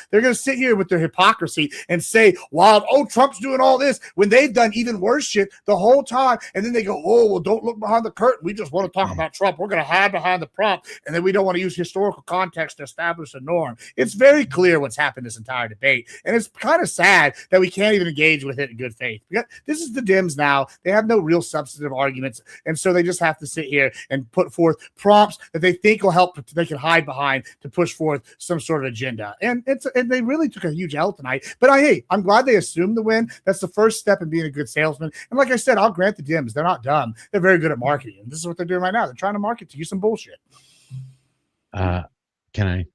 They're going to sit here with their hypocrisy and say, wow, Trump's doing all this when they've done even worse shit the whole time. And then they go, oh, well, don't look behind the curtain. We just want to talk about Trump. We're going to hide behind the prop. And then we don't want to use historical context to establish a norm. It's very clear what's happened this entire debate. And it's kind of sad that we can't even engage with it in good faith. This is the Dems now. They have no real substantive arguments. And so they just have to sit here and put forth prompts that they think will help, they can hide behind to push forth some sort of agenda. And they really took a huge L tonight. But I'm glad they assumed the win. That's the first step in being a good salesman. And like I said, I'll grant the Dems, they're not dumb. They're very good at marketing. And this is what they're doing right now. They're trying to market to you some bullshit. Can I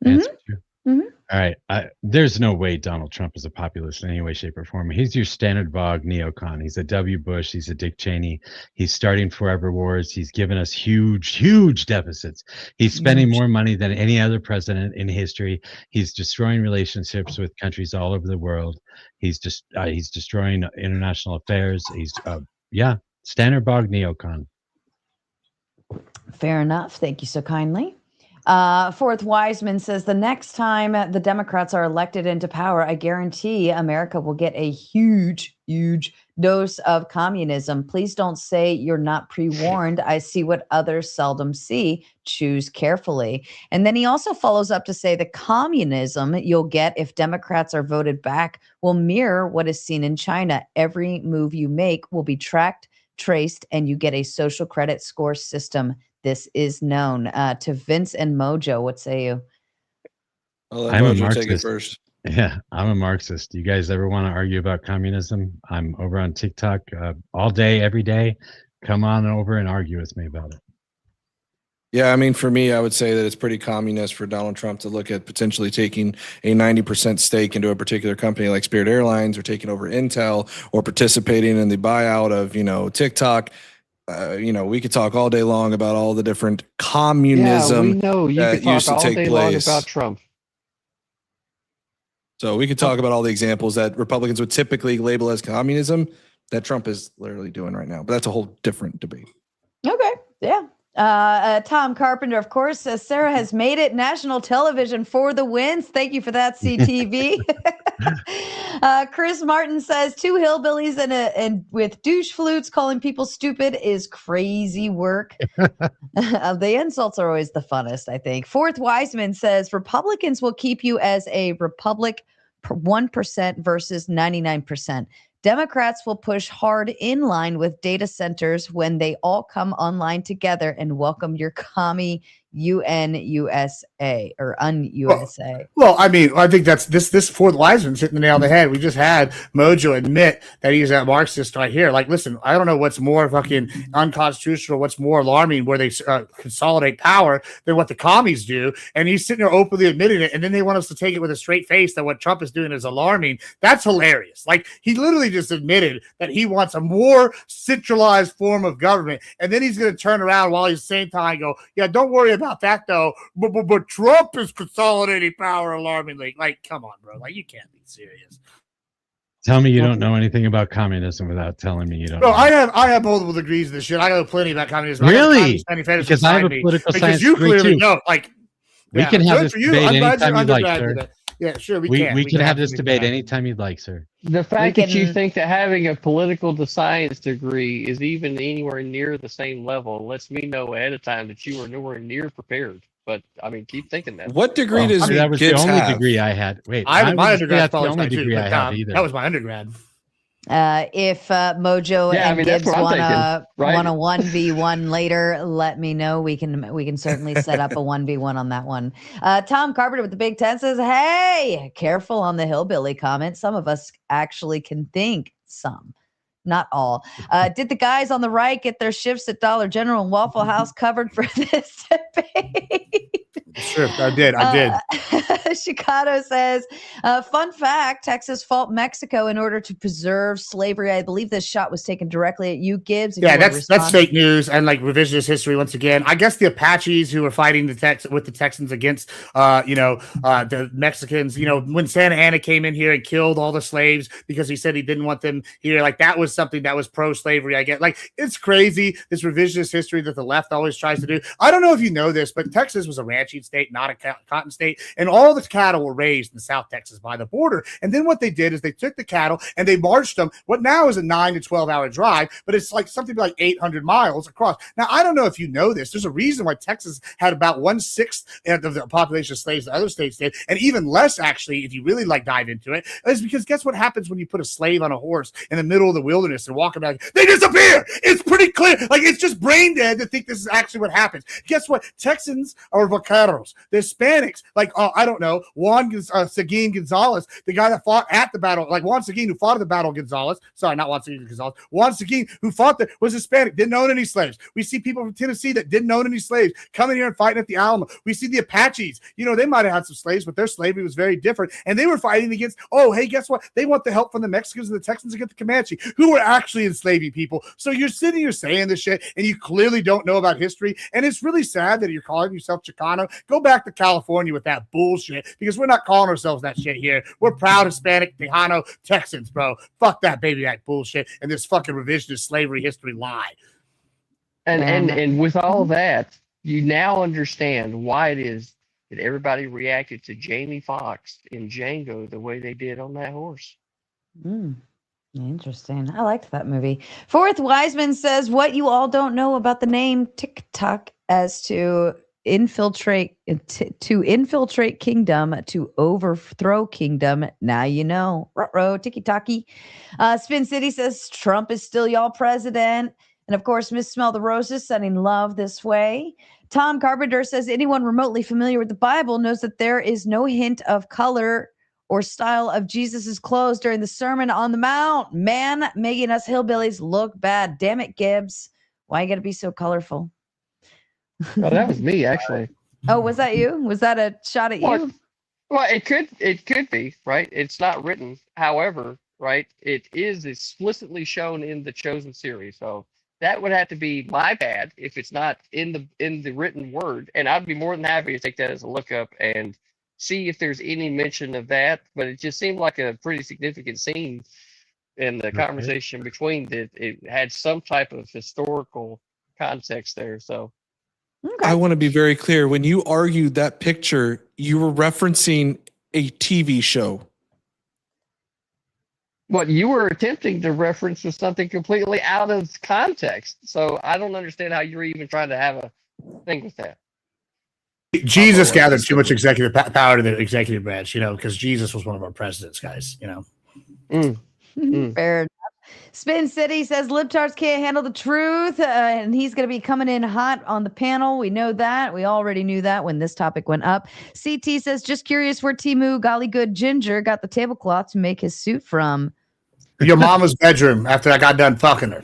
answer you? Mm-hmm. All right. There's no way Donald Trump is a populist in any way, shape, or form. He's your standard bog neocon. He's a W. Bush. He's a Dick Cheney. He's starting forever wars. He's given us huge deficits. He's spending more money than any other president in history. He's destroying relationships with countries all over the world. He's just he's destroying international affairs. He's standard bog neocon. Fair enough. Thank you so kindly. Fourth Wiseman says the next time the Democrats are elected into power, I guarantee America will get a huge dose of communism. Please don't say you're not pre-warned. I see what others seldom see. Choose carefully. And then he also follows up to say the communism you'll get if Democrats are voted back will mirror what is seen in China. Every move you make will be tracked, traced, and you get a social credit score system. This is known. To Vince and Mojo, what say you? I'm a Marxist. Take it first. Yeah, I'm a Marxist. You guys ever want to argue about communism? I'm over on TikTok all day, every day. Come on over and argue with me about it. Yeah, I mean, for me, I would say that it's pretty communist for Donald Trump to look at potentially taking a 90% stake into a particular company like Spirit Airlines, or taking over Intel, or participating in the buyout of, TikTok. We could talk all day long about all the different communism that used to take place. About Trump. So we could talk about all the examples that Republicans would typically label as communism that Trump is literally doing right now. But that's a whole different debate. Okay. Yeah. Tom Carpenter, of course, says Sarah has made it national television for the wins. Thank you for that, CTV. Chris Martin says 2 hillbillies and with douche flutes calling people stupid is crazy work. The insults are always the funnest, I think. Fourth Wiseman says Republicans will keep you as a Republic 1% versus 99%. Democrats will push hard in line with data centers when they all come online together and welcome your commie USA or un-USA. Well, I mean, I think that's this Fourth Wiseman's hitting the nail on the head. We just had Mojo admit that he's a Marxist right here. Like, listen, I don't know what's more fucking unconstitutional, what's more alarming, where they consolidate power than what the commies do. And he's sitting there openly admitting it, and then they want us to take it with a straight face that what Trump is doing is alarming. That's hilarious. Like, he literally just admitted that he wants a more centralized form of government, and then he's going to turn around while he's at the same time go, yeah, don't worry about that though, but Trump is consolidating power alarmingly. Like, come on, bro. Like, you can't be serious. Tell me you don't know anything about communism without telling me you don't. No, I have multiple degrees in this shit. I know plenty about communism. Really? Because I have a political science you clearly too. know. Like, we can have this debate anytime you'd like, sir. Yeah, sure. We can have this debate anytime you'd like, sir. The fact that you think that having a political science degree is even anywhere near the same level lets me know ahead of time that you are nowhere near prepared. But I mean, keep thinking that. What degree does that was the only degree I had? Wait, my undergrad. That's the only degree I had either. That was my undergrad. If Mojo and Gibbs want a 1v1 later, let me know. We can certainly set up a 1v1 on that one. Tom Carpenter with the Big Ten says, hey, careful on the hillbilly comment. Some of us actually can think. Some, not all. Did the guys on the right get their shifts at Dollar General and Waffle House covered for this debate? Sure, I did. Chicago says, fun fact, Texas fought Mexico in order to preserve slavery. I believe this shot was taken directly at you, Gibbs. Yeah, that's fake news and like revisionist history once again. I guess the Apaches who were fighting with the Texans against the Mexicans, when Santa Anna came in here and killed all the slaves because he said he didn't want them here, like that was something that was pro-slavery. I get, like, it's crazy, this revisionist history that the left always tries to do. I don't know if you know this, but Texas was a ranching ranching state, not a cotton state. And all the cattle were raised in South Texas by the border. And then what they did is they took the cattle and they marched them. What now is a 9 to 12 hour drive, but it's like something like 800 miles across. Now, I don't know if you know this. There's a reason why Texas had about 1/6 of the population of slaves the other states did, and even less, actually, if you really like dive into it, is because guess what happens when you put a slave on a horse in the middle of the wilderness and walk about? They disappear. It's pretty clear. Like, it's just brain dead to think this is actually what happens. Guess what? Texans are vaqueros. The Hispanics, like, I don't know, Seguin Gonzalez, the guy that fought at the battle, like Juan Seguin, who fought at the Battle of Gonzalez. Sorry, not Juan Seguin Gonzalez. Juan Seguin, who fought there, was Hispanic, didn't own any slaves. We see people from Tennessee that didn't own any slaves coming here and fighting at the Alamo. We see the Apaches. You know, they might have had some slaves, but their slavery was very different. And they were fighting against, oh, hey, guess what? They want the help from the Mexicans and the Texans to get the Comanche, who were actually enslaving people. So you're sitting here saying this shit, and you clearly don't know about history. And it's really sad that you're calling yourself Chicano. Go back to California with that bullshit, because we're not calling ourselves that shit here. We're proud Hispanic, Tejano, Texans, bro. Fuck that baby act bullshit and this fucking revisionist slavery history lie. And with all that, you now understand why it is that everybody reacted to Jamie Foxx in Django the way they did on that horse. Interesting. I liked that movie. Fourth Wiseman says, what you all don't know about the name TikTok as to infiltrate kingdom, to overthrow kingdom. Now you know. Ruh-roh, tiki-taki. Spin City says, Trump is still y'all president. And of course, Miss Smell the Roses sending love this way. Tom Carpenter says, anyone remotely familiar with the Bible knows that there is no hint of color or style of Jesus's clothes during the Sermon on the Mount. Man, making us hillbillies look bad. Damn it, Gibbs. Why you gotta be so colorful? Oh, that was me, actually. Oh, was that you? Was that a shot at you? Well, it could be, right? It's not written. However, right, it is explicitly shown in the Chosen series. So that would have to be my bad if it's not in the written word. And I'd be more than happy to take that as a lookup and see if there's any mention of that. But it just seemed like a pretty significant scene in the conversation between that. It had some type of historical context there. So Okay. I want to be very clear. When you argued that picture, you were referencing a TV show. what you were attempting to reference was something completely out of context. So I don't understand how you're even trying to have a thing with that. Jesus gathered too much executive power to the executive branch, you know, because Jesus was one of our presidents, guys, you know. Fair enough. Spin City says libtards can't handle the truth, and he's going to be coming in hot on the panel. We know that. We already knew that when this topic went up. CT says, just curious where Timu Golly Good Ginger got the tablecloth to make his suit from. Your mama's bedroom after I got done fucking her.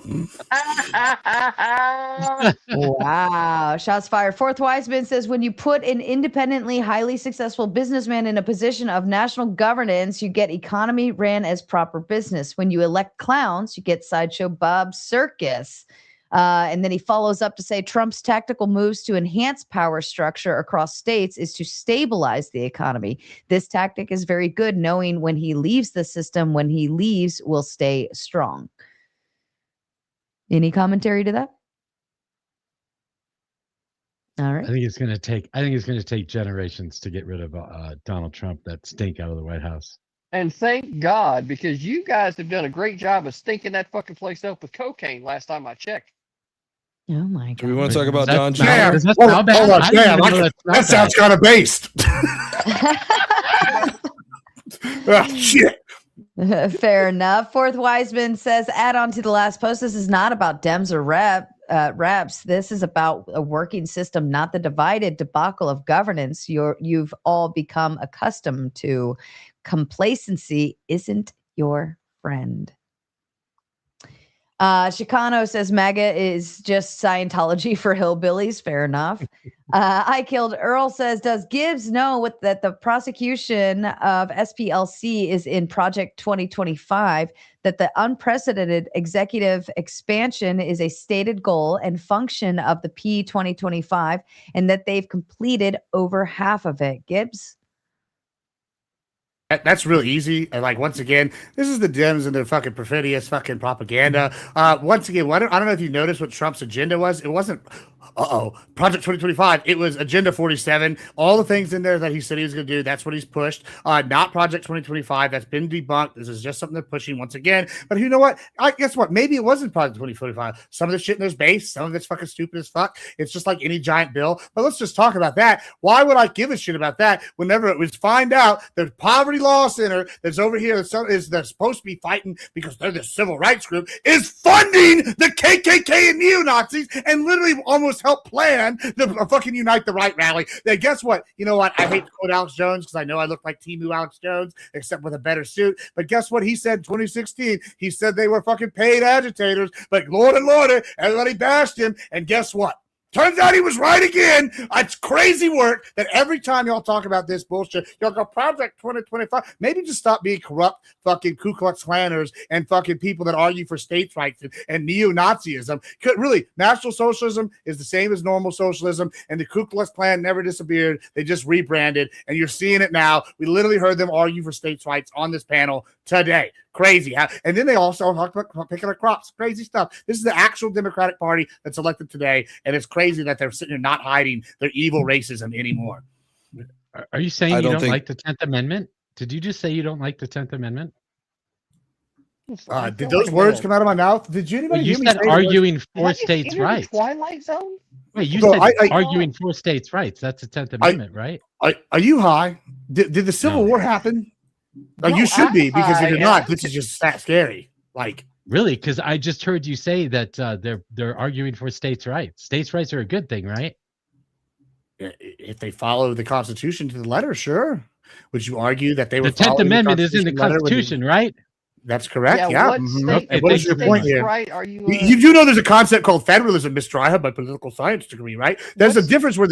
Wow. Shots fired. Fourth Wiseman says, when you put an independently highly successful businessman in a position of national governance, you get economy ran as proper business. When you elect clowns, you get Sideshow Bob's circus. And then he follows up to say Trump's tactical moves to enhance power structure across states is to stabilize the economy. This tactic is very good, knowing when he leaves the system, when he leaves, will stay strong. Any commentary to that? All right. I think it's going to take generations to get rid of Donald Trump, that stink out of the White House. And thank God, because you guys have done a great job of stinking that fucking place up with cocaine last time I checked. Oh my God. Do we want to talk about Don Jam. Jr.? Hold on, Jam. That sounds kind of based. Shit. Fair enough. Fourth Wiseman says, add on to the last post, this is not about Dems or reps. This is about a working system, not the divided debacle of governance you've all become accustomed to. Complacency isn't your friend. Chicano says MAGA is just Scientology for hillbillies. Fair enough. I Killed Earl says, does Gibbs know that the prosecution of SPLC is in Project 2025, that the unprecedented executive expansion is a stated goal and function of the P 2025, and that they've completed over half of it? Gibbs? That's real easy. And like, once again, this is the Dems and their fucking perfidious fucking propaganda. Once again, I don't know if you noticed what Trump's agenda was. It wasn't Project 2025. It was Agenda 47. All the things in there that he said he was going to do, that's what he's pushed. Not Project 2025. That's been debunked. This is just something they're pushing once again. But you know what? Guess what? Maybe it wasn't Project 2025. Some of the shit in there's base. Some of it's fucking stupid as fuck. It's just like any giant bill. But let's just talk about that. Why would I give a shit about that whenever it was find out the Poverty Law Center that's over here that's supposed to be fighting because they're the civil rights group is funding the KKK and neo-Nazis and literally almost helped plan the fucking Unite the Right rally. Then guess what? You know what? I hate to quote Alex Jones because I know I look like Timu Alex Jones, except with a better suit. But guess what he said in 2016? He said they were fucking paid agitators. But Lord and Lord, everybody bashed him. And guess what? Turns out he was right again. It's crazy work that every time y'all talk about this bullshit, y'all go Project 2025. Maybe just stop being corrupt fucking Ku Klux Klanners and fucking people that argue for states' rights and neo-Nazism. Really, National Socialism is the same as normal socialism, and the Ku Klux Klan never disappeared. They just rebranded, and you're seeing it now. We literally heard them argue for states' rights on this panel today. Crazy. And then they also talked about picking up crops. Crazy stuff. This is the actual Democratic Party that's elected today, and it's crazy that they're sitting here not hiding their evil racism anymore. Are you saying you don't like the 10th Amendment? Did you just say you don't like the 10th Amendment? Did those words come out of my mouth? Did you anybody hear me say arguing for states' rights? Twilight Zone? Wait, you said arguing for states' rights. That's the 10th Amendment, right? Are you high? Did the Civil War happen? No, you should be, because if you're not, this is just that scary. Like, really? Because I just heard you say that they're arguing for states' rights. States' rights are a good thing, right? If they follow the Constitution to the letter, sure. Would you argue that they were the 10th Amendment is in the Constitution, right? That's correct. Yeah. What State, what is your point here? Right? Are you? You do know there's a concept called federalism, Mr. I have my political science degree, right? There's a difference where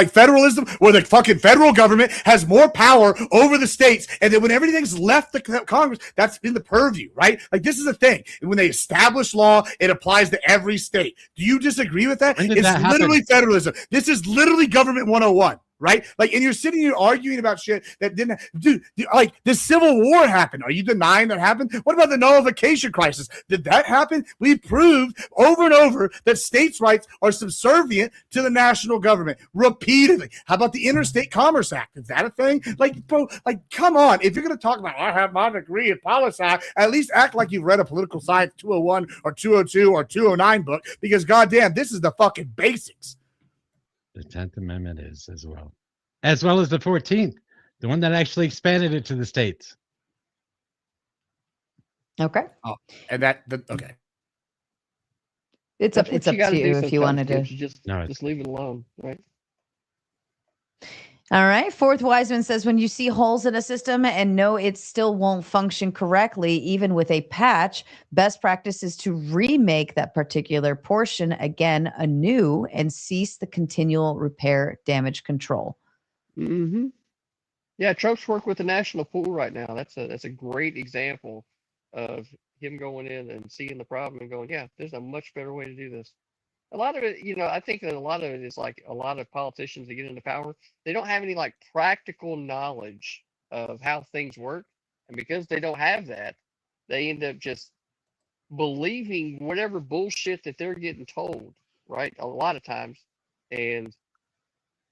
federalism, where the fucking federal government has more power over the states, and then when everything's left the Congress, that's in the purview, right? Like, this is the thing. When they establish law, it applies to every state. Do you disagree with that? It's literally federalism. This is literally government 101. Right? Like, and you're sitting here arguing about shit that didn't, dude, like, the Civil War happened. Are you denying that happened? What about the nullification crisis? Did that happen? We proved over and over that states' rights are subservient to the national government repeatedly. How about the Interstate Commerce Act? Is that a thing? Like, bro, like, come on. If you're going to talk about, I have my degree in policy, at least act like you've read a political science 201 or 202 or 209 book, because goddamn, this is the fucking basics. The 10th Amendment is as well as the 14th, the one that actually expanded it to the states. Okay. Oh, and okay. It's up to you if you wanted to. Just leave it alone, right? All right. Fourth Wiseman says, when you see holes in a system and know it still won't function correctly, even with a patch, best practice is to remake that particular portion again anew and cease the continual repair damage control. Mm-hmm. Yeah, Trump's work with the national pool right now. That's a great example of him going in and seeing the problem and going, yeah, there's a much better way to do this. A lot of it, I think that a lot of it is like a lot of politicians that get into power, they don't have any like practical knowledge of how things work. And because they don't have that, they end up just believing whatever bullshit that they're getting told, right? A lot of times. And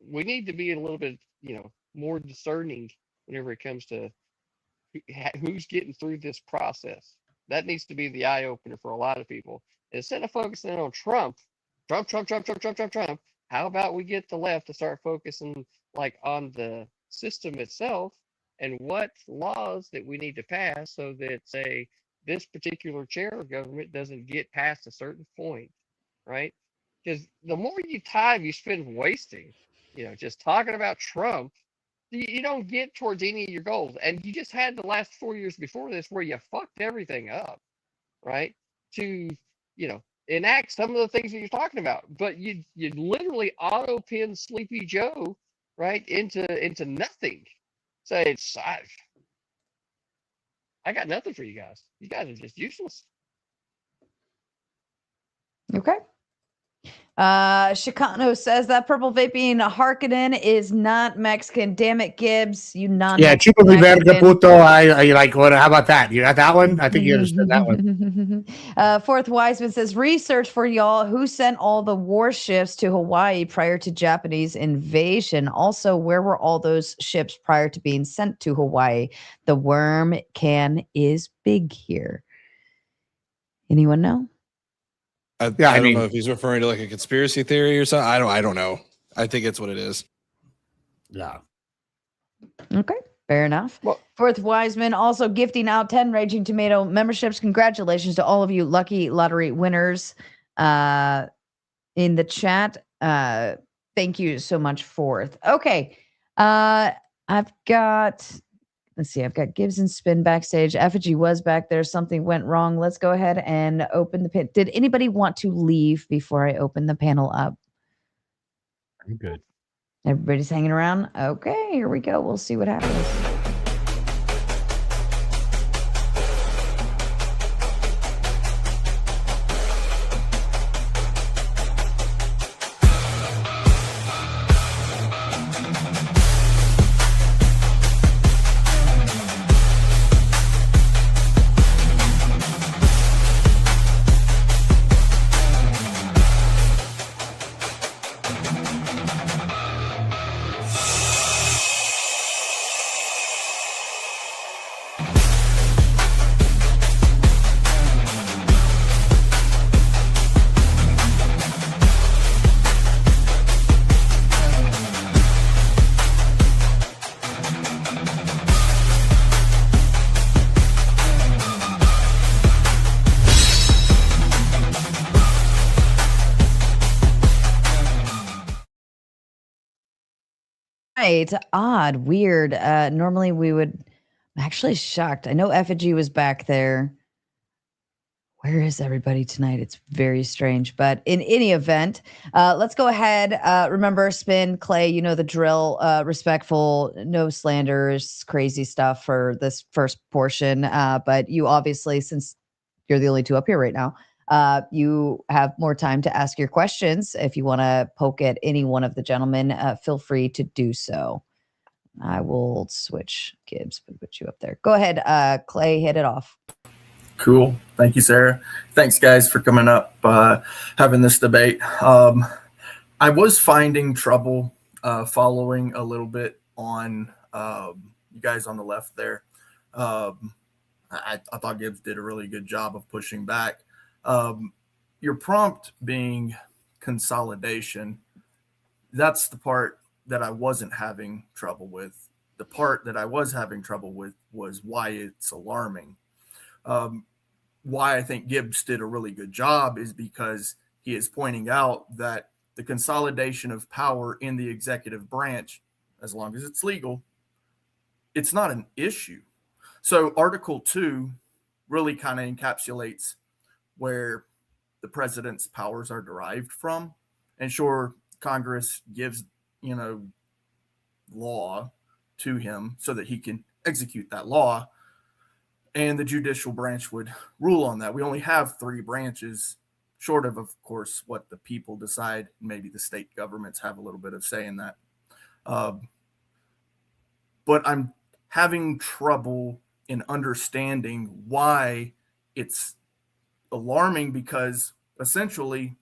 we need to be a little bit, more discerning whenever it comes to who's getting through this process. That needs to be the eye opener for a lot of people. Instead of focusing on Trump, how about we get the left to start focusing like on the system itself and what laws that we need to pass so that, say, this particular chair of government doesn't get past a certain point, right? Because the more time you spend wasting, just talking about Trump, you don't get towards any of your goals. And you just had the last 4 years before this where you fucked everything up, right? To, enact some of the things that you're talking about. But you literally auto pin Sleepy Joe, right, into nothing. So I got nothing for you guys. You guys are just useless. Okay. Chicano says that purple vaping Harkonnen is not Mexican. Damn it, Gibbs. You non Yeah, chupa mi verga puto. I like what? How about that? You got that one? I think you understood that one. Fourth Wiseman says research for y'all who sent all the warships to Hawaii prior to Japanese invasion. Also, where were all those ships prior to being sent to Hawaii? The worm can is big here. Anyone know? I don't know if he's referring to like a conspiracy theory or something. I don't know. I think it's what it is. Yeah. Okay, fair enough. Well, Fourth Wiseman also gifting out 10 Raging Tomato memberships. Congratulations to all of you lucky lottery winners in the chat. Thank you so much, Fourth. Okay, I've got Gibbs and Spin backstage. Effigy was back there. Something went wrong. Let's go ahead and open the pit. Did anybody want to leave before I open the panel up? I'm good. Everybody's hanging around? Okay, here we go. We'll see what happens. Right. Odd. Weird. Normally we would. I'm actually shocked. I know Effigy was back there. Where is everybody tonight? It's very strange. But in any event, let's go ahead. Remember, Spin, Clay, you know the drill. Respectful, no slanders, crazy stuff for this first portion. But you obviously, since you're the only two up here right now, you have more time to ask your questions. If you want to poke at any one of the gentlemen, feel free to do so. I will switch Gibbs, put you up there. Go ahead, Clay, hit it off. Cool. Thank you, Sarah. Thanks, guys, for coming up, having this debate. I was finding trouble following a little bit on you guys on the left there. I thought Gibbs did a really good job of pushing back. Your prompt being consolidation, that's the part that I wasn't having trouble with. The part that I was having trouble with was why it's alarming. Why I think Gibbs did a really good job is because he is pointing out that the consolidation of power in the executive branch, as long as it's legal, it's not an issue. So Article 2 really kind of encapsulates where the president's powers are derived from. And sure, Congress gives, law to him so that he can execute that law. And the judicial branch would rule on that. We only have 3 branches, short of course, what the people decide. Maybe the state governments have a little bit of say in that. But I'm having trouble in understanding why it's alarming, because essentially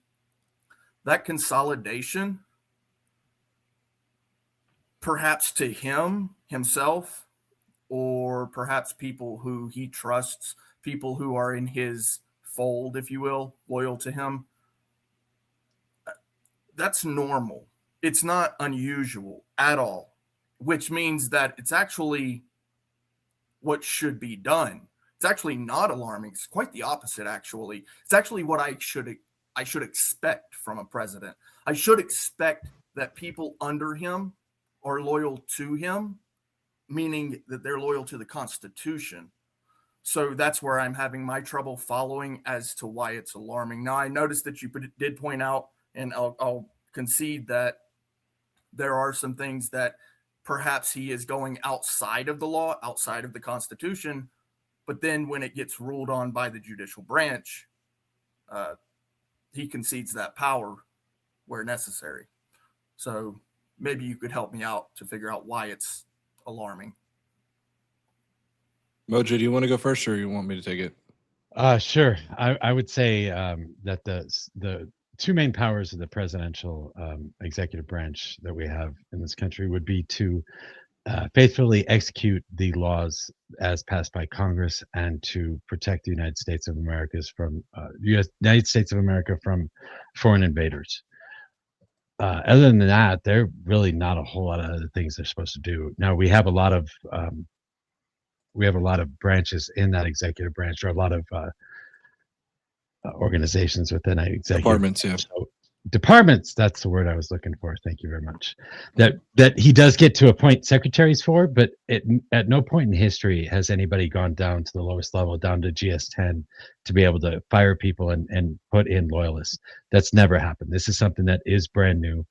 that consolidation, perhaps to himself, or perhaps people who he trusts, people who are in his fold, if you will, loyal to him, that's normal. It's not unusual at all, which means that it's actually what should be done. It's actually not alarming. It's quite the opposite, actually. It's actually what I should expect from a president. I should expect that people under him are loyal to him, meaning that they're loyal to the Constitution. So that's where I'm having my trouble following as to why it's alarming. Now, I noticed that you did point out, and I'll concede that there are some things that perhaps he is going outside of the law, outside of the Constitution, but then when it gets ruled on by the judicial branch, he concedes that power where necessary. So maybe you could help me out to figure out why it's alarming. Mojo, do you want to go first, or you want me to take it? Sure. I would say that the two main powers of the presidential executive branch that we have in this country would be to faithfully execute the laws as passed by Congress and to protect the United States of United States of America from foreign invaders. Other than that, there are really not a whole lot of other things they're supposed to do. Now we have a lot of branches in that executive branch, or a lot of organizations within that executive Departments, branch. yeah. So, departments, that's the word I was looking for. Thank you very much. That he does get to appoint secretaries for, but at no point in history has anybody gone down to the lowest level, down to GS10, to be able to fire people and put in loyalists. That's never happened. This is something that is brand new.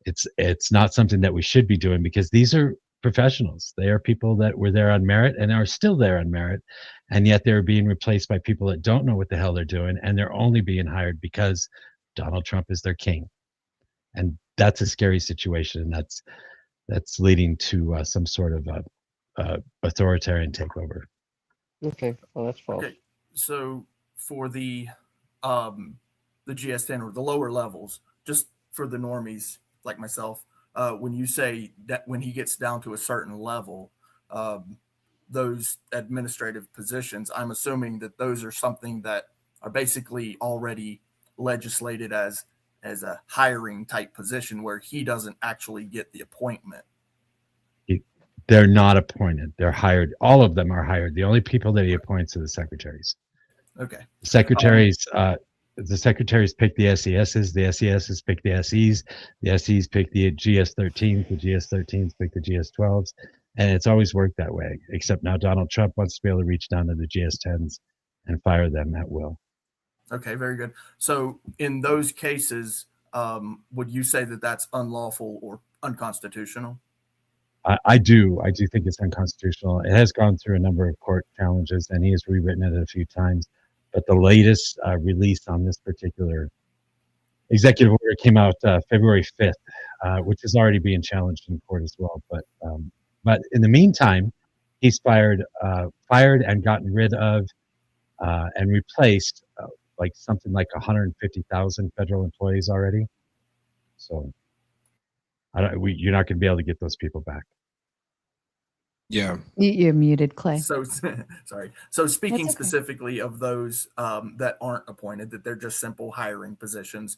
It's not something that we should be doing, because these are professionals. They are people that were there on merit and are still there on merit, and yet they're being replaced by people that don't know what the hell they're doing, and they're only being hired because Donald Trump is their king. And that's a scary situation, and that's leading to some sort of authoritarian takeover. Okay, well, that's false. Okay, so for the GS10 or the lower levels, just for the normies like myself, when you say that when he gets down to a certain level, those administrative positions, I'm assuming that those are something that are basically already legislated as a hiring type position, where he doesn't actually get the appointment. They're not appointed. They're hired. All of them are hired. The only people that he appoints are the secretaries. Okay. The secretaries pick the SESs. The SESs pick the SEs. The SEs pick the GS13s. The GS13s pick the GS12s. And it's always worked that way, except now Donald Trump wants to be able to reach down to the GS10s and fire them at will. Okay, very good. So in those cases, would you say that that's unlawful or unconstitutional? I do think it's unconstitutional. It has gone through a number of court challenges, and he has rewritten it a few times. But the latest release on this particular executive order came out February 5th, which is already being challenged in court as well. But in the meantime, he's fired and gotten rid of and replaced something like 150,000 federal employees already. So you're not going to be able to get those people back. Yeah. You're muted, Clay. So sorry. So speaking okay. specifically of those that aren't appointed, that they're just simple hiring positions.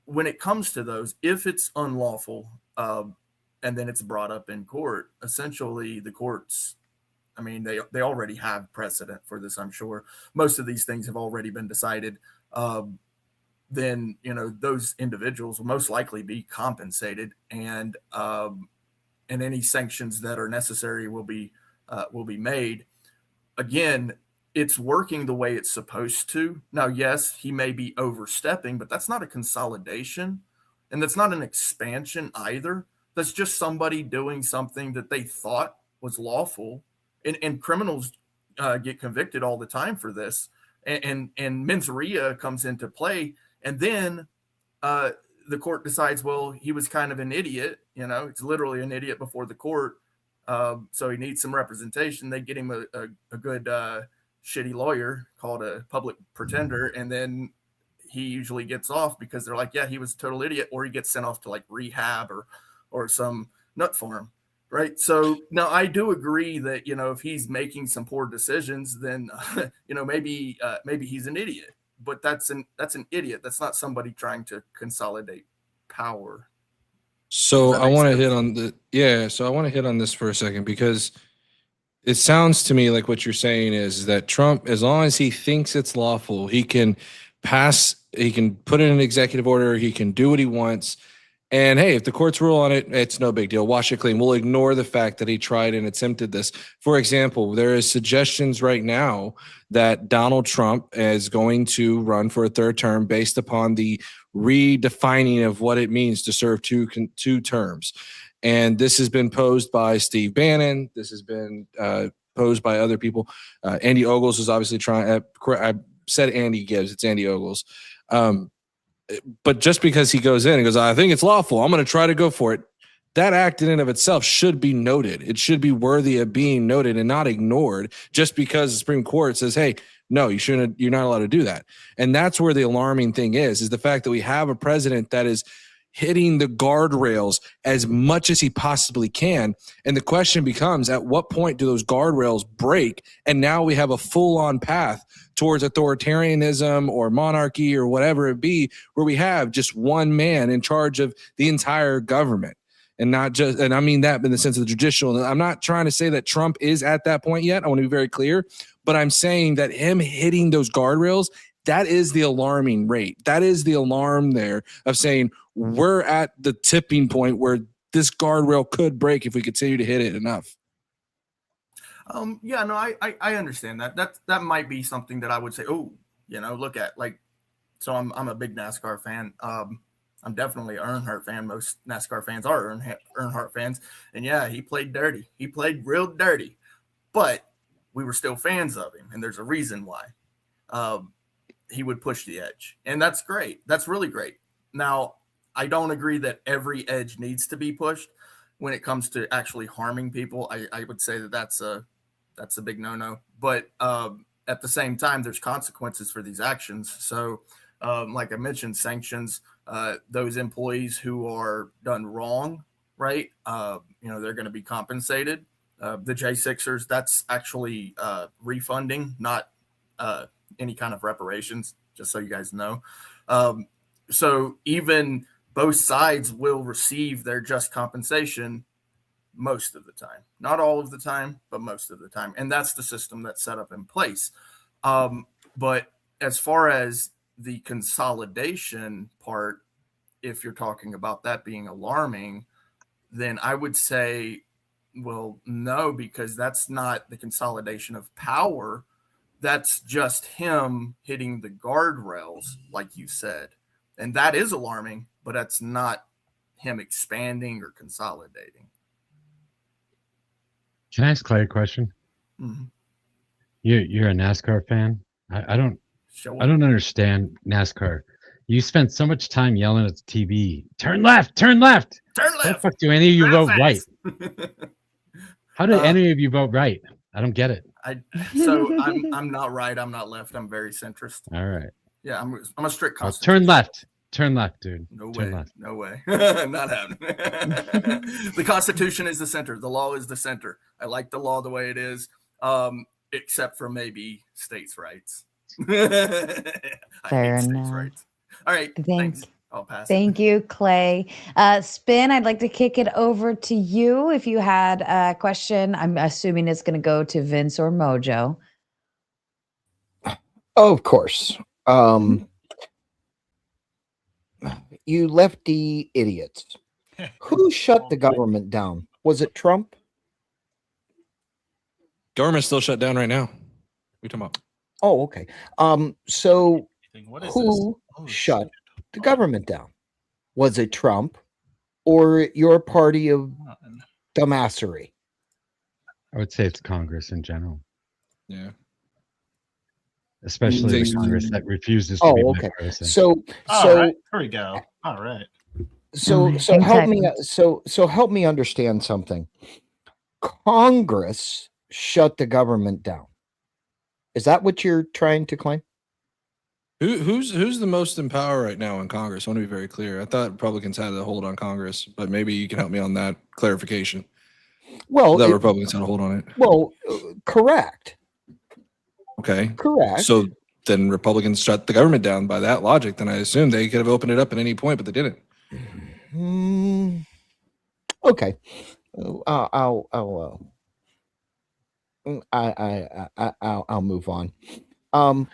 When it comes to those, if it's unlawful, and then it's brought up in court, essentially the courts, I mean, they already have precedent for this. I'm sure most of these things have already been decided. Then, those individuals will most likely be compensated, and any sanctions that are necessary will be made. Again, it's working the way it's supposed to. Now, yes, he may be overstepping, but that's not a consolidation, and that's not an expansion either. That's just somebody doing something that they thought was lawful, and criminals get convicted all the time for this, and mens rea comes into play, and then the court decides, well, he was kind of an idiot, it's literally an idiot before the court, so he needs some representation. They get him a good shitty lawyer called a public pretender, and then he usually gets off because they're like, yeah, he was a total idiot, or he gets sent off to like rehab or some nut farm, right? So now I do agree that if he's making some poor decisions, then maybe he's an idiot. But that's an idiot. That's not somebody trying to consolidate power. So I want to hit on So I want to hit on this for a second, because it sounds to me like what you're saying is that Trump, as long as he thinks it's lawful, he can put in an executive order, he can do what he wants. And hey, if the courts rule on it, it's no big deal. Wash it clean. We'll ignore the fact that he tried and attempted this. For example, there is suggestions right now that Donald Trump is going to run for a third term based upon the redefining of what it means to serve two terms. And this has been posed by Steve Bannon. This has been posed by other people. Andy Ogles is obviously trying. I said Andy Gibbs. It's Andy Ogles. but just because he goes in and goes, I think it's lawful, I'm going to try to go for it. That act in and of itself should be noted. It should be worthy of being noted and not ignored just because the Supreme Court says, hey, no, you shouldn't, you're not allowed to do that. And that's where the alarming thing is the fact that we have a president that is hitting the guardrails as much as he possibly can. And the question becomes, at what point do those guardrails break? And now we have a full-on path towards authoritarianism or monarchy or whatever it be, where we have just one man in charge of the entire government. And not just, and I mean that in the sense of the judicial. I'm not trying to say that Trump is at that point yet. I want to be very clear, but I'm saying that him hitting those guardrails, that is the alarming rate. That is the alarm there of saying we're at the tipping point where this guardrail could break if we continue to hit it enough. Yeah, no, I understand that. That might be something that I would say, oh, look at, like, so I'm a big NASCAR fan. I'm definitely an Earnhardt fan. Most NASCAR fans are Earnhardt fans. And yeah, he played dirty. He played real dirty. But we were still fans of him. And there's a reason why. He would push the edge. And that's great. That's really great. Now, I don't agree that every edge needs to be pushed. When it comes to actually harming people, I would say that that's a big no-no. But at the same time, there's consequences for these actions. So like I mentioned, sanctions, those employees who are done wrong, right? They're going to be compensated. The J6ers, that's actually refunding, not any kind of reparations, just so you guys know. So even both sides will receive their just compensation most of the time. Not all of the time, but most of the time. And that's the system that's set up in place. But as far as the consolidation part, if you're talking about that being alarming, then I would say, well, no, because that's not the consolidation of power. That's just him hitting the guardrails, like you said. And that is alarming, but that's not him expanding or consolidating. Can I ask Clay a question? Mm-hmm. You're a NASCAR fan? I don't understand NASCAR. You spend so much time yelling at the TV, turn left, turn left. Turn left. How the fuck do any of you vote right? right? How do any of you vote right? I don't get it. I'm not right. I'm not left. I'm very centrist. All right. Yeah, I'm a strict constitutionalist. Turn left. Turn left, dude. No turn way. Left. No way. Not happening. The Constitution is the center. The law is the center. I like the law the way it is, except for maybe states' rights. Fair enough. Rights. All right. Thanks. I'll pass. Thank you, Clay. Spin, I'd like to kick it over to you. If you had a question, I'm assuming it's going to go to Vince or Mojo. Oh, of course. You lefty idiots. Who shut the government down? Was it Trump? Government's still shut down right now. What are you talking about? Oh, okay. So who Oh, shut the government down? Was it Trump or your party of dumbassery? I would say it's Congress in general. Yeah. Especially the Congress that refuses to be bipartisan. So right. Here we go. All right. So help me understand something. Congress shut the government down. Is that what you're trying to claim? Who's the most in power right now in Congress? I want to be very clear. I thought Republicans had a hold on Congress, but maybe you can help me on that clarification. Well, that Republicans had a hold on it. Well, correct. Okay. Correct. So then Republicans shut the government down by that logic. Then I assume they could have opened it up at any point, but they didn't. Okay. I'll move on. Well,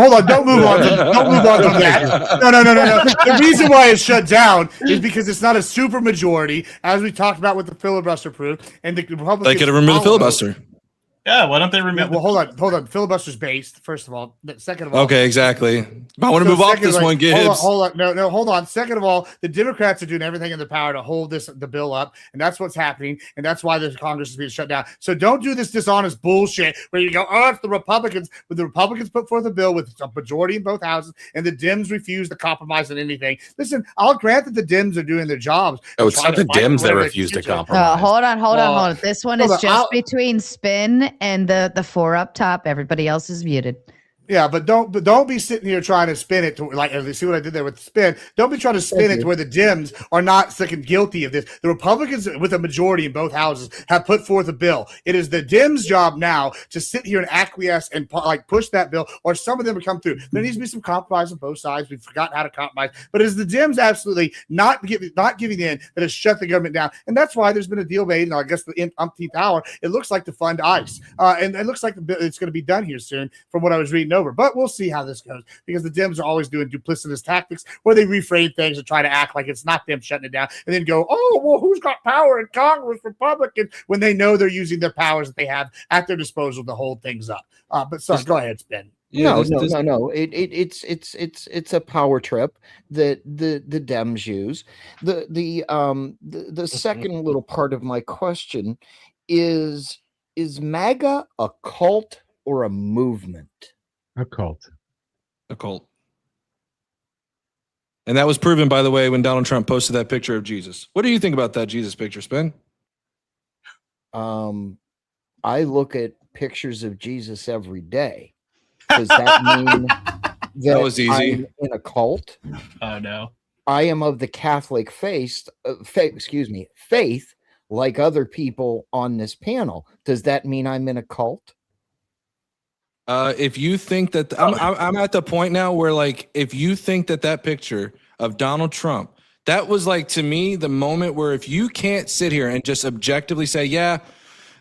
hold on. Don't move on. Don't move on from that. No. The reason why it's shut down is because it's not a super majority, as we talked about with the filibuster proof, and the Republicans. They could have removed the filibuster. Yeah, why don't they Yeah, remove? well, hold on. Filibuster's based. First of all, second of all, Okay, exactly. I want to move off this one, Gibbs. Hold on. No, hold on. Second of all, the Democrats are doing everything in their power to hold the bill up, and that's what's happening, and that's why the Congress is being shut down. So don't do this dishonest bullshit where you go, oh, it's the Republicans. When the Republicans put forth a bill with a majority in both houses, and the Dems refuse to compromise on anything. Listen, I'll grant that the Dems are doing their jobs. Oh, it's not the Dems that refuse to compromise. Hold on. This one is just between Spin and the four up top. Everybody else is muted. Yeah, but don't be sitting here trying to spin it to like see what I did there with the spin. Don't be trying to spin it to where the Dems are not second guilty of this. The Republicans with a majority in both houses have put forth a bill. It is the Dems' job now to sit here and acquiesce and like push that bill, or some of them will come through. There needs to be some compromise on both sides. We've forgotten how to compromise, but it is the Dems absolutely not giving in that has shut the government down, and that's why there's been a deal made. And I guess the umpteenth hour, it looks like to fund ICE, and it looks like it's going to be done here soon, from what I was reading over. But we'll see how this goes, because the Dems are always doing duplicitous tactics where they reframe things and try to act like it's not them shutting it down, and then go, oh, well, who's got power in Congress, Republicans, when they know they're using their powers that they have at their disposal to hold things up. But sorry, go ahead, Spin. No. It's a power trip that the Dems use. The second little part of my question is MAGA a cult or a movement? A cult. And that was proven, by the way, when Donald Trump posted that picture of Jesus. What do you think about that Jesus picture, Spin? I look at pictures of Jesus every day. Does that mean that was easy. I'm in a cult? Oh no. I am of the Catholic faith, like other people on this panel. Does that mean I'm in a cult? If you think that I'm at the point now where, like, if you think that picture of Donald Trump, that was like, to me, the moment where if you can't sit here and just objectively say, yeah,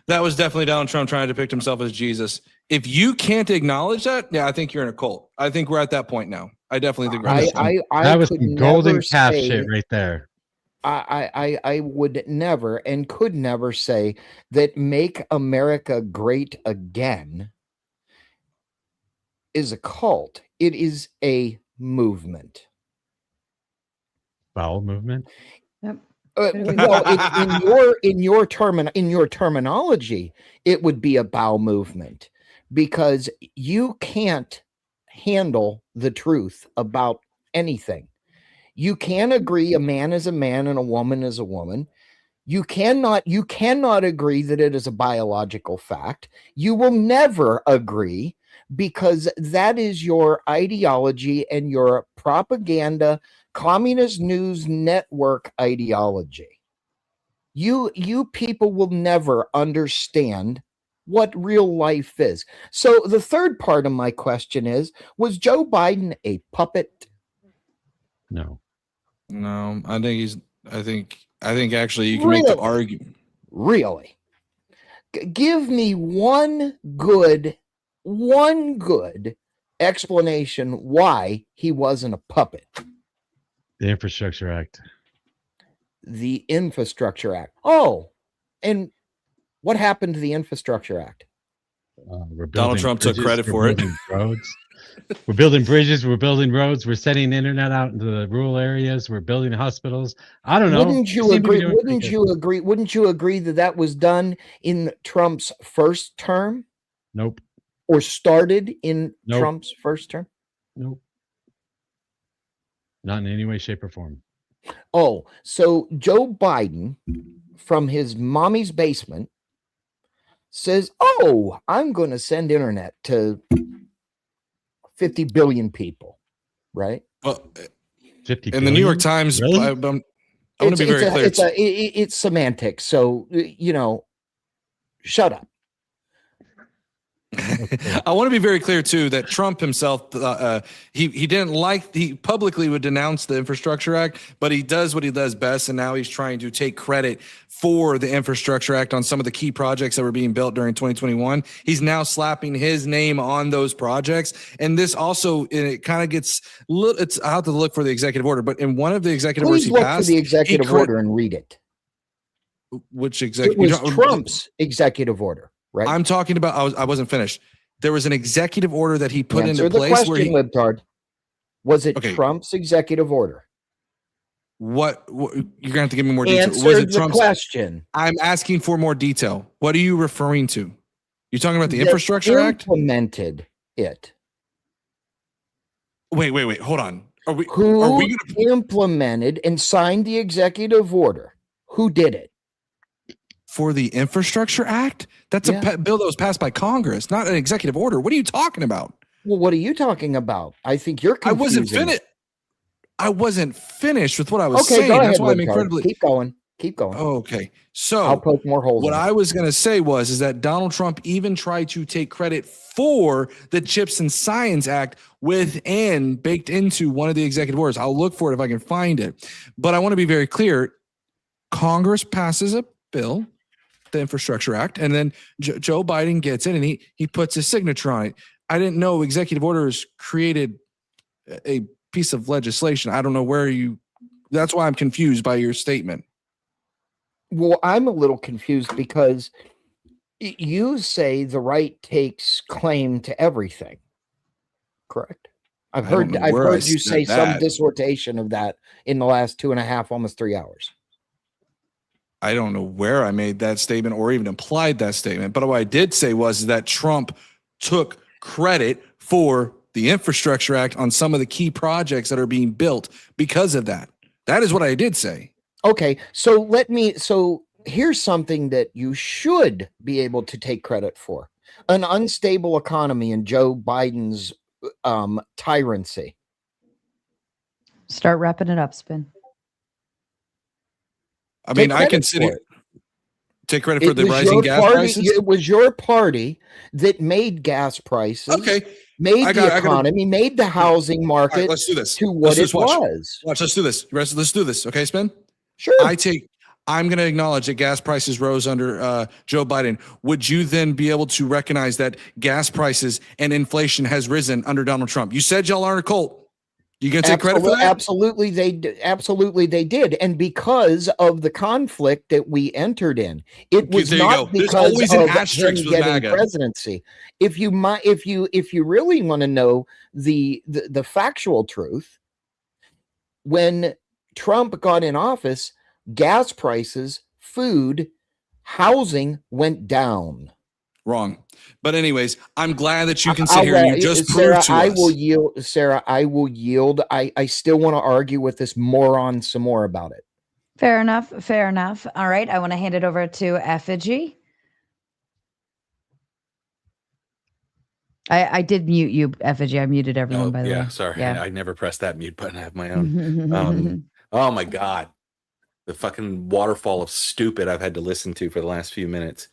that was definitely Donald Trump trying to depict himself as Jesus. If you can't acknowledge that, yeah, I think you're in a cult. I think we're at that point now. I definitely think that was some golden calf shit right there. I would never and could never say that Make America Great Again is a cult. It is a movement. Bowel movement. Yep. Well, in your terminology, it would be a bowel movement, because you can't handle the truth about anything. You can agree a man is a man and a woman is a woman. You cannot agree that it is a biological fact. You will never agree, because that is your ideology and your propaganda, communist news network ideology. You people will never understand what real life is. So the third part of my question is, was Joe Biden a puppet? No. I think actually you can make the argument. Really? Give me one good explanation why he wasn't a puppet. The Infrastructure Act. The Infrastructure Act. Oh, and what happened to the Infrastructure Act? Donald Trump took credit for it. Roads. We're building bridges. We're building roads. We're sending the internet out into the rural areas. We're building hospitals. I don't know. Wouldn't you agree that was done in Trump's first term? Nope. Or started in Trump's first term? Nope. Not in any way, shape, or form. Oh, so Joe Biden, from his mommy's basement, says, oh, I'm going to send internet to 50 billion people, right? Well, 50 in the New York Times, really? I want to be very clear. It's semantics. So, shut up. I want to be very clear too that Trump himself, he didn't like, he publicly would denounce the Infrastructure Act, but he does what he does best, and now he's trying to take credit for the Infrastructure Act on some of the key projects that were being built during 2021. He's now slapping his name on those projects, and this also, it kind of gets, it's, I have to look for the executive order, but in one of the executive orders he passed, for the executive order and read it. Which executive? It was Trump's executive order. right? I'm talking about, I wasn't finished. There was an executive order that he put Answer into place the where he, question, libtard. Was it Okay. Trump's executive order? what you're gonna have to give me more detail. Answer Was it the question. I'm asking for more detail. What are you referring to? You're talking about the Infrastructure Act? Implemented it. Wait. Hold on. Who are we gonna implemented and signed the executive order? Who did it? For the Infrastructure Act? That's a bill that was passed by Congress, not an executive order. What are you talking about? Well, what are you talking about? I think you're confusing. I wasn't finished with what I was Okay, saying. go ahead, That's why I'm libtard. incredibly. Keep going. Okay. So I'll poke more holes. what I was going to say is that Donald Trump even tried to take credit for the Chips and Science Act within, baked into one of the executive orders. I'll look for it if I can find it. But I want to be very clear. Congress passes a bill, the Infrastructure Act, and then Joe Biden gets it and he puts his signature on it. I didn't know executive orders created a piece of legislation. I don't know that's why I'm confused by your statement. Well, I'm a little confused because you say the right takes claim to everything. Correct? I've heard you say some dissertation of that in the last 2.5, almost 3 hours. I don't know where I made that statement or even implied that statement, but what I did say was that Trump took credit for the Infrastructure Act on some of the key projects that are being built because of that. That is what I did say. Okay, so here's something that you should be able to take credit for. An unstable economy and Joe Biden's tyranny. Start wrapping it up, Spin. I mean, I consider take credit for the rising gas prices. It was your party that made gas prices. Okay. Made the economy, made the housing market. Right, let's do this. To what it was. Watch, let's do this. Let's do this. Okay, Spin? Sure. I'm going to acknowledge that gas prices rose under Joe Biden. Would you then be able to recognize that gas prices and inflation has risen under Donald Trump? You said y'all aren't a cult. You going to take credit for that? Absolutely, they did. And because of the conflict that we entered in, it was not because of him getting presidency. If you really want to know the factual truth, when Trump got in office, gas prices, food, housing went down. Wrong. But anyways, I'm glad that you can sit here and you just proved to us. Sarah, I will yield. I still want to argue with this moron some more about it. Fair enough. All right. I want to hand it over to Effigy. I did mute you, Effigy. I muted everyone, by the way. Yeah, sorry. Yeah. I never pressed that mute button. I have my own. Oh my God. The fucking waterfall of stupid I've had to listen to for the last few minutes.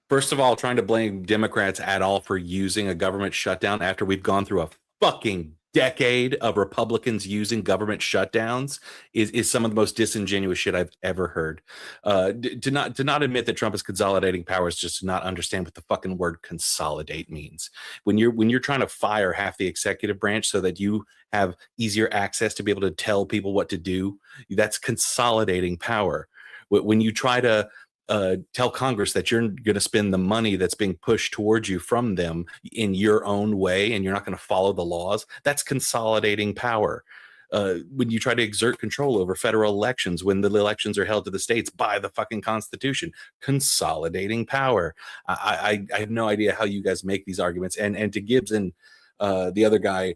First of all, trying to blame Democrats at all for using a government shutdown after we've gone through a fucking decade of Republicans using government shutdowns is some of the most disingenuous shit I've ever heard. To not admit that Trump is consolidating power is just to not understand what the fucking word consolidate means. When you're trying to fire half the executive branch so that you have easier access to be able to tell people what to do, that's consolidating power. When you try to tell Congress that you're going to spend the money that's being pushed towards you from them in your own way and you're not going to follow the laws, that's consolidating power. When you try to exert control over federal elections, when the elections are held to the states by the fucking Constitution, consolidating power. I have no idea how you guys make these arguments. And to Gibbs and the other guy,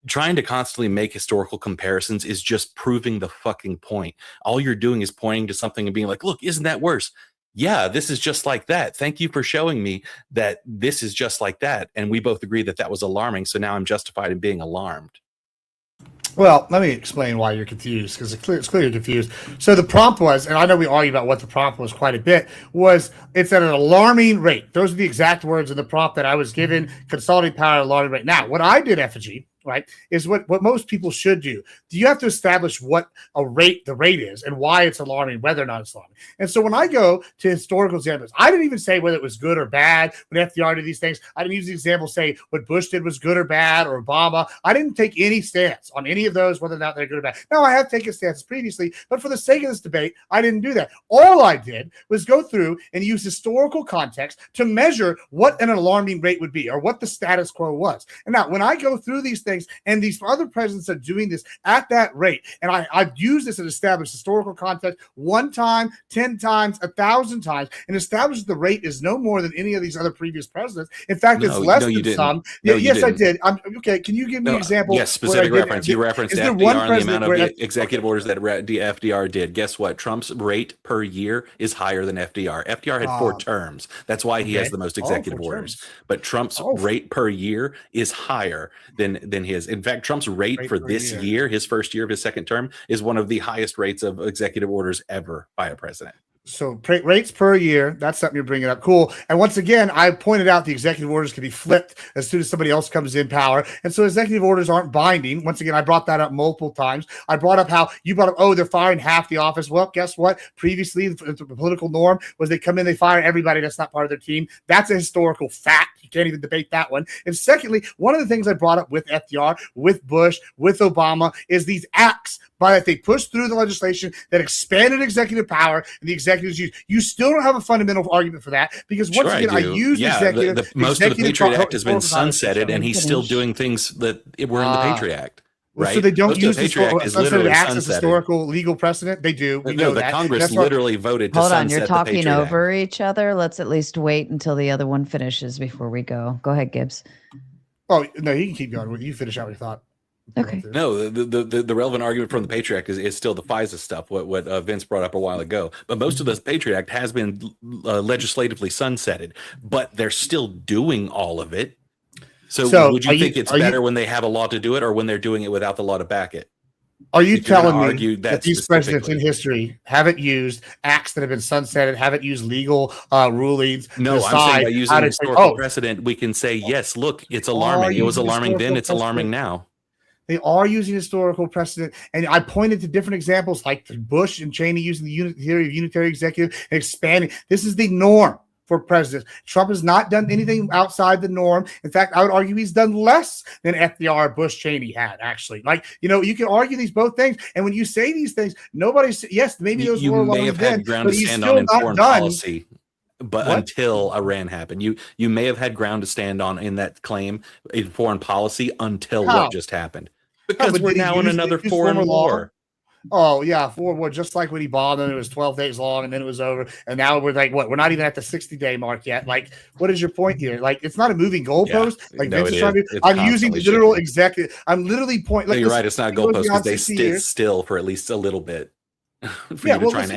trying to constantly make historical comparisons is just proving the fucking point. All you're doing is pointing to something and being like, look, isn't that worse? Yeah, this is just like that. Thank you for showing me that this is just like that. And we both agree that that was alarming. So now I'm justified in being alarmed. Well, let me explain why you're confused, because it's clearly confused. So the prompt was, and I know we argue about what the prompt was quite a bit, was it's at an alarming rate. Those are the exact words in the prompt that I was given, consolidating power at an alarming rate. Now, what I did, Effigy, right, is what most people should do. You have to establish what the rate is and why it's alarming, whether or not it's alarming. And so when I go to historical examples, I didn't even say whether it was good or bad when FDR did these things. I didn't use the example say what Bush did was good or bad, or Obama. I didn't take any stance on any of those, whether or not they're good or bad. Now, I have taken stances previously, but for the sake of this debate, I didn't do that. All I did was go through and use historical context to measure what an alarming rate would be, or what the status quo was. And now, when I go through these things, and these other presidents are doing this at that rate, and I've used this and established historical context 1 time, 10 times, 1,000 times, and established the rate is no more than any of these other previous presidents. In fact, it's less than some. Yes, I did. Okay, can you give me an example? Yes, specific reference. You referenced FDR and the amount of executive orders that FDR did. Guess what? Trump's rate per year is higher than FDR. FDR had 4 terms. That's why he has the most executive orders. But Trump's rate per year is higher than his. In fact, Trump's rate for this year, his first year of his second term, is one of the highest rates of executive orders ever by a president. So rates per year, that's something you're bringing up. Cool. And once again, I pointed out the executive orders can be flipped as soon as somebody else comes in power. And so executive orders aren't binding. Once again, I brought that up multiple times. I brought up how you brought up, they're firing half the office. Well, guess what? Previously, the political norm was they come in, they fire everybody that's not part of their team. That's a historical fact. You can't even debate that one. And secondly, one of the things I brought up with FDR, with Bush, with Obama is these acts by that they pushed through the legislation that expanded executive power, and the executives used. You still don't have a fundamental argument for that, because once again, I use executive. Most of the Patriot Act has been sunsetted, and he's still doing things that were in the Patriot Act. Right? So they don't use the Patriot Act as historical legal precedent. They do. We know that. Congress literally voted to sunset you're talking the Patriot over Act. each other. Let's at least wait until the other one finishes before we go. Go ahead, Gibbs. Oh no, you can keep going. You finish out your thought. Okay. No, the relevant argument from the Patriot Act is still the FISA stuff, what Vince brought up a while ago. But most of the Patriot Act has been legislatively sunsetted, but they're still doing all of it. So would you think it's better when they have a law to do it, or when they're doing it without the law to back it? Are you telling me that these presidents in history haven't used acts that have been sunsetted, haven't used legal rulings? No, I'm saying by using historical precedent, we can say, yes, look, it's alarming. It was alarming then, it's alarming now. They are using historical precedent, and I pointed to different examples like Bush and Cheney using the theory of unitary executive and expanding. This is the norm for presidents. Trump has not done anything outside the norm. In fact, I would argue he's done less than FDR, Bush, Cheney had, actually. Like, you can argue these both things, and when you say these things, nobody's, yes, maybe those were may have had ground to stand on in foreign policy. But until Iran happened, you may have had ground to stand on in that claim in foreign policy until what just happened. Because we're now in another foreign war. Oh, yeah, foreign war, just like when he bombed them, it was 12 days long, and then it was over. And now we're like, what? We're not even at the 60-day mark yet. Like, what is your point here? Like, it's not a moving goalpost. I'm using literal executive. I'm literally pointing. You're right. It's not a goalpost because they sit still for at least a little bit. Of course.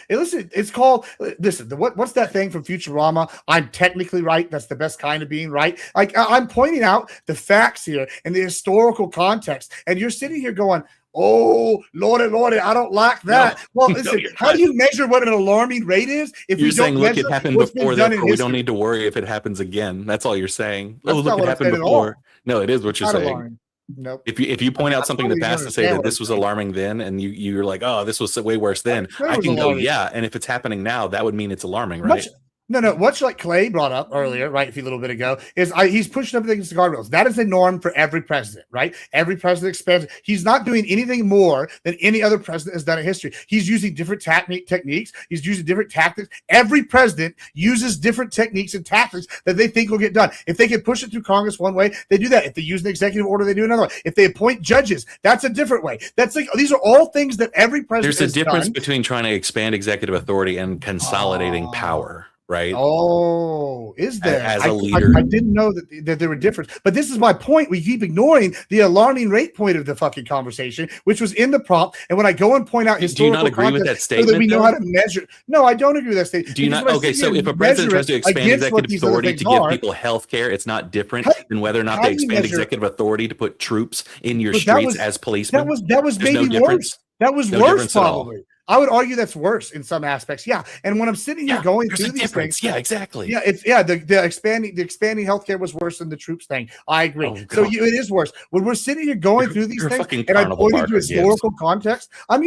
Hey, listen, it's called. Listen, what's that thing from Futurama? I'm technically right. That's the best kind of being right. Like, I'm pointing out the facts here and the historical context, and you're sitting here going, "Oh, Lordy, I don't like that." Well, listen, how do you measure what an alarming rate is if you're you don't saying, look, it happened before, therefore we don't need to worry if it happens again? That's all you're saying. Look, it happened before. No, it is what you're saying. Alarming. Nope. If you point out something in the past to say that this was alarming then, and you're like, oh, this was way worse then, I can go, yeah. And if it's happening now, that would mean it's alarming, right? No. Much like Clay brought up earlier, right, a few little bit ago, he's pushing up against the guardrails. That is the norm for every president, right? Every president expands. He's not doing anything more than any other president has done in history. He's using different techniques. He's using different tactics. Every president uses different techniques and tactics that they think will get done. If they can push it through Congress one way, they do that. If they use an executive order, they do another way. If they appoint judges, that's a different way. That's like, these are all things that every president There's a difference between trying to expand executive authority and consolidating power. Right. Oh, is there? As a leader, I didn't know that there were differences. But this is my point. We keep ignoring the alarming rate point of the fucking conversation, which was in the prompt. And when I go and point out historical, do you not agree with that statement? So that we know how to measure. No, I don't agree with that statement. Do you not? Okay, so if a president tries to expand executive authority to give people health care, it's not different than whether or not they expand executive authority to put troops in your streets as policemen. That was maybe worse. That was worse, probably. I would argue that's worse in some aspects. Yeah. And when I'm sitting here going there's through a these difference. things, Yeah, exactly. yeah, the expanding healthcare was worse than the troops thing. I agree. Oh, So God. it is worse when we're sitting here going through these You're a things, fucking and I'm carnival pointing to barker, historical context. I'm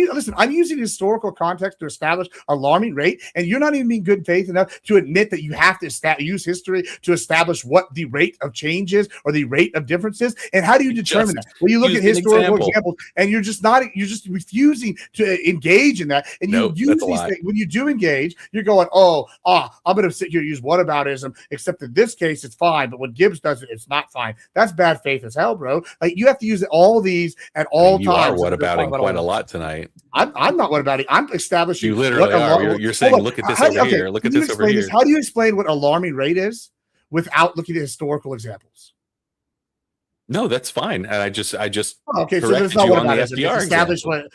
using historical context to establish alarming rate, and you're not even being good faith enough to admit that you have to use history to establish what the rate of change is or the rate of difference is. And how do you determine that? Well, you look at historical examples, and you're just refusing to engage in that. And you use these things. When you do engage, you're going, I'm going to sit here and use whataboutism, except in this case, it's fine. But when Gibbs does it, it's not fine. That's bad faith as hell, bro. Like, you have to use all these at all you times. You are whatabouting quite a lot tonight. I'm not whatabouting. I'm establishing. You literally are. You're saying, look at this over here. Look at this over here. How do you explain what alarming rate is without looking at historical examples? No, that's fine. And I just okay. So there's not what on the FDR establish what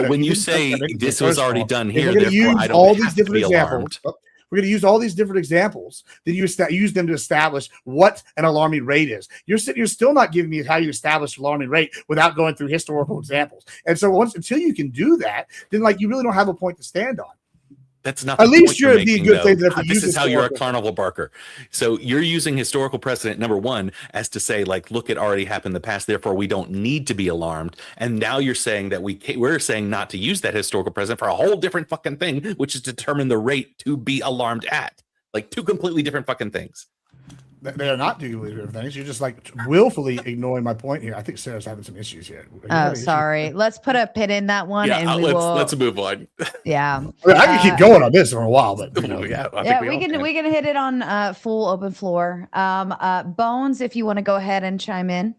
when you say this was already done here, we're going to use all these different examples. We're going to use all these different examples. Then you use them to establish what an alarming rate is. You're still not giving me how you establish alarming rate without going through historical examples. And so until you can do that, then you really don't have a point to stand on. That's not at least you're being good faith. This is how you're a carnival barker. So you're using historical precedent, number one, as to say, look, it already happened in the past, therefore we don't need to be alarmed. And now you're saying that we're saying not to use that historical precedent for a whole different fucking thing, which is determine the rate to be alarmed at. Two completely different fucking things. They are not doing different things. You're just willfully ignoring my point here. I think Sarah's having some issues here. Oh, sorry. Let's put a pin in that one, and let's move on. Yeah, I can keep going on this for a while, but we can hit it on full open floor. Bones, if you want to go ahead and chime in.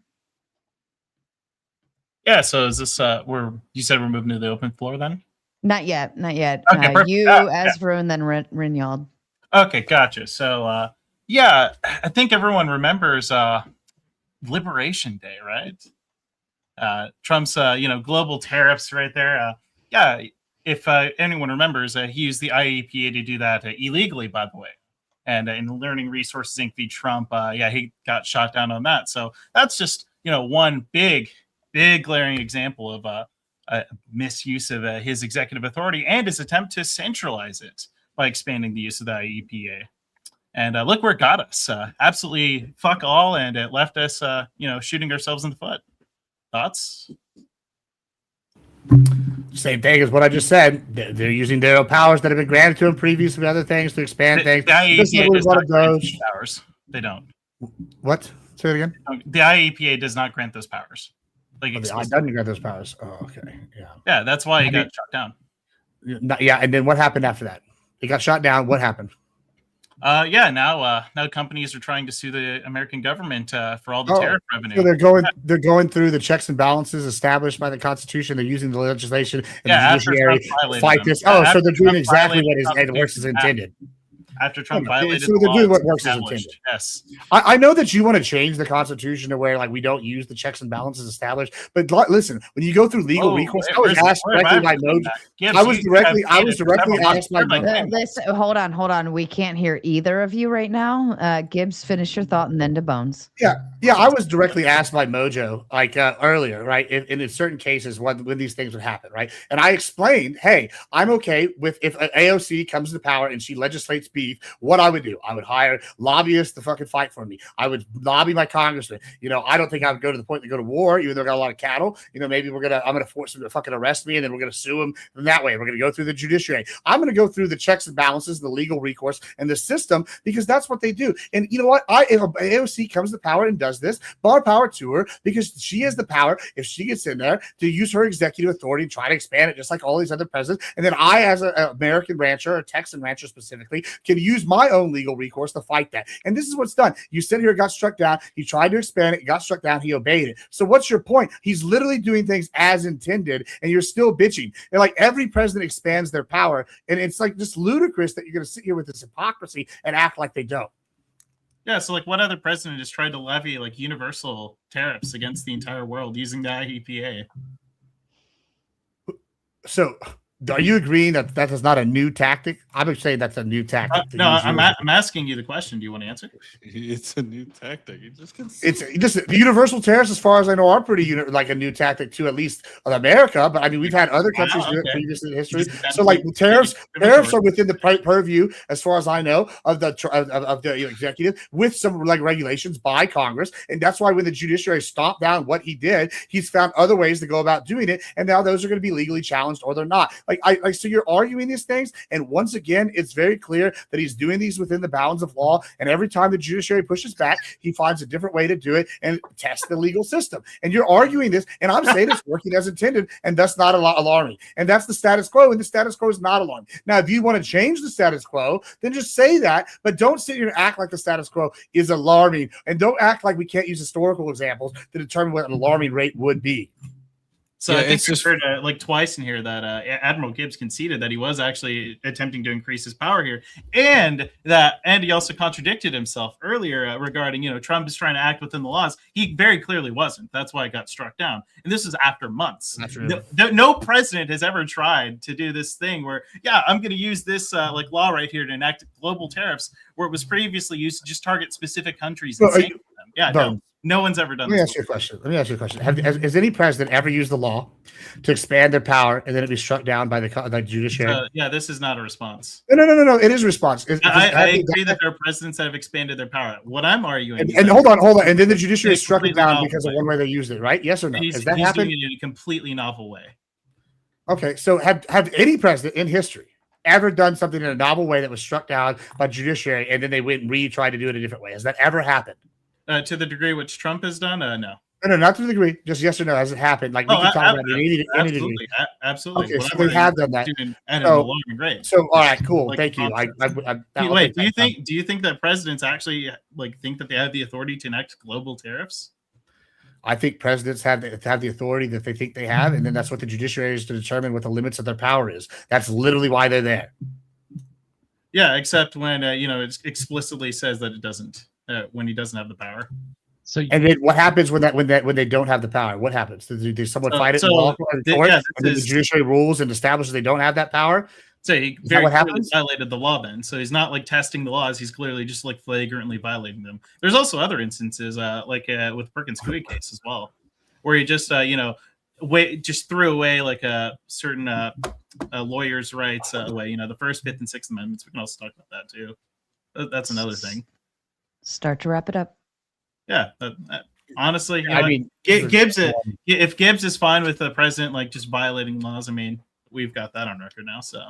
Yeah. So is this you said we're moving to the open floor then? Not yet. Okay, as Varun, then Rinyald. Okay, gotcha. So yeah, I think everyone remembers Liberation Day, right? Trump's global tariffs right there. Yeah, if anyone remembers, he used the IEPA to do that illegally, by the way. And in Learning Resources Inc. v. Trump, he got shot down on that. So that's just one big glaring example of a misuse of his executive authority and his attempt to centralize it by expanding the use of the IEPA. And look where it got us. Absolutely fuck all, and it left us, shooting ourselves in the foot. Thoughts? Same thing as what I just said. They're using their powers that have been granted to them previously with other things to expand things. The IEPA does not grant those powers. They don't. What? Say it again? The IEPA does not grant those powers. It doesn't grant those powers. Oh, okay. Yeah. Yeah, that's why he got shot down. Yeah, and then what happened after that? He got shot down. What happened? Now companies are trying to sue the American government for all the tariff revenue. So they're going through the checks and balances established by the Constitution. They're using the legislation and the judiciary to fight this. So they're doing exactly what works as intended. After Trump violated so they're doing what works as intended. Yes. I know that you want to change the Constitution to where we don't use the checks and balances established, but listen, when you go through legal recourse, I was asked directly by Mojo. I was directly asked by Mojo. Hold on. We can't hear either of you right now. Gibbs, finish your thought and then to Bones. Yeah. I was directly asked by Mojo earlier, right? In certain cases when these things would happen, right? And I explained, hey, I'm okay with if AOC comes to power and she legislates beef, what I would do. I would hire lobbyists to fucking fight for me. I would lobby my congressman. I don't think I would go to the point to go to war, even though I got a lot of cattle. Maybe I'm gonna force them to fucking arrest me, and then we're gonna sue them that way. We're gonna go through the judiciary. I'm gonna go through the checks and balances, the legal recourse, and the system, because that's what they do. And you know what? If AOC comes to power and does this, bar power to her, because she has the power, if she gets in there, to use her executive authority and try to expand it just like all these other presidents. And then I, as an American rancher, a Texan rancher specifically, can use my own legal recourse to fight that. And this is what's done. You said here it got struck down. He tried to expand it. It got struck down. He obeyed it. So what's your point? He's literally doing things as intended, and you're still bitching. And every president expands their power, and it's just ludicrous that you're going to sit here with this hypocrisy and act like they don't. Yeah, so what other president has tried to levy universal tariffs against the entire world using the IEPA? So Are you agreeing that that is not a new tactic? I'm saying that's a new tactic. No, I'm asking you the question. Do you want to answer? It's a new tactic. It's just the universal tariffs, as far as I know, are pretty like a new tactic to at least of America. But I mean, we've had other countries do it previously in history. So like tariffs are within the purview, as far as I know, of the executive, with some like regulations by Congress. And that's why when the judiciary stomped down what he did, he's found other ways to go about doing it. And now those are going to be legally challenged, or they're not. So you're arguing these things, and once again, it's very clear that he's doing these within the bounds of law. And every time the judiciary pushes back, he finds a different way to do it and test the legal system. And you're arguing this, and I'm saying it's working as intended, and that's not alarming. And that's the status quo, and the status quo is not alarming. Now, if you want to change the status quo, then just say that, but don't sit here and act like the status quo is alarming, and don't act like we can't use historical examples to determine what an alarming rate would be. So I think we've heard like twice in here that Admiral Gibbs conceded that he was actually attempting to increase his power here, and he also contradicted himself earlier regarding, Trump is trying to act within the laws. He very clearly wasn't. That's why it got struck down. And this is after months. No president has ever tried to do this thing where, I'm going to use this like law right here to enact global tariffs, where it was previously used to just target specific countries. And no one's ever done this. Let me ask you a question. Has any president ever used the law to expand their power and then it be struck down by the judiciary? This is not a response. No. It is a response. I agree that there are presidents that have expanded their power. What I'm arguing and hold on. And then the judiciary struck it down because of one way they used it, right? Yes or no? Has that happened? Doing it in a completely novel way. Okay, so have any president in history ever done something in a novel way that was struck down by judiciary and then they went and tried to do it a different way? Has that ever happened? To the degree which Trump has done, no. No, not to the degree. Just yes or no. Has it happened? Like we can talk about it. Absolutely. Okay, so they have done that. So all right, cool. Thank you. Wait, do you think that presidents actually think that they have the authority to enact global tariffs? I think presidents have the authority that they think they have, and then that's what the judiciary is to determine what the limits of their power is. That's literally why they're there. Yeah, except when it explicitly says that it doesn't. When he doesn't have the power. And then what happens when they don't have the power? What happens? Does someone fight it in law and court? And then the judiciary rules and establishes they don't have that power? So he very clearly violated the law then. So he's not testing the laws. He's clearly just flagrantly violating them. There's also other instances with Perkins Coie case as well, where he just just threw away a certain lawyer's rights away. The First, Fifth, and Sixth Amendments. We can also talk about that too. That's another thing. Start to wrap it up. Yeah, honestly, if Gibbs is fine with the president just violating laws, we've got that on record now, so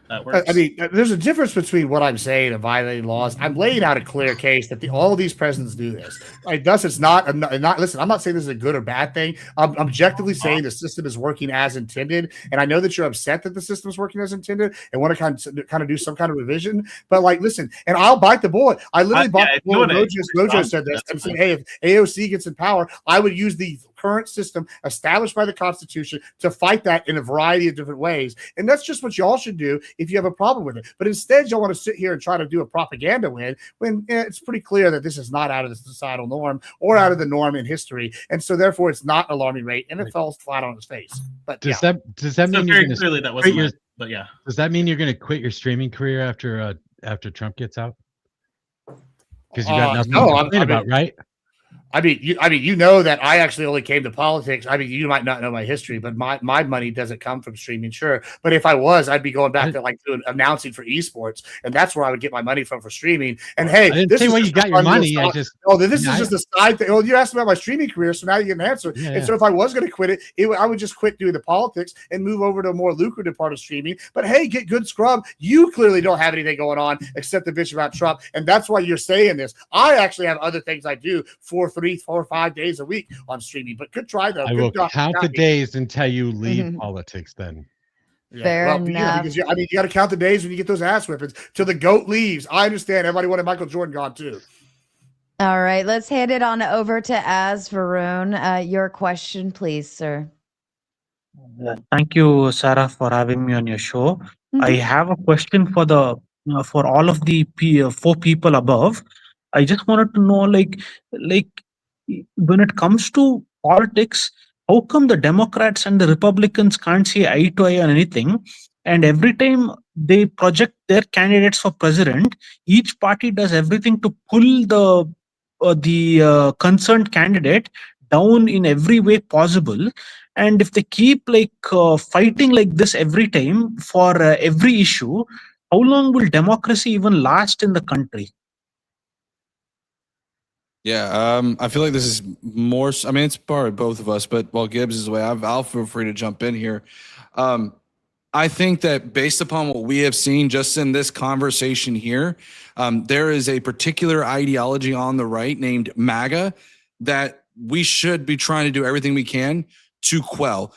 that works. There's a difference between what I'm saying and violating laws. I'm laying out a clear case that all of these presidents do this. Thus, it's not. Listen, I'm not saying this is a good or bad thing. I'm objectively saying the system is working as intended, and I know that you're upset that the system is working as intended and want to kind of do some kind of revision. But listen, and I'll bite the bullet. I literally bite the bullet. Mojo said this. I'm saying, hey, if AOC gets in power, I would use the current system established by the Constitution to fight that in a variety of different ways. And that's just what y'all should do if you have a problem with it. But instead, y'all want to sit here and try to do a propaganda win when it's pretty clear that this is not out of the societal norm or out of the norm in history. And so therefore it's not an alarming rate and it falls flat on its face. But does that mean very clearly that wasn't but yeah. Does that mean you're going to quit your streaming career after Trump gets out? Because you got nothing to complain about, right? You know that I actually only came to politics. You might not know my history, but my money doesn't come from streaming, sure. But if I was, I'd be going back to doing announcing for esports, and that's where I would get my money for streaming. And hey, I didn't say where you got your money. This is just a side thing. Well, you asked me about my streaming career, so now you get an answer. And so if I was going to quit it, I would just quit doing the politics and move over to a more lucrative part of streaming. But hey, get good scrub. You clearly don't have anything going on except the bitch about Trump, and that's why you're saying this. I actually have other things I do for 3, 4, 5 days a week on streaming, but good try though. I will count the days until you leave politics then. Fair enough. Because you got to count the days when you get those ass whippings till the goat leaves. I understand everybody wanted Michael Jordan gone too. All right, let's hand it on over to Varun. Your question, please, sir. Thank you, Sarah, for having me on your show. Mm-hmm. I have a question for for all of the 4 people above. I just wanted to know, when it comes to politics, how come the Democrats and the Republicans can't see eye to eye on anything? And every time they project their candidates for president, each party does everything to pull the concerned candidate down in every way possible. And if they keep fighting like this every time for every issue, how long will democracy even last in the country? Yeah, I feel like this is more. I mean, it's probably both of us, but while Gibbs is away, I'll feel free to jump in here. I think that based upon what we have seen just in this conversation here, there is a particular ideology on the right named MAGA that we should be trying to do everything we can to quell.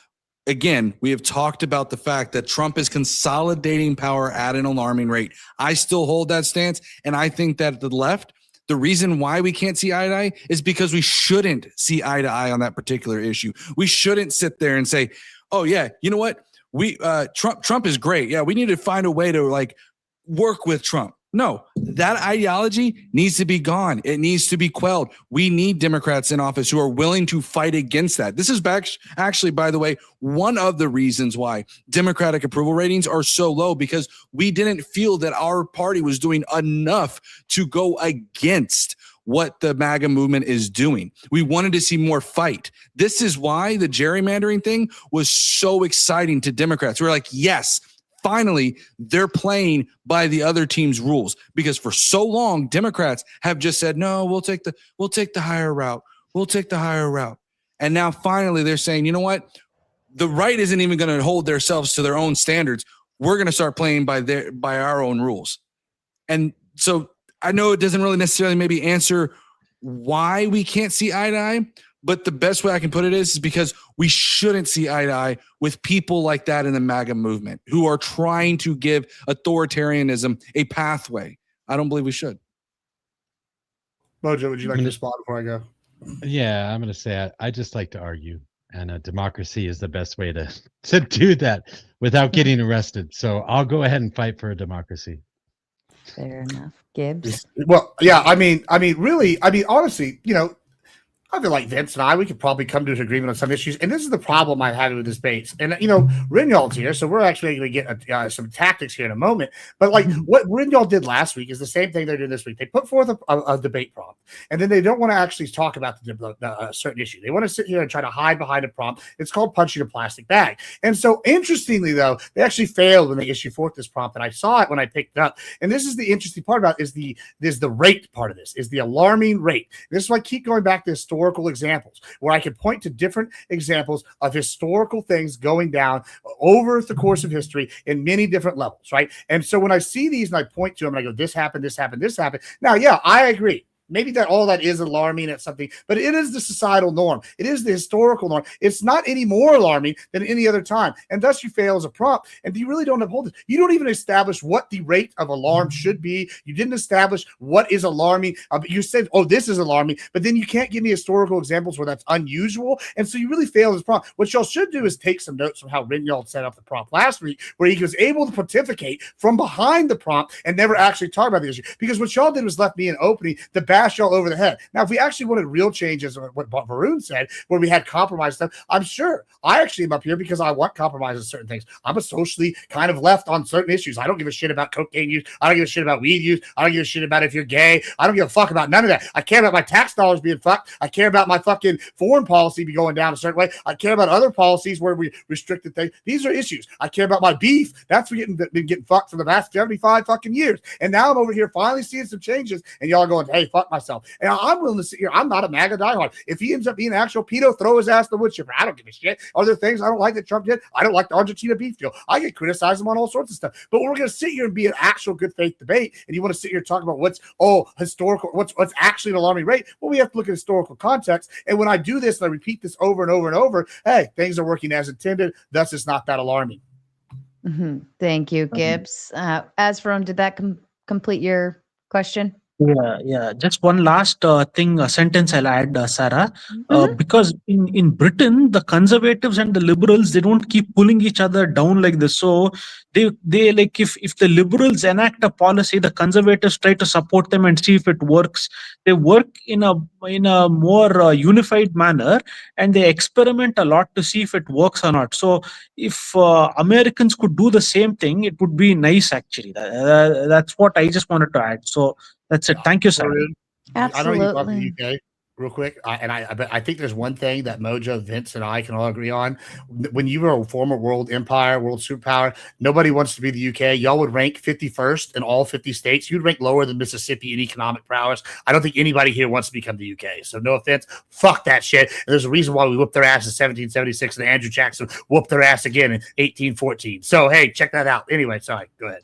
Again, we have talked about the fact that Trump is consolidating power at an alarming rate. I still hold that stance, and I think that the left, the reason why we can't see eye to eye is because we shouldn't see eye to eye on that particular issue. We shouldn't sit there and say, "Oh yeah, you know what? Trump is great. Yeah, we need to find a way to work with Trump." No, that ideology needs to be gone. It needs to be quelled. We need Democrats in office who are willing to fight against that. This is actually, by the way, one of the reasons why Democratic approval ratings are so low, because we didn't feel that our party was doing enough to go against what the MAGA movement is doing. We wanted to see more fight. This is why the gerrymandering thing was so exciting to Democrats. We're like, yes, finally, they're playing by the other team's rules, because for so long, Democrats have just said, no, we'll take the higher route. We'll take the higher route. And now finally they're saying, you know what? The right isn't even going to hold themselves to their own standards. We're going to start playing by our own rules. And so I know it doesn't really necessarily maybe answer why we can't see eye to eye, but the best way I can put it is because we shouldn't see eye to eye with people like that in the MAGA movement who are trying to give authoritarianism a pathway. I don't believe we should. Mojo, would you like to respond before I go? Yeah, I'm going to say I just like to argue, and democracy is the best way to do that without getting arrested. So I'll go ahead and fight for a democracy. Fair enough. Gibbs? Well, yeah, I mean, really, honestly, I feel like Vince and we could probably come to an agreement on some issues. And this is the problem I had with this debate. And, Rinyald's here, so we're actually going to get some tactics here in a moment. But, what Rinyald did last week is the same thing they're doing this week. They put forth a debate prompt, and then they don't want to actually talk about the certain issue. They want to sit here and try to hide behind a prompt. It's called punching a plastic bag. And so, interestingly, though, they actually failed when they issued forth this prompt. And I saw it when I picked it up. And this is the interesting part about it, is the rate part of this, is the alarming rate. And this is why I keep going back to historical examples, where I can point to different examples of historical things going down over the course of history in many different levels, right? And so when I see these and I point to them and I go, this happened, this happened, this happened. Now, yeah, I agree. Maybe that all that is alarming at something, but it is the societal norm. It is the historical norm. It's not any more alarming than any other time. And thus you fail as a prompt. And you really don't uphold it. You don't even establish what the rate of alarm should be. You didn't establish what is alarming. You said, oh, this is alarming, but then you can't give me historical examples where that's unusual. And so you really fail as prompt. What y'all should do is take some notes from how Rinyald set up the prompt last week, where he was able to pontificate from behind the prompt and never actually talk about the issue. Because what y'all did was left me an opening to bash y'all over the head. Now, if we actually wanted real changes, what Varun said, where we had compromise stuff, I'm sure I actually am up here because I want compromise on certain things. I'm a socially kind of left on certain issues. I don't give a shit about cocaine use. I don't give a shit about weed use. I don't give a shit about if you're gay. I don't give a fuck about none of that. I care about my tax dollars being fucked. I care about my fucking foreign policy be going down a certain way. I care about other policies where we restricted things. These are issues. I care about my beef. That's been getting fucked for the past 75 fucking years. And now I'm over here finally seeing some changes, and y'all are going, hey, fuck myself. And I'm willing to sit here. I'm not a MAGA diehard. If he ends up being an actual pedo, throw his ass to the wood chipper. I don't give a shit. Are there things I don't like that Trump did? I don't like the Argentina beef deal. I get criticized him on all sorts of stuff. But we're going to sit here and be an actual good faith debate, and you want to sit here and talk about what's historical, what's actually an alarming rate. Well, we have to look at historical context. And when I do this and I repeat this over and over and over, hey, things are working as intended. Thus, it's not that alarming. Mm-hmm. Thank you, Gibbs. Asfaron, did that complete your question? Yeah. Just one last sentence I'll add, Sarah. Because in Britain, the conservatives and the liberals, they don't keep pulling each other down like this. So they like if the liberals enact a policy, the conservatives try to support them and see if it works. They work in a in a more unified manner, and they experiment a lot to see if it works or not. So if Americans could do the same thing, it would be nice actually. That's what I just wanted to add. So that's it. Thank you, sir. I know you love the Absolutely. UK real quick. But I think there's one thing that Mojo, Vince, and I can all agree on. When you were a former world empire, world superpower, nobody wants to be the UK. Y'all would rank 51st in all 50 states. You'd rank lower than Mississippi in economic prowess. I don't think anybody here wants to become the UK. So no offense, fuck that shit. And there's a reason why we whooped their ass in 1776 and Andrew Jackson whooped their ass again in 1814. So hey, check that out. Anyway, sorry, go ahead.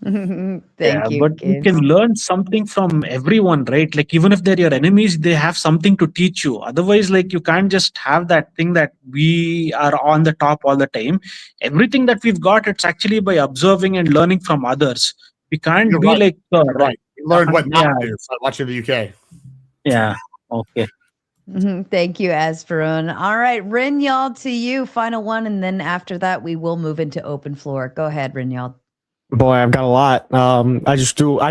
Thank you. But you kids. can learn something from everyone, right? Like even if they're your enemies, they have something to teach you. Otherwise, like you can't just have that thing that we are on the top all the time. Everything that we've got, it's actually by observing and learning from others. We can't You're be right. like You're right. You learned what not yeah, to do by watching the UK. yeah. Okay. Thank you, Asperun. All right, Rinyal, to you, final one, and then after that, we will move into open floor. Go ahead, Rinyal. Boy, I've got a lot. I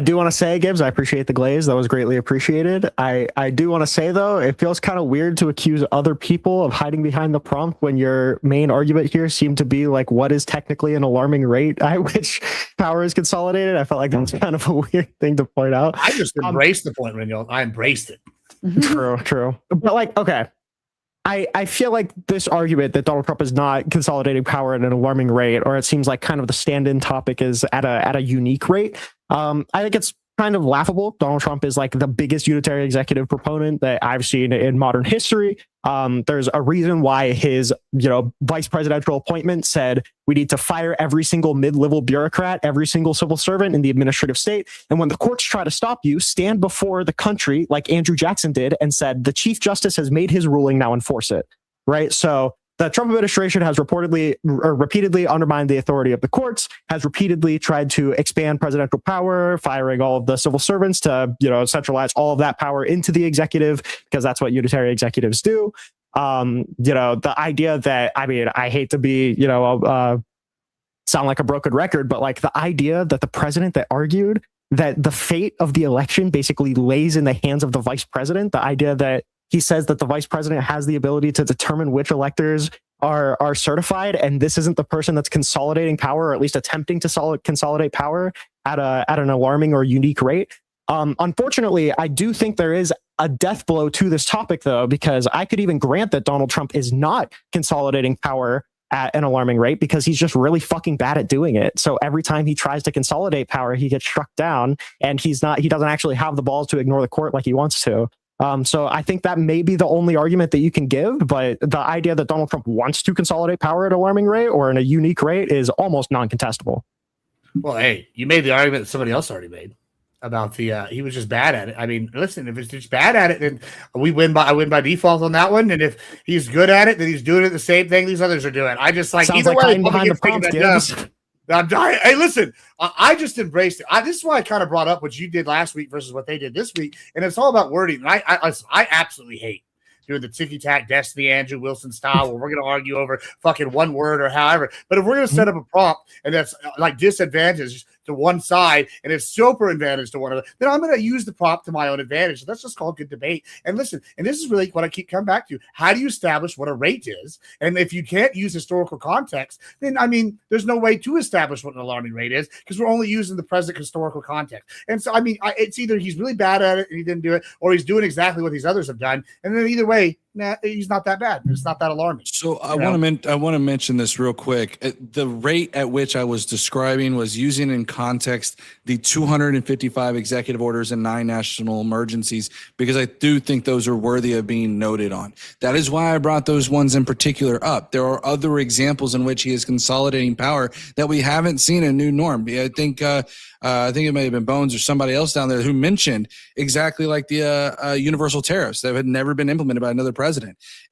do want to say, Gibbs, I appreciate the glaze. That was greatly appreciated. I do want to say, though, it feels kind of weird to accuse other people of hiding behind the prompt when your main argument here seemed to be like, what is technically an alarming rate at which power is consolidated? I felt like that's kind of a weird thing to point out. I just embraced the point, Rinyal. I embraced it. True. But like, okay. I feel like this argument that Donald Trump is not consolidating power at an alarming rate, or it seems like kind of the stand-in topic is at a unique rate. I think it's kind of laughable. Donald Trump is like the biggest unitary executive proponent that I've seen in modern history. There's a reason why his, vice presidential appointment said we need to fire every single mid-level bureaucrat, every single civil servant in the administrative state. And when the courts try to stop you, stand before the country like Andrew Jackson did and said, the Chief Justice has made his ruling, now enforce it. Right. So the Trump administration has repeatedly undermined the authority of the courts, has repeatedly tried to expand presidential power, firing all of the civil servants to, centralize all of that power into the executive, because that's what unitary executives do. The idea that, I hate to be, sound like a broken record, but like the idea that the president that argued that the fate of the election basically lays in the hands of the vice president, the idea that he says that the vice president has the ability to determine which electors are certified, and this isn't the person that's consolidating power, or at least attempting to consolidate power at an alarming or unique rate. Unfortunately, I do think there is a death blow to this topic, though, because I could even grant that Donald Trump is not consolidating power at an alarming rate because he's just really fucking bad at doing it. So every time he tries to consolidate power, he gets struck down, and he doesn't actually have the balls to ignore the court like he wants to. So I think that may be the only argument that you can give, but the idea that Donald Trump wants to consolidate power at an alarming rate or in a unique rate is almost non-contestable. Well, hey, you made the argument that somebody else already made about he was just bad at it. Listen, if it's just bad at it, then I win by default on that one. And if he's good at it, then he's doing it the same thing these others are doing. I just like sounds either like way behind the prompt. I'm dying. Hey, listen, I just embraced it. This is why I kind of brought up what you did last week versus what they did this week, and it's all about wording. And I absolutely hate doing the ticky-tack Destiny Andrew Wilson style where we're going to argue over fucking one word or however. But if we're going to set up a prompt and that's like disadvantage to one side and it's super advantage to one other, then I'm going to use the prompt to my own advantage. That's just called good debate. And listen, and this is really what I keep coming back to. How do you establish what a rate is? And if you can't use historical context, then, there's no way to establish what an alarming rate is because we're only using the present historical context. And so, it's either he's really bad at it and he didn't do it, or he's doing exactly what these others have done. And then either way, he's not that bad. It's not that alarming. So I want to mention this real quick. The rate at which I was describing was using in context the 255 executive orders and 9 national emergencies, because I do think those are worthy of being noted on. That is why I brought those ones in particular up. There are other examples in which he is consolidating power that we haven't seen a new norm. I think it may have been Bones or somebody else down there who mentioned exactly like the universal tariffs that had never been implemented by another president.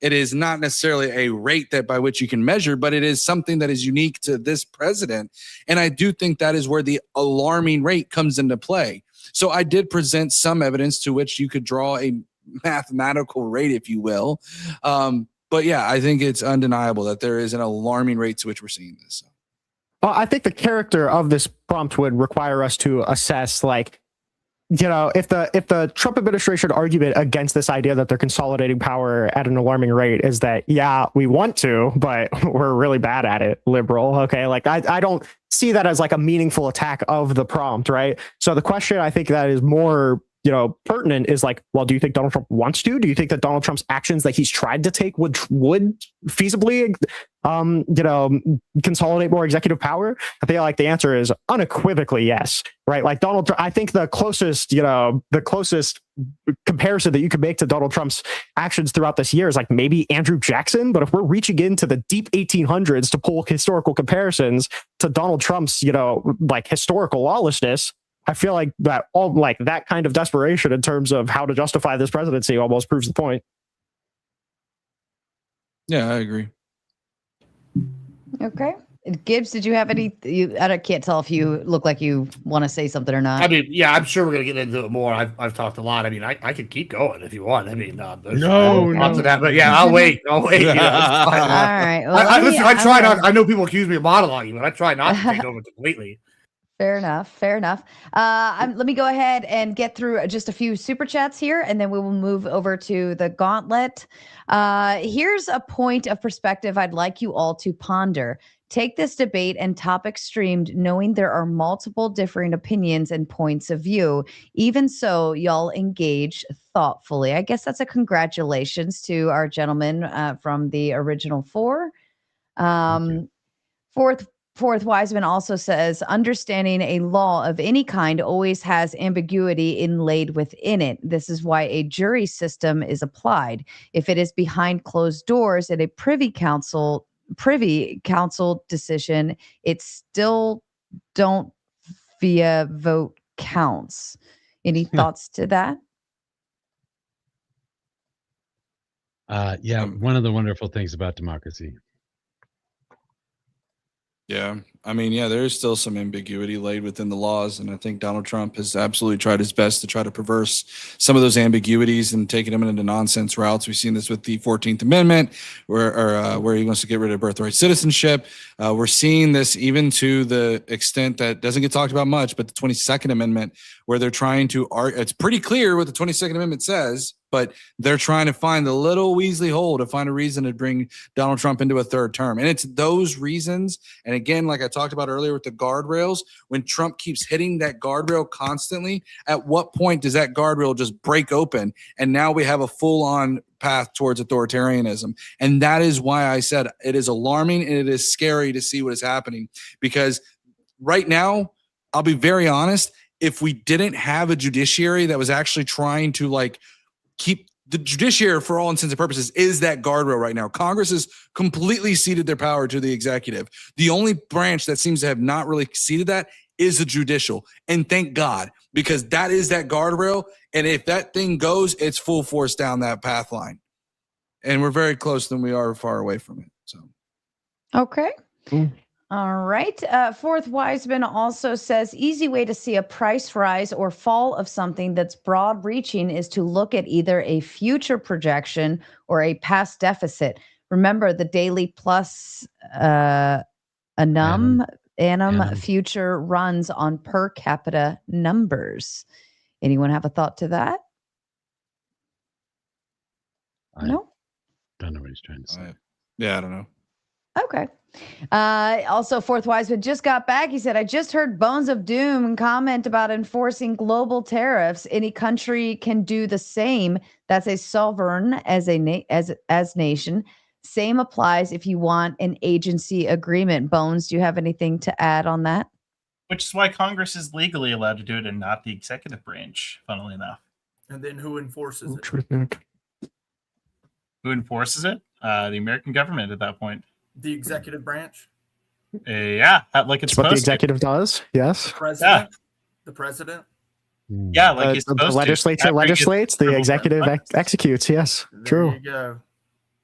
It is not necessarily a rate that by which you can measure, but it is something that is unique to this president. And I do think that is where the alarming rate comes into play. So I did present some evidence to which you could draw a mathematical rate, if you will. But yeah, I think it's undeniable that there is an alarming rate to which we're seeing this. Well, I think the character of this prompt would require us to assess, like, if the Trump administration argument against this idea that they're consolidating power at an alarming rate is that, yeah, we want to, but we're really bad at it, liberal. Okay. Like I don't see that as like a meaningful attack of the prompt. Right. So the question I think that is more, pertinent is like, well, do you think Donald Trump wants to? Do you think that Donald Trump's actions that he's tried to take would feasibly, consolidate more executive power? I feel like the answer is unequivocally yes, right? Like I think the closest comparison that you could make to Donald Trump's actions throughout this year is like maybe Andrew Jackson. But if we're reaching into the deep 1800s to pull historical comparisons to Donald Trump's, like historical lawlessness, I feel like that kind of desperation in terms of how to justify this presidency almost proves the point. Yeah, I agree. Okay. Gibbs, did you have any? I can't tell if you look like you want to say something or not. I mean, yeah, I'm sure we're gonna get into it more. I've talked a lot. I mean, I could keep going if you want. I mean, no. To that, but yeah, I'll wait. All right. Well, I try not. I know people accuse me of monologuing, but I try not to take over completely. Fair enough. Let me go ahead and get through just a few super chats here, and then we will move over to the gauntlet. Here's a point of perspective I'd like you all to ponder. Take this debate and topic streamed knowing there are multiple differing opinions and points of view. Even so, y'all engage thoughtfully. I guess that's a congratulations to our gentleman from the original four. Fourth Wiseman also says, understanding a law of any kind always has ambiguity inlaid within it. This is why a jury system is applied. If it is behind closed doors in a privy council decision, it still don't via vote counts. Any thoughts to that? Yeah, one of the wonderful things about democracy. Yeah, I mean, yeah, there is still some ambiguity laid within the laws, and I think Donald Trump has absolutely tried his best to try to perverse some of those ambiguities and taking them into nonsense routes. We've seen this with the 14th Amendment, where he wants to get rid of birthright citizenship. We're seeing this even to the extent that doesn't get talked about much, but the 22nd Amendment, where they're trying to it's pretty clear what the 22nd Amendment says, but they're trying to find the little Weasley hole to find a reason to bring Donald Trump into a third term. And it's those reasons. And again, like I talked about earlier with the guardrails, when Trump keeps hitting that guardrail constantly, at what point does that guardrail just break open? And now we have a full-on path towards authoritarianism. And that is why I said it is alarming and it is scary to see what is happening. Because right now, I'll be very honest, if we didn't have a judiciary that was actually trying to keep the judiciary, for all intents and purposes, is that guardrail right now. Congress has completely ceded their power to the executive. The only branch that seems to have not really ceded that is the judicial. And thank God, because that is that guardrail. And if that thing goes, it's full force down that path line. And we're very close than we are far away from it. So, okay. All right. Fourth Wiseman also says, easy way to see a price rise or fall of something that's broad reaching is to look at either a future projection or a past deficit. Remember, the daily plus annum future runs on per capita numbers. Anyone have a thought to that? No? Don't know what he's trying to say. Yeah, I don't know. Okay. Also, Fourth Wiseman just got back. He said, I just heard Bones of Doom comment about enforcing global tariffs. Any country can do the same. That's a sovereign as nation. Same applies if you want an agency agreement. Bones, do you have anything to add on that? Which is why Congress is legally allowed to do it and not the executive branch, funnily enough. And then who enforces it? Who enforces it? The American government at that point. The executive branch? Yeah, like it's what the executive does. Yes. President? Yeah. The president? Yeah, like he's supposed the legislature legislates, the executive executes. Yes, true. There you go.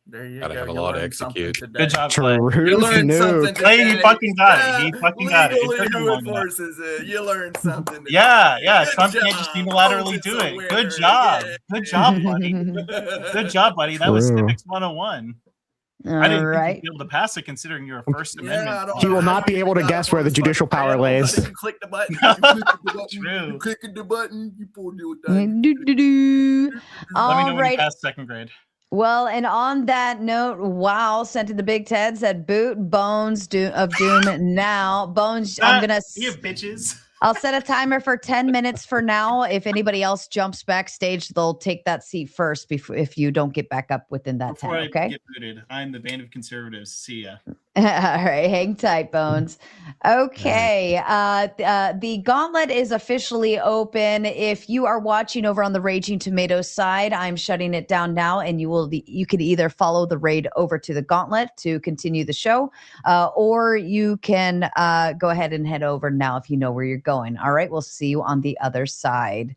There you Gotta go. have a law to execute. Good job, Clay. You learned something today. He fucking got it. He fucking got it. Legally, who enforces it? You learned something today. Yeah. Trump can't just unilaterally do it. Good job. Yeah. Good job, buddy. Good job, buddy. That was Civics 101. I didn't think right. you'd be able to pass it considering you're a First Amendment. He will not be able to guess where the judicial power lays. You click the button. You click the button. True. You clicking the button. You pull the Do, do, do. Let me All know when you right. pass second grade. Well, and on that note, wow, sent to the Big Ted said boot Bones of Doom now. Bones, I'm gonna. You bitches. I'll set a timer for 10 minutes for now. If anybody else jumps backstage, they'll take that seat first before if you don't get back up within that Before 10. I Okay. get booted, I'm the band of conservatives. See ya. All right, hang tight, Bones. Okay, the gauntlet is officially open. If you are watching over on the Raging Tomatoes side, I'm shutting it down now, and you can either follow the raid over to the gauntlet to continue the show, or you can go ahead and head over now if you know where you're going. All right, we'll see you on the other side.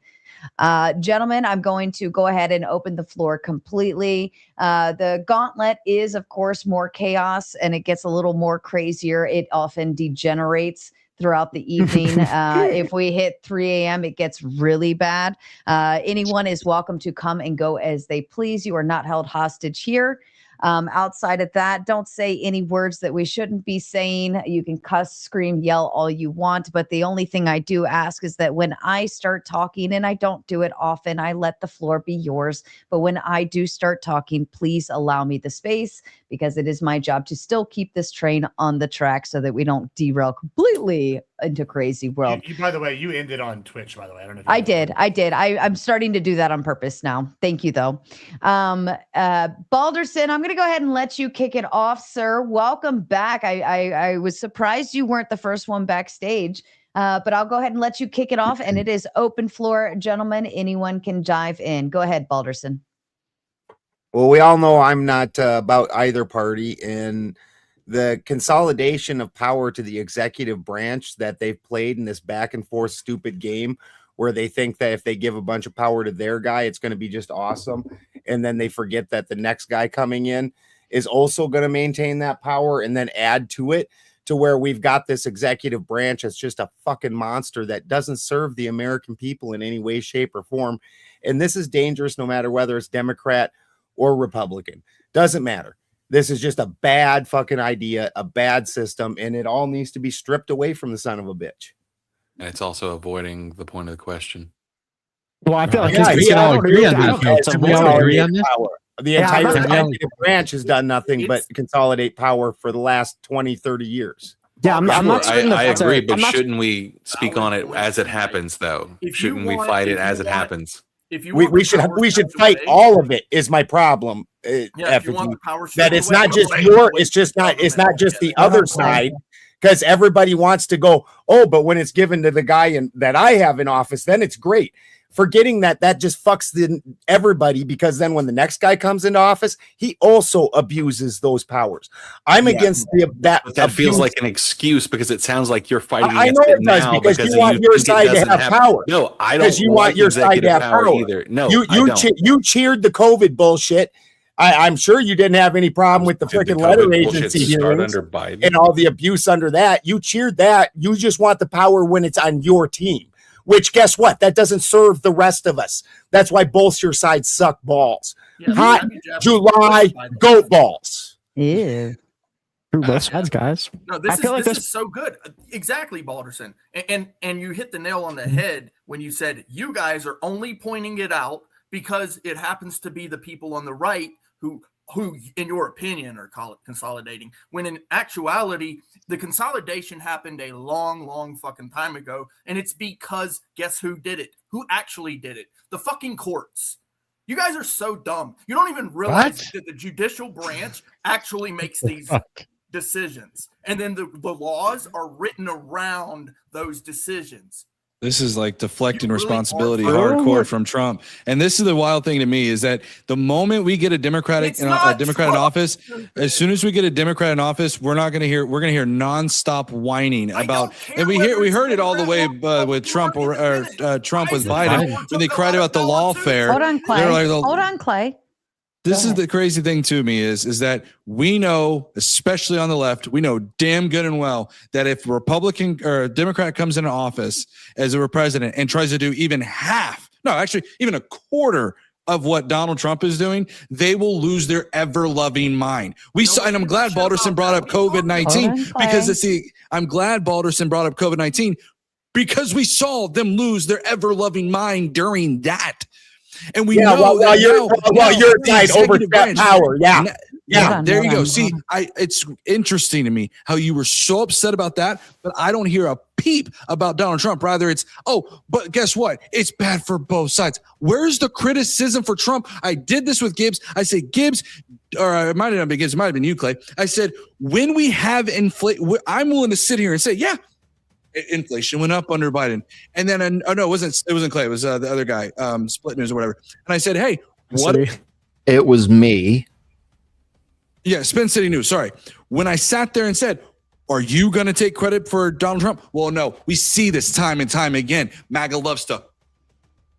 Gentlemen, I'm going to go ahead and open the floor completely. The gauntlet is, of course, more chaos, and it gets a little more crazier. It often degenerates throughout the evening. If we hit 3 a.m., it gets really bad. Anyone is welcome to come and go as they please. You are not held hostage here. Outside of that, don't say any words that we shouldn't be saying. You can cuss, scream, yell all you want. But the only thing I do ask is that when I start talking, and I don't do it often, I let the floor be yours. But when I do start talking, please allow me the space, because it is my job to still keep this train on the track so that we don't derail completely into crazy world. You, by the way, you ended on Twitch, by the way. I don't know if you I did. I'm starting to do that on purpose now. Thank you, though. Balderson, I'm going to go ahead and let you kick it off, sir. Welcome back. I was surprised you weren't the first one backstage, but I'll go ahead and let you kick it off. And it is open floor, gentlemen. Anyone can dive in. Go ahead, Balderson. Well, we all know I'm not about either party, and the consolidation of power to the executive branch that they've played in this back and forth stupid game where they think that if they give a bunch of power to their guy, it's going to be just awesome. And then they forget that the next guy coming in is also going to maintain that power and then add to it, to where we've got this executive branch that's just a fucking monster that doesn't serve the American people in any way, shape, or form. And this is dangerous no matter whether it's Democrat or Republican. Doesn't matter. This is just a bad fucking idea, a bad system, and it all needs to be stripped away from the son of a bitch. And it's also avoiding the point of the question. Well, I feel like we all agree on this. We all agree on this. The entire executive branch has done nothing but consolidate power for the last 20, 30 years. Yeah, I'm not certain I that's agree, but shouldn't we speak on it as it happens, though? Shouldn't we fight it as it happens? We should fight all of it. Is my problem. That it's not just it's not just the other side, because everybody wants to go, oh, but when it's given to the guy that I have in office, then it's great. Forgetting that just fucks everybody, because then when the next guy comes into office, he also abuses those powers. I'm against that feels like an excuse, because it sounds like you're fighting I against know it it does, now because you want your side to have power. No, I don't. Because you want your side to have power either. No, you cheered the COVID bullshit. I'm sure you didn't have any problem with the freaking letter agency hearings and all the abuse under that. You cheered that. You just want the power when it's on your team. Which, guess what? That doesn't serve the rest of us. That's why both your sides suck balls. Hot July goat balls. Yeah. Both sides, guys. No, this is so good. Exactly, Balderson. And you hit the nail on the head when you said you guys are only pointing it out because it happens to be the people on the right who in your opinion are consolidating, when in actuality the consolidation happened a long fucking time ago, and it's because guess who did it? Who actually did it? The fucking courts. You guys are so dumb. You don't even realize that the judicial branch actually makes these decisions, and then the laws are written around those decisions. This is like deflecting responsibility hardcore from Trump. And this is the wild thing to me, is that the moment we get a Democrat in office, as soon as we get a Democrat in office, we're going to hear nonstop whining about, and we heard it all the way with Trump or Trump with Biden when they cried about the lawfare. Hold on, Clay. Hold on, Clay. This is the crazy thing to me is that we know, especially on the left, we know damn good and well that if a Republican or a Democrat comes into office as a president and tries to do even a quarter of what Donald Trump is doing, they will lose their ever-loving mind. We saw, and I'm glad Balderson brought up COVID-19 because I'm glad Balderson brought up COVID-19 because we saw them lose their ever-loving mind during that. And we know while your side overstepped power. Yeah, there you go. See, it's interesting to me how you were so upset about that, but I don't hear a peep about Donald Trump. Rather, it's, but guess what? It's bad for both sides. Where's the criticism for Trump? I did this with Gibbs. I said, Gibbs, or it might not have been Gibbs, it might have been you, Clay. I said, when we have inflation, I'm willing to sit here and say, yeah, inflation went up under Biden. And then, it wasn't Clay. It was the other guy, Split News or whatever. And I said, hey, what? It was me. Yeah, Spin City News. Sorry. When I sat there and said, are you going to take credit for Donald Trump? Well, no. We see this time and time again. MAGA loves to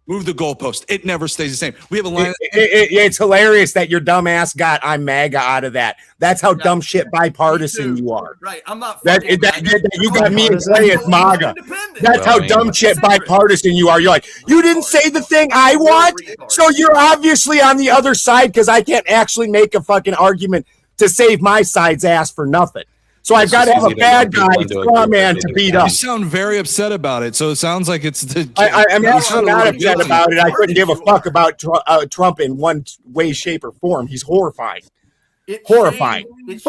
move the goalpost. It never stays the same. We have a line. It's hilarious that your dumb ass got I'm MAGA out of that. That's how dumb shit bipartisan you are. Right. I'm not. You got me and Clay as MAGA. That's how dumb shit bipartisan you are. You're like, you didn't say the thing I want, so you're obviously on the other side because I can't actually make a fucking argument to save my side's ass for nothing. So I've got to have a bad guy, straw man to beat up. You sound very upset about it. So it sounds like it's the. I'm not upset about it. I couldn't give a fuck about Trump in one way, shape, or form. He's horrifying. Horrifying. If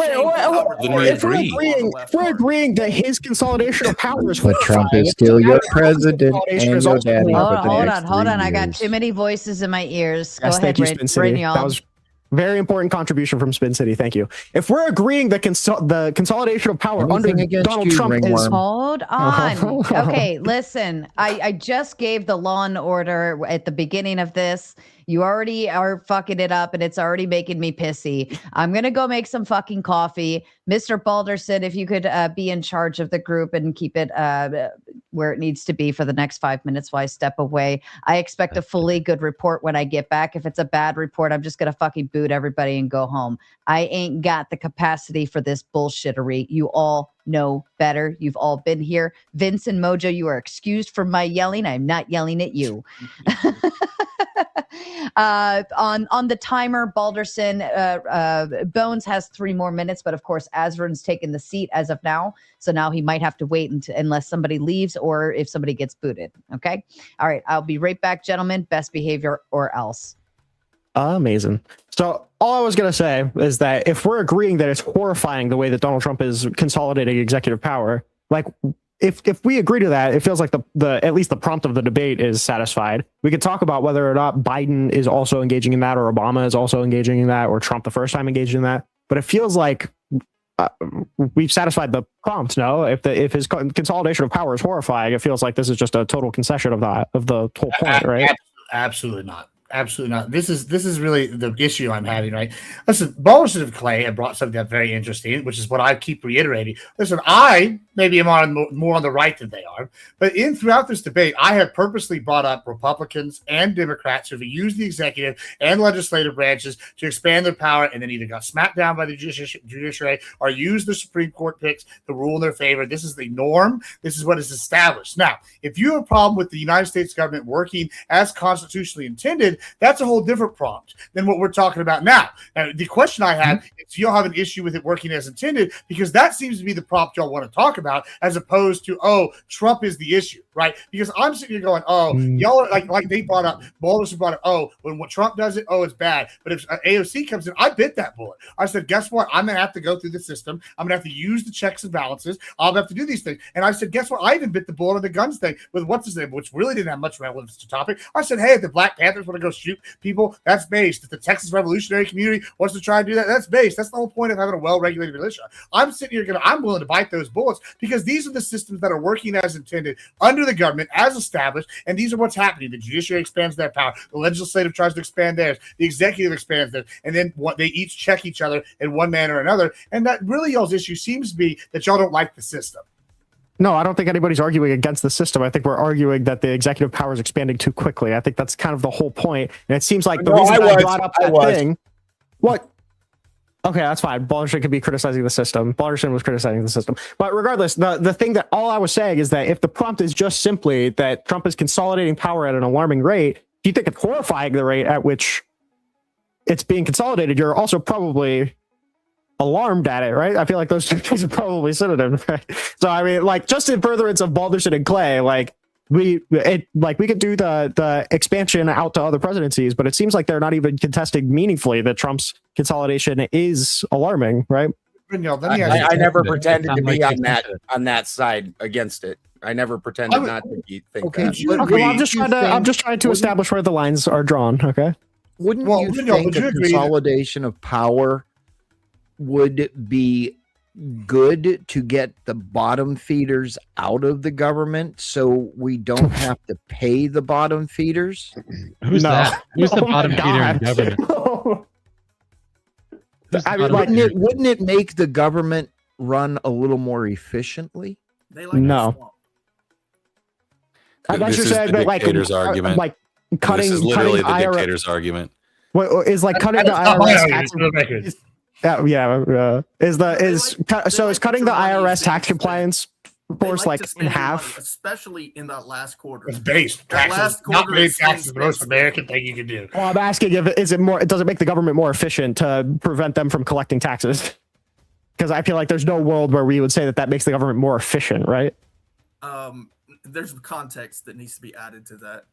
we're agreeing that his consolidation of power is but Trump is still your president and your daddy. Hold on. I got too many voices in my ears. Go ahead, Brayden, y'all. That was very important contribution from Spin City. Thank you. If we're agreeing that the consolidation of power under Donald Trump is... Hold on. Okay, listen. I just gave the law and order at the beginning of this. You already are fucking it up and it's already making me pissy. I'm going to go make some fucking coffee. Mr. Balderson, if you could be in charge of the group and keep it where it needs to be for the next 5 minutes while I step away. I expect a fully good report when I get back. If it's a bad report, I'm just going to fucking boot everybody and go home. I ain't got the capacity for this bullshittery. You all know better. You've all been here. Vince and Mojo, you are excused from my yelling. I'm not yelling at you. On the timer, Balderson, Bones has 3 more minutes, but of course, Azrin's taken the seat as of now. So now he might have to wait unless somebody leaves or if somebody gets booted. Okay. All right. I'll be right back, gentlemen. Best behavior or else. Amazing. So all I was going to say is that if we're agreeing that it's horrifying the way that Donald Trump is consolidating executive power, like if we agree to that, it feels like the at least the prompt of the debate is satisfied. We could talk about whether or not Biden is also engaging in that, or Obama is also engaging in that, or Trump the first time engaged in that. But it feels like we've satisfied the prompt. No, if his consolidation of power is horrifying, it feels like this is just a total concession of the whole point, right? Absolutely not. Absolutely not. This is really the issue I'm having, right? Listen, Balderson and Clay have brought something up very interesting, which is what I keep reiterating. Listen, I maybe am more on the right than they are, but throughout this debate, I have purposely brought up Republicans and Democrats who have used the executive and legislative branches to expand their power and then either got smacked down by the judiciary or used the Supreme Court picks to rule in their favor. This is the norm. This is what is established. Now, if you have a problem with the United States government working as constitutionally intended, that's a whole different prompt than what we're talking about now. Now, the question I have is, you'll have an issue with it working as intended, because that seems to be the prompt y'all want to talk about, as opposed to, Trump is the issue, right? Because I'm sitting here going, y'all are like they brought up, Balderson brought up, when Trump does it, it's bad. But if AOC comes in, I bit that bullet. I said, guess what? I'm going to have to go through the system. I'm going to have to use the checks and balances. I'll have to do these things. And I said, guess what? I even bit the bullet on the guns thing with what's his name, which really didn't have much relevance to the topic. I said, hey, if the Black Panthers want to go shoot people, that's based. If the Texas Revolutionary community wants to try and do that, that's based. That's the whole point of having a well-regulated militia. I'm sitting here I'm willing to bite those bullets, because these are the systems that are working as intended under the government, as established, and these are what's happening. The judiciary expands their power. The legislative tries to expand theirs. The executive expands theirs. And then they each check each other in one manner or another. And that really y'all's issue seems to be that y'all don't like the system. No, I don't think anybody's arguing against the system. I think we're arguing that the executive power is expanding too quickly. I think that's kind of the whole point. And it seems like the reason I brought up that thing. What? Okay, that's fine. Balderson could be criticizing the system. Balderson was criticizing the system. But regardless, the thing that all I was saying is that if the prompt is just simply that Trump is consolidating power at an alarming rate, you think it's horrifying the rate at which it's being consolidated, you're also probably alarmed at it, right? I feel like those two things are probably synonyms, right? So I mean, like, just in furtherance of Balderson and Clay, like we could do the expansion out to other presidencies, but it seems like they're not even contesting meaningfully that Trump's consolidation is alarming, right? I never pretended to be on that side against it. I never pretended not to think that. Okay, well, I'm just trying to establish where the lines are drawn. Okay. Wouldn't you think a consolidation of power would be good to get the bottom feeders out of the government so we don't have to pay the bottom feeders? Who's that? Who's the bottom feeder in government? I mean, wouldn't it make the government run a little more efficiently? No. This is the dictator's argument. Like cutting, this is literally the IRS, dictator's argument. What is like cutting the IRS? Is cutting the IRS tax compliance force like in half, especially in that last quarter. It's based taxes. Not paid taxes is the most American thing you can do. Well, I'm asking does it make the government more efficient to prevent them from collecting taxes? Because I feel like there's no world where we would say that makes the government more efficient, right? There's context that needs to be added to that.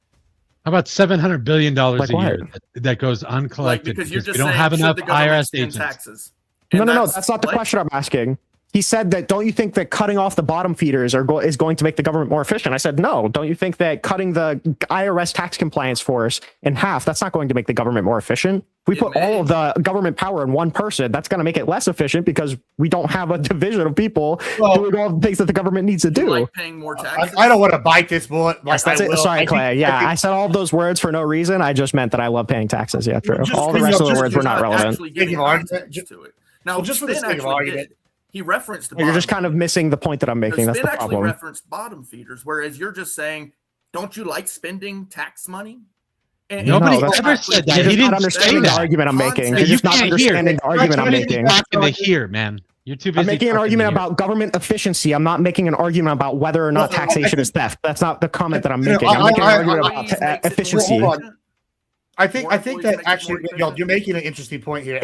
How about $700 billion a year that goes uncollected because we don't have enough IRS agents? Taxes. No, that's not the question I'm asking. He said that, don't you think that cutting off the bottom feeders is going to make the government more efficient? I said, no. Don't you think that cutting the IRS tax compliance force in half, that's not going to make the government more efficient? We put all of the government power in one person. That's going to make it less efficient because we don't have a division of people doing all the things that the government needs to do. Like paying more taxes. I don't want to bite this bullet. Yes, that's it. Sorry, Clay. Yeah, I said all of those words for no reason. I just meant that I love paying taxes. Yeah, true. All the rest of the words were not relevant. Now, just for the sake of argument, he referenced the You're just kind of missing the point that I'm making. That's the problem. Actually referenced bottom feeders, whereas you're just saying, don't you like spending tax money? And nobody ever said that. He didn't understand the argument I'm making. You're just not understanding the argument I'm making. Here, man. You're too busy. I'm making an argument about government efficiency. I'm not making an argument about whether or not taxation is theft. That's not the comment that I'm making. I'm making an argument about efficiency. I think that actually, you're making an interesting point here.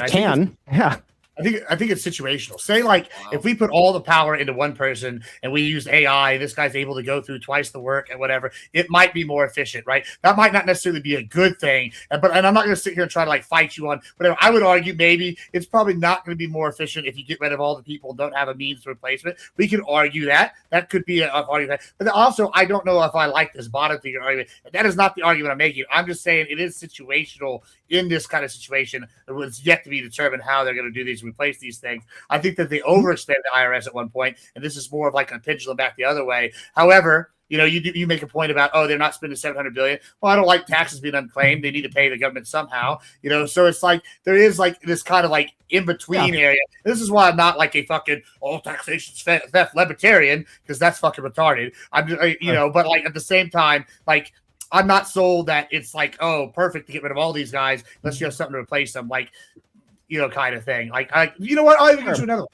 I think it's situational. Say, like, if we put all the power into one person and we use AI, this guy's able to go through twice the work and whatever, it might be more efficient, right? That might not necessarily be a good thing. And I'm not going to sit here and try to like fight you on whatever. I would argue maybe it's probably not going to be more efficient if you get rid of all the people who don't have a means to replacement. We can argue that. That could be an argument. But also, I don't know if I like this bottom figure argument. That is not the argument I'm making. I'm just saying it is situational in this kind of situation. It's yet to be determined how they're going to do these and replace these things. I think that they overextend the IRS at one point, and this is more of like a pendulum back the other way. However, you make a point about, they're not spending $700 billion. Well, I don't like taxes being unclaimed. They need to pay the government somehow. So it's like there is like this kind of like in between area. This is why I'm not like a fucking taxation's theft libertarian, because that's fucking retarded. But like at the same time, like, I'm not sold that it's like, perfect to get rid of all these guys unless you have something to replace them, like, kind of thing. Like, you know what? I'll even get you another one.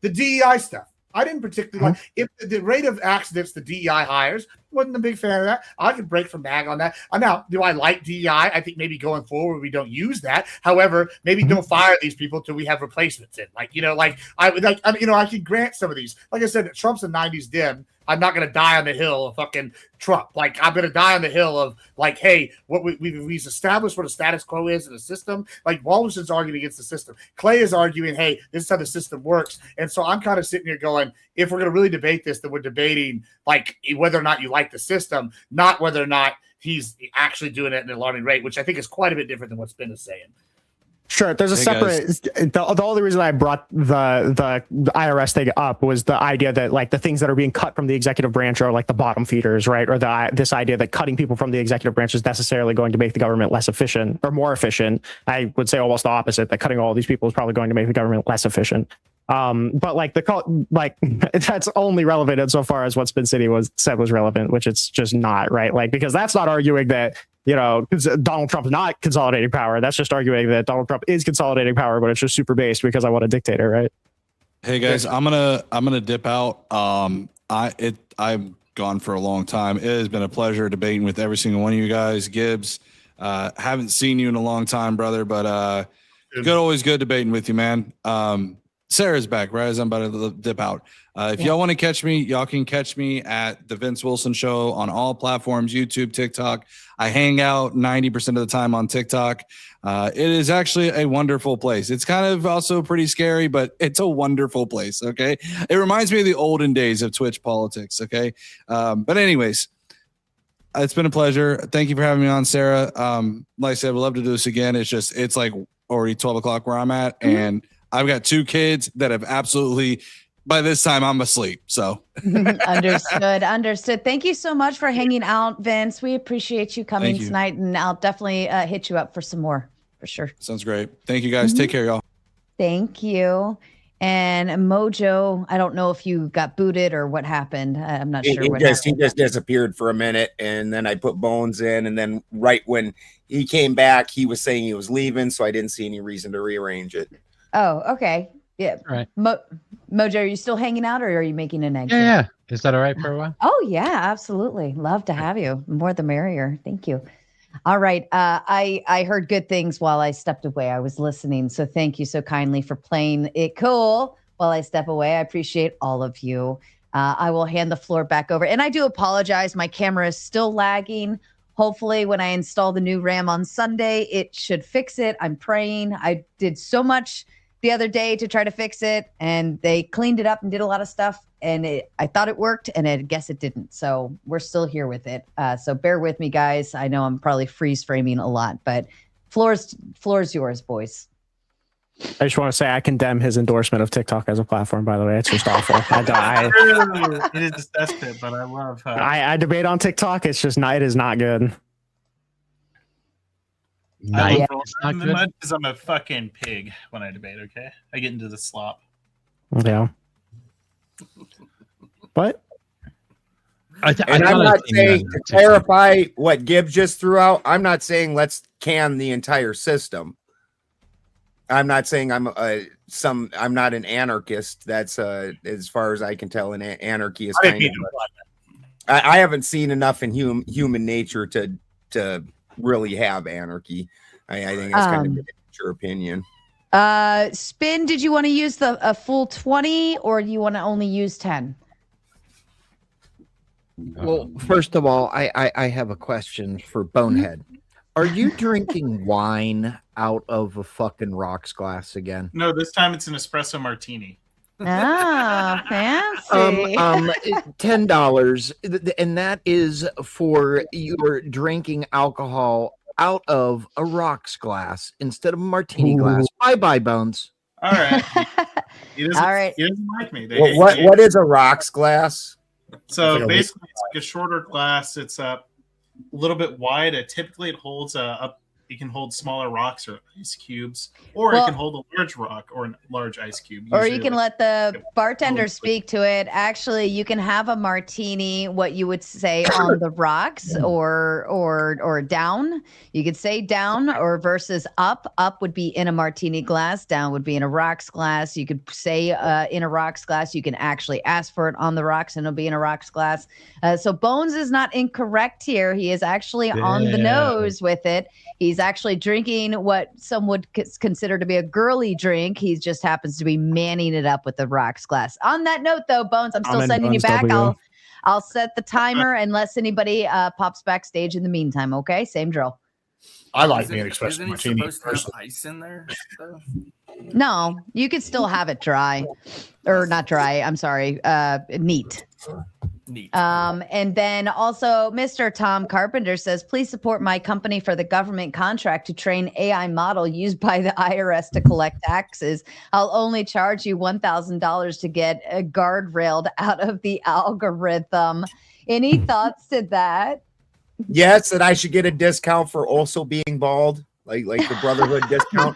The DEI stuff. I didn't particularly like if the rate of accidents the DEI hires. Wasn't a big fan of that. I could break from bag on that. Now, do I like DEI? I think maybe going forward we don't use that. However, maybe don't fire these people till we have replacements in. I could grant some of these. Like I said, Trump's a '90s dim. I'm not going to die on the hill of fucking Trump. Like, I'm going to die on the hill of, like, hey, what we've established what a status quo is in the system. Like, Walderson's arguing against the system. Clay is arguing, hey, this is how the system works. And so I'm kind of sitting here going, if we're going to really debate this, then we're debating, like, whether or not you like the system, not whether or not he's actually doing it at an alarming rate, which I think is quite a bit different than what Spin is saying. Sure. There's a separate. The only reason I brought the IRS thing up was the idea that like the things that are being cut from the executive branch are like the bottom feeders, right? Or this idea that cutting people from the executive branch is necessarily going to make the government less efficient or more efficient. I would say almost the opposite. That cutting all these people is probably going to make the government less efficient. But like that's only relevant insofar as what Spin City said was relevant, which it's just not, right? Like, because that's not arguing that, Donald Trump's not consolidating power. That's just arguing that Donald Trump is consolidating power, but it's just super based because I want a dictator, right? Hey guys, I'm gonna dip out. I've gone for a long time. It has been a pleasure debating with every single one of you guys. Gibbs, Haven't seen you in a long time, brother, but always good debating with you, man. Sarah's back, right as I'm about to dip out. If y'all want to catch me, y'all can catch me at the Vince Wilson Show on all platforms, YouTube, TikTok. I hang out 90% of the time on TikTok. It is actually a wonderful place. It's kind of also pretty scary, but it's a wonderful place, okay? It reminds me of the olden days of Twitch politics, okay? But anyways, it's been a pleasure. Thank you for having me on, Sarah. Like I said, we'd love to do this again. It's like already 12 o'clock where I'm at, and I've got 2 kids that have absolutely, by this time, I'm asleep. So Understood. Thank you so much for hanging out, Vince. We appreciate you coming tonight, and I'll definitely hit you up for some more, for sure. Sounds great. Thank you, guys. Take care, y'all. Thank you. And Mojo, I don't know if you got booted or what happened. I'm not sure what happened. He just disappeared for a minute, and then I put Bones in, and then right when he came back, he was saying he was leaving, so I didn't see any reason to rearrange it. Oh, okay. Yeah. All right. Mojo, are you still hanging out, or are you making an exit? Yeah. Is that all right for a while? Oh, yeah, absolutely. Love to have you. More the merrier. Thank you. All right. I heard good things while I stepped away. I was listening. So thank you so kindly for playing it cool while I step away. I appreciate all of you. I will hand the floor back over. And I do apologize. My camera is still lagging. Hopefully, when I install the new RAM on Sunday, it should fix it. I'm praying. I did so much the other day to try to fix it, and they cleaned it up and did a lot of stuff. And I thought it worked, and I guess it didn't. So we're still here with it. So bear with me, guys. I know I'm probably freeze framing a lot, but floor's yours, boys. I just want to say I condemn his endorsement of TikTok as a platform, by the way. It's just awful. It is disgusting, but I love how I debate on TikTok. It is not good. I I'm the mud because I'm a fucking pig when I debate, okay? I get into the slop. Yeah. But I'm not saying, to clarify what Gibbs just threw out, I'm not saying let's can the entire system. I'm not saying I'm not an anarchist. That's as far as I can tell, an anarchy is kind of. I haven't seen enough in human nature to really have anarchy. I think that's kind of your opinion. Spin, did you want to use a full 20 or do you want to only use 10? Well, first of all, I have a question for Bonehead. Are you drinking wine out of a fucking rocks glass again? No, this time it's an espresso martini. Ah, fancy. $10, and that is for your drinking alcohol out of a rocks glass instead of a martini glass. Bye, Bones. All right. He doesn't like me. What is a rocks glass? So basically, it's like a shorter glass. It's a little bit wide. Typically, it holds you can hold smaller rocks or ice cubes, or it can hold a large rock or a large ice cube. Or you can let the bartender speak to it. Actually, you can have a martini, what you would say on the rocks, or down. You could say down, or versus up. Up would be in a martini glass. Down would be in a rocks glass. You could say in a rocks glass. You can actually ask for it on the rocks, and it'll be in a rocks glass. So Bones is not incorrect here. He is actually on the nose with it. He's actually drinking what some would consider to be a girly drink. He just happens to be manning it up with the rocks glass. On that note, though, Bones, I'm still sending you back. I'll set the timer unless anybody pops backstage in the meantime. Okay, same drill. I like being expressed martini. Supposed to have ice in there? No, you could still have it dry, or not dry. I'm sorry, neat. And then also Mr. Tom Carpenter says, please support my company for the government contract to train AI model used by the IRS to collect taxes. I'll only charge you $1,000 to get guardrailed out of the algorithm. Any thoughts to that? Yes, and I should get a discount for also being bald, like the Brotherhood discount.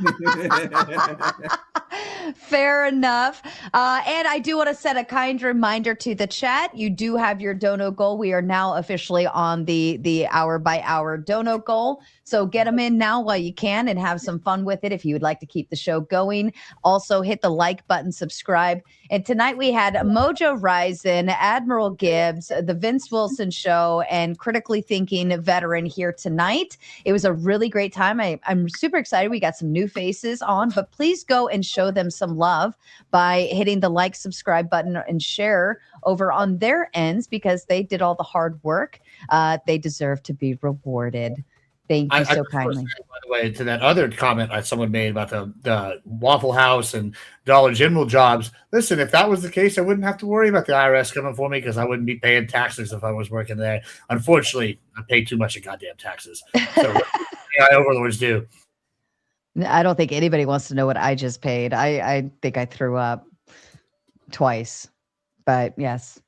Fair enough. And I do want to set a kind reminder to the chat. You do have your dono goal. We are now officially on the hour by hour dono goal. So get them in now while you can and have some fun with it if you would like to keep the show going. Also hit the like button, subscribe. And tonight we had Mojo Rising, Admiral Gibbs, the Vince Wilson Show, and Critically Thinking Veteran here tonight. It was a really great time. I'm super excited. We got some new faces on, but please go and show them some love by hitting the like, subscribe button and share over on their ends because they did all the hard work. They deserve to be rewarded. Thank you so kindly. By the way, to that other comment someone made about the Waffle House and Dollar General jobs, listen, if that was the case, I wouldn't have to worry about the IRS coming for me because I wouldn't be paying taxes if I was working there. Unfortunately, I pay too much in goddamn taxes. So AI overlords do. I don't think anybody wants to know what I just paid. I think I threw up twice, but yes.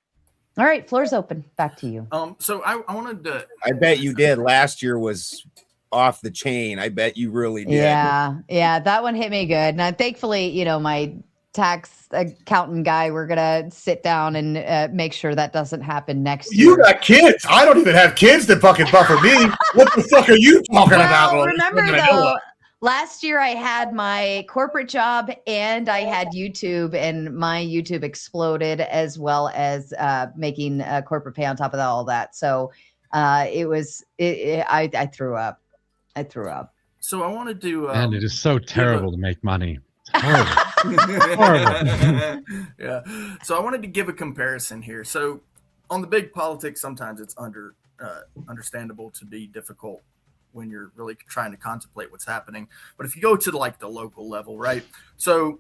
All right, floor's open. Back to you. So I wanted to. I bet you did. Last year was off the chain. I bet you really did. Yeah, that one hit me good. And thankfully, my tax accountant guy, we're gonna sit down and make sure that doesn't happen next year. You got kids. I don't even have kids that fucking buffer me. What the fuck are you talking about? Well, remember though. Last year I had my corporate job and I had YouTube, and my YouTube exploded as well as making corporate pay on top of all that. So I threw up. I threw up. So I wanted to. And it is so terrible to make money. It's horrible. Horrible. Yeah. So I wanted to give a comparison here. So on the big politics, sometimes it's understandable to be difficult when you're really trying to contemplate what's happening. But if you go to the local level, right? So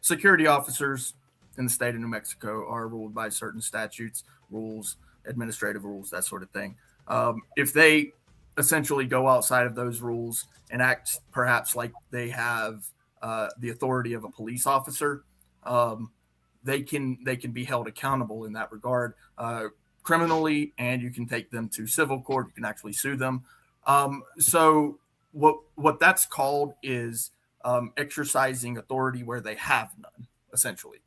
security officers in the state of New Mexico are ruled by certain statutes, rules, administrative rules, that sort of thing. If they essentially go outside of those rules and act perhaps like they have the authority of a police officer, they can be held accountable in that regard. Criminally, and you can take them to civil court. You can actually sue them. So what that's called is exercising authority where they have none, essentially.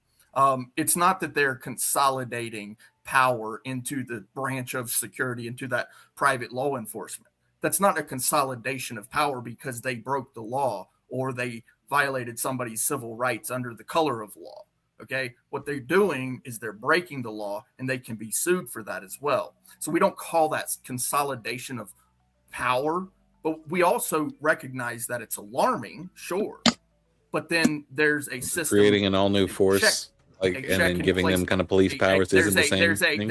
It's not that they're consolidating power into the branch of security, into that private law enforcement. That's not a consolidation of power because they broke the law or they violated somebody's civil rights under the color of law. Okay, what they're doing is they're breaking the law and they can be sued for that as well. So we don't call that consolidation of power, but we also recognize that it's alarming, sure. But then there's a system creating an all new force, and then giving them kind of police powers isn't the same thing.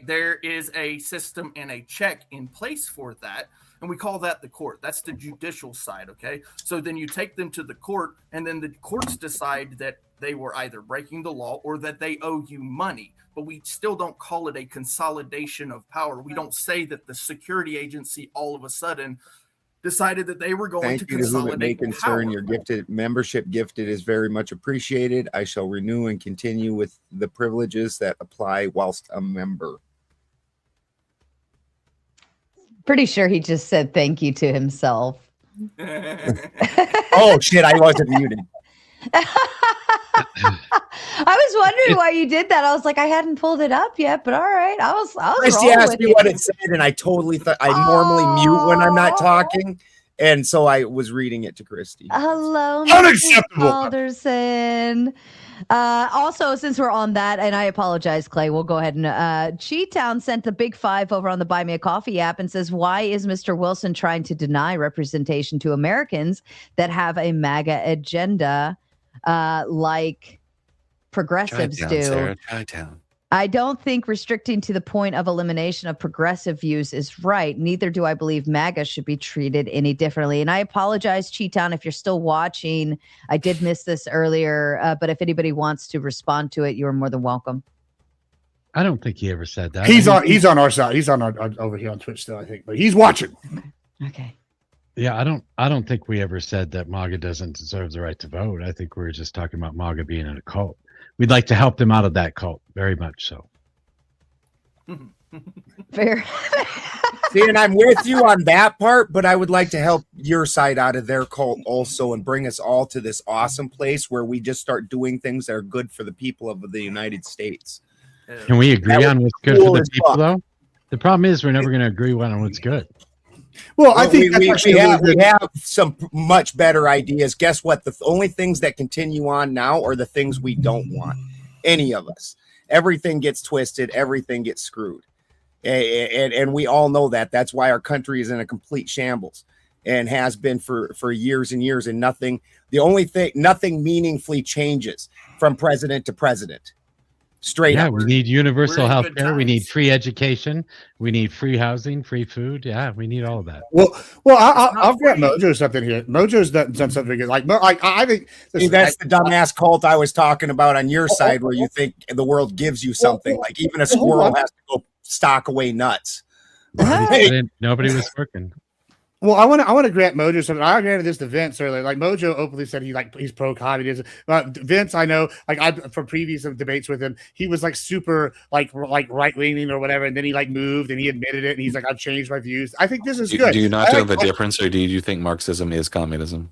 There is a system and a check in place for that. And we call that the court. That's the judicial side, okay? So then you take them to the court, and then the courts decide that they were either breaking the law or that they owe you money. But we still don't call it a consolidation of power. We don't say that the security agency all of a sudden decided that they were going to consolidate power. Your membership gifted is very much appreciated. I shall renew and continue with the privileges that apply whilst a member. Pretty sure he just said thank you to himself. Oh shit, I wasn't muted. I was wondering why you did that. I was like, I hadn't pulled it up yet, but all right. I was Christy asked me what it said, and I totally thought I normally mute when I'm not talking. And so I was reading it to Christy. Hello, unacceptable. Alderson. Also, since we're on that, and I apologize, Clay, we'll go ahead and Cheetown sent the big 5 over on the Buy Me a Coffee app and says, why is Mr. Wilson trying to deny representation to Americans that have a MAGA agenda like progressives do? Sarah, Chi-town. I don't think restricting to the point of elimination of progressive views is right. Neither do I believe MAGA should be treated any differently. And I apologize, Cheetown, if you're still watching. I did miss this earlier, but if anybody wants to respond to it, you're more than welcome. I don't think he ever said that. He's on our side. He's on our over here on Twitch still, I think, but he's watching. Okay. Yeah, I don't think we ever said that MAGA doesn't deserve the right to vote. I think we were just talking about MAGA being in a cult. We'd like to help them out of that cult, very much so. Fair. See, and I'm with you on that part, but I would like to help your side out of their cult also and bring us all to this awesome place where we just start doing things that are good for the people of the United States. Can we agree on what's good cool for the as people, fuck. though? The problem is we're never going to agree on what's good. Well, I think we have some much better ideas. Guess what? The only things that continue on now are the things we don't want. Any of us. Everything gets twisted. Everything gets screwed. And we all know that. That's why our country is in a complete shambles and has been for years and years. And nothing meaningfully changes from president to president. Straight up. We need universal health care. We need free education. We need free housing, free food. Yeah, we need all of that. Well, I'll grant Mojo something here. Mojo's done something good. Like I think that's the dumbass cult I was talking about on your side, where you think the world gives you something. Like even a squirrel has to go stock away nuts. Nobody was working. Well, I want to grant Mojo something. I granted this to Vince earlier. Like Mojo openly said he's pro-communism. Vince, I know, from previous debates with him, he was like super like right leaning or whatever, and then he like moved and he admitted it, and he's like, I've changed my views. I think this is good. Do you not know the difference, or do you think Marxism is communism?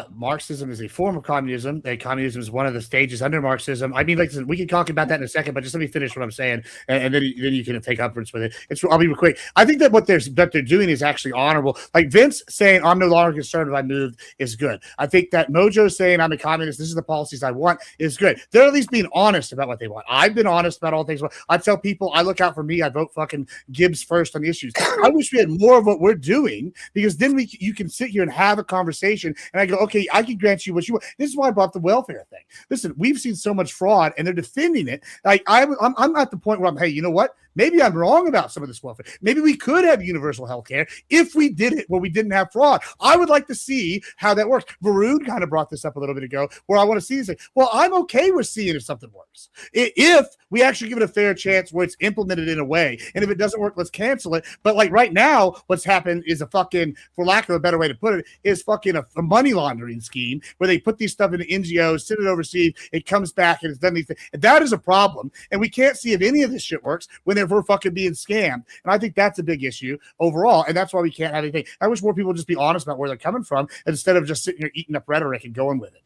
Marxism is a form of communism. Communism is one of the stages under Marxism. I mean, like, we can talk about that in a second, but just let me finish what I'm saying, and then you can take upwards with it. I'll be real quick. I think that what they're doing is actually honorable. Like Vince saying, I'm no longer concerned if I moved is good. I think that Mojo saying, I'm a communist, this is the policies I want, is good. They're at least being honest about what they want. I've been honest about all things. I tell people, I look out for me. I vote fucking Gibbs first on issues. I wish we had more of what we're doing, because then you can sit here and have a conversation. And I go, okay, I can grant you what you want. This is why I brought the welfare thing. Listen, we've seen so much fraud, and they're defending it. Like I'm at the point where hey, you know what? Maybe I'm wrong about some of this welfare. Maybe we could have universal health care if we did it where we didn't have fraud. I would like to see how that works. Varun kind of brought this up a little bit ago, where I want to see this. Well, I'm okay with seeing if something works. If we actually give it a fair chance where it's implemented in a way. And if it doesn't work, let's cancel it. But like right now, what's happened is a fucking, for lack of a better way to put it, is fucking a money laundering scheme where they put these stuff into NGOs, send it overseas, it comes back and it's done these things. And that is a problem. And we can't see if any of this shit works when we're fucking being scammed. And I think that's a big issue overall. And that's why we can't have anything. I wish more people would just be honest about where they're coming from instead of just sitting here eating up rhetoric and going with it.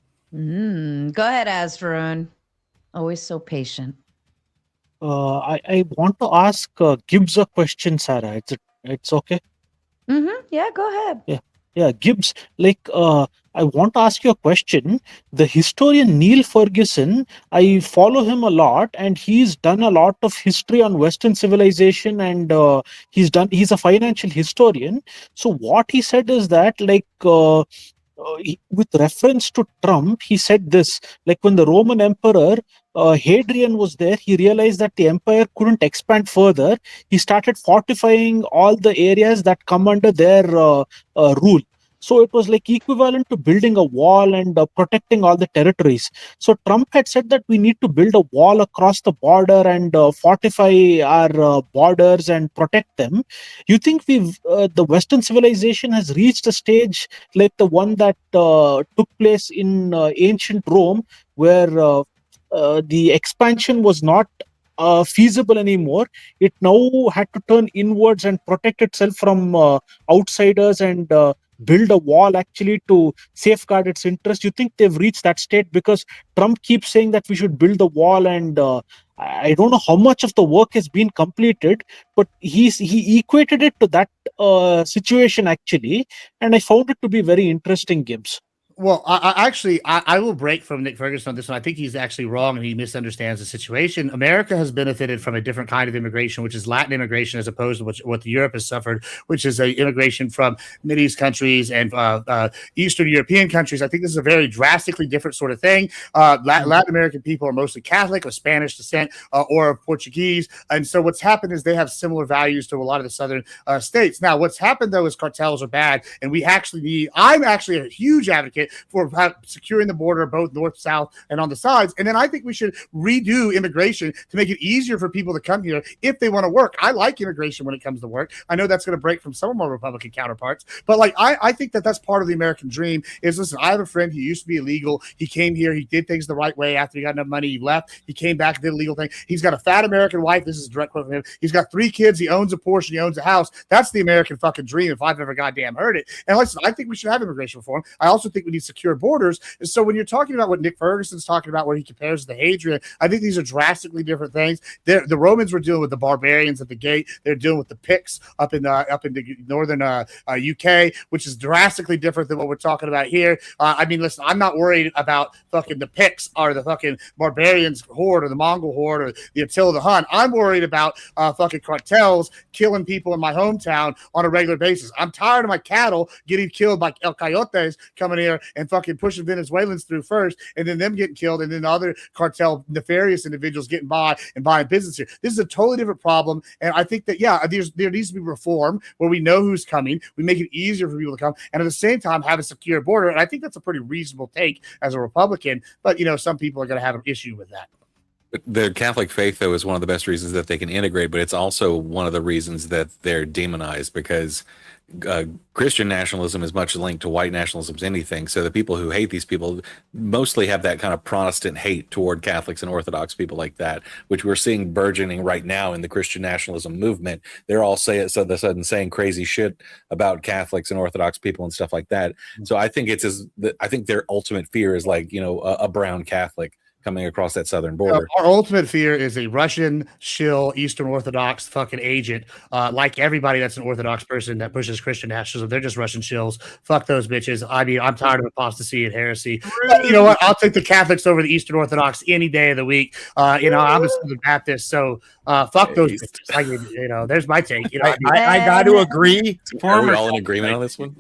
Go ahead, Astarun. Always so patient. I want to ask Gibbs a question, Sarah. It's okay? Yeah, go ahead. Yeah, Gibbs, I want to ask you a question. The historian Neil Ferguson, I follow him a lot, and he's done a lot of history on Western civilization, and he's a financial historian. So what he said is that, with reference to Trump, he said this, like when the Roman Emperor Hadrian was there, he realized that the empire couldn't expand further. He started fortifying all the areas that come under their rule. So it was like equivalent to building a wall and protecting all the territories. So Trump had said that we need to build a wall across the border and fortify our borders and protect them. You think the Western civilization has reached a stage like the one that took place in ancient Rome, where the expansion was not feasible anymore? It now had to turn inwards and protect itself from outsiders and build a wall actually to safeguard its interest. You think they've reached that state? Because Trump keeps saying that we should build a wall, and I don't know how much of the work has been completed, but he equated it to that situation actually, and I found it to be very interesting, Gibbs. Well, I will break from Nick Ferguson on this one. I think he's actually wrong and he misunderstands the situation. America has benefited from a different kind of immigration, which is Latin immigration, as opposed to what Europe has suffered, which is a immigration from Mideast countries and Eastern European countries. I think this is a very drastically different sort of thing. Latin American people are mostly Catholic, of Spanish descent, or of Portuguese. And so what's happened is they have similar values to a lot of the southern states. Now, what's happened, though, is cartels are bad. And I'm actually a huge advocate advocate for securing the border, both north, south, and on the sides. And then I think we should redo immigration to make it easier for people to come here if they want to work. I like immigration when it comes to work. I know that's going to break from some of my Republican counterparts, but like I think that's part of the American dream. Is listen, I have a friend who used to be illegal. He came here, he did things the right way. After he got enough money, he left. He came back, did a legal thing. He's got a fat American wife. This is a direct quote from him. He's got 3 kids. He owns a Porsche. He owns a house. That's the American fucking dream, if I've ever goddamn heard it. And listen, I think we should have immigration reform. I also think we need secure borders. And so when you're talking about what Nick Ferguson's talking about, where he compares the Hadrian, I think these are drastically different things. The Romans were dealing with the barbarians at the gate. They're dealing with the Picts up in the northern UK, which is drastically different than what we're talking about here. I mean, listen, I'm not worried about fucking the Picts or the fucking barbarians horde or the Mongol horde or the Attila the Hun. I'm worried about fucking cartels killing people in my hometown on a regular basis. I'm tired of my cattle getting killed by El Coyotes coming here and fucking pushing Venezuelans through first, and then them getting killed, and then other cartel nefarious individuals getting by and buying business here. This is a totally different problem, and I think that there needs to be reform where we know who's coming, we make it easier for people to come, and at the same time have a secure border. And I think that's a pretty reasonable take as a Republican, but some people are going to have an issue with that. The Catholic faith, though, is one of the best reasons that they can integrate, but it's also one of the reasons that they're demonized, because Christian nationalism is much linked to white nationalism as anything. So the people who hate these people mostly have that kind of Protestant hate toward Catholics and Orthodox people like that, which we're seeing burgeoning right now in the Christian nationalism movement. They're all sudden saying crazy shit about Catholics and Orthodox people and stuff like that. So I think I think their ultimate fear is like, a brown Catholic coming across that southern border. Our ultimate fear is a Russian shill Eastern Orthodox fucking agent, like everybody that's an Orthodox person that pushes Christian nationalism. They're just Russian shills. Fuck those bitches. I mean, I'm tired of apostasy and heresy. But you know what? I'll take the Catholics over the Eastern Orthodox any day of the week. I'm a Southern Baptist, so fuck those bitches. There's my take. I got to agree. Are we all in agreement on this one?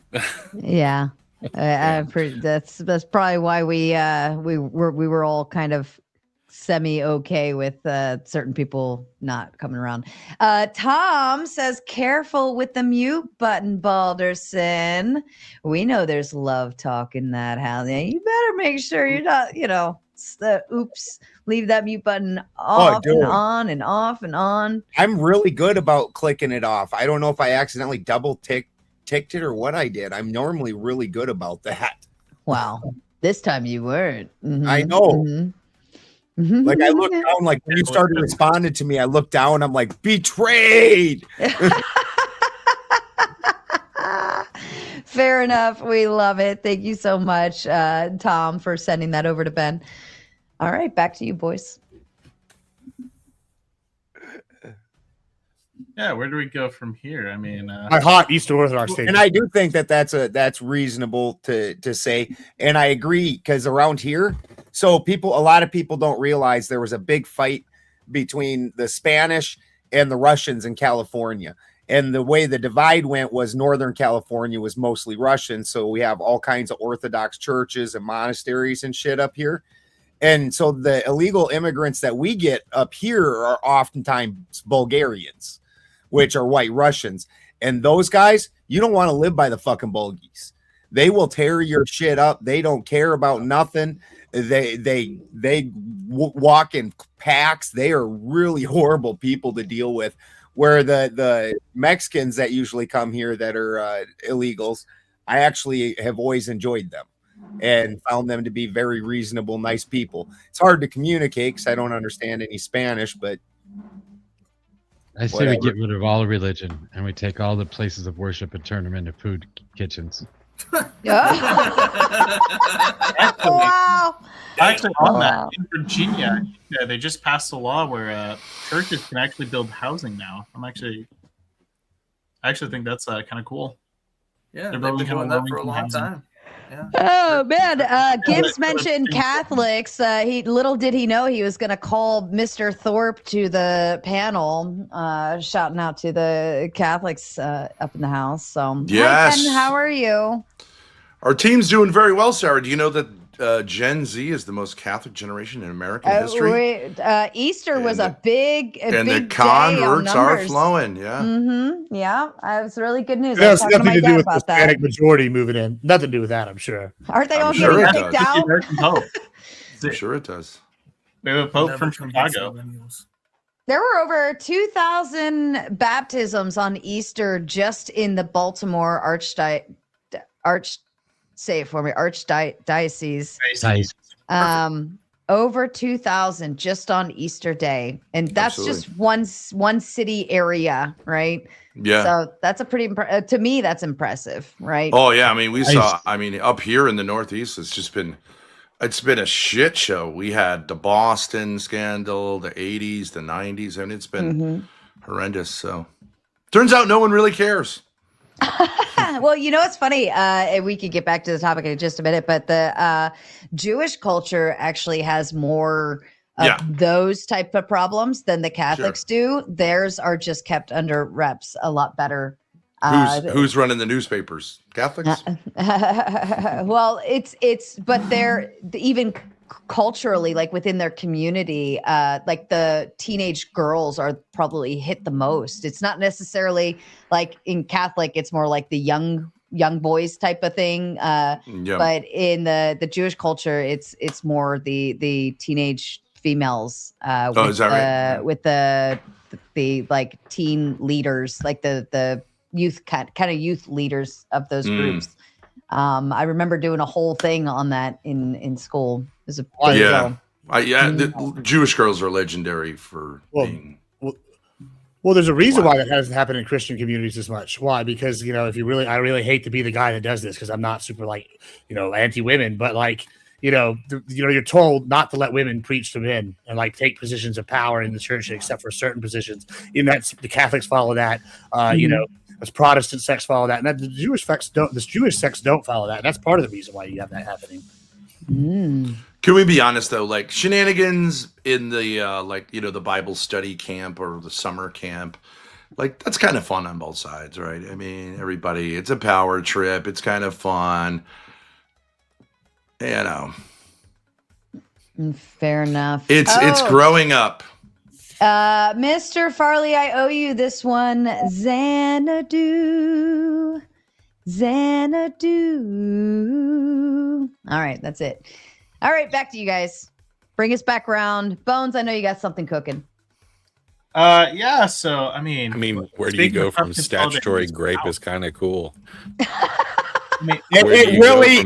Yeah. That's probably why we were all kind of semi okay with certain people not coming around. Tom says, "Careful with the mute button, Balderson. We know there's love talk in that house. You better make sure you're not, leave that mute button off and on and off and on." I'm really good about clicking it off. I don't know if I accidentally double ticked it or what I did. I'm normally really good about that. Wow. This time you weren't. Mm-hmm. I know. Mm-hmm. Like I looked down, like when you started responding to me, I looked down, I'm like, betrayed. Fair enough. We love it. Thank you so much, Tom, for sending that over to Ben. All right, back to you, boys. Yeah, where do we go from here? I mean, my hot Eastern Orthodox thing. And I do think that's reasonable to say, and I agree, because around here, so a lot of people don't realize there was a big fight between the Spanish and the Russians in California, and the way the divide went was Northern California was mostly Russian, so we have all kinds of Orthodox churches and monasteries and shit up here. And so the illegal immigrants that we get up here are oftentimes Bulgarians, which are white Russians. And those guys, you don't want to live by the fucking Bulgies. They will tear your shit up. They don't care about nothing. They walk in packs. They are really horrible people to deal with. Where the Mexicans that usually come here that are illegals, I actually have always enjoyed them and found them to be very reasonable, nice people. It's hard to communicate because I don't understand any Spanish, but I say we get rid of all religion and we take all the places of worship and turn them into food kitchens. Wow. Actually, on that, in Virginia, they just passed a law where churches can actually build housing now. I actually think that's kind of cool. Yeah, they've been doing that for a long time. Yeah. Oh man, Gibbs mentioned Catholics. Little did he know he was going to call Mr. Thorpe to the panel, shouting out to the Catholics up in the house. So, yes. Hi, Ben, how are you? Our team's doing very well, Sarah. Do you know that Gen Z is the most Catholic generation in American history. Easter was a big the converts are flowing. Yeah. Mm-hmm. Yeah, it was really good news. It I has was talking to nothing my to do dad with the about that. Hispanic majority moving in. Nothing to do with that, I'm sure. Aren't they all sure getting it kicked does. out? American Pope. I'm sure it does. We have a Pope Never from forget Chicago. millennials. There were over 2,000 baptisms on Easter just in the Baltimore Archdiocese. Nice. Over 2,000 just on Easter Day, and that's just one city area, right? Yeah. So that's a pretty to me that's impressive, right? Oh yeah, I mean we saw. I mean up here in the Northeast, it's been a shit show. We had the Boston scandal, the 80s, the 90s, and it's been horrendous. So turns out no one really cares. Well, you know what's funny? We could get back to the topic in just a minute, but the Jewish culture actually has more of those type of problems than the Catholics do. Theirs are just kept under wraps a lot better. Who's running the newspapers? Catholics? Well, but they're even culturally, like within their community, like the teenage girls are probably hit the most. It's not necessarily like in Catholic, it's more like the young boys type of thing. But in the Jewish culture, it's more the teenage females. Is that right? With the like teen leaders, like the youth kind of youth leaders of those groups. I remember doing a whole thing on that in school. It was a big deal. The Jewish girls are legendary for being. Well, there's a reason why that hasn't happened in Christian communities as much. Why? Because if you I really hate to be the guy that does this because I'm not super anti-women, but you're told not to let women preach to men and take positions of power in the church except for certain positions. And that's the Catholics follow that. As Protestant sects follow that, and the Jewish sects don't. The Jewish sects don't follow that. And that's part of the reason why you have that happening. Can we be honest though? Like shenanigans in the the Bible study camp or the summer camp, that's kind of fun on both sides, right? I mean, everybody, it's a power trip. It's kind of fun, Fair enough. It's growing up. Mr. Farley, I owe you this one. Xanadu. All right, that's it. All right, back to you guys. Bring us back around. Bones, I know you got something cooking. Yeah, so I mean, where do you go from statutory grape is kind of cool. It really,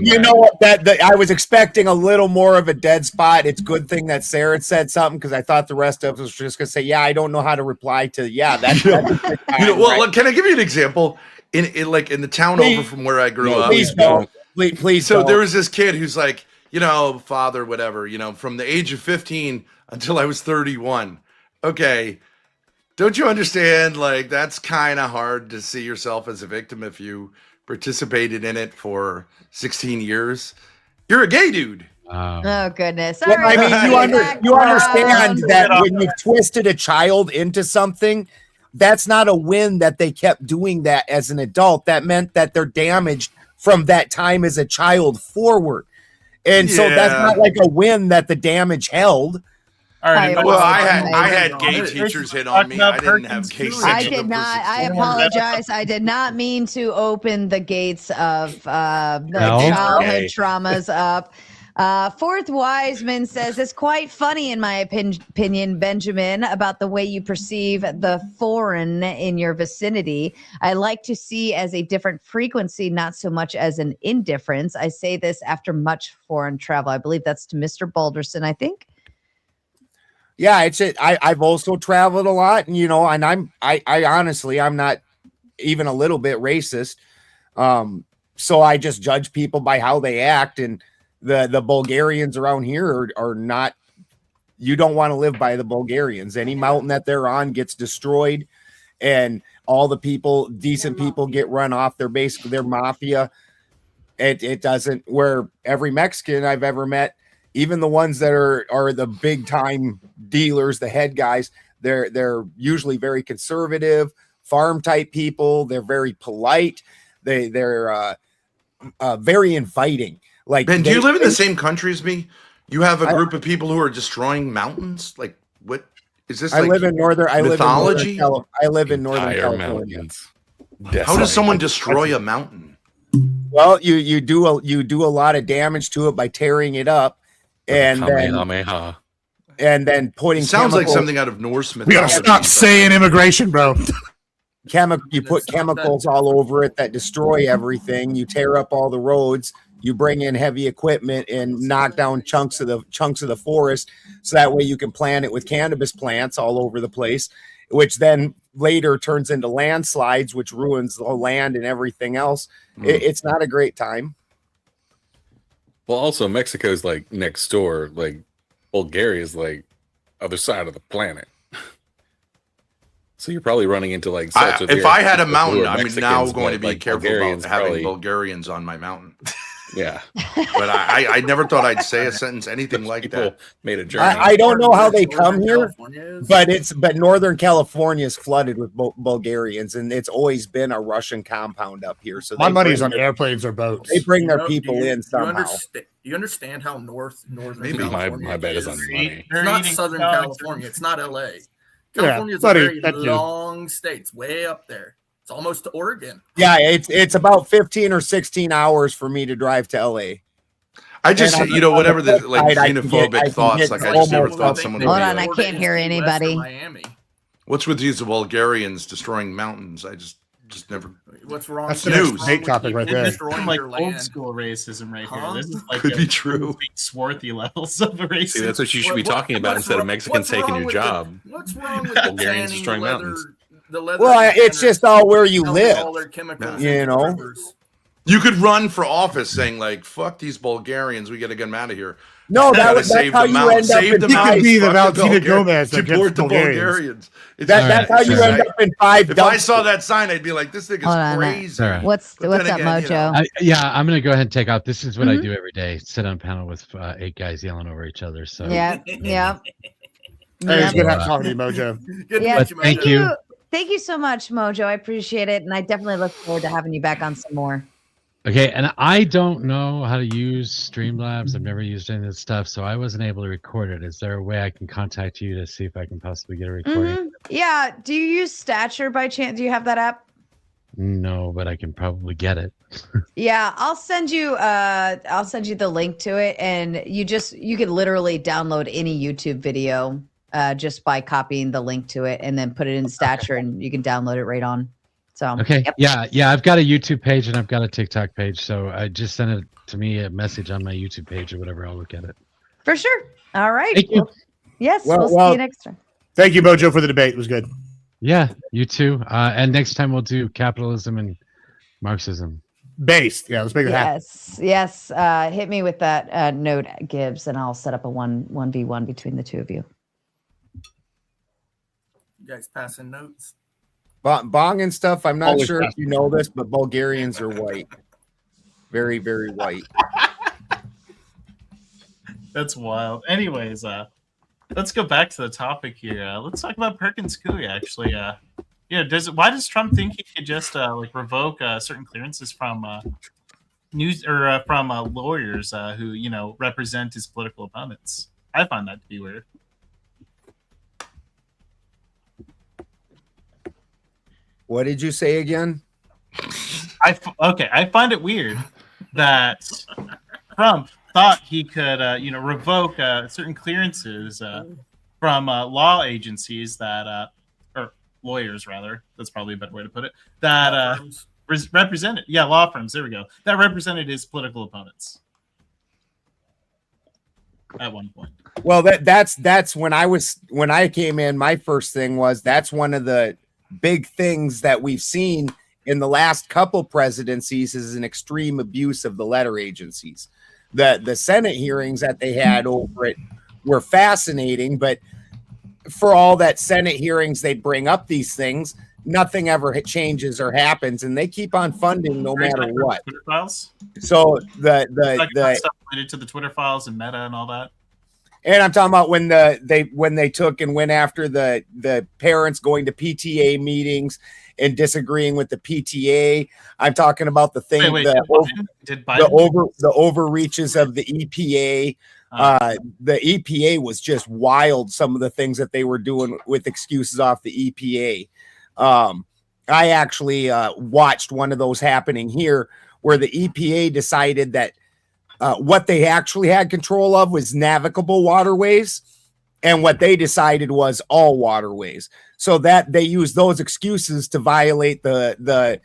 that I was expecting a little more of a dead spot. It's a good thing that Sarah said something because I thought the rest of us was just gonna say, "Yeah, I don't know how to reply to." Yeah, that's well, can I give you an example? In the town over from where I grew up. Please don't. Please. So there was this kid who's father, whatever, from the age of 15 until I was 31. Okay. Don't you understand? That's kind of hard to see yourself as a victim if you participated in it for 16 years. You're a gay dude. Oh goodness! Well, I mean, you understand that when you've twisted a child into something, that's not a win that they kept doing that as an adult. That meant that they're damaged from that time as a child forward, and so that's not a win that the damage held. All right. Well, I had gay teachers hit on me. I didn't have gay sex. I did not. I apologize. I did not mean to open the gates of childhood traumas up. Fourth Wiseman says, it's quite funny, in my opinion, Benjamin, about the way you perceive the foreign in your vicinity. I like to see as a different frequency, not so much as an indifference. I say this after much foreign travel. I believe that's to Mr. Balderson, I think. Yeah, I've also traveled a lot, and I honestly, I'm not even a little bit racist. So I just judge people by how they act, and the Bulgarians around here are not. You don't want to live by the Bulgarians. Any mountain that they're on gets destroyed, and all the people, decent people, get run off. They're mafia. It doesn't. Where every Mexican I've ever met, even the ones that are the big time dealers, the head guys, they're usually very conservative, farm type people. They're very polite. They're very inviting. Like, Ben, do you live in the same country as me? You have a group of people who are destroying mountains. Like, what is this? I like live in northern. I mythology? live in northern Entire California. mountains. How does someone destroy a mountain? Well, you do a lot of damage to it by tearing it up, and then putting. It sounds like something out of Norse mythology. We gotta stop saying immigration, bro. You put chemicals all over it that destroy everything. You tear up all the roads. You bring in heavy equipment and knock down chunks of the forest, so that way you can plant it with cannabis plants all over the place, which then later turns into landslides, which ruins the land and everything else. It's not a great time. Well, also Mexico's like next door. Like Bulgaria's like other side of the planet. So you're probably running into like. If I had a mountain, I'm now Mexicans, going to be like careful Bulgarians about having probably- Bulgarians on my mountain. Yeah, but I never thought I'd say a sentence anything like that. Made a journey. I don't know how they come here, but Northern California is flooded with Bulgarians, and it's always been a Russian compound up here. So my money's on airplanes or boats. They bring their people in somehow. You understand how northern Maybe California my bet is on money. It's not Southern California. It's not LA. Yeah, California is a buddy, very long state. It's way up there. It's almost to Oregon. Yeah, it's about 15 or 16 hours for me to drive to LA. I just, And you know, whatever the like I can xenophobic get thoughts, like I just never almost thought someone would Hold be on, like, I can't hear anybody. what's with these Bulgarians destroying mountains? I just never. What's wrong? That's with the you? next debate topic right there. Destroying Like your old land. school racism right Huh? here. This is like Could a be true. Swarthy levels of racism. See, that's what you should be talking about instead of Mexicans taking your job. What's wrong with the Bulgarians tanning destroying leather? mountains. The leather Well, it's just all where you all live. their chemicals You into know? rivers. You could run for office saying like, "Fuck these Bulgarians, we got to get them out of here." No, Gotta that's save how the you mountain, end up save in the He could mountain, be the fuck Valentina Gomez against deport the Bulgarians. Bulgarians. It's That's how you end up in 5 If I dumps. saw that sign, I'd be like, "This thing is Hold on, crazy." Sarah. What's But up, then again, you know, Mojo? Yeah, I'm gonna go ahead and take off. This is what I do every day: sit on a panel with 8 guys yelling over each other. So Yeah, yeah. Hey, it's good to have talking to you, Mojo. Good to Yeah, meet you, thank Mojo. you. Thank you so much, Mojo. I appreciate it, and I definitely look forward to having you back on some more. Okay, and I don't know how to use Streamlabs. I've never used any of this stuff, so I wasn't able to record it. Is there a way I can contact you to see if I can possibly get a recording? Yeah. Do you use Stature by chance? Do you have that app? No, but I can probably get it. Yeah, I'll send you the link to it, and you can literally download any YouTube video just by copying the link to it and then put it in Stature, and you can download it right on. So Okay. yep. Yeah, I've got a YouTube page and I've got a TikTok page. So I just send it to me a message on my YouTube page or whatever. I'll look at it. For sure. All right. Thank you. Yes, Well, we'll see you next time. Thank you, Mojo, for the debate. It was good. Yeah, you too. And next time we'll do capitalism and Marxism. Based. Yeah, let's make it happen. Yes. Hit me with that note, Gibbs, and I'll set up a 1v1 between the two of you. You guys passing notes? Bong and stuff. I'm not Always sure if possible. you know this, but Bulgarians are white. Very, very white. That's wild. Anyways, let's go back to the topic here. Let's talk about Perkins Coie. Actually, why does Trump think he could just like revoke certain clearances from news or from lawyers who represent his political opponents? I find that to be weird. What did you say again? I find it weird that Trump thought he could, revoke certain clearances from law agencies that, or lawyers rather. That's probably a better way to put it. That represented, law firms. There we go. That represented his political opponents at one point. Well, that's when I came in. My first thing was that's one of the big things that we've seen in the last couple presidencies is an extreme abuse of the letter agencies. The Senate hearings that they had over it were fascinating, but for all that Senate hearings, they bring up these things, nothing ever changes or happens, and they keep on funding no matter what. Twitter files. So the stuff related to the Twitter files and Meta and all that. And I'm talking about when they took and went after the parents going to PTA meetings and disagreeing with the PTA. I'm talking about the thing, did Biden? the overreaches of the EPA. The EPA was just wild. Some of the things that they were doing with excuses off the EPA. I actually watched one of those happening here, where the EPA decided that what they actually had control of was navigable waterways, and what they decided was all waterways. So that they used those excuses to violate the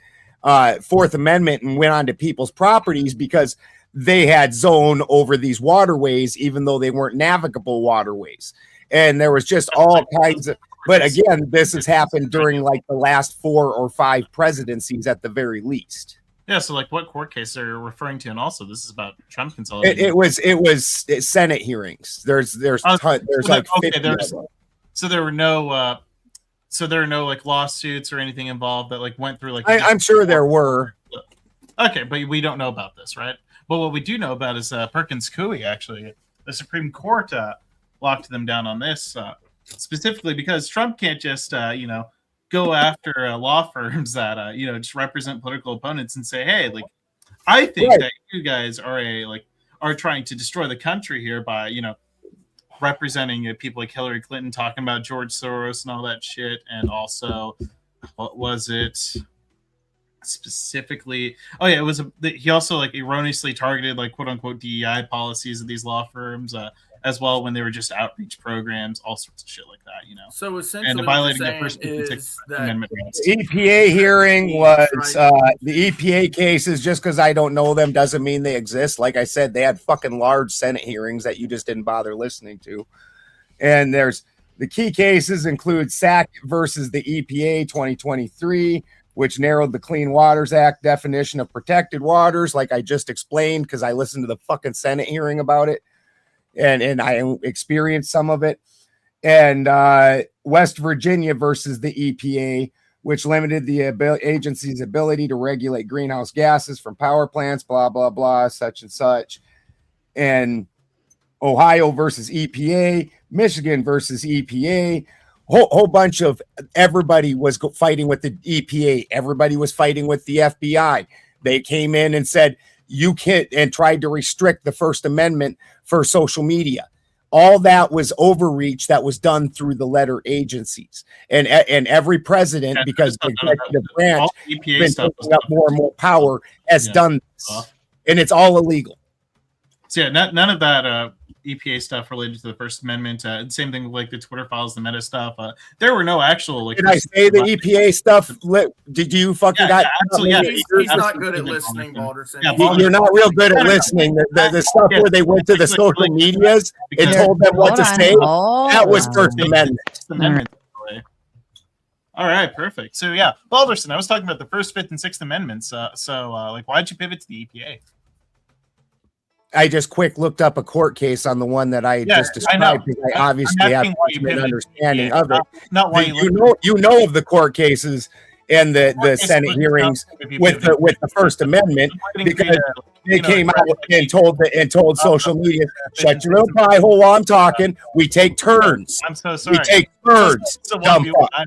Fourth Amendment and went onto people's properties because they had zone over these waterways, even though they weren't navigable waterways. And there was just all kinds of, but again, this has happened during like the last 4 or 5 presidencies at the very least. Yeah, so like what court case are you referring to? And also this is about Trump consolidating. It was Senate hearings. There's like 50 of them. So there were no like lawsuits or anything involved that like went through like I'm sure there were. Okay, but we don't know about this, right? But what we do know about is Perkins Coie. Actually, the Supreme Court locked them down on this specifically because Trump can't just go after law firms that just represent political opponents and say, hey, like I think that you guys are trying to destroy the country here by representing people like Hillary Clinton, talking about George Soros and all that shit, and also what was it specifically? Oh yeah, it was he also like erroneously targeted like quote unquote DEI policies of these law firms as well when they were just outreach programs, all sorts of shit like that, So essentially, and violating the First and Sixth Amendment rights. The EPA hearing was the EPA cases. Just because I don't know them doesn't mean they exist. Like I said, they had fucking large Senate hearings that you just didn't bother listening to. And there's the key cases include SAC versus the EPA 2023, which narrowed the Clean Waters Act definition of protected waters, like I just explained, because I listened to the fucking Senate hearing about it. And I experienced some of it. And West Virginia versus the EPA, which limited the agency's ability to regulate greenhouse gases from power plants, blah, blah, blah, such and such. And Ohio versus EPA, Michigan versus EPA, whole bunch of everybody was fighting with the EPA. Everybody was fighting with the FBI. They came in and said, you can't, and tried to restrict the First Amendment for social media. All that was overreach that was done through the letter agencies, and every president, because the executive branch has been taking up more and more power, has done this, and it's all illegal. So yeah, none of that EPA stuff related to the First Amendment. Same thing with like the Twitter files, the Meta stuff. There were no actual like. Did I say the EPA stuff? Did you fucking got? He's not good at listening, Balderson. You're not real good at listening. The stuff where they went to the social medias and told them what to say. That was First Amendment. All right, perfect. So yeah, Balderson, I was talking about the First, Fifth, and Sixth Amendments. Like, why'd you pivot to the EPA? I just quick looked up a court case on the one that I just described because I obviously have an understanding of it. Not why you know of the court cases and the Senate hearings with the First Amendment because they came out and told social media, shut your little pie hole while I'm talking. We take turns. I'm so sorry. We take turns. I'm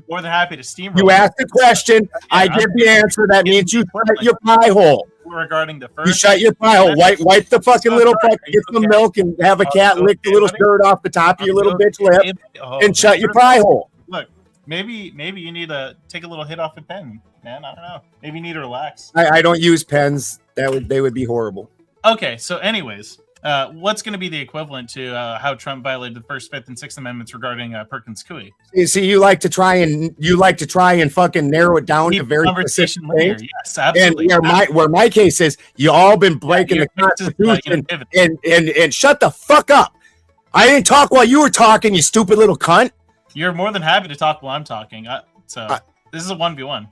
more than happy to steamroll. You asked the question. I give the answer. That means you shut your pie hole. Regarding the first, you shut your pie hole. Wipe the fucking little fuck, get some milk, and have a cat lick the little dirt off the top of your little bitch lip, and shut your pie hole. Look, maybe you need to take a little hit off the pen, man. I don't know. Maybe you need to relax. I don't use pens. They would be horrible. Okay, so anyways, what's going to be the equivalent to how Trump violated the First, Fifth, and Sixth Amendments regarding Perkins Coie? You see, you like to try and fucking narrow it down to very specific things. Yes, absolutely. And where my case is, you all been breaking the Constitution and shut the fuck up. I didn't talk while you were talking, you stupid little cunt. You're more than happy to talk while I'm talking. This is a 1v1.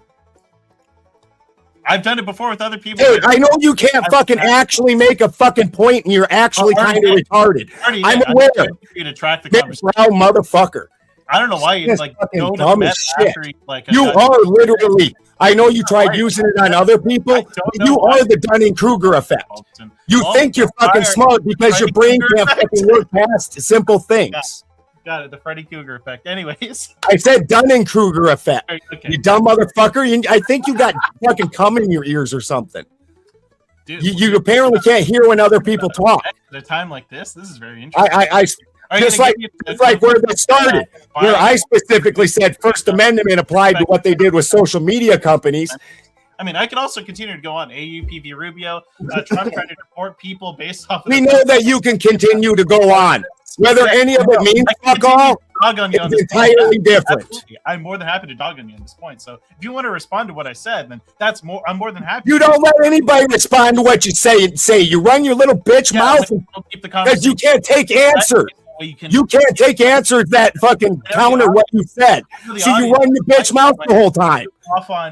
I've done it before with other people. Dude, I know you can't fucking actually make a fucking point, and you're actually kind of retarded. I'm aware. You to track the conversation. Proud motherfucker. I don't know why you like go dumb to as shit. You are literally. I know you tried using it on other people. You are the Dunning-Kruger effect. You think you're fucking smart because your brain can't fucking work past simple things. Got it. The Freddy Krueger effect. Anyways. I said Dunning-Kruger effect. Okay. You dumb motherfucker. I think you got fucking cum in your ears or something. Dude, You apparently can't hear when other people talk. At a time like this is very interesting. Just like where they started, where I specifically said First Amendment applied to what they did with social media companies. I mean, I could also continue to go on. AUPV Rubio, Trump trying to deport people based off. We know that you can continue to go on. Whether any of it means fuck all, it's entirely different. Absolutely. I'm more than happy to dog on you on this point. So if you want to respond to what I said, then I'm more than happy. You don't let anybody respond to what you say. You run your little bitch mouth because you can't take answers. You can't take answers that fucking counter what you said. So you run your bitch mouth the whole time.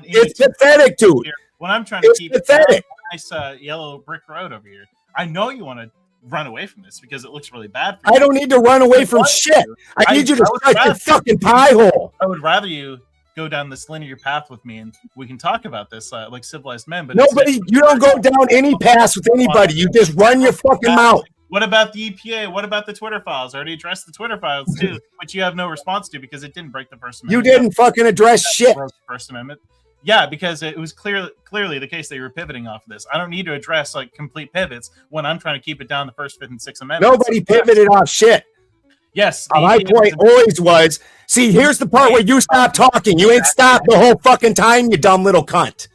It's pathetic, dude. When I'm trying to keep pathetic. A nice yellow brick road over here, I know you want to run away from this because it looks really bad for you. I don't need to run away from shit. I need you to strike your fucking pie hole. I would rather you go down this linear path with me and we can talk about this like civilized men. But you don't go down any path with anybody. You just run your fucking mouth. What about the EPA? What about the Twitter files? I already addressed the Twitter files too, which you have no response to because it didn't break the First Amendment. You didn't fucking address shit. First Amendment. Yeah, because it was clearly the case that you were pivoting off of this. I don't need to address like complete pivots when I'm trying to keep it down the First, Fifth, and Sixth Amendment. Nobody pivoted off shit. Yes. My point always was, see, here's the part where you stop talking. You ain't stopped the whole fucking time, you dumb little cunt.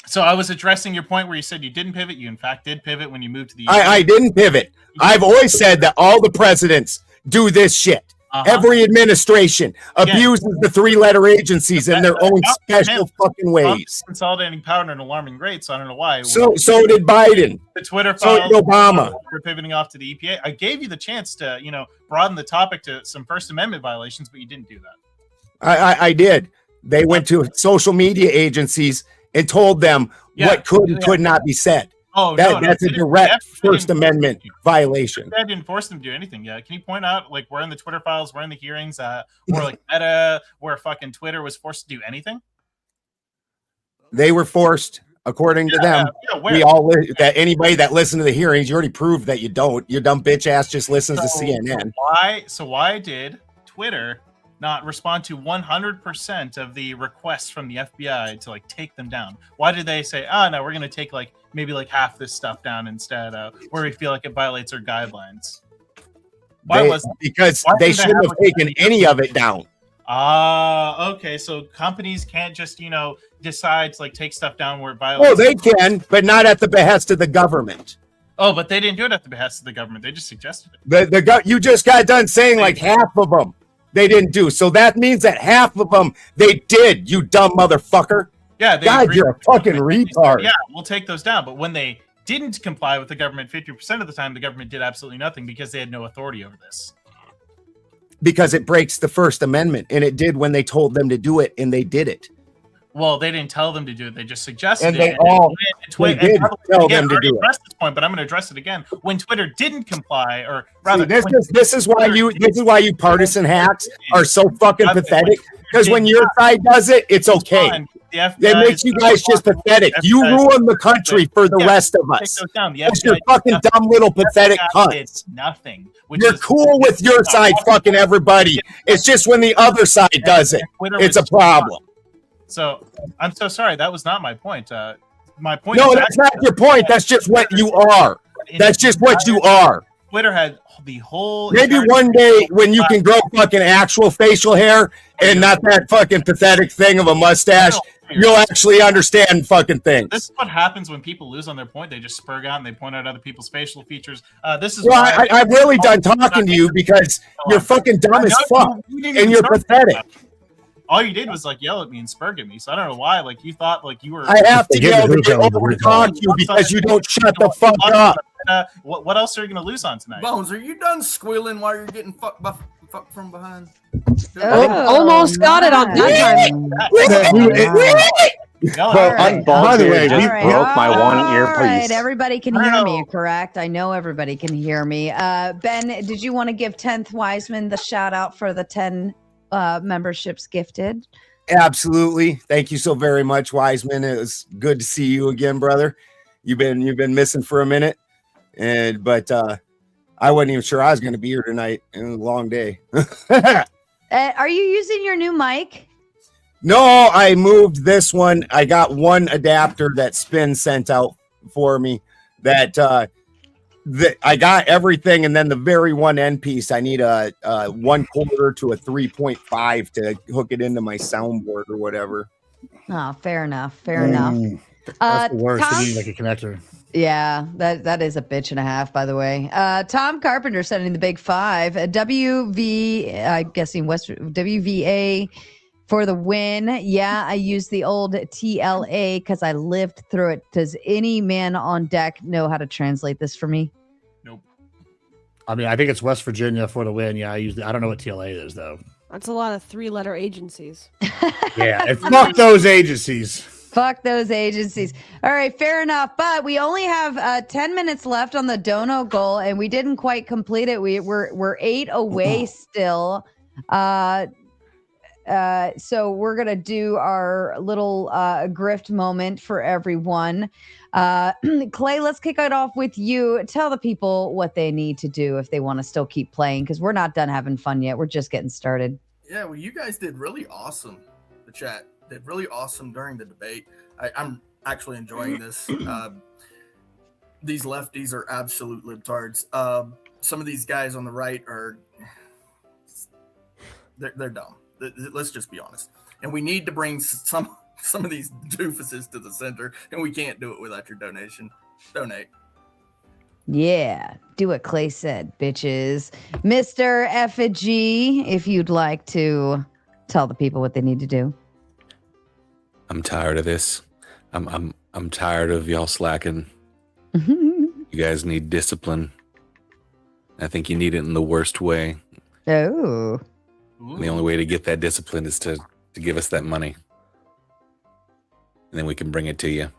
So I was addressing your point where you said you didn't pivot. You in fact did pivot when you moved to the. I didn't pivot. I've always said that all the presidents do this shit. Every administration abuses the three-letter agencies in their own special fucking ways. Consolidating power at an alarming rate, so I don't know why. So did Biden. The Twitter so files, did Obama. We're pivoting off to the EPA. I gave you the chance to, broaden the topic to some First Amendment violations, but you didn't do that. I did. They went to social media agencies and told them what could and could not be said. Oh, that's a direct First Amendment violation. I didn't force them to do anything. Yeah, can you point out like where in the Twitter files, where in the hearings, or like Meta, where fucking Twitter was forced to do anything? They were forced, according to them. That anybody that listened to the hearings, you already proved that you don't. Your dumb bitch ass just listens to CNN. Why did Twitter not respond to 100% of the requests from the FBI to like take them down? Why did they say, no, we're going to take like maybe like half this stuff down instead, where we feel like it violates our guidelines? Because they shouldn't have taken any of it down. Okay. So companies can't just, decide to like take stuff down where it violates. Oh, they can, but not at the behest of the government. Oh, but they didn't do it at the behest of the government. They just suggested it. You just got done saying like half of them they didn't do. So that means that half of them they did, you dumb motherfucker. Yeah, God, you're a fucking retard. Yeah, we'll take those down. But when they didn't comply with the government 50% of the time, the government did absolutely nothing because they had no authority over this. Because it breaks the First Amendment, and it did when they told them to do it, and they did it. Well, they didn't tell them to do it. They just suggested and they it. They did tell them to do it. This point, but I'm going to address it again. When Twitter didn't comply, or rather, this is why you partisan hacks are so fucking pathetic. Because when your side does it, it's okay. It makes you guys just pathetic. You ruin the country for the rest of us. It's your fucking dumb little pathetic cunts. Nothing. You're cool with your side, fucking everybody. It's just when the other side does it, it's a problem. So I'm so sorry. That was not my point. My point. No, that's not your point. That's just what you are. That's just what you are. Twitter had the whole. Maybe one day when you can grow fucking actual facial hair and not that fucking pathetic thing of a mustache, you'll actually understand fucking things. This is what happens when people lose on their point. They just spurg out and they point out other people's facial features. This is why I'm really done talking to you because you're fucking dumb as fuck and you're pathetic. All you did was like yell at me and spurg at me. So I don't know why. Like you thought like you were. I have to yell to talk you because you don't shut the fuck up. What else are you going to lose on tonight? Bones, are you done squealing while you're getting fucked from behind? Almost got it on that time. By the way, we broke my one earpiece. Right, everybody can hear me, correct? I know everybody can hear me. Ben, did you want to give 10th Wiseman the shout out for the 10 memberships gifted? Absolutely. Thank you so very much, Wiseman. It was good to see you again, brother. You've been missing for a minute. But I wasn't even sure I was going to be here tonight. It was a long day. Are you using your new mic? No, I moved this one. I got one adapter that Spin sent out for me that I got everything. And then the very one end piece, I need a 1/4 to a 3.5 to hook it into my soundboard or whatever. Oh, fair enough. Fair enough. That's the worst. Tom? You need like a connector. Yeah, that is a bitch and a half, by the way. Tom Carpenter sending the big five. I'm guessing WVA for the win. Yeah, I used the old TLA because I lived through it. Does any man on deck know how to translate this for me? Nope. I mean, I think it's West Virginia for the win. Yeah, I don't know what TLA is though. That's a lot of 3-letter agencies. Yeah, and fuck those agencies. Fuck those agencies. All right, fair enough. But we only have 10 minutes left on the dono goal, and we didn't quite complete it. We're 8 away still. So we're gonna do our little grift moment for everyone. Clay, let's kick it off with you. Tell the people what they need to do if they want to still keep playing, because we're not done having fun yet. We're just getting started. Yeah, well, you guys did really awesome. The chat did really awesome during the debate. I'm actually enjoying this. These lefties are absolute libtards. Some of these guys on the right are they're dumb. Let's just be honest. And we need to bring some of these doofuses to the center, and we can't do it without your donation. Donate. Yeah, do what Clay said, bitches. Mr. Effigy, if you'd like to tell the people what they need to do. I'm tired of this. I'm tired of y'all slacking. You guys need discipline. I think you need it in the worst way. Oh. And the only way to get that discipline is to give us that money. And then we can bring it to you.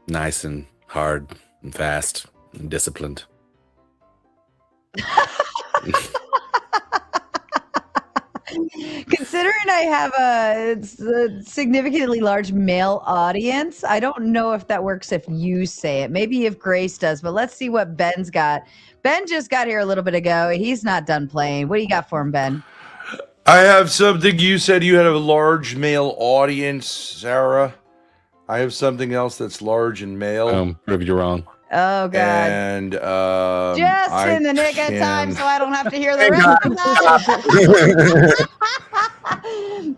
Nice and hard and fast and disciplined. Considering I have a significantly large male audience, I don't know if that works if you say it. Maybe if Grace does, but let's see what Ben's got. Ben just got here a little bit ago. He's not done playing. What do you got for him, Ben? I have something. You said you had a large male audience, Sarah. I have something else that's large and male. Prove you're wrong. Oh, God. And just in the nick of time so I don't have to hear the rest.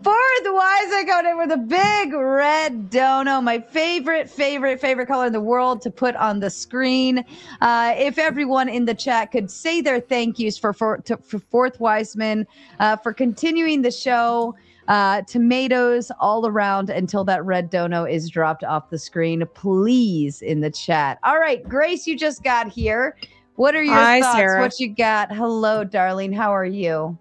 For the wise, I got in with a big red dono, my favorite color in the world to put on the screen. If everyone in the chat could say their thank yous for Fourth Wiseman, for continuing the show. Tomatoes all around until that red dono is dropped off the screen, please, in the chat. All right, Grace, you just got here. What are your thoughts? Sarah. What you got? Hello, darling. How are you?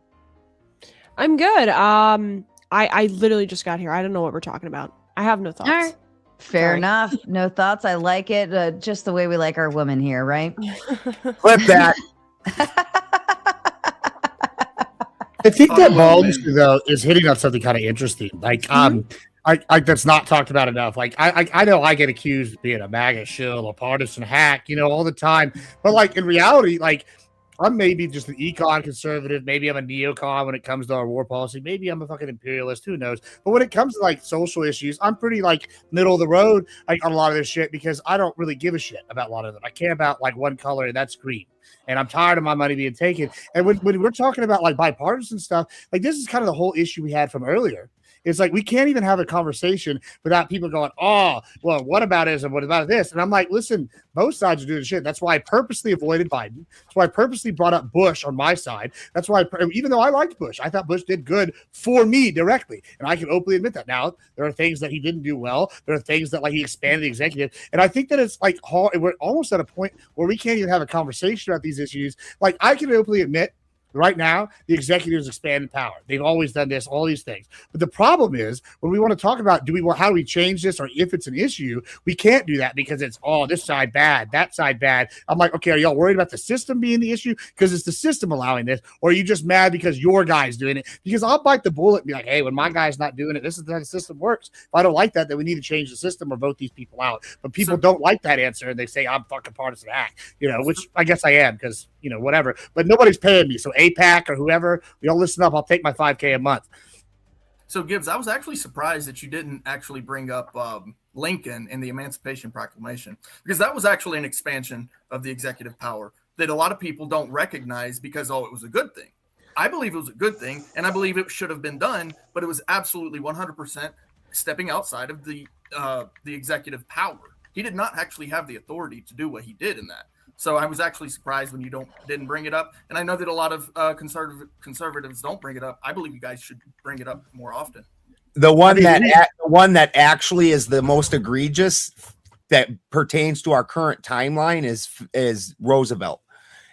I'm good. I literally just got here. I don't know what we're talking about. I have no thoughts. All right. Fair Sorry. enough. No thoughts. I like it. Just the way we like our women here, right? Clip that. I think that ball issue though is hitting on something kind of interesting. Like, I that's not talked about enough. Like, I know I get accused of being a MAGA shill, a partisan hack, all the time. But like in reality, like I'm maybe just an econ conservative. Maybe I'm a neocon when it comes to our war policy. Maybe I'm a fucking imperialist. Who knows? But when it comes to like social issues, I'm pretty like middle of the road like on a lot of this shit because I don't really give a shit about a lot of it. I care about like one color, and that's green. And I'm tired of my money being taken. And when we're talking about like bipartisan stuff, like this is kind of the whole issue we had from earlier. It's like we can't even have a conversation without people going, oh, well, what about ism? What about this? And I'm like, listen, both sides are doing shit. That's why I purposely avoided Biden. That's why I purposely brought up Bush on my side. That's why, even though I liked Bush, I thought Bush did good for me directly. And I can openly admit that. Now, there are things that he didn't do well. There are things that like he expanded the executive. And I think that it's like hard. We're almost at a point where we can't even have a conversation about these issues. Like I can openly admit Right now, the executives expand in power. They've always done this, all these things. But the problem is when we want to talk about how do we change this, or if it's an issue, we can't do that because it's this side bad, that side bad. I'm like, okay, are y'all worried about the system being the issue because it's the system allowing this, or are you just mad because your guy's doing it? Because I'll bite the bullet and be like, hey, when my guy's not doing it, this is how the system works. If I don't like that, then we need to change the system or vote these people out. But people don't like that answer, and they say I'm fucking partisan hack, which I guess I am because whatever. But nobody's paying me, so APAC or whoever, y'all listen up. I'll take my $5,000 a month. So Gibbs, I was actually surprised that you didn't actually bring up Lincoln and the Emancipation Proclamation, because that was actually an expansion of the executive power that a lot of people don't recognize because, it was a good thing. I believe it was a good thing, and I believe it should have been done, but it was absolutely 100% stepping outside of the executive power. He did not actually have the authority to do what he did in that. So I was actually surprised when you didn't bring it up. And I know that a lot of conservatives don't bring it up. I believe you guys should bring it up more often. The one that actually is the most egregious that pertains to our current timeline is Roosevelt.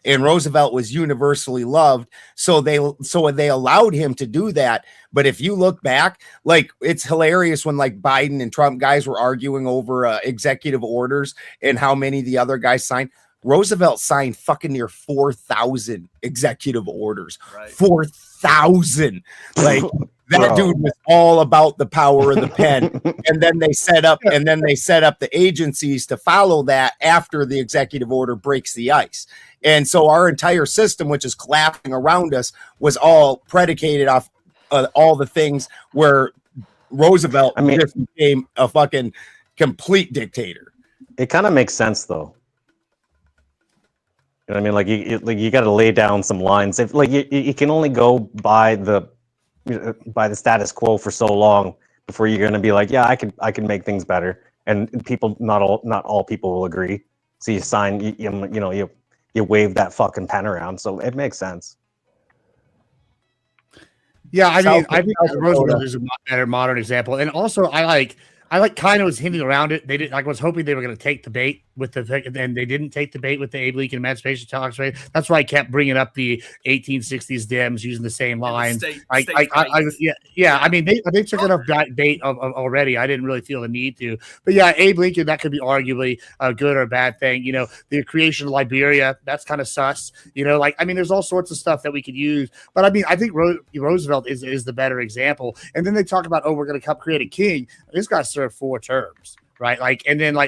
And Roosevelt was universally loved, so they allowed him to do that. But if you look back, like, it's hilarious when like Biden and Trump guys were arguing over executive orders and how many the other guys signed. Roosevelt signed fucking near 4,000 executive orders. Right. 4,000. Like that dude was all about the power of the pen. And then they set up the agencies to follow that after the executive order breaks the ice. And so our entire system, which is collapsing around us, was all predicated off all the things where Roosevelt just became a fucking complete dictator. It kind of makes sense though. You know what I mean? Like you got to lay down some lines. If like you can only go by the status quo for so long before you're going to be like, yeah, I can make things better. And people, not all people will agree. So you sign, you wave that fucking pen around. So it makes sense. Yeah, I think Roosevelt is a better modern example. And also, I kind of was hinting around it. They did. I was hoping they were going to take the bait with and they didn't take the bait with the Abe Lincoln Emancipation Talks. Right. That's why I kept bringing up the 1860s Dems using the same lines. Yeah. I mean, they took enough bait already. I didn't really feel the need to. But yeah, Abe Lincoln, that could be arguably a good or a bad thing. The creation of Liberia, that's kind of sus. There's all sorts of stuff that we could use. But I think Roosevelt is the better example. And then they talk about, we're going to create a king. This guy served 4 terms. Right. And then I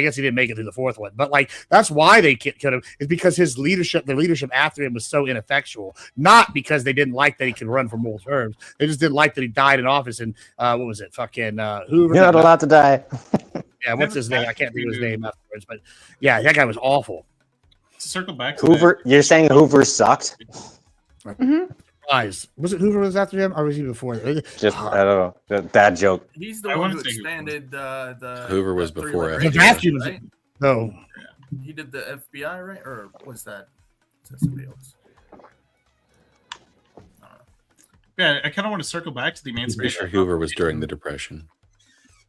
guess he didn't make it through the 4th one, but that's why they could have, is because the leadership after him was so ineffectual, not because they didn't like that he could run for more terms. They just didn't like that he died in office. And what was it? Fucking Hoover. You're not allowed to die. Yeah. What's his name? I can't think of his name afterwards, but yeah, that guy was awful. Circle back to Hoover. You're saying Hoover sucked? Mm-hmm. Was it Hoover was after him, or was he before? Just I don't know. Bad joke. He's the one who expanded the Hoover was before it. Right? No. He did the FBI, right? Or was that somebody else? Yeah, I kind of want to circle back to the Emancipation. I'm sure Hoover was during the Depression.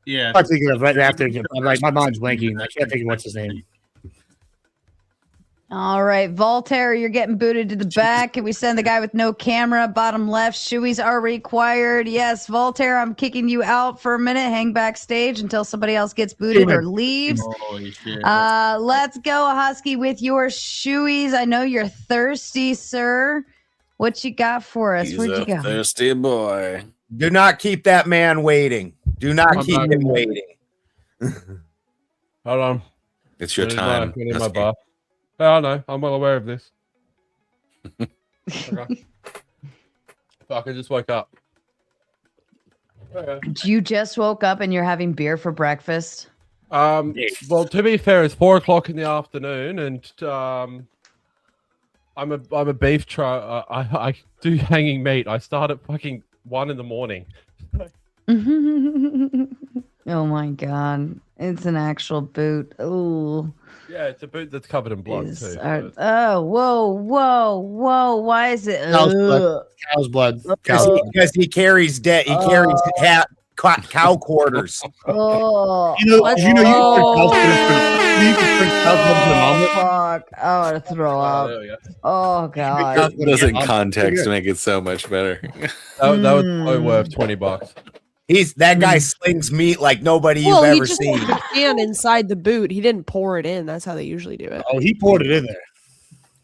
Yeah. I'm thinking of right after. I'm like, my mind's blanking. I can't think of what's his name. All right, Voltaire, you're getting booted to the back. Can we send the guy with no camera? Bottom left, shoeies are required. Yes, Voltaire, I'm kicking you out for a minute. Hang backstage until somebody else gets booted or leaves. Let's go, Husky, with your shoeies. I know you're thirsty, sir. What you got for us? Where'd you go? Thirsty boy. Do not keep that man waiting. Do not keep him waiting. Hold on. It's your time. In my bar. Oh, no, I'm well aware of this. Okay. Fuck, I just woke up. Okay. You just woke up and you're having beer for breakfast? Well, to be fair, it's 4 o'clock in the afternoon, and I'm a beef try. I do hanging meat. I start at fucking 1 in the morning. Oh my god, it's an actual boot. Oh. Yeah, it's a boot that's covered in blood too. Oh, whoa! Why is it? Cow's blood. Because he carries debt. He carries cow quarters. Oh, You know, you can oh, fuck. I want to throw up. there we go. Oh, God. Doesn't context make it so much better. That was probably worth $20. That guy slings meat like nobody you've Well, he ever just seen. put the can inside the boot. He didn't pour it in. That's how they usually do it. Oh, he poured it in there.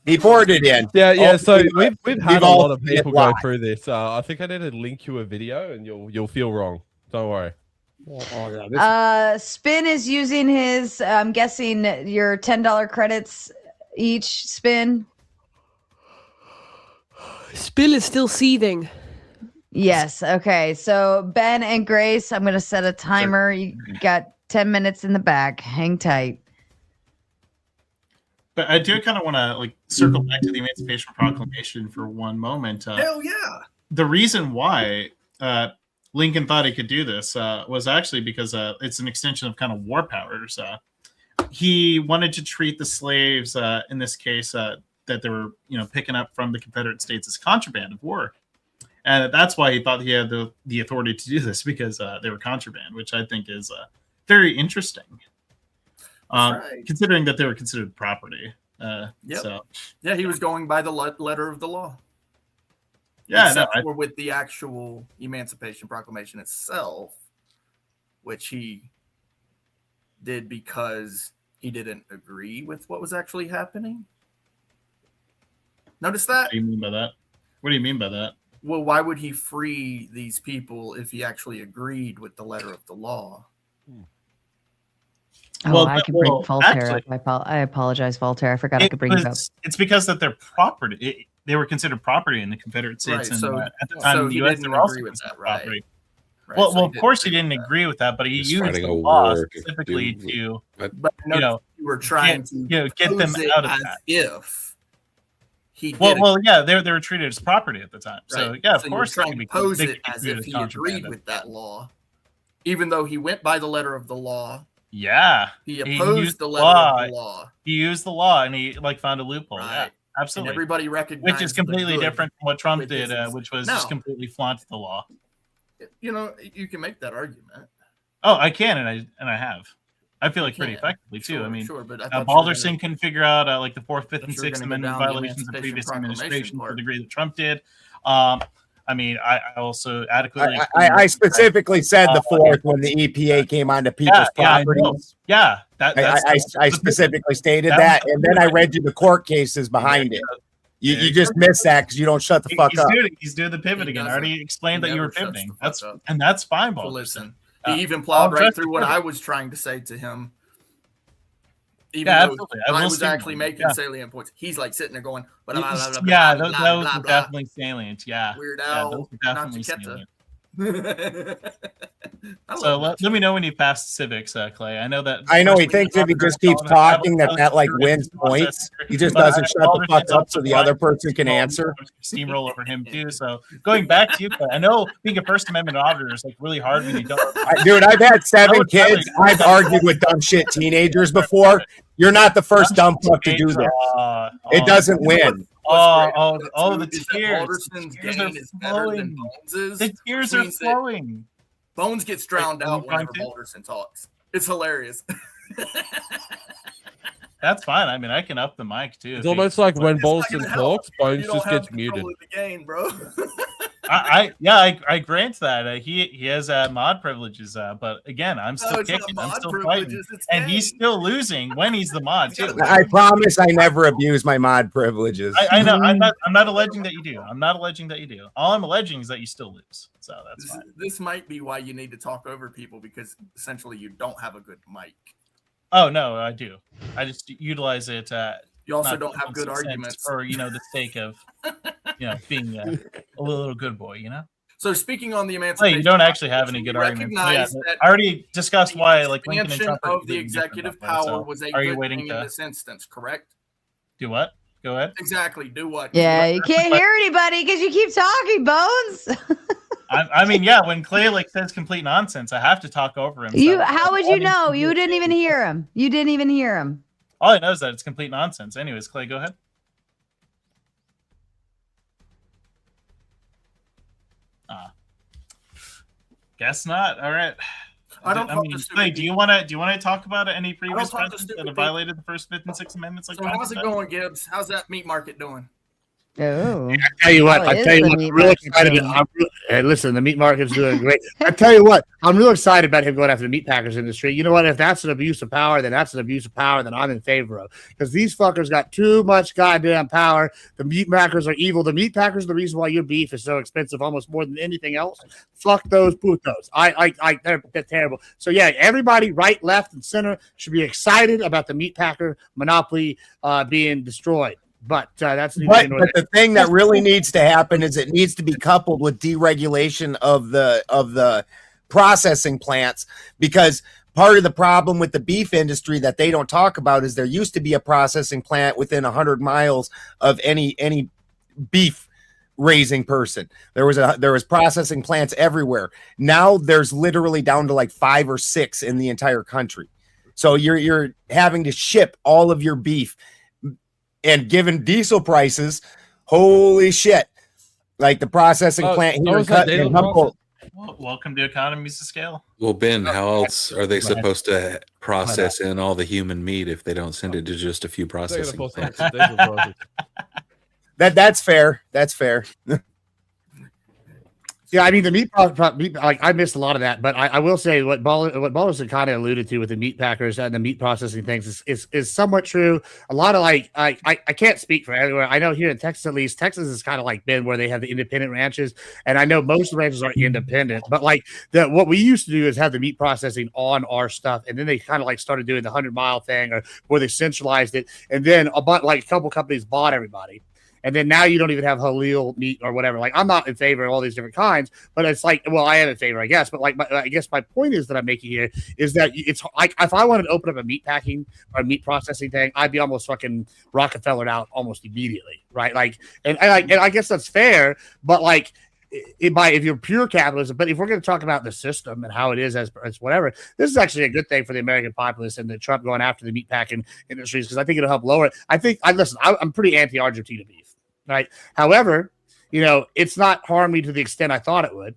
He poured it in. Yeah. So we've had a all lot of seen it people go live. through this. I think I need to link you a video, and you'll feel wrong. Don't worry. Spin is using his, I'm guessing your $10 credits each spin. Spin is still seething. Yes. Okay. So Ben and Grace, I'm going to set a timer. You got 10 minutes in the back. Hang tight. But I do kind of want to circle back to the Emancipation Proclamation for one moment. Hell yeah! The reason why Lincoln thought he could do this was actually because it's an extension of kind of war powers. He wanted to treat the slaves, in this case, that they were picking up from the Confederate States as contraband of war. And that's why he thought he had the authority to do this, because they were contraband, which I think is very interesting. Right. Considering that they were considered property. Yep. So, yeah, he was going by the letter of the law. Yeah, Except for with the actual Emancipation Proclamation itself, which he did because he didn't agree with what was actually happening. Notice that? What do you mean by that? What do you mean by that? Well, why would he free these people if he actually agreed with the letter of the law? Oh, Well, I can well, bring Voltaire actually- up. I apologize, Voltaire. I forgot I could bring you up. It's because that they're property. They were considered property in the Confederate States, Right, and so- at the time so in the he U.S. didn't they were also agree with considered that, right? property. Right, Well, so well, he of didn't course he agree didn't with that. agree with that, but he Just used fighting the a law war to specifically do- to But you were trying get them pose it out of as that. if he did. Well, yeah, they were treated as property at the time. So Right. yeah, of So you were course trying to pose they it could be as treated if he contraband. agreed with that law, even though he went by the letter of the law. Yeah, He opposed used the letter of the law. He used the law, and he found a loophole. Yeah, Right. absolutely. And everybody recognized Which is the completely good different from what Trump with did, his- which was No. just completely flaunt the law. You know, you can make that argument. Oh, I can, and I have. I feel like pretty can. effectively too. Sure, I mean, sure, but I thought you were Balderson gonna- couldn't figure out like the 4th, 5th, and thought you were 6th gonna go Amendment down the violations of the Emancipation previous Proclamation administration to part. the degree that Trump did. I mean, I also adequately. I specifically said the 4th when the EPA came onto people's I know. properties. Yeah, I specifically stated that, and then I read you the court cases behind it. You just missed that because you don't shut the fuck up. He's doing the pivot again. I already explained He that you were never shuts pivoting. the fuck up. That's fine, So Balderson. listen, he even plowed right through what I was trying to say to him. Even Yeah, though absolutely. I will was stand actually on it. making Yeah. salient points. He's like sitting there going, blah, Yeah, blah, blah, blah, yeah, blah, those blah, were blah, definitely salient. Yeah, Weird yeah, Al, those were not definitely Chiquetta. salient. I So love let me know when you passed civics, Clay. I know that. I know he thinks if he just keeps talking that like wins points. He just doesn't shut the fuck up so the other person can answer. Steamroll over him too. So going back to you, Clay, I know being a First Amendment auditor is like really hard when you don't. Dude, I've had 7 kids. I've argued with dumb shit teenagers before. You're not the first dumb fuck to do this. It doesn't win. The tears. Alderson's The tears gain are is better than flowing. Bones's. The tears which are means that flowing. Bones gets drowned Wait, are you out whenever trying to? Alderson talks. It's hilarious. That's fine. I mean, I can up the mic too. It's almost like when Bolson talks, Bones You don't just have gets control muted. of the game, bro. I grant that he has mod privileges, but again, I'm still it's not kicking, I'm mod still privileges, fighting, it's and he's still losing when he's the mod too. I promise I never abuse my mod privileges. I know. I'm not alleging that you do. I'm not alleging that you do. All I'm alleging is that you still lose. So that's fine. This might be why you need to talk over people, because essentially you don't have a good mic. Oh no, I do. I just utilize it. You also not don't have good 1 cent arguments. for the sake of being a little good boy. So speaking on the Hey, Emancipation, you don't actually have any good you arguments. Yeah, recognize that I already discussed why Lincoln and expansion Trump are of the completely different executive that way, so power was a are you good waiting thing in to this instance, correct? do what? Go ahead. Exactly. Do what? Yeah, you can't hear anybody because you keep talking, Bones. I mean, yeah, when Clay says complete nonsense, I have to talk over him. How would you know? You didn't even hear him. You didn't even hear him. All I know is that it's complete nonsense. Anyways, Clay, go ahead. Guess not. All right. I don't. I mean, Clay, do you want to talk about any previous presidents that have violated the First, Fifth, and Sixth Amendments? Like, so how's it going, Gibbs? How's that meat market doing? Oh, I tell you what, I'm real excited. Hey, listen, the meat market's doing great. I tell you what, I'm real excited about him going after the meat packers industry. You know what? If that's an abuse of power, then that's an abuse of power that I'm in favor of. Because these fuckers got too much goddamn power. The meat packers are evil. The meat packers are the reason why your beef is so expensive, almost more than anything else. Fuck those putos. They're terrible. So yeah, everybody, right, left, and center, should be excited about the meat packer monopoly being destroyed. But that's but the thing that really needs to happen is it needs to be coupled with deregulation of the processing plants, because part of the problem with the beef industry that they don't talk about is there used to be a processing plant within 100 miles of any beef raising person. There was processing plants everywhere. Now there's literally down to like 5 or 6 in the entire country. So you're having to ship all of your beef. And given diesel prices, holy shit! Like the processing plant here in Humboldt. Welcome to economies of scale. Well, Ben, how else are they supposed to process in all the human meat if they don't send it to just a few processing plants? That's fair. That's fair. Yeah, I mean the meat like I missed a lot of that, but I will say what Ballerson kind of alluded to with the meat packers and the meat processing things is somewhat true. A lot of like I can't speak for everywhere. I know here in Texas, at least, Texas is kind of like been where they have the independent ranches, and I know most of the ranches are independent. But like what we used to do is have the meat processing on our stuff, and then they kind of like started doing the 100-mile thing, or where they centralized it, and then a couple companies bought everybody. And then now you don't even have halal meat or whatever. Like, I'm not in favor of all these different kinds, but it's like, well, I am in favor, I guess. But like, I guess my point is that I'm making here is that it's like, if I wanted to open up a meat packing or meat processing thing, I'd be almost fucking Rockefellered out almost immediately, right? Like, and I guess that's fair, but like, if you're pure capitalism, but if we're going to talk about the system and how it is as whatever, this is actually a good thing for the American populace and the Trump going after the meat packing industries, because I think it'll help lower it. I'm pretty anti-Argentina beef. Right. However, it's not harmed me to the extent I thought it would.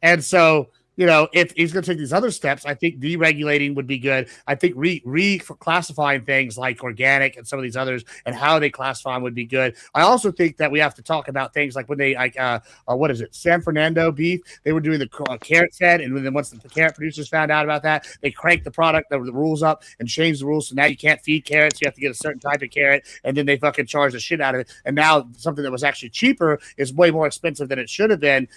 And so, if he's going to take these other steps, I think deregulating would be good. I think reclassifying things like organic and some of these others and how they classify them would be good. I also think that we have to talk about things like when they San Fernando beef, they were doing the carrot fed, and then once the carrot producers found out about that, they cranked the rules up and changed the rules. So now you can't feed carrots. You have to get a certain type of carrot, and then they fucking charge the shit out of it. And now something that was actually cheaper is way more expensive than it should have been.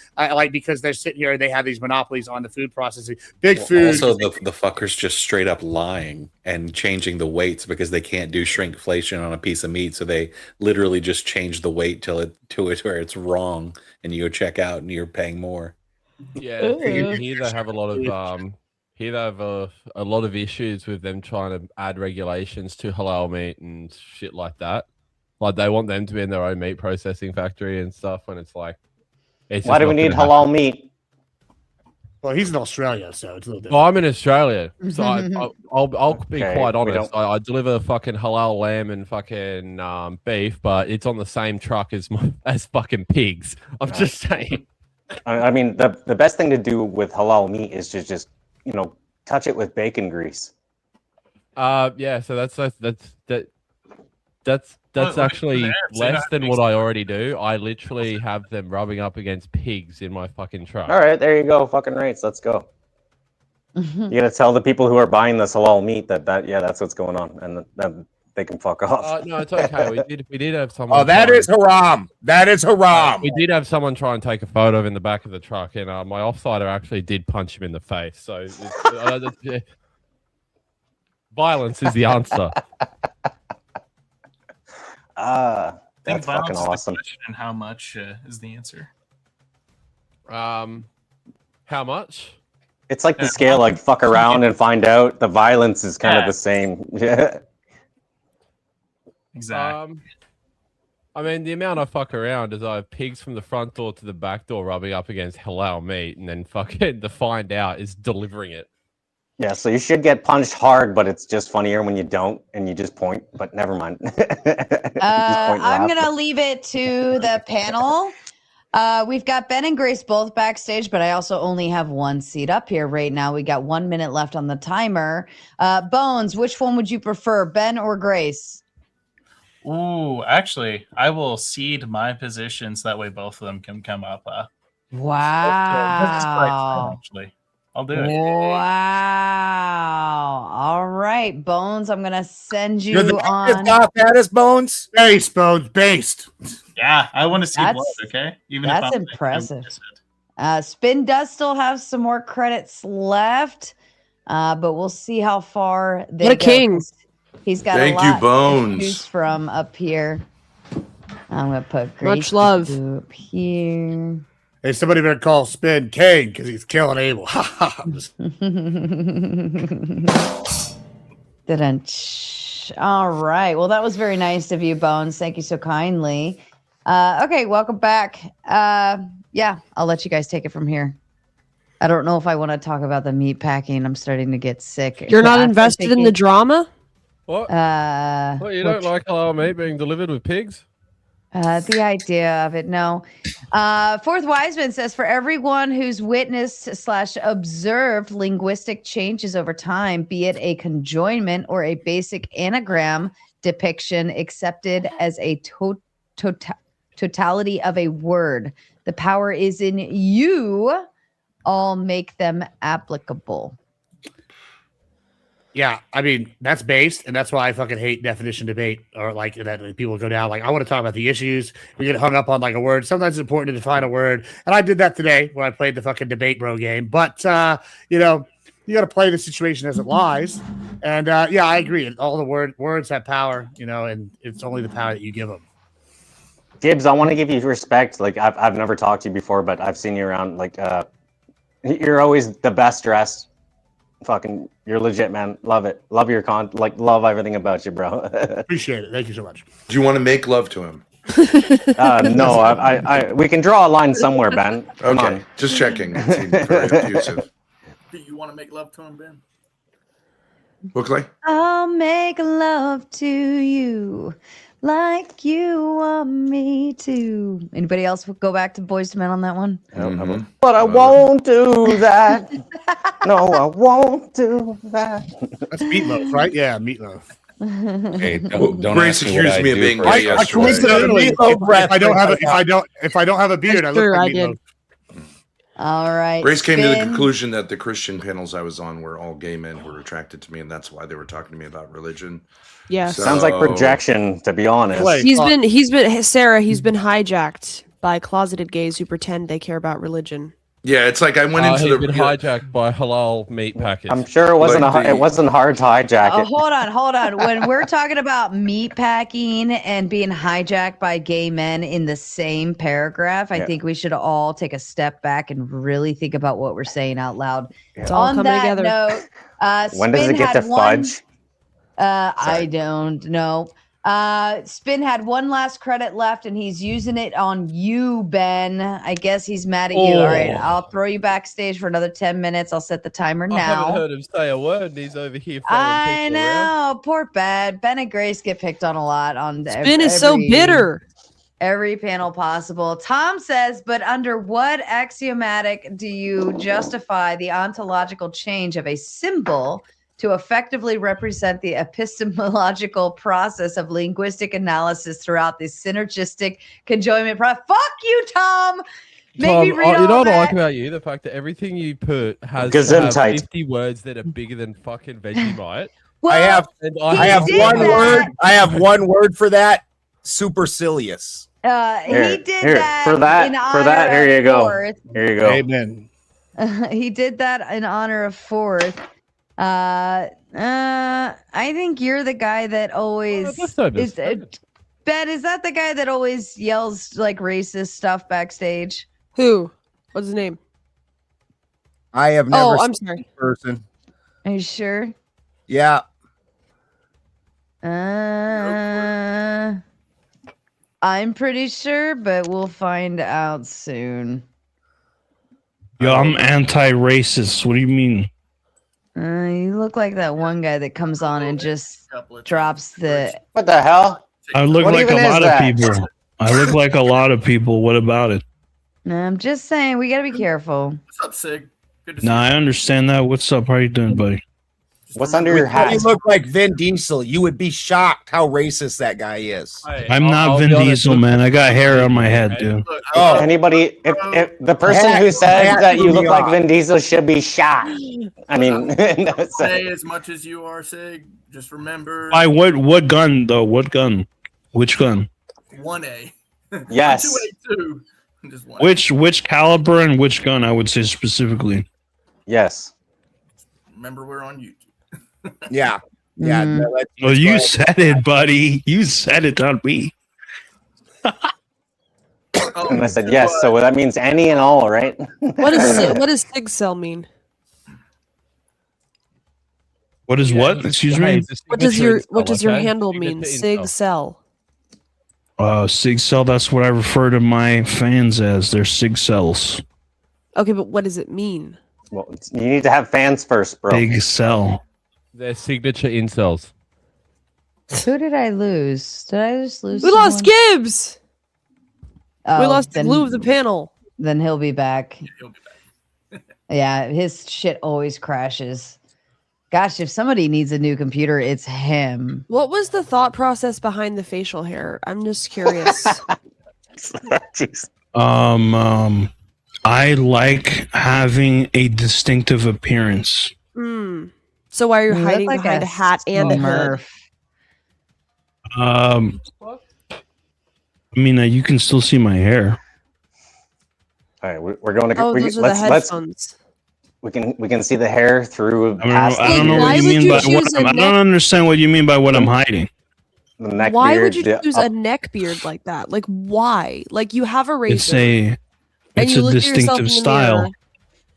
Because they're sitting here and they have these monopolies on the food processing. Food. Also, the fuckers just straight up lying and changing the weights because they can't do shrinkflation on a piece of meat, so they literally just change the weight to it where it's wrong, and you go check out and you're paying more. Yeah, here they have a lot of issues with them trying to add regulations to halal meat and shit like that. Like they want them to be in their own meat processing factory and stuff, when it's like, why do we need halal meat? Well, he's in Australia, so it's a little different. Well, I'm in Australia, so I'll be quite honest. I deliver fucking halal lamb and fucking beef, but it's on the same truck as fucking pigs. I'm just saying. I mean, the best thing to do with halal meat is to just touch it with bacon grease. Yeah. So that's actually less than what I already do. I literally have them rubbing up against pigs in my fucking truck. All right, there you go. Fucking rates. Let's go. You gotta tell the people who are buying this halal meat that's what's going on, and then they can fuck off. No, it's okay. We did have someone. Oh, that is haram. That is haram. We did have someone try and take a photo in the back of the truck, and my offsider actually did punch him in the face. So violence is the answer. That's fucking awesome. And how much is the answer? How much? It's like the scale, like fuck around and find out. The violence is kind of the same. Yeah. Exactly. I mean, the amount I fuck around is I have pigs from the front door to the back door rubbing up against halal meat, and then fucking the find out is delivering it. Yeah, so you should get punched hard, but it's just funnier when you don't and you just point, but never mind. I'm going to leave it to the panel We've got Ben and Grace both backstage, but I also only have one seat up here right now. We got 1 minute left on the timer. Bones, which one would you prefer, Ben or Grace? Ooh, actually, I will cede my position so that way both of them can come up. Wow. Actually, I'll do it. Wow. All right, Bones, I'm going to send you You're the on. top at us, Bones. Base, Bones, based. Yeah, I want to see That's- blood, okay? Even That's if I'm impressive. Spin does still have some more credits left, but we'll see how far they What a go. king. He's got Thank a you, lot Bones. to choose from up here. I'm going to put Much Grace love. up here. Hey, somebody better call Spin King because he's killing Abel. Didn't. All right. Well, that was very nice of you, Bones. Thank you so kindly. Okay, welcome back. Yeah, I'll let you guys take it from here. I don't know if I want to talk about the meat packing. I'm starting to get sick. You're not After invested in the thinking- drama? What? What you don't like halal meat being delivered with pigs? The idea of it, no. Fourth Wiseman says, for everyone who's witnessed / observed linguistic changes over time, be it a conjoinment or a basic anagram depiction accepted as a totality of a word, the power is in you. All make them applicable. Yeah, I mean, that's based, and that's why I fucking hate definition debate, or like that people go down. Like, I want to talk about the issues. We get hung up on like a word. Sometimes it's important to define a word. And I did that today when I played the fucking debate bro game. But, you know, you got to play the situation as it lies. And yeah, I agree. All the words have power, you know, and it's only the power that you give them. Gibbs, I want to give you respect. Like I've never talked to you before, but I've seen you around. Like you're always the best dressed. Fucking, you're legit, man. Love it. Love your love everything about you, bro. Appreciate it. Thank you so much. Do you want to make love to him? No, I we can draw a line somewhere, Ben. Come Okay, on. just checking. It seemed very abusive. Do you want to make love to him, Ben? Oakley? I'll make love to you like you want me to. Anybody else go back to Boyz II Men on that one? But I won't do that. No, I won't do that. That's Meatloaf, right? Yeah, Meatloaf. Hey, don't Grace ask me what accused I me of do being for gay a- yesterday. Coincidentally, if I don't have a beard, I That's look true, like I did. Meatloaf. All right. Grace came to the Spin. conclusion that the Christian panels I was on were all gay men who were attracted to me, and that's why they were talking to me about religion. Yeah. Sounds like projection, to be honest. He's been Sarah, he's been hijacked by closeted gays who pretend they care about religion. Yeah, it's like I went into He's the been hijacked by halal meat packets. I'm sure it wasn't it wasn't hard to hijack Oh, it. hold on. When we're talking about meat packing and being hijacked by gay men in the same paragraph, I think we should all take a step back and really think about what we're saying out loud. It's all On coming that together. note, When does Spin it get to had one- fudge? I don't know. Spin had one last credit left, and he's using it on you, Ben. I guess he's mad at you. All right, I'll throw you backstage for another 10 minutes. I'll set the timer I haven't now. heard him say a word, and he's over here. I know, poor Ben. Ben and Grace get picked on a lot on Spin is so bitter. Every panel possible. Tom says, but under what axiomatic do you justify the ontological change of a symbol to effectively represent the epistemological process of linguistic analysis throughout the synergistic conjoinment process? Fuck you, Tom! Make me read you know all what I like that. about you? The fact that everything you put has to have Gesundheit. 50 words that are bigger than fucking Vegemite. Well, I have did one that. word. I have one word for that. Supercilious. He Here, did here, that for that, in for honor that. Here of you go. Fourth. Here you go. Amen. He did that in honor of Fourth. I think you're the guy that always is. Ben, is that the guy that always yells like racist stuff backstage? Who? What's his name? I have never I'm seen sorry. this person. Are you sure? Yeah. I'm pretty sure, but we'll find out soon. Yo, I'm anti-racist. What do you mean? You look like that one guy that comes on and just drops the. What the hell? I look What like a even is lot that? of people. I look like a lot of people. What about it? I'm just saying we got to be careful. What's up, Sig? Good to No, I understand that. What's up? How you doing, buddy? What's under your hat? You look like Vin Diesel. You would be shocked how racist that guy is. I'm not Vin Diesel, man. I got hair on my head, dude. Oh, Anybody, if the person who says that you look like Vin Diesel should be shot. I mean, say as much as you are, Sig. Just remember. Why? What gun though? What gun? Which gun? 1A. Yes. 2A2. Just 1A. Which caliber and which gun? I would say specifically. Yes. Remember, we're on YouTube. Yeah. Yeah. No, Oh, you said it, buddy. You said it, not me. And I said yes, so that means any and all, right? What does Sig Cell mean? What is what? Excuse me. What does your handle mean? Sig Cell. Sig cell. That's what I refer to my fans as. They're sig cells. Okay, but what does it mean? Well, you need to have fans first, bro. Big cell. Their signature incels. Who did I lose? Did I just lose? We lost Gibbs. Oh, we lost the then- glue of the panel. Then he'll be back. Yeah, his shit always crashes. Gosh, if somebody needs a new computer, it's him. What was the thought process behind the facial hair? I'm just curious. I like having a distinctive appearance. So why are you You look hiding like behind a a hat and a hood? I mean, you can still see my hair. All right, we're going to. Oh, those are the headphones. We can see the hair through. I don't know what you mean by what I don't understand what you mean by what I'm hiding. The neck Why beard, would you the choose up- a neck beard like that? Like, why? Like, you have a razor. It's you a look at yourself in distinctive the style.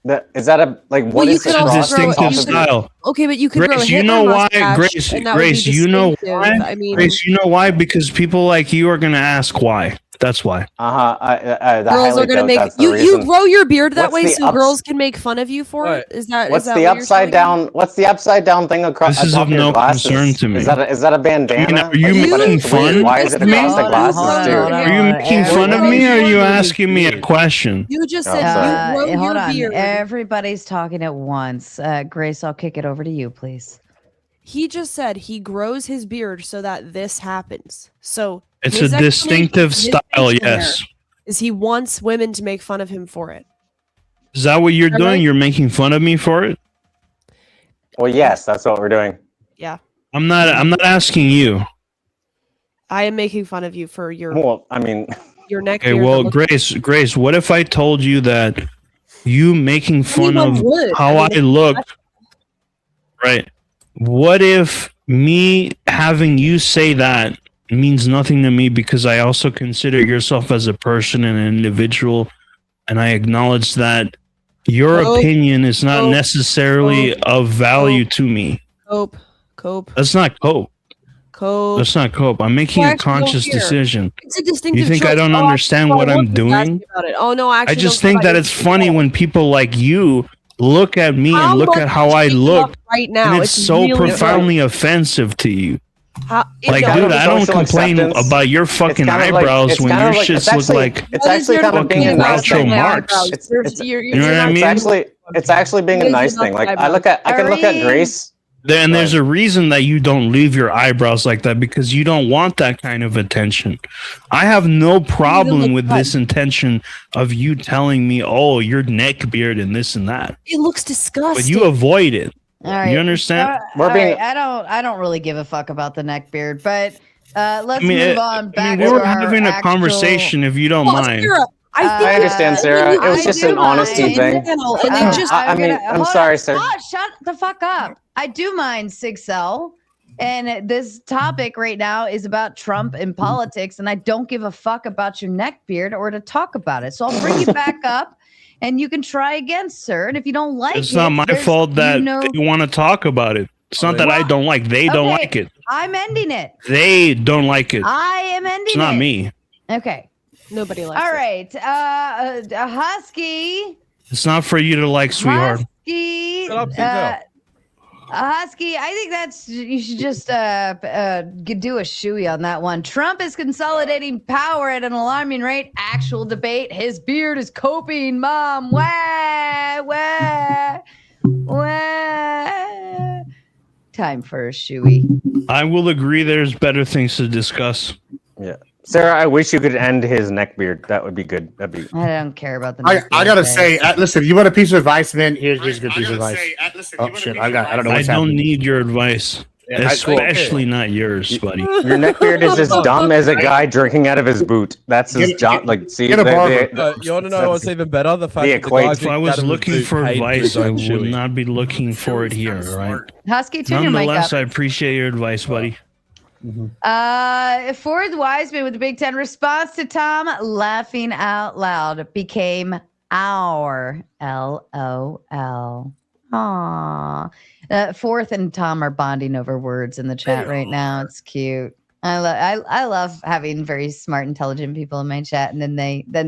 mirror. Is that a like? Well, What you is could the also cross grow- distinctive you could- style. Okay, but you could grow a Grace, you Hitler know why? mustache, Grace, and that would be Grace, you know distinctive. why? I mean, Grace, you know why? Because people like you are gonna ask why. That's why. girls are gonna make you grow your beard that What's way the so ups- girls can make fun of you for it. Is that What's is that the what you're upside telling me? down? What's the upside down thing across? This is of no concern to me. Is that a bandana? Are you making fun? Why is it across the glasses too? Are you making fun of me, or are you asking me a question? You just Oh, said sorry. you grow Hold your on. beard. Everybody's talking at once. Grace, I'll kick it over to you, please. He just said he grows his beard so that this happens. So It's his a explanation- distinctive his style, facial hair yes. Is he wants women to make fun of him for it. Is that what you're Am I- doing? You're making fun of me for it? Well, yes, that's what we're doing. Yeah. I'm not asking you. I am making fun of you for your Well, I mean, your neck Okay, beard. well, that looks- Grace, what if I told you that you making fun Anyone of would. how I mean, I look, right? What if me having you say that means nothing to me because I also consider yourself as a person and an individual, and I acknowledge that your Cope. opinion is not Cope. necessarily Cope. of value to me. Cope. That's not cope. That's not cope. I'm making Well, a actually, don't conscious care. decision. It's a distinctive You think I choice. don't Oh, understand what I I'm won't just ask doing? you about it. Oh no, I actually, just don't think care that about it's funny when people like you look at me How and look much at how is I taking look, up right now? and it's It's so really profoundly offensive to you. Like, kind dude, of I don't social complain acceptance. about your fucking kind of like- eyebrows it's when kind your of like- shits it's look actually- like it's actually kind of being a nice Groucho thing. Marx. You're You know what I mean? It's actually being a nice thing. Like I can look at Grace. And there's a reason that you don't leave your eyebrows like that, because you don't want that kind of attention. I have no problem with this intention of you telling me, oh, your neck beard and this and that. It looks disgusting. But you avoid it. All right. You understand? All right, I don't really give a fuck about the neck beard, but let's move on back we to were our having a actual- conversation, if you don't Well, mind. Sarah, I think I understand, Sarah. It was I just do an honesty mind. thing. And they just I mean, I'm hold sorry, on. sir. Oh, shut the fuck up. I do mind Sigcel. And this topic right now is about Trump and politics, and I don't give a fuck about your neck beard or to talk about it. So I'll bring you back up, and you can try again, sir. And if you don't like It's it, not my there's- fault that you know, they want to talk about it. It's not that I don't like. They don't okay, like it. I'm ending it. They don't like it. I am ending It's not it. me. Okay. Nobody likes All it. right. Husky. It's not for you to like, sweetheart. Husky. Shut up, Sigcel. Husky, I think you should just do a shoey on that one. Trump is consolidating power at an alarming rate. Actual debate. His beard is coping. Mom, wah, wah, wah. Time for a shoey. I will agree. There's better things to discuss. Yeah. Sarah, I wish you could end his neck beard. That would be good. That'd be. I don't care about the. I gotta say, listen. If you want a piece of advice, man, here's a good piece of advice. Oh shit! I don't know. I What's don't happening. need your advice, especially not yours, buddy. Your neck beard is as dumb as a guy drinking out of his boot. That's his job. Like, see, you want to know what's even better? The fact that the guy if I was looking for advice, I would not be looking for it here. Right? Husky, turn your mic Nonetheless, up. I appreciate your advice, buddy. Ford Wiseman with the Big Ten response to Tom laughing out loud became our LOL. Aww. Fourth and Tom are bonding over words in the chat right now. It's cute. I love having very smart, intelligent people in my chat, and then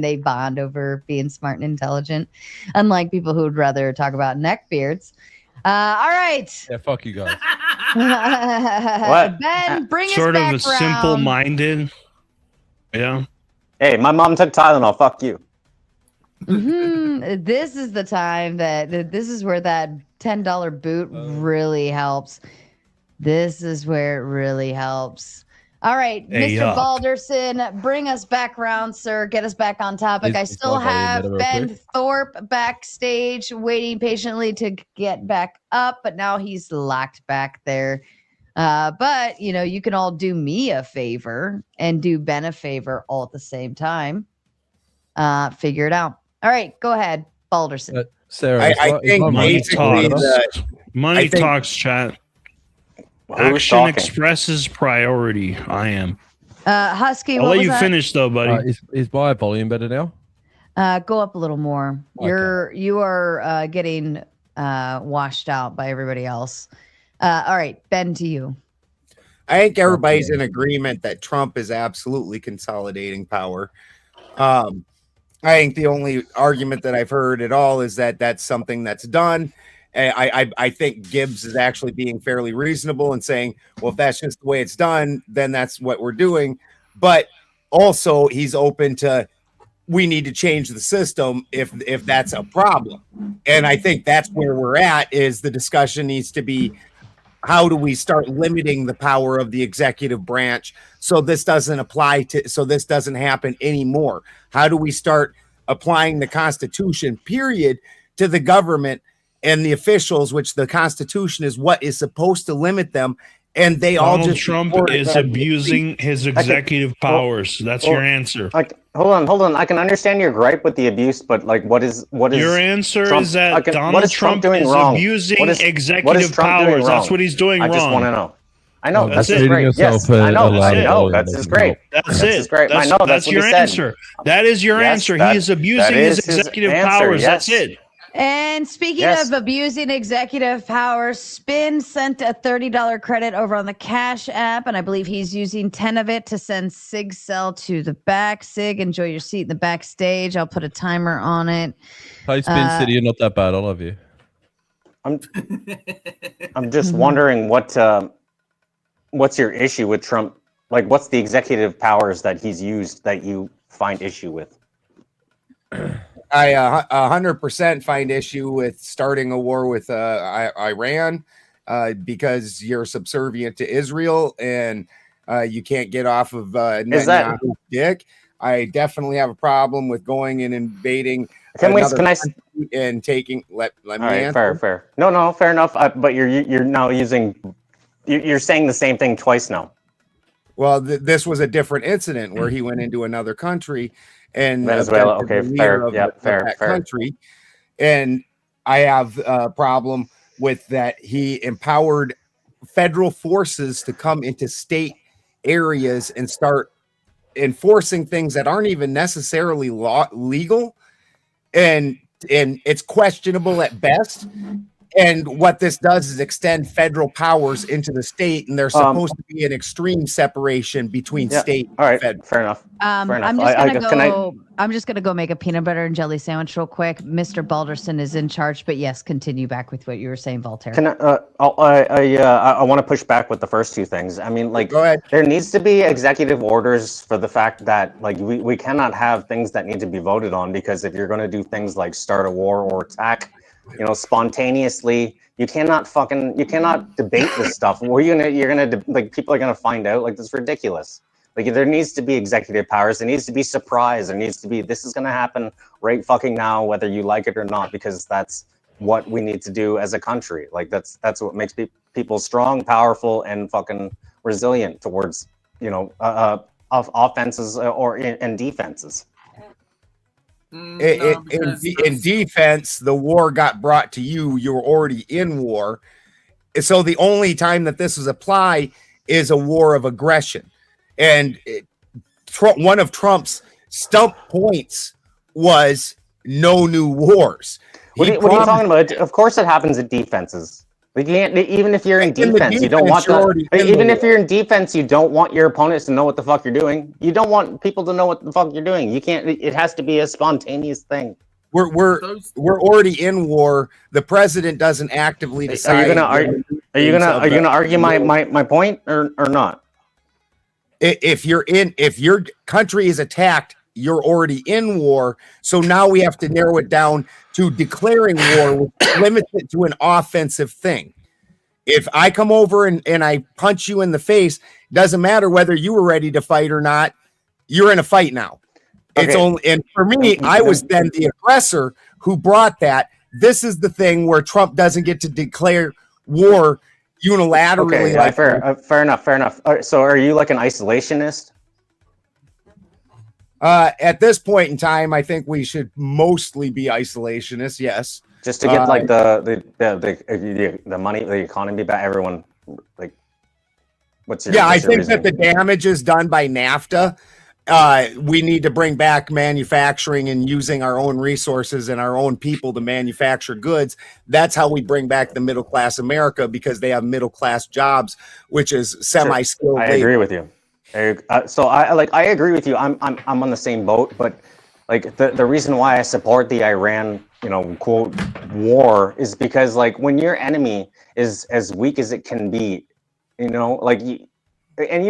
they bond over being smart and intelligent, unlike people who would rather talk about neck beards. All right. Yeah, fuck you guys. What? Ben, bring Sort us back of a simple-minded. Yeah. Hey, my mom took Tylenol. Fuck you. This is the time this is where that $10 boot really helps. This is where it really helps. All right, Hey, Mr. Balderson, bring us back around, sir. Get us back on topic. I still have Ben Thorpe backstage waiting patiently to get back up, but now he's locked back there. But, you can all do me a favor and do Ben a favor all at the same time. Figure it out. All right, go ahead, Balderson. Sarah, I think basically money talks, chat. Action expresses priority. I am. Husky, I'll what let was you that? finish though, buddy. Is my volume better now? Go up a little more. You are getting washed out by everybody else. All right, Ben, to you. I think everybody's in agreement that Trump is absolutely consolidating power. I think the only argument that I've heard at all is that that's something that's done. I think Gibbs is actually being fairly reasonable and saying, well, if that's just the way it's done, then that's what we're doing. But also he's open to, we need to change the system if that's a problem. And I think that's where we're at, is the discussion needs to be, how do we start limiting the power of the executive branch so this doesn't happen anymore? How do we start applying the Constitution, period, to the government and the officials, which the Constitution is what is supposed to limit them, and they all just Trump is abusing his executive powers. That's your answer. Hold on. I can understand your gripe with the abuse, but what is your answer? Trump, is that Donald Trump is abusing executive powers. That's what he's doing wrong. I just want to know. I know that's it. Great. Yes, I know. That's great. That's great. I know that's your answer. That is your answer. He is abusing his executive powers. That's it. And speaking of abusing executive power, Spin sent a $30 credit over on the Cash App, and I believe he's using 10 of it to send Sig Cell to the back. Sig, enjoy your seat in the backstage. I'll put a timer on it. Hi, Spin City. You're not that bad. I love you. I'm just wondering what's your issue with Trump? What's the executive powers that he's used that you find issue with? I 100% find issue with starting a war with Iran because you're subservient to Israel and you can't get off of Netanyahu's dick. I definitely have a problem with going and invading and taking. Let me answer. Fair. No, fair enough. But you're now you're saying the same thing twice now. Well, this was a different incident where he went into another country and Venezuela. Okay, fair. Fair. Country, and I have a problem with that. He empowered federal forces to come into state areas and start enforcing things that aren't even necessarily legal, and it's questionable at best. And what this does is extend federal powers into the state, and there's supposed to be an extreme separation between state all right, and federal. fair enough. I'm just gonna go make a peanut butter and jelly sandwich real quick. Mr. Balderson is in charge, but yes, continue back with what you were saying, Voltaire. I want to push back with the first two things. I mean, like, there needs to be executive orders for the fact that, like, we cannot have things that need to be voted on, because if you're going to do things like start a war or attack, you know, spontaneously, you cannot debate this stuff. People are gonna find out. Like, that's ridiculous. Like, there needs to be executive powers. There needs to be surprise. There needs to be, this is going to happen right fucking now, whether you like it or not, because that's what we need to do as a country. Like, that's what makes people strong, powerful, and fucking resilient towards, you know, offenses and defenses. In defense, the war got brought to you. You were already in war. So the only time that this is applied is a war of aggression. And one of Trump's stump points was no new wars. What are you talking about? Of course it happens in defenses. We can't, even if you're in defense, you don't want if you're in defense, you don't want your opponents to know what the fuck you're doing. You don't want people to know what the fuck you're doing. You can't, it has to be a spontaneous thing. We're already in war. The president doesn't actively decide. Are you gonna argue my point or not? If your country is attacked, you're already in war. So now we have to narrow it down to declaring war, which limits it to an offensive thing. If I come over and I punch you in the face, doesn't matter whether you were ready to fight or not, you're in a fight now. It's only, and for me, I was then the aggressor who brought that. This is the thing where Trump doesn't get to declare war unilaterally. Okay, fair enough. So are you like an isolationist? At this point in time, I think we should mostly be isolationists. Yes, just to get like the money, the economy back. Everyone, like, what's your I think that the damage is done by NAFTA. We need to bring back manufacturing and using our own resources and our own people to manufacture goods. That's how we bring back the middle class America, because they have middle class jobs, which is semi-skilled. I agree with you. So I agree with you. I'm on the same boat, but like the reason why I support the Iran, quote, war is because, like, when your enemy is as weak as it can be, and you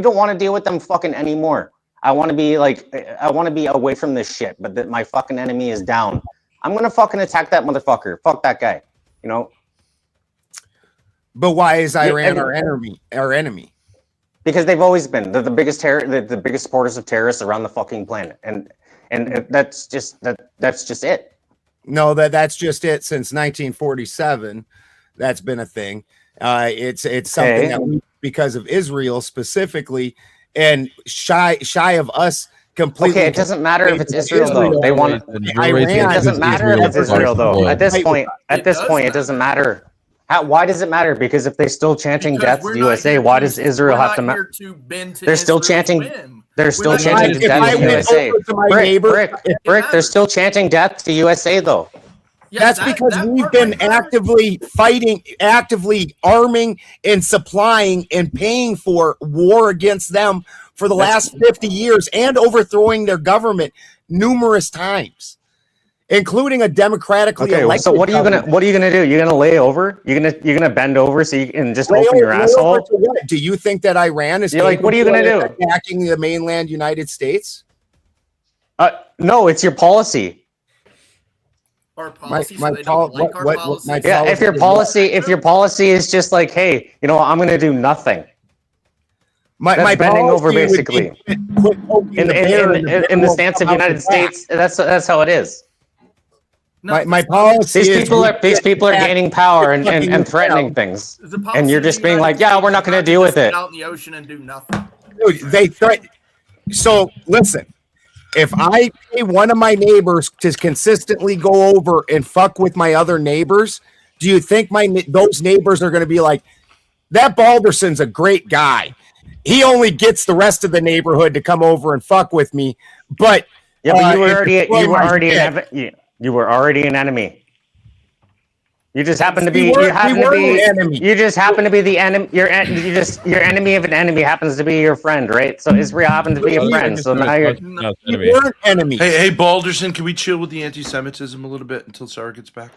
don't want to deal with them fucking anymore. I want to be away from this shit, but that my fucking enemy is down. I'm going to fucking attack that motherfucker. Fuck that guy, But why is Iran our enemy? Because they've always been the biggest the biggest supporters of terrorists around the fucking planet. And that's just it. No, that's just it since 1947. That's been a thing. It's something that because of Israel specifically, and shy of us completely. Okay, it doesn't matter if it's Israel though. They want Iran. It doesn't matter if it's Israel though. At this point, it doesn't matter. Why does it matter? Because if they're still chanting death to the USA, why does Israel have to matter? They're still chanting. They're still chanting death to the USA. Brick. They're still chanting death to USA though. Yeah, that's because we've been actively fighting, actively arming and supplying and paying for war against them for the last 50 years and overthrowing their government numerous times, including a democratically elected. So what are you gonna do? You're gonna lay over? You're gonna bend over so you can just open your asshole? Do you think that Iran is what are you gonna do? Attacking the mainland United States? No, it's your policy. If your policy is just like, hey, I'm going to do nothing. My bending over basically. In the stance of the United States, that's how it is. My policy. These people are gaining power and threatening things, and you're just being like, yeah, we're not going to deal with it. Out in the ocean and do nothing. Dude, they threaten. So listen. If I pay one of my neighbors to consistently go over and fuck with my other neighbors, do you think those neighbors are going to be like, that Balderson's a great guy. He only gets the rest of the neighborhood to come over and fuck with me. But you were already an enemy. You just happen to be. You just happen to be the enemy. Your enemy of an enemy happens to be your friend, right? So Israel happens to be a friend. So now you're. We weren't enemies. Hey, Balderson, can we chill with the anti-Semitism a little bit until Sarah gets back?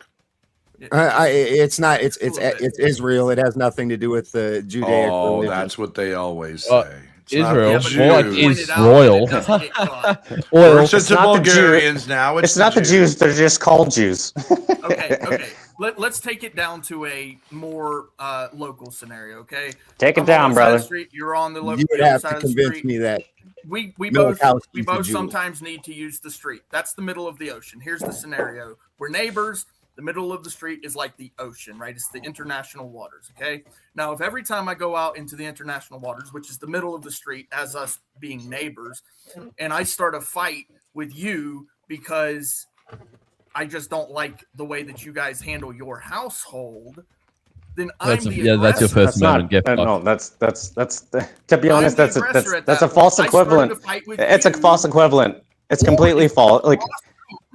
It's not. It's Israel. It has nothing to do with the Judaic Oh, religion. that's what they always say. Israel. What is royal? It's the Bulgarians now. It's not the Jews. They're just called Jews. Okay. Let's take it down to a more local scenario. Okay. Take it down, brother. Street, you're on the local You would have side to of the convince street. me that We Milikowski's both a Jew. sometimes need to use the street. That's the middle of the ocean. Here's the scenario: we're neighbors. The middle of the street is like the ocean, right? It's the international waters. Okay. Now, if every time I go out into the international waters, which is the middle of the street, as us being neighbors, and I start a fight with you because I just don't like the way that you guys handle your household, then That's I'm the that's your aggressor. first amendment. Get fucked. No, that's to be honest, the that's aggressor at a that false point. I started equivalent. a fight with It's a you. false equivalent. It's completely false. Like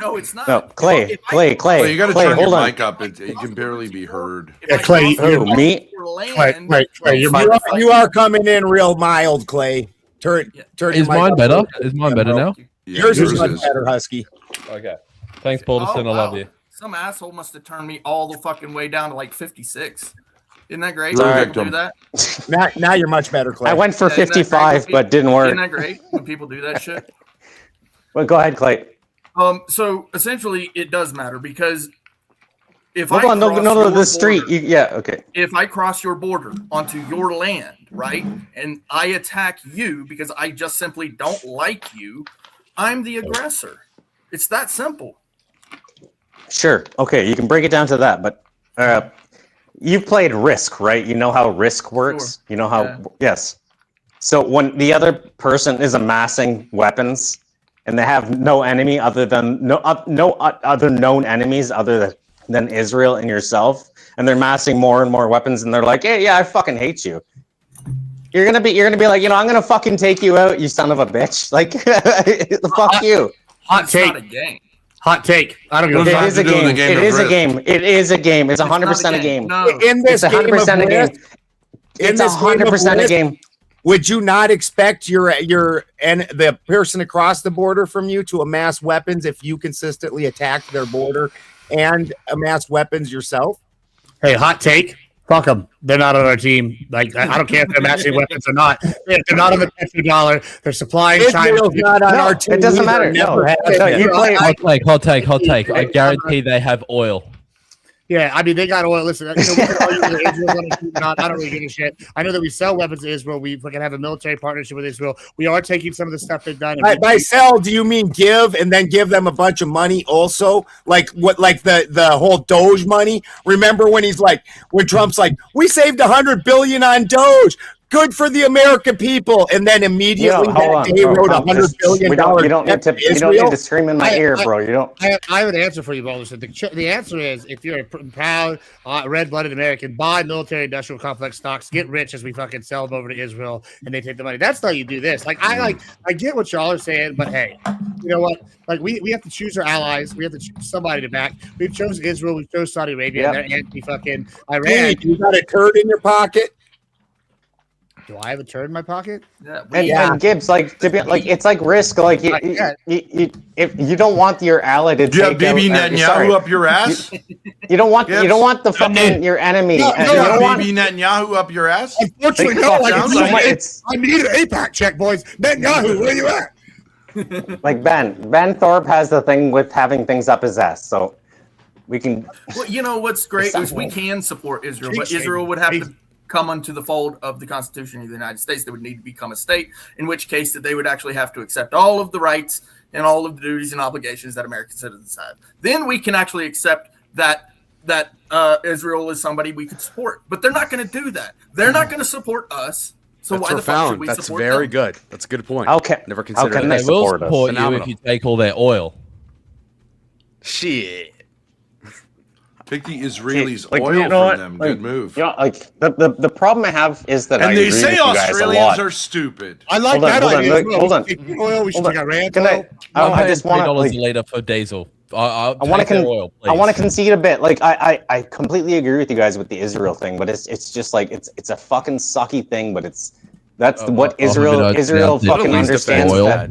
No, it's not. no, Clay. Well, you got to turn Hold your on. mic up. You can barely be heard. Yeah, Clay, Who, me? You are coming in real mild, Clay. Turn Is your mic mine up. better? Is mine better now? Yours is much better, Husky. Okay. Thanks, Balderson. I love you. Some asshole must have turned me all the fucking way down to like 56. Isn't that great? You're a When people do victim. that? Now you're much better, Clay. I went for Yeah, isn't that great 55, when but didn't work. Isn't that great when people do that shit? Well, go ahead, Clay. So essentially, it does matter because if Hold I on, no, cross no, your the street. border- Yeah, okay. if I cross your border onto your land, right, and I attack you because I just simply don't like you, I'm the aggressor. It's that simple. Sure. Okay, you can break it down to that, but you've played Risk, right? You know how Risk works. You know how yes. So when the other person is amassing weapons and they have no enemy other than no other known enemies other than Israel and yourself, and they're amassing more and more weapons, and they're like, "Hey, yeah, I fucking hate you." You're gonna be like, I'm gonna fucking take you out, you son of a bitch. Like, fuck you. Hot It's take. not a game. Hot take. I don't give a It fuck. is a game. It is a game. It is a game. It's 100% a game. No. In this It's 100% a game. It's 100% a game. Would you not expect your and the person across the border from you to amass weapons if you consistently attacked their border and amass weapons yourself? Hey, hot take. Fuck them. They're not on our team. Like I don't care if they're matching weapons or not. They're not on the $50. They're supplying China. Israel's not on our team. It doesn't either. matter. Never No. has No, been. you play. Hot take. I guarantee they have oil. Yeah, I mean they got oil. Listen, we can argue whether Israel's on our team or not. I don't really give a shit. I know that we sell weapons to Israel. We fucking have a military partnership with Israel. We are taking some of the stuff they've done. By sell, do you mean give and then give them a bunch of money also? Like what? Like the whole Doge money? Remember when when Trump's like, we saved $100 billion on Doge. Good for the American people, and then immediately that day wrote $100 billion. You don't need to scream in my ear, bro. You don't. I have an answer for you, Balderson. The answer is if you're a proud, red-blooded American, buy military-industrial complex stocks, get rich as we fucking sell them over to Israel, and they take the money. That's how you do this. I get what y'all are saying, but hey, you know what? Like we have to choose our allies. We have to choose somebody to back. We've chosen Israel. We've chosen Saudi Arabia. Yep. And they're anti-fucking Iran. Hey, you got a turd in your pocket? Do I have a turd in my pocket? And Gibbs, it's like Risk. Like if you don't want your ally to Do you have Bibi Netanyahu up your ass? You don't want the fucking your enemy. No, you you don't have want Bibi Netanyahu up your ass? Unfortunately, no. I need an APAC check, boys. Netanyahu, where you at? like Ben Thorpe has the thing with having things up his ass, so we can. Well, you know what's great is we can support Israel, but Israel would have to come onto the fold of the Constitution of the United States. They would need to become a state, in which case that they would actually have to accept all of the rights and all of the duties and obligations that American citizens have. Then we can actually accept that Israel is somebody we could support. But they're not going to do that. They're not going to support us. So That's why the fuck should we That's support very them? good. That's a good point. Okay. Never considered How can that. they They will support us? support you Phenomenal. if you take all their oil. Shit. Take the Israelis Like, oil you know what? from them. Like, Good move. You know, like the problem I have is that I And they agree say with you guys a Australians lot. are stupid. I like Hold on, that hold on, idea. look, hold on. We should take oil. We should Hold take on. Iran Can oil. I just want $3 to a liter for diesel. I want to oil, I want to please. concede a bit. Like I completely agree with you guys with the Israel thing, but it's just like it's a fucking sucky thing. But that's what Israel fucking understands that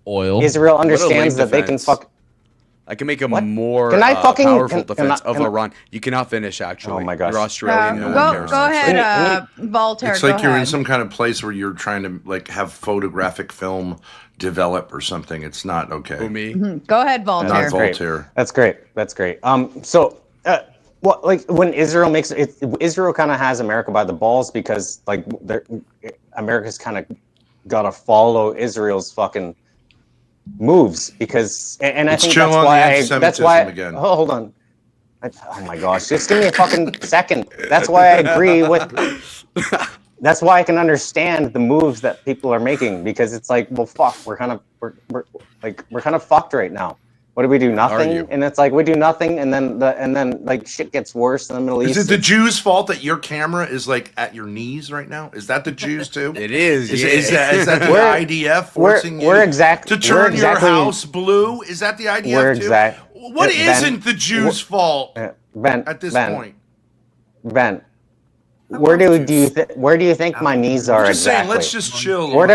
oil. Israel What a lame understands that they can defense. fuck. I can make a more Can I fucking- powerful can defense I- of can I- Iran. You cannot finish, actually. Oh my gosh. You're Australian. No one cares. Go ahead, Voltaire. It's go like you're in ahead. some kind of place where you're trying to like have photographic film develop or something. It's not okay. Who, me? Go ahead, Voltaire. Not Voltaire. That's great. That's great. So, well, like when Israel makes it, Israel kind of has America by the balls because like America's kind of got to follow Israel's fucking moves because, and I It's think chill that's on the why anti-Semitism again. Oh, hold on. Oh my gosh, just give me a fucking second. That's why I agree with. That's why I can understand the moves that people are making because it's like, well, fuck, we're kind of fucked right now. What do we do? Nothing, and it's like we do nothing, and then like shit gets worse in the Middle East. Is it the Jews' fault that your camera is like at your knees right now? Is that the Jews too? It is. Is that the IDF forcing you to turn your house blue? Is that the IDF too? What isn't the Jews' fault at this point? Ben, where do you think my knees are Just saying, exactly? let's just chill. Where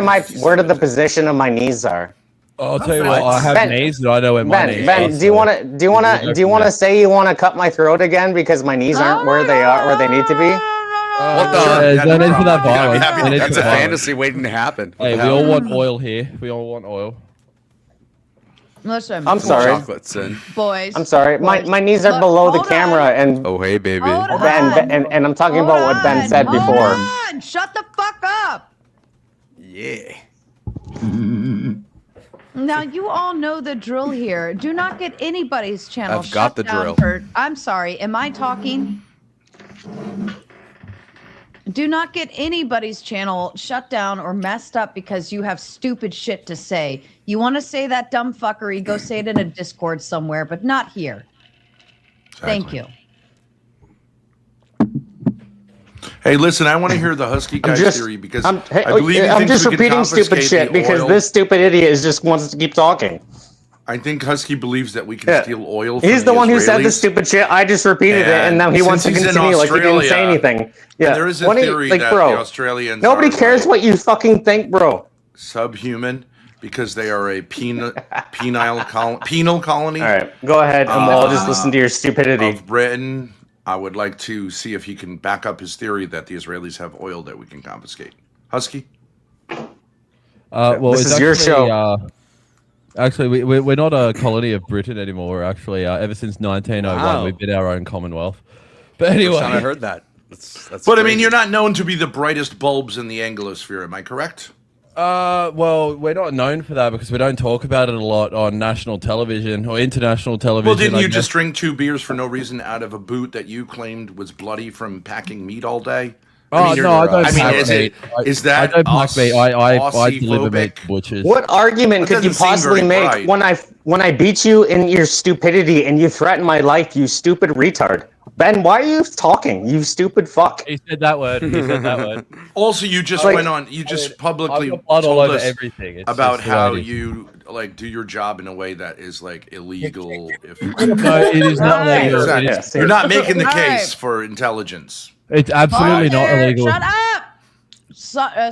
do the position of my knees are? I'll tell you what. I have Ben, knees, and I know where my knees are. Ben, do you want to say you want to cut my throat again because my knees aren't where they need to be? What the? No need for that violence. No need That's for a violence. fantasy waiting to happen. Hey, we all want oil here. We all want oil. Listen, I'm sorry, Chocolates in. boys. I'm sorry. Boys. My knees are below the camera, and Oh, hey, baby. and I'm talking about what Ben said before. Hold on, shut the fuck up. Yeah. Now you all know the drill here. Do not get anybody's channel I've got shut the down drill. for. I'm sorry. Am I talking? Do not get anybody's channel shut down or messed up because you have stupid shit to say. You want to say that dumb fuckery, go say it in a Discord somewhere, but not here. Thank you. Hey, listen, I want to hear the Husky Guy theory because I I'm believe he thinks just we can repeating stupid confiscate shit the because oil. this stupid idiot just wants to keep talking. I think Husky believes that we can steal oil from He's the one who said the Israelis. stupid shit. I just repeated it, and now he wants to since he's in continue like he didn't say Australia, anything. Yeah, there is a What do you- theory like, that bro, the Australians nobody are cares what you fucking think, bro. subhuman because they are a penal colony. All right, go ahead, and we'll all just listen to your stupidity. Of Britain. I would like to see if he can back up his theory that the Israelis have oil that we can confiscate. Husky? Well, This it's is your actually, show. Actually, we're not a colony of Britain anymore. Actually, ever since 1901, Wow. we've been our own Commonwealth. But anyway, First time I heard that. That's But I mean, crazy. you're not known to be the brightest bulbs in the Anglosphere, am I correct? well, we're not known for that because we don't talk about it a lot on national television or international television. Well, didn't I you guess. just drink 2 beers for no reason out of a boot that you claimed was bloody from packing meat all day? Oh, no, I don't I mean, pack is meat. is that I don't pack us meat. I deliver Aussie-phobic? meat to butchers. What argument That could you doesn't seem possibly very make bright. when I beat you in your stupidity and you threaten my life, you stupid retard? Ben, why are you talking? You stupid fuck. He said that word. He said that word. Also, you just Like- went on. You just publicly I've got blood all told over us everything. It's about just the how way it is. you like do your job in a way that is like illegal. If No, it is not legal. Exactly. It is- You're not making the All case right. for intelligence. It's absolutely not Voltaire, illegal. Shut up!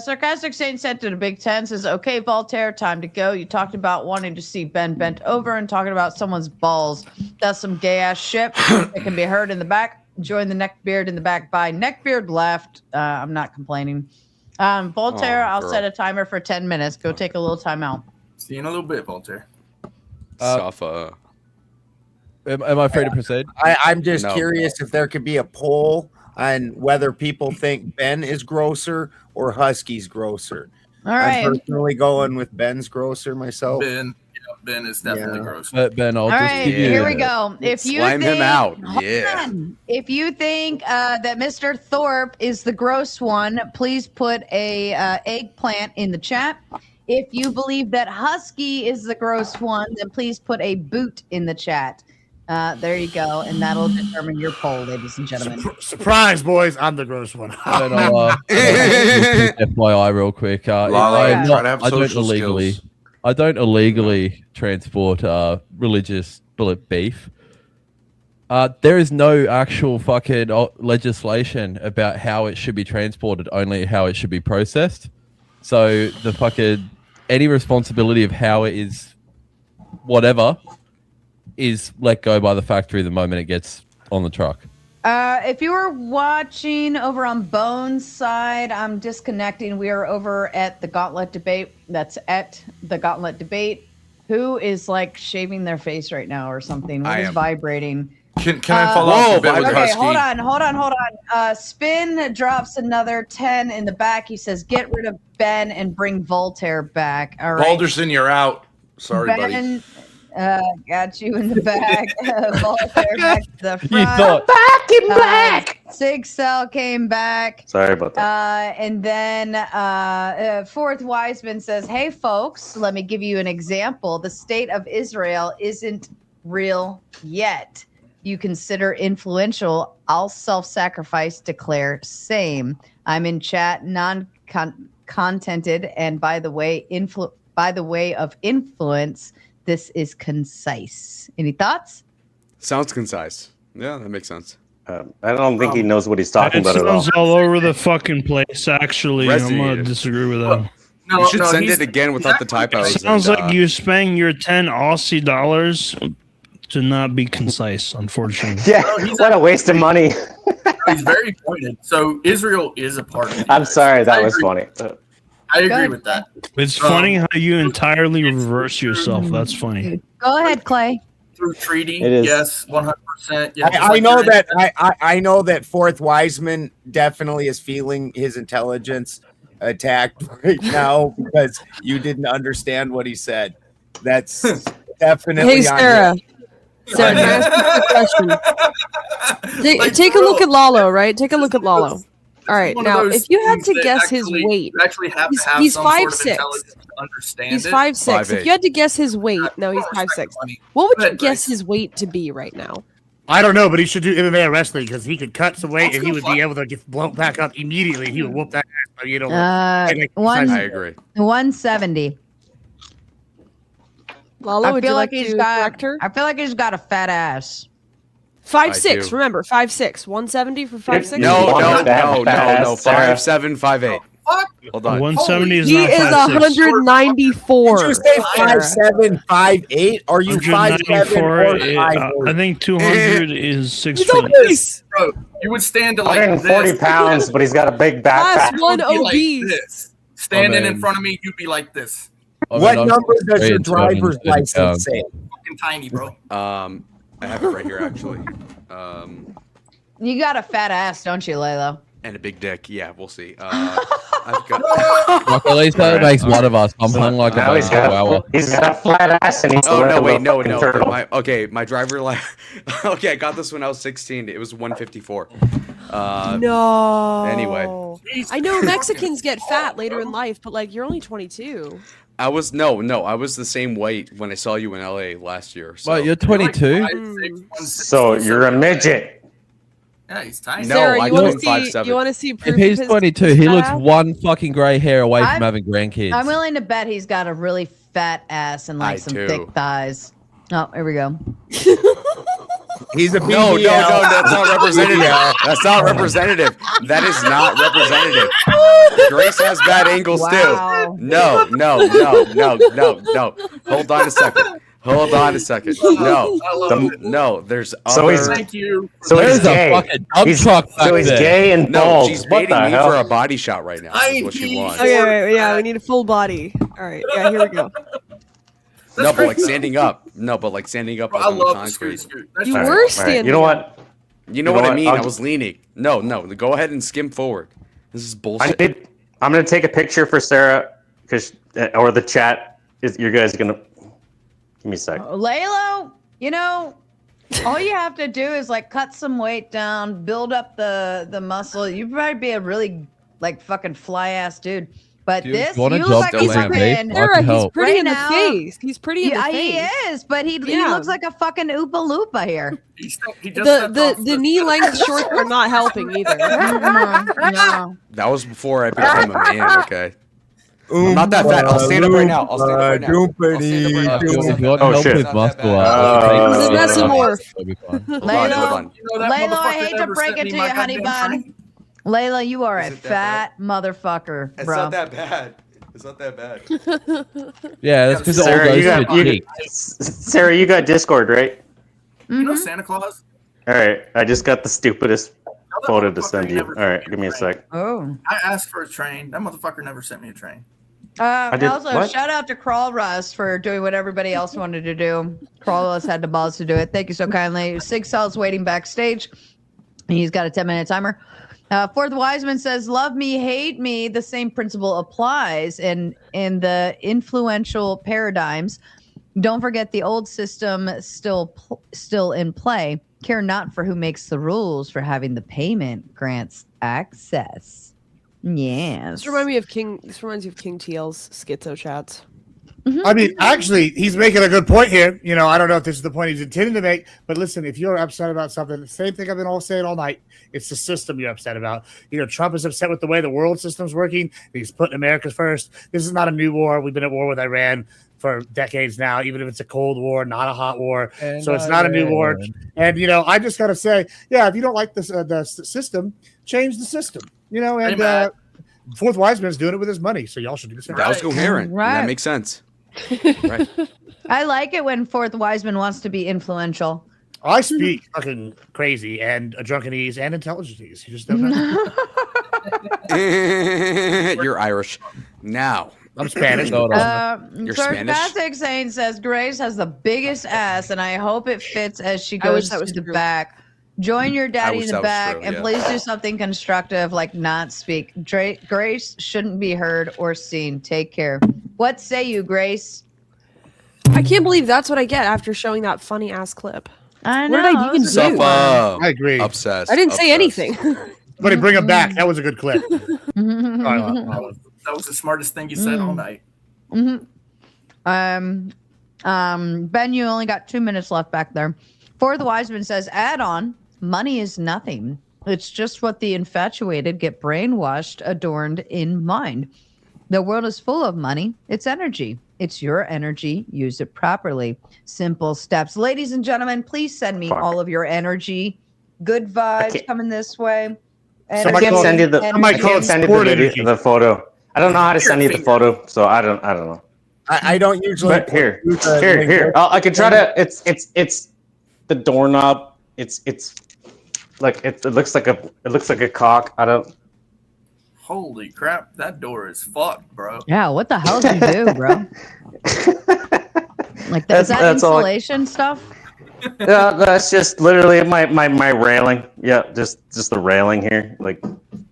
Sarcastic Saint said to the Big Ten says, "Okay, Voltaire, time to go. You talked about wanting to see Ben bent over and talking about someone's balls. That's some gay ass shit. It can be heard in the back. Join the neckbeard in the back. Bye. Neckbeard left. I'm not complaining. Voltaire, Oh, I'll girl. set a timer for 10 minutes. Go take a little time out. See you in a little bit, Voltaire. Suffer. Am I free to proceed? I'm just No. curious if there could be a poll on whether people think Ben is grosser or Husky's grosser. All right. I'm personally going with Ben's grosser myself. Ben is definitely Yeah. gross. Ben, I'll All just right, give you. here we go. If you Slime him think, out. hold Yeah. on. If you think that Mr. Thorpe is the gross one, please put a eggplant in the chat. If you believe that Husky is the gross one, then please put a boot in the chat. There you go, and that'll determine your poll, ladies and gentlemen. Surprise, boys! I'm the gross one. Ben, I'll, FYI, real quick. Lala, I'm try not- to have I don't social illegally. skills. I don't illegally transport religious bullet beef. There is no actual fucking legislation about how it should be transported, only how it should be processed. So the fucking any responsibility of how it is, whatever, is let go by the factory the moment it gets on the truck. If you were watching over on Bones' side, I'm disconnecting. We are over at the Gauntlet Debate. That's at the Gauntlet Debate. Who is like shaving their face right now or something? What is vibrating? Can I follow up a bit with Okay, Husky? hold on. Spin drops another 10 in the back. He says, get rid of Ben and bring Voltaire back. All right. Balderson, you're out. Sorry, buddy. Ben, got you in the back. Voltaire back to the front. You thought- Back in black. Sig Cell came back. Sorry about that. And then Fourth Wiseman says, hey, folks, let me give you an example. The state of Israel isn't real yet. You consider influential. I'll self-sacrifice, declare same. I'm in chat, non-contented, and by the way of influence, this is concise. Any thoughts? Sounds concise. Yeah, that makes sense. I don't think he knows what he's talking That about at all. sounds all over the fucking place. Actually, I'm gonna disagree with that. You should send it again without the typos. Sounds like you spend your 10 Aussie dollars to not be concise, unfortunately. Yeah, what a waste of money. He's very pointed. So Israel is a part of it. I'm sorry, that was funny. I agree with that. It's funny how you entirely reverse yourself. That's funny. Go ahead, Clay. Through treaty, It is. yes, 100%. Yeah, just I like know you're that I know that Fourth Wiseman definitely is feeling his intelligence attacked right now because you didn't understand what he said. That's definitely Hey, on Sarah. him. Sarah, can I ask you a question? Take a look at Lalo, right? Take a look at Lalo. All right, one of now those if you had to things that guess his actually- weight, you actually have to have he's some sort of 5'6". intelligence to understand He's it. 5'6". If you had to guess his weight, no, he's 5'6". What would Go you ahead, guess his weight to be right now? I don't know, but he should do MMA wrestling because he could cut some weight Let's and he go would fight. be able to get blown back up immediately. He would whoop that ass. You know, One- I agree. 170. Lalo, would you like to correct her? I feel like he's got a fat ass. 5'6". do. Remember, 5'6". 170 for 5'6". No, want to have a fat ass, 5'7", 5'8". Hold on. 170 is He not is 5'6". 194. Did you say 5'7", 5'8"? Are you 5'7" or 5'8"? I think 200 is 6 He's feet. obese. Bro, you would stand to like 140 this. pounds, but he's got a big backpack. Class 1 You'd be like obese. this. Standing in mean- front of me, you'd be like this. What number does your 6'3" and driver's 230 license pounds. say? Fucking tiny, bro. I have it right here actually. You got a fat ass, don't you, Laylo? And a big dick. Yeah, we'll see. I've got. Like, at least that makes one of us. I'm hung like a Now he's got chihuahua. he's got a flat ass and he's Oh wearing no! a Wait, no, fucking no. turtle. My driver okay, I got this when I was 16. It was 154. No. Anyway, I know Mexicans get fat later in life, but like you're only 22. I was I was the same weight when I saw you in LA last year. So. Wait, you're 22? So you're a midget. Yeah, he's tiny. No, Sarah, I you want told to him see? 5'7". You want to see proof? If he's of his 22, he fat looks ass? one fucking gray hair away I'm- from having grandkids. I'm willing to bet he's got a really fat ass and like I some do. thick thighs. Oh, here we go. He's a No, BBL. that's not representative. That's not representative. That is not representative. Grace has bad angles Wow. too. No. Hold on a second. No, there's So he's- other. Thank you. So There's he's a gay. fucking dump He's, truck back so he's there. gay and No, bald. she's What baiting the me hell? for a body shot right now. Is what she wants. Okay, wait, yeah, we need a full body. All right, yeah, here we go. No, but like standing up. No, but like standing up Bro, like I on the love the concrete. scoot. That's You right. were All right, standing. you know what? You know what I mean? I'll- I was leaning. No. Go ahead and skim forward. This is bullshit. I'm gonna take a picture for Sarah because or the chat. You guys are gonna give me a sec. Laylo, you know, all you have to do is like cut some weight down, build up the muscle. You'd probably be a really like fucking fly ass dude. But Dude, this, you wanna you jump look like down he's that base? fucking. Sarah, he's help. pretty Right in the now- face. He's pretty in the Yeah, face. he is, but he Yeah. looks like a fucking Oompa Loompa here. He just The stepped off the knee length shorts are not helping either. No. That was before I became a man. Okay. I'm not that fat. I'll stand up right now. I'll stand up right now. I'll stand up right now. If you want Oh, help shit. with muscle He's a mesomorph. Layla, I hate to break it to you, honey bun. Layla, you are a fat motherfucker, It's bro. not that bad. It's not that bad. Yeah, that's because all Sarah, those you Sarah, you got Discord, right? You know Santa Claus? All right, I just got the stupidest photo to send you. All right, give me a sec. Oh. I asked for a train. That motherfucker never sent me a train. did- Also, what? shout out to Crawl Russ for doing what everybody else wanted to do. Crawl Russ had the balls to do it. Thank you so kindly. Sig Sal's waiting backstage. He's got a 10-minute timer. Fourth Wiseman says, love me, hate me. The same principle applies in the influential paradigms. Don't forget the old system still in play. Care not for who makes the rules, for having the payment grants access. Yes. This reminds you of King TL's schizo chats. I mean, actually, he's making a good point here. You know, I don't know if this is the point he's intending to make, but listen, if you're upset about something, the same thing I've been all saying all night, it's the system you're upset about. You know, Trump is upset with the way the world system's working. He's putting America first. This is not a new war. We've been at war with Iran for decades now, even if it's a Cold War, not a hot war. And so it's not a new war. And, you know, I just got to say, yeah, if you don't like this, the system, change the system. You know, and Fourth Wiseman's doing it with his money, so y'all should do the same. That was coherent. Right. That makes sense. Right. I like it when Fourth Wiseman wants to be influential. I speak fucking crazy and a drunkenese and intelligentese. You just don't know. You're Irish. Now. I'm Spanish. You're Spanish. Sarcastic Saint says Grace has the biggest ass, and I hope it fits as she goes to the back. Join your daddy in the back, and please do something constructive like not speak. Grace shouldn't be heard or seen. Take care. What say you, Grace? I can't believe that's what I get after showing that funny ass clip. I know. What did I even do? I agree. Obsessed. I didn't say anything. But bring him back. That was a good clip. That was the smartest thing you said all night. Ben, you only got 2 minutes left back there. Fourth Wiseman says, add on, money is nothing. It's just what the infatuated get brainwashed, adorned in mind. The world is full of money. It's energy. It's your energy. Use it properly. Simple steps. Ladies and gentlemen, please send me all of your energy. Good vibes coming this way. I can't send you the the photo. I don't know how to send you the photo, so I don't know. I don't usually. But here. I can try to. It's the doorknob. It's like it looks like a cock. I don't. Holy crap! That door is fucked, bro. Yeah, what the hell did you do, bro? Like is that insulation stuff? Yeah, that's just literally my railing. Yeah, just the railing here, like.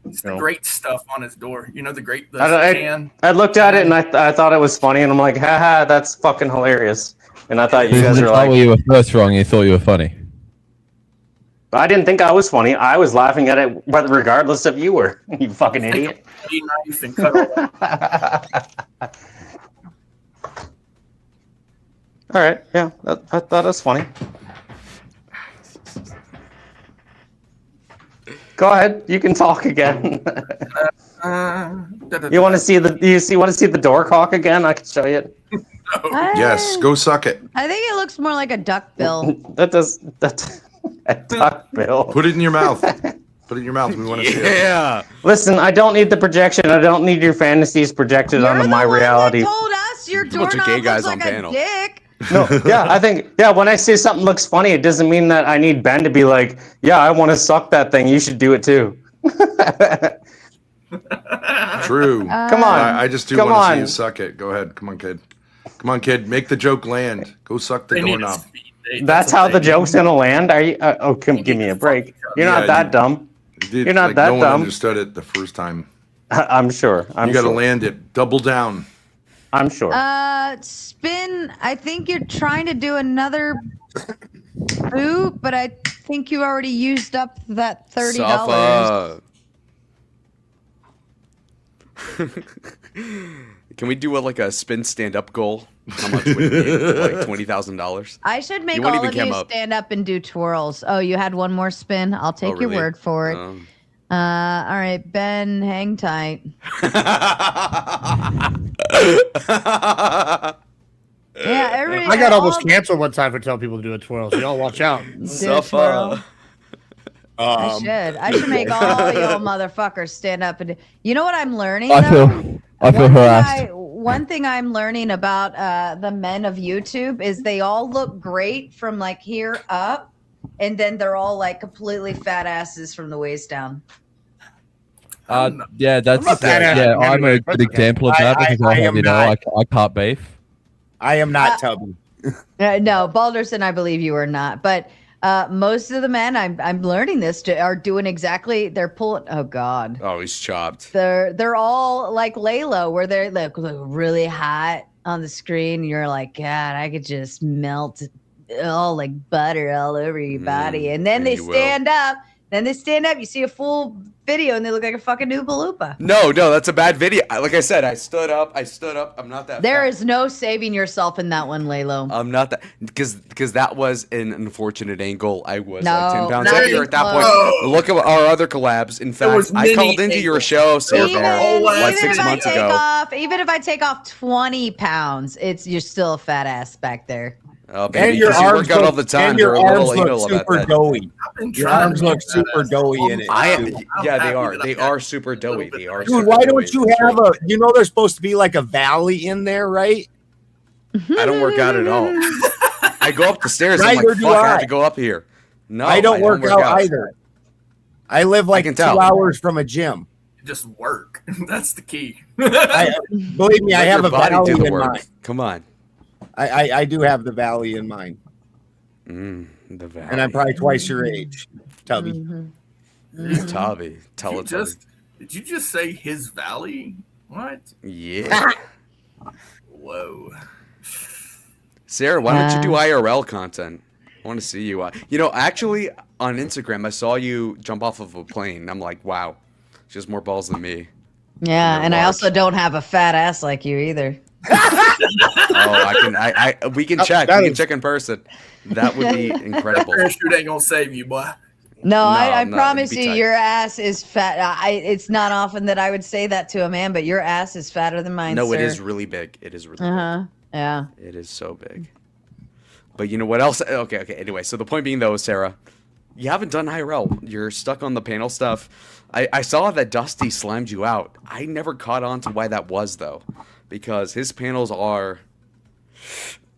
It's the great stuff on his door. You know the great. I looked at it and I thought it was funny, and I'm like, haha, that's fucking hilarious. And I thought you guys were like, you were first wrong. You thought you were funny. I didn't think I was funny. I was laughing at it, but regardless of you were, you fucking idiot. All right, yeah, I thought it was funny. Go ahead, you can talk again. You want to see the door cock again? I can show you it. Yes, go suck it. I think it looks more like a duck bill. That's a duck bill. Put it in your mouth. Put it in your mouth. We want to see it. Yeah. Listen, I don't need the projection. I don't need your fantasies projected onto my reality. Told us your bunch of gay doorknob guys looks on like a panel. dick. No, yeah, I think when I say something looks funny, it doesn't mean that I need Ben to be like, yeah, I want to suck that thing. You should do it too. True. Come on. I just do want to see you suck it. Go ahead. Come on, kid. Come on, kid. Make the joke land. Go suck the doorknob. That's how the joke's gonna land. Are you? Give me a break. You're not that dumb. You're not that dumb. No one dumb. understood it the first time. I'm sure. You got to land it. Double down. I'm sure. Spin. I think you're trying to do another boot, but I think you already used up that $30. Can we do a spin stand up goal? How much would it be? Like $20,000. I should make all of you stand up and do twirls. Oh, you had one more spin. I'll take your word for it. All right, Ben, hang tight. Yeah, I got almost canceled one time for telling people to do a twirl. So y'all watch out. Do a twirl. I should make all y'all motherfuckers stand up and. You know what I'm learning? I though? feel harassed. One thing I'm learning about the men of YouTube is they all look great from like here up, and then they're all like completely fat asses from the waist down. Yeah, that's I'm a good example of that because I can't beef. I am not tubby. No, Balderson, I believe you are not. But most of the men, I'm learning this, are doing exactly. They're pulling. Oh God. Oh, he's chopped. They're all like Laylo, where they look really hot on the screen. You're like, God, I could just melt all like butter all over your body. And then they stand up. You see a full video, and they look like a fucking Oompa Loompa. No, that's a bad video. Like I said, I stood up. I'm not that. There is no saving yourself in that one, Laylo. I'm not that because that was an unfortunate angle. I was No, like 10 pounds not heavier at that close. point. Look at our other collabs. In fact, I called into your show, Sarah Bear, like 6 months ago. Even if I take off 20 pounds, you're still a fat ass back there. Oh, baby, you work out all the time. You're a little anal about super that. doughy. Your arms look super doughy in it. Yeah, they are. They are super doughy. They are. Dude, why don't you have a? You know, there's supposed to be like a valley in there, right? I don't work out at all. I go up the stairs. I'm Neither like, do fuck, I I. have to go up here. No, I don't work out either. I live like 2 hours from a gym. Just work. That's the key. Believe me, I have a valley in mind. Come on. I do have the valley in mind. The valley. And I'm probably twice your age, Tubby. Tubby. Did you just say his valley? What? Yeah. Whoa. Sarah, why don't you do IRL content? I want to see you. You know, actually, on Instagram, I saw you jump off of a plane. I'm like, wow, she has more balls than me. Yeah, and I also don't have a fat ass like you either. We can check. We can check in person. That would be incredible. That parachute ain't gonna save you, boy. No, I promise you, your ass is fat. It's not often that I would say that to a man, but your ass is fatter than mine. No, sir. it is really big. It is really big. Yeah. It is so big. But you know what else? Okay. Anyway, so the point being, though, Sarah, you haven't done IRL. You're stuck on the panel stuff. I saw that Dusty slammed you out. I never caught on to why that was, though, because his panels are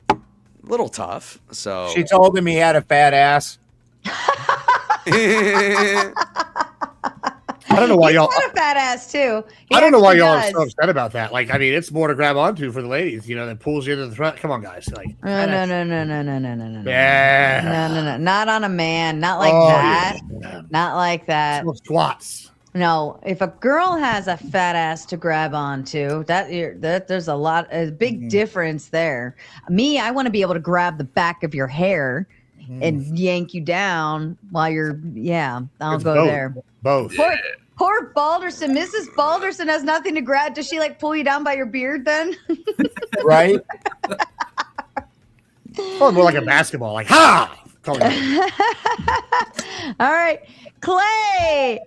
a little tough. So she told him he had a fat ass. I don't know why y'all. He's got a fat ass too. I don't know why y'all are so upset about that. Like, I mean, it's more to grab onto for the ladies, you know, that pulls you into the front. Come on, guys. Like, No. Yeah. No. Not on a man. Not like that. Yeah. Not like that. Squats. No, if a girl has a fat ass to grab onto, there's a big difference there. Me, I want to be able to grab the back of your hair and yank you down while you're. Yeah, I'll go both. there. Both. Poor Balderson. Mrs. Balderson has nothing to grab. Does she like pull you down by your beard then? Right. Or more like a basketball, like ha. All right, Clay.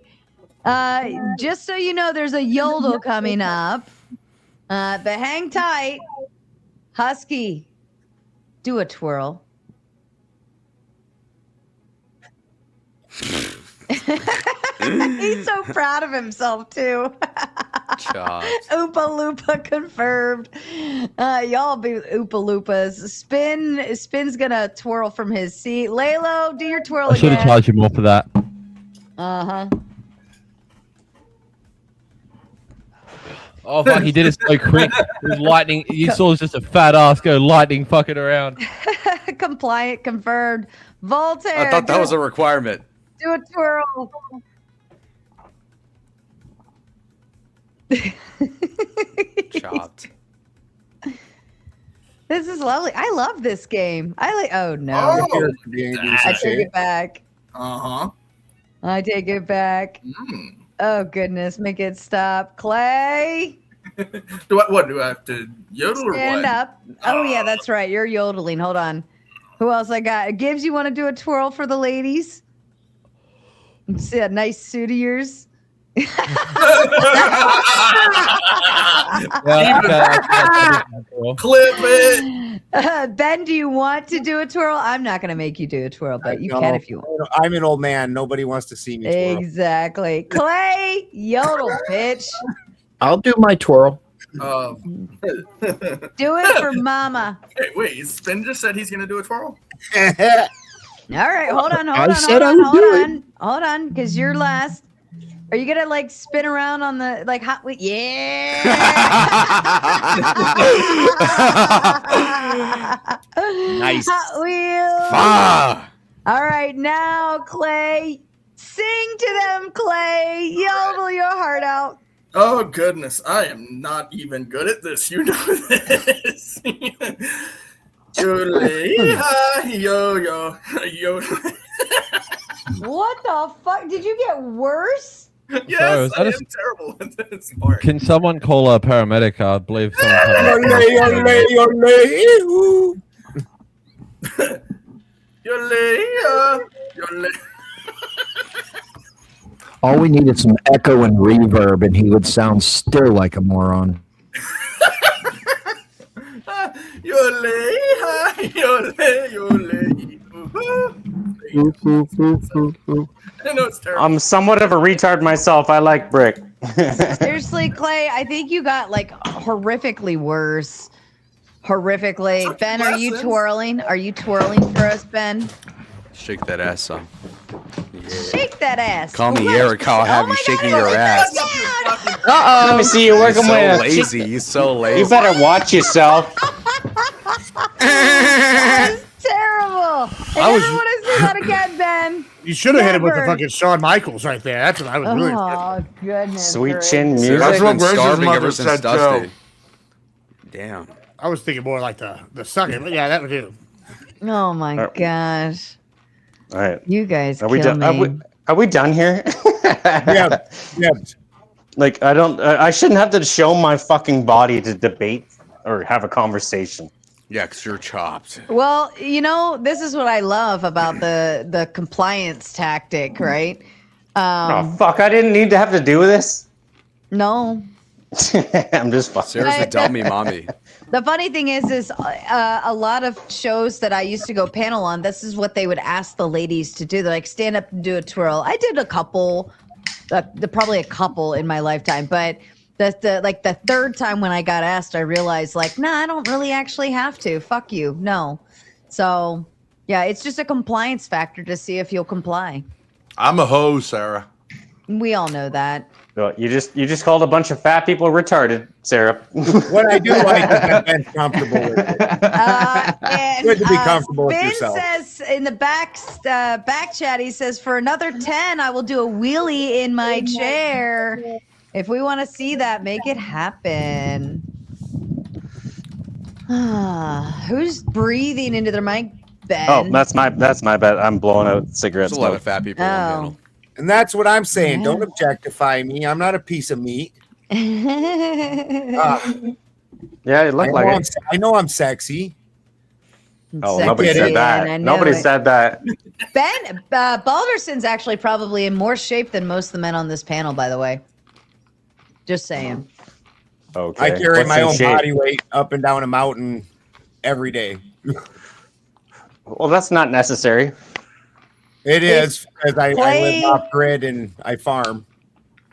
Just so you know, there's a yodel coming up. But hang tight. Husky, do a twirl. He's so proud of himself too. Oompa Loompa confirmed. Y'all be Oompa Loompas. Spin's gonna twirl from his seat. Laylo, do your twirl I should have again. charged you more for that. Oh fuck! He did it so quick. It was lightning. You saw it was just a fat ass go lightning fucking around. Compliant, confirmed. Voltaire. I thought that was a requirement. Do a twirl. Chopped. This is lovely. I love this game. Oh no! I take it back. I take it back. Oh goodness! Make it stop, Clay. Do I have to yodel or what? Stand up. Oh yeah, that's right. You're yodeling. Hold on. Who else I got? Gibbs, you want to do a twirl for the ladies? See that nice suit of yours? Clip it. Ben, do you want to do a twirl? I'm not going to make you do a twirl, but you can if you want. I'm an old man. Nobody wants to see me twirl. Exactly. Clay, yodel, bitch. I'll do my twirl. Do it for mama. Wait, Spin just said he's gonna do a twirl. All right, hold on, hold on, because you're last. Are you gonna like spin around on the like hot wheel? Yeah. Nice. Hot wheels. All right, now Clay, sing to them, Clay. Yodel your heart out. Oh goodness, I am not even good at this. You know this. Yo. What the fuck? Did you get worse? Yes, I am just- terrible at this part. Can someone call a paramedic? I believe All we need is some echo and reverb, and he would sound still like a moron. I know it's terrible. I'm somewhat of a retard myself. I like brick. Seriously, Clay, I think you got like horrifically worse. Horrifically. Ben, are you twirling? Are you twirling for us, Ben? Shake that ass some. Yeah. Shake that ass. Call me Eric. I'll have you shaking your ass. Uh-oh. Let me see you working You're so with. lazy. You're so lazy. You better watch yourself. That was terrible. I never want to see that again, Ben. You should have hit him with the Never. fucking Shawn Michaels right there. That's what I was really. Oh, goodness. Sweet chin music. That's what been Griz's starving mother ever since said, Dusty. Joe. Damn. I was thinking more like the sucking, but yeah, that would do. Oh my gosh. All right. You guys Are we kill done? me. Are we done here? Yeah. Like I don't. I shouldn't have to show my fucking body to debate or have a conversation. Yeah, because you're chopped. Well, you know, this is what I love about the compliance tactic, right? Oh fuck! I didn't need to have to do this. No. I'm just fucking. Sarah's the dummy mommy. The funny thing is a lot of shows that I used to go panel on, this is what they would ask the ladies to do. They're like, stand up and do a twirl. I did a couple, probably a couple in my lifetime, but the third time when I got asked, I realized like, nah, I don't really actually have to. Fuck you. No. So yeah, it's just a compliance factor to see if you'll comply. I'm a hoe, Sarah. We all know that. So you just called a bunch of fat people retarded, Sarah. What I do like is that Ben's comfortable with it. And, Good to be comfortable with Spin yourself. says in the back chat, he says, for another 10, I will do a wheelie in my chair. If we want to see that, make it happen. Who's breathing into their mic, Ben? Oh, that's my bad. I'm blowing out cigarettes. There's a lot of fat people on the panel. And that's what I'm saying. Don't objectify me. I'm not a piece of meat. Yeah, it looked like it. I know I'm sexy. Oh, nobody said that. Nobody said that. Ben, Balderson's actually probably in more shape than most of the men on this panel, by the way. Just saying. Okay. I carry What's my in own shape? body weight up and down a mountain every day. Well, that's not necessary. It is because I Clay- live off grid and I farm.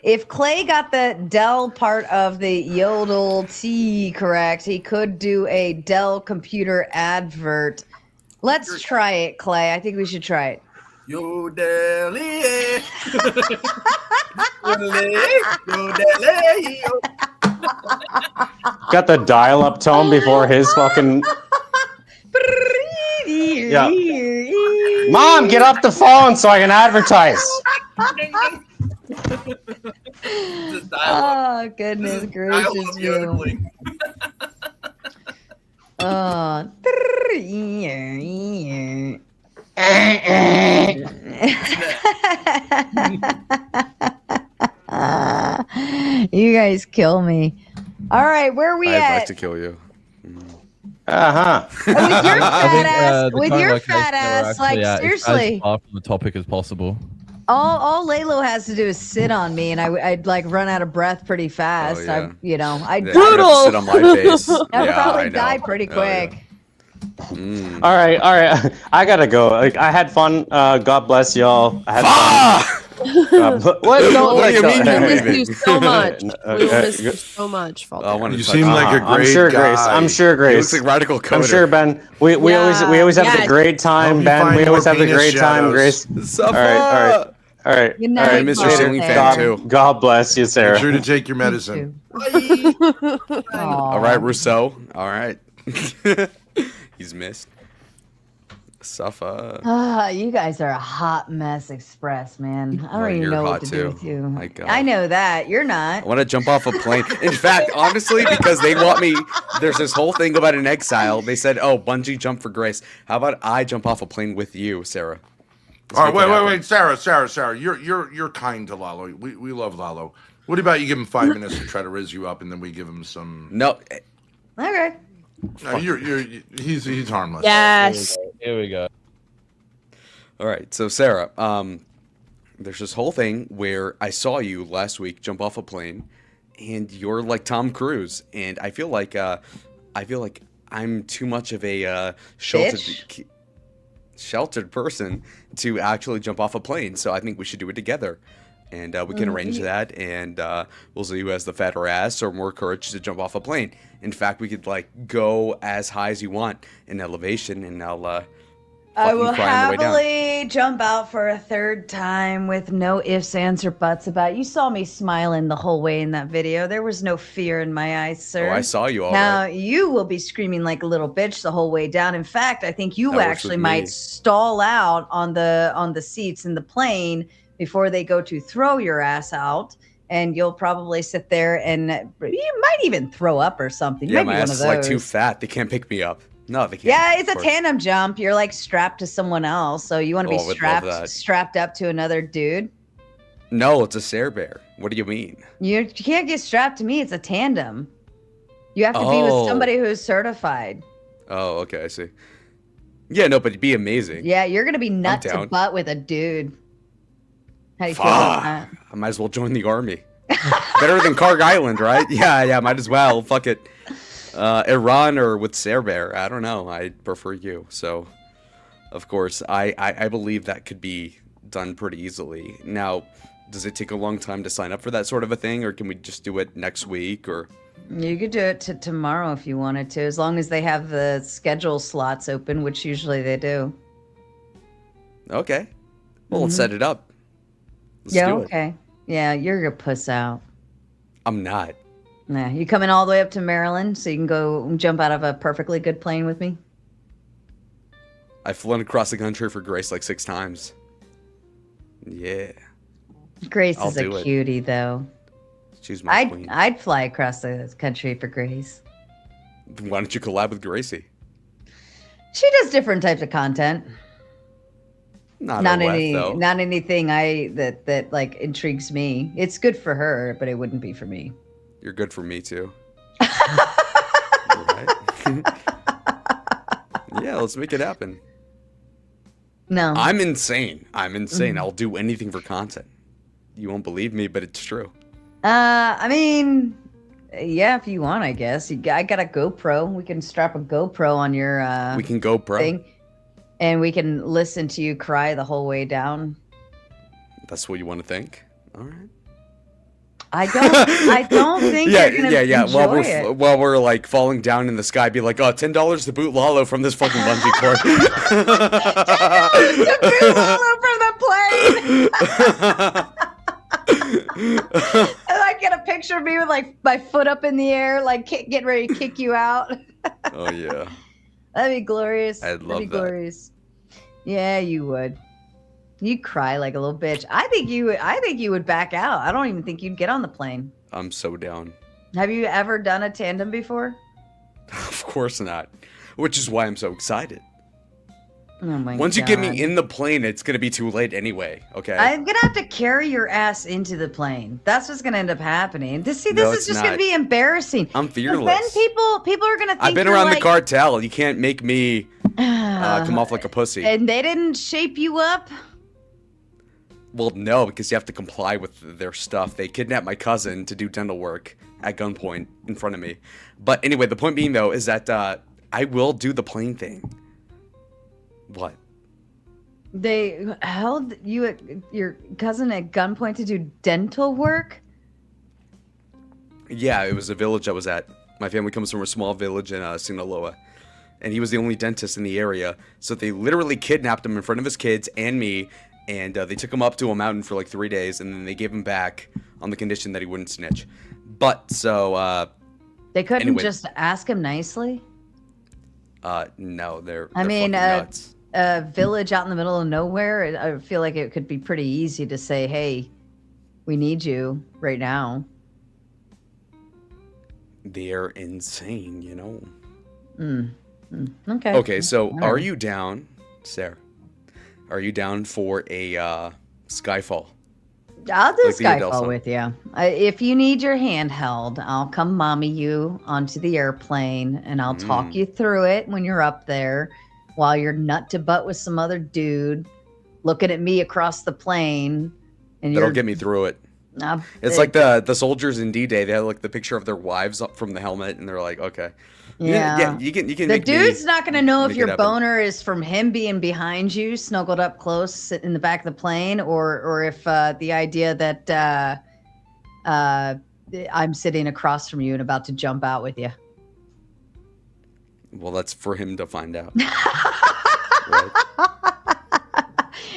If Clay got the Dell part of the Yodel T correct, he could do a Dell computer advert. Let's try it, Clay. I think we should try it. Yodelie. Got the dial-up tone before his fucking. Yeah. Mom, get off the phone so I can advertise. Oh, goodness gracious you. Oh. You guys kill me. All right, where are we I'd at? like to kill you. Uh-huh. With your fat ass, like, seriously. As far from the topic as possible. All Lalo has to do is sit on me, and I'd like run out of breath pretty fast. yeah. I'd Yeah, I'd I'd have to sit on my face. I'd Yeah, probably I know. die pretty Oh, yeah. quick. All right. I gotta go. Like, I had fun. God bless y'all. I had fun. What? What do you mean We you're miss leaving? you so much. We will miss you so much. I want to You touch seem on like that. a great I'm sure guy. Grace. I'm sure He Grace. looks like Radical Coder. I'm sure Ben. We always have Yeah. a great time, Hope you Ben. find We always more have a penis great time, shadows. Grace. All right. Good night, And Mr. Bob. Ceiling There. fan too. God bless you, Sarah. Make sure to take your medicine. All right, Rousseau. All right. He's missed. Suffer. You guys are a hot mess express, man. I don't Well, even you're know hot what to do too. with you. My God. I know that. You're not. I want to jump off a plane. In fact, honestly, because they want me, there's this whole thing about an exile. They said, "Oh, bungee jump for Grace." How about I jump off a plane with you, Sarah? All right, wait, Sarah. You're kind to Lalo. We love Lalo. What about you give him 5 minutes to try to riz you up, and then we give him some. No. Okay. No, he's harmless. Yes. Here we go. All right, so Sarah, there's this whole thing where I saw you last week jump off a plane, and you're like Tom Cruise, and I feel like I'm too much of a sheltered person to actually jump off a plane. So I think we should do it together, and we can arrange that, and we'll see who has the fatter ass or more courage to jump off a plane. In fact, we could like go as high as you want in elevation, and I'll. I will cry on the way down. happily jump out for a third time with no ifs, ands, or buts about it. You saw me smiling the whole way in that video. There was no fear in my eyes, sir. Oh, I saw you all now, right. you will be screaming like a little bitch the whole way down. In fact, I think you That works actually with might me. stall out on the seats in the plane before they go to throw your ass out. And you'll probably sit there and you might even throw up or something. You Yeah, might my be ass one is of like those. too fat. They can't pick me up. No, they can't. Yeah, it's of a course. tandem jump. You're like strapped to someone else, so you want to Oh, be I would love that. strapped up to another dude. No, it's a Sare Bear. What do you mean? You can't get strapped to me. It's a tandem. You have to be with Oh. somebody who's certified. Oh, okay, I see. Yeah, no, but it'd be amazing. Yeah, you're gonna be nut to down. butt with a dude. How do you feel about Fuck. that? I might as well join the army. Better than Karg Island, right? Yeah, might as well. Fuck it. Iran or with Sare Bear, I don't know. I prefer you. So, of course, I believe that could be done pretty easily. Now, does it take a long time to sign up for that sort of a thing, or can we just do it next week? Or You could do it tomorrow if you wanted to, as long as they have the schedule slots open, which usually they do. okay, well, let's set it up. Let's Yeah, do it. okay. Yeah, you're a puss out. I'm not. Nah, you coming all the way up to Maryland so you can go jump out of a perfectly good plane with me? I've flown across the country for Grace like 6 times. Yeah, Grace I'll is a do it. cutie, though. she's my queen. I'd fly across the country for Grace. Why don't you collab with Gracie? She does different types of content. Not Not OF, any, though. not anything that like intrigues me. It's good for her, but it wouldn't be for me. You're good for me too. You're right. Yeah, let's make it happen. No, I'm insane. Mhm. I'll do anything for content. You won't believe me, but it's true. I mean, yeah, if you want, I guess. I got a GoPro. We can strap a GoPro on your We can go pro. thing, and we can listen to you cry the whole way down. That's what you want to think. All right. I don't think yeah, you're gonna yeah. enjoy it. While we're like falling down in the sky, be like, oh, $10 to boot Lalo from this fucking bungee cord. To boot Lalo from the plane. And I get a picture of me with like my foot up in the air, like getting ready to kick you out. Oh yeah. That'd be glorious. I'd love That'd be that. glorious. Yeah, you would. You'd cry like a little bitch. I think you would back out. I don't even think you'd get on the plane. I'm so down. Have you ever done a tandem before? Of course not. Which is why I'm so excited. Oh my Once you get me God. in the plane, it's gonna be too late anyway. Okay. I'm gonna have to carry your ass into the plane. That's what's gonna end up happening. This No, is it's just gonna not. be embarrassing. I'm 'Cause fearless. Then people are gonna think I've been you're around like, the cartel. You can't make me come off like a pussy. and they didn't shape you up. Well, no, because you have to comply with their stuff. They kidnapped my cousin to do dental work at gunpoint in front of me. But anyway, the point being, though, is that I will do the plane thing. What? They held your cousin at gunpoint to do dental work? Yeah, it was a village I was at. My family comes from a small village in Sinaloa. And he was the only dentist in the area. So they literally kidnapped him in front of his kids and me. And they took him up to a mountain for like 3 days. And then they gave him back on the condition that he wouldn't snitch. But, so... they couldn't anyway. just ask him nicely? No, they're I mean, nuts. a village out in the middle of nowhere, I feel like it could be pretty easy to say, hey, we need you right now. They're insane, you know? Okay. Okay, so All are right. you down, Sarah? Are you down for a Skyfall? I'll do Like the Adele Skyfall song. with you. If you need your hand held, I'll come mommy you onto the airplane and I'll talk you through it when you're up there while you're nut to butt with some other dude looking at me across the plane. And That'll you're get me through it. uh, It's like the soldiers in D-Day. They had like the picture of their wives up from the helmet, and they're like, okay, Yeah. you can. The make dude's me, not going to know if make it your happen. boner is from him being behind you, snuggled up close sitting in the back of the plane, or if the idea that I'm sitting across from you and about to jump out with you. Well, that's for him to find out.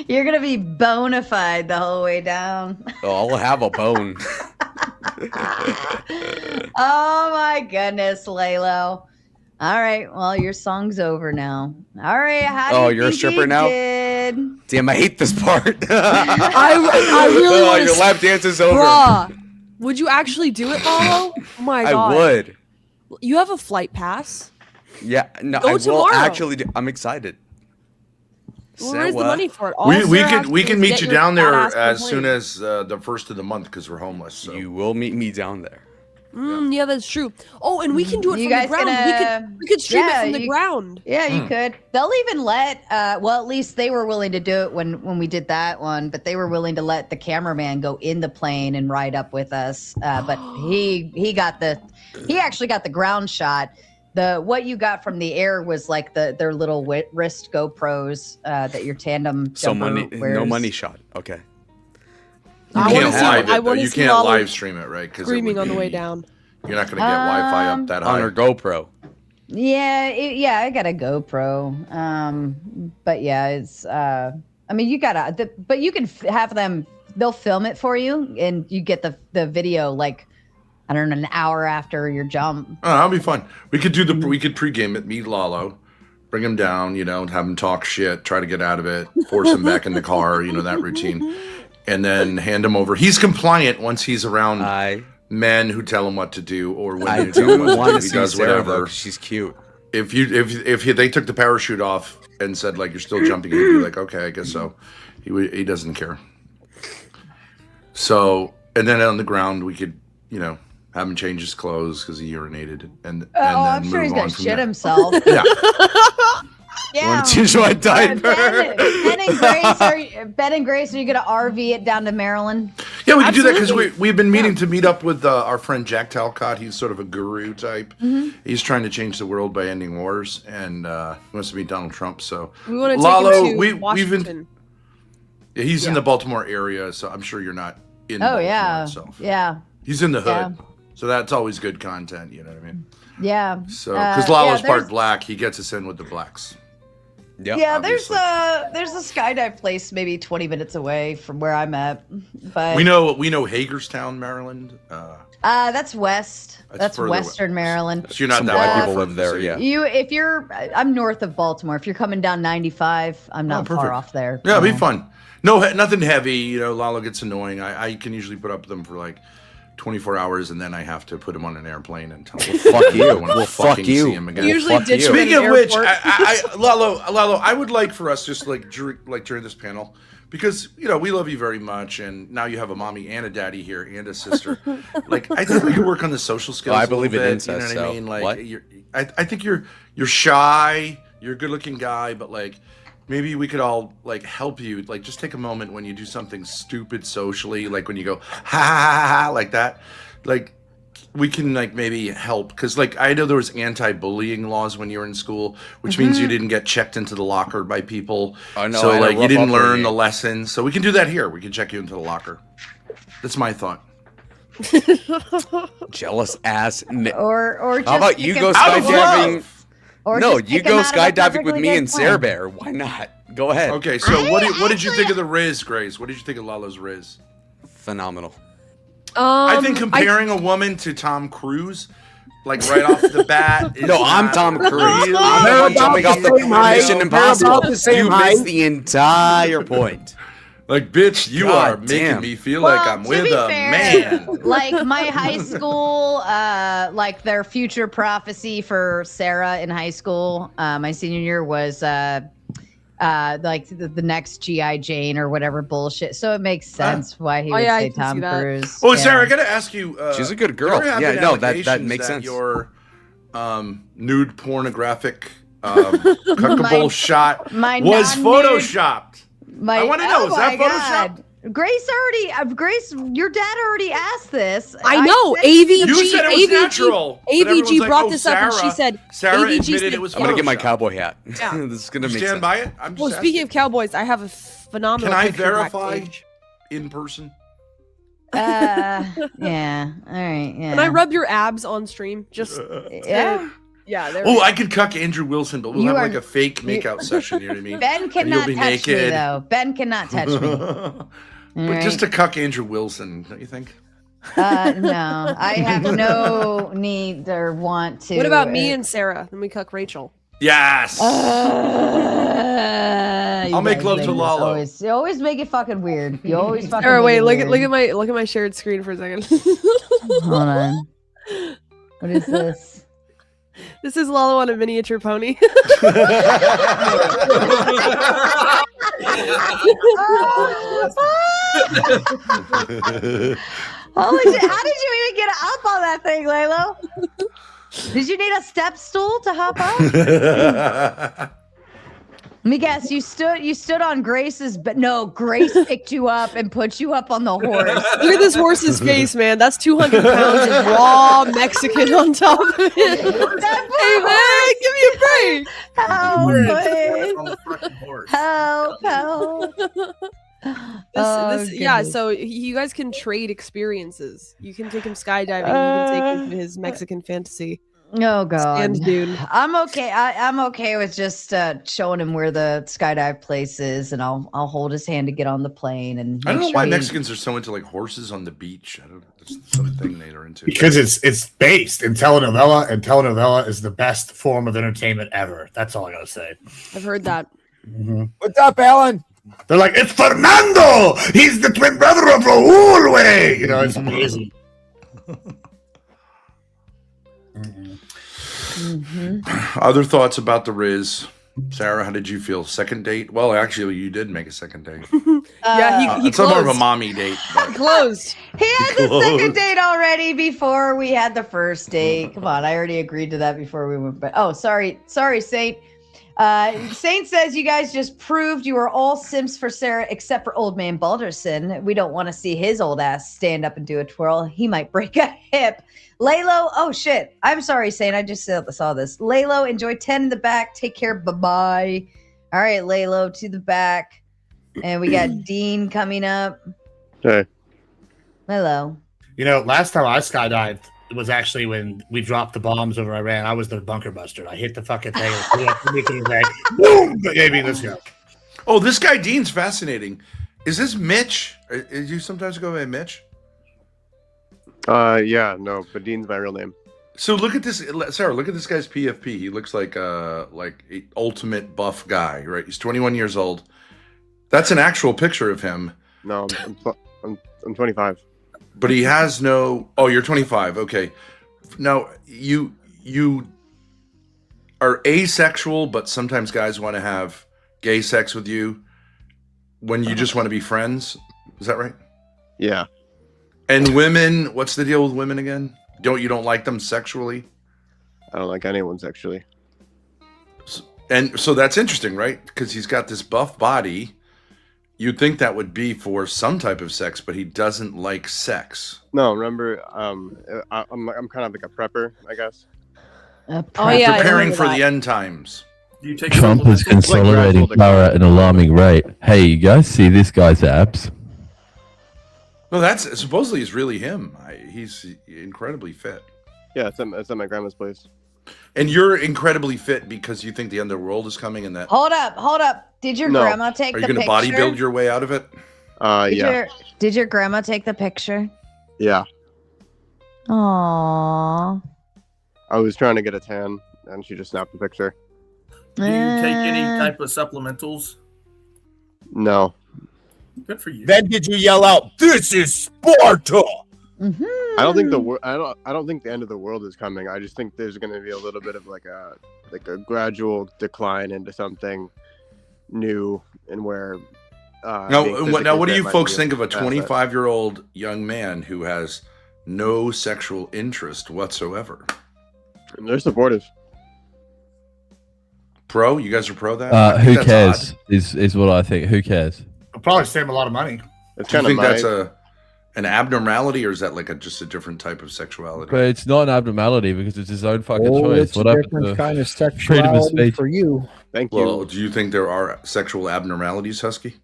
You're going to be bona fide the whole way down. Oh, I'll have a bone. Oh my goodness, Lalo. All right, well, your song's over now. All right, how do Oh, you you're a think stripper he now? did? Damn, I hate this part. I really Oh, want your lap dance is over. Bruh, would you actually do it, Lalo? Oh my I god. would. You have a flight pass. Yeah, no, Go I will tomorrow. actually do. I'm excited. We'll raise the So, money for it. All We Sarah has to can do is meet get you your down there fat ass on as the soon plane. as the first of the month because we're homeless. So. You will meet me down there. Yeah, that's true. Oh, and we can do it You from the guys ground. We could stream it from the ground. Yeah, you could. They'll even let well, at least they were willing to do it when we did that one, but they were willing to let the cameraman go in the plane and ride up with us. But he actually got the ground shot. What you got from the air was like their little wrist GoPros that your tandem So jumper no wears. money shot. Okay. You I can't wanna see- live I it, though. wanna You see can't Lalo live stream it, right? Because Screaming on the way down. you're not going to get Wi-Fi up that high. On her GoPro. Yeah, I got a GoPro. But yeah, it's I mean, you gotta, but you can have them. They'll film it for you, and you get the video like I don't know, an hour after your jump. Oh, that'll be fun. We could we could pregame it, meet Lalo, bring him down, have him talk shit, try to get out of it, force him back in the car, that routine, and then hand him over. He's compliant once he's around men who tell him what to do, or women I who tell him do what want to to do. He see does Sarah, whatever. though, 'cause she's cute. If they took the parachute off and said like you're still jumping, he'd be like, okay, I guess so. He doesn't care. So, and then on the ground we could have him change his clothes because he urinated, and then I'm sure move he's gonna on from shit there. himself. Yeah. Yeah. Want to change my diaper? Ben and Grace, are you gonna RV it down to Maryland? Yeah, we can do that because we've been meaning to meet up with our friend Jack Talcott. He's sort of a guru type. Mhm. He's trying to change the world by ending wars, and he wants to meet Donald Trump. So We want to take Lalo, him to Washington. He's in the Baltimore area, so I'm sure you're not in. Oh Baltimore yeah, itself. yeah, He's in the hood, Yeah. so that's always good content. You know what I mean? yeah. So because Lalo's there's- part black, he gets us in with the blacks. Yeah, there's a skydive place maybe 20 minutes away from where I'm at, but We know Hagerstown, Maryland. that's west. That's further Western Maryland. So you're not Some that white far people from live the there, city. yeah. I'm north of Baltimore. If you're coming down 95, I'm not perfect. far off there. Yeah, it'll be No. fun. No, nothing heavy. Lalo gets annoying. I can usually put up with them for like 24 hours, and then I have to put him on an airplane and tell him, fuck you. I wanna Well, fuck fucking you. see him again. We usually fuck ditch you. him at Speaking an of which, airport. Lalo, I would like for us just during this panel, because we love you very much, and now you have a mommy and a daddy here and a sister. Like, I think we could work on the social skills. I a little believe in bit, incest, You know what I so mean? Like, what? I think you're shy. You're a good-looking guy, but like, maybe we could all like help you. Like, just take a moment when you do something stupid socially, like when you go ha ha ha ha like that. Like, we can like maybe help, because like I know there was anti-bullying laws when you were in school, which means you didn't get checked into the locker by people. Oh, no, so I had a like you rough didn't learn upbringing. the lessons. So we can do that here. We can check you into the locker. That's my thought. Jealous ass. Or How about just you pick go him- skydiving? Or No, just you pick him go out of a skydiving with perfectly me good and Sarah plan. Bear. Why not? Go ahead. Okay, so what did you think of the Riz, Grace? What did you think of Lala's Riz? Phenomenal. I think comparing a woman to Tom Cruise, like right off the bat. Is No, I'm not Tom Cruise. really- I'm the one jumping off the Mission Impossible. You missed the entire point. Like, bitch, you God are making damn. me feel like I'm to with be a fair, man. Like my high school, like their future prophecy for Sarah in high school, my senior year was like the next G.I. Jane or whatever bullshit. So it makes sense why he would I say can see Tom that. Cruise. Oh, Yeah. Sarah, I gotta ask you. She's a good girl. there have Yeah, been no, that allegations makes sense. Your nude pornographic cuckable shot my was non-nude- photoshopped. I want to know, is that photoshopped? Grace already, Grace, your dad already asked this. I know. said- AVG. You said it was AVG, natural, but everyone's AVG like, brought oh, this up and she Sarah- said, Sarah AVG admitted said, it was I'm gonna get my Photoshopped. cowboy hat. Yeah. This is gonna You make stand sense. by it? I'm just Well, speaking asking. of cowboys, I have a phenomenal. Can I picture verify backstage. in person? Yeah. All right. Yeah. Can I rub your abs on stream? Just Yeah. yeah. There. Oh, I could cuck Andrew Wilson, but we'll You have are- like a fake makeout session. You know what I mean? Ben And cannot you'll be touch me naked. though. Ben cannot touch me. But just to cuck Andrew Wilson, don't you think? No, I have no need or want to. What about me and Sarah? Then we cuck Rachel. Yes. You I'll make guys love to this Lalo. You always make it fucking weird. You always fucking. Sarah, make wait. it Look weird. at my shared screen for a second. Hold on. What is this? This is Lalo on a miniature pony. Holy shit! How did you even get up on that thing, Lalo? Did you need a step stool to hop up? Let me guess. You stood on Grace's, but no, Grace picked you up and put you up on the horse. Look at this horse's face, man. That's 200 pounds of raw Mexican on top of it. Hey, man, give me a break. Help, please. On the fucking horse. Help, help. Yeah, so you guys can trade experiences. You can take him skydiving. You can take him to his Mexican fantasy. Oh god, And dude, I'm okay. I'm okay with just showing him where the skydive place is, and I'll hold his hand to get on the plane. And I don't make know sure why he- Mexicans are so into like horses on the beach. I don't. That's some thing they are into. Because it's based in telenovela, and telenovela is the best form of entertainment ever. That's all I gotta say. I've heard that. What's up, Alan? They're like, it's Fernando. He's the twin brother of Raul. Way, you know, it's amazing. Other thoughts about the Riz, Sarah? How did you feel? Second date? Well, actually, you did make a second date. Yeah, he it's more of a closed. mommy date. But Closed. He had the Close. second date already before we had the first date. Come on, I already agreed to that before we went. But oh, sorry, Saint. Saint says you guys just proved you are all simps for Sarah except for old man Balderson. We don't want to see his old ass stand up and do a twirl. He might break a hip. Laylo, oh shit. I'm sorry, Saint. I just saw this. Laylo, enjoy 10 in the back. Take care. Bye-bye. All right, Laylo, to the back. And we got Dean coming up. Hey. Hello. You know, last time I skydived was actually when we dropped the bombs over Iran. I was the bunker buster. I hit the fucking thing. Boom! Maybe let's go. oh, this guy Dean's fascinating. Is this Mitch? Is you sometimes go by Mitch? Yeah, no, but Dean's my real name. So look at this, Sarah. Look at this guy's PFP. He looks like a ultimate buff guy, right? He's 21 years old. That's an actual picture of him. No, I'm 25. But he has no. Oh, you're 25. Okay. Now you are asexual, but sometimes guys want to have gay sex with you when you just want to be friends. Is that right? Yeah. And women, what's the deal with women again? You don't like them sexually? I don't like anyone sexually. And so that's interesting, right? Because he's got this buff body. You'd think that would be for some type of sex, but he doesn't like sex. No, remember, I'm kind of like a prepper, I guess. Preparing for the end times. Do you take Trump is consolidating power at an alarming rate. Hey, you guys see this guy's abs? No, that's supposedly is really him. He's incredibly fit. Yeah, it's at my grandma's place. And you're incredibly fit because you think the underworld is coming, and that. Hold up. Did your grandma take the picture? Are you going to bodybuild your way out of it? Yeah. Did your grandma take the picture? Yeah. Aww. I was trying to get a tan, and she just snapped the picture. Do you take any type of supplementals? No. Good for you. Then did you yell out, "This is Sparta"? I don't think I don't think the end of the world is coming. I just think there's going to be a little bit of like a gradual decline into something new, and where. Now, what do you folks think of a 25-year-old young man who has no sexual interest whatsoever? They're supportive. Pro? You guys are pro that? Who cares? Is what I think. Who cares? I'll probably save him a lot of money. Do you think that's an abnormality, or is that like just a different type of sexuality? But it's not an abnormality because it's his own fucking choice. It's a different kind of freedom of sexuality speech? for you. Thank you. Well, do you think there are sexual abnormalities, Husky?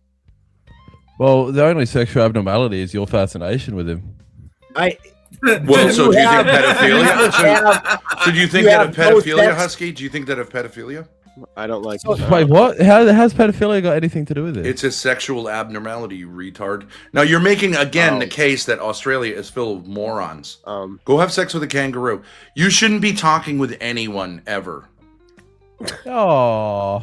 Well, the only sexual abnormality is your fascination with him. Well, so do you think pedophilia? So do you think that of pedophilia, Husky? Do you think that of pedophilia? I don't like. Wait, what? Has pedophilia got anything to do with it? It's a sexual abnormality, you retard. Now you're making again the case that Australia is full of morons. Go have sex with a kangaroo. You shouldn't be talking with anyone ever. Oh,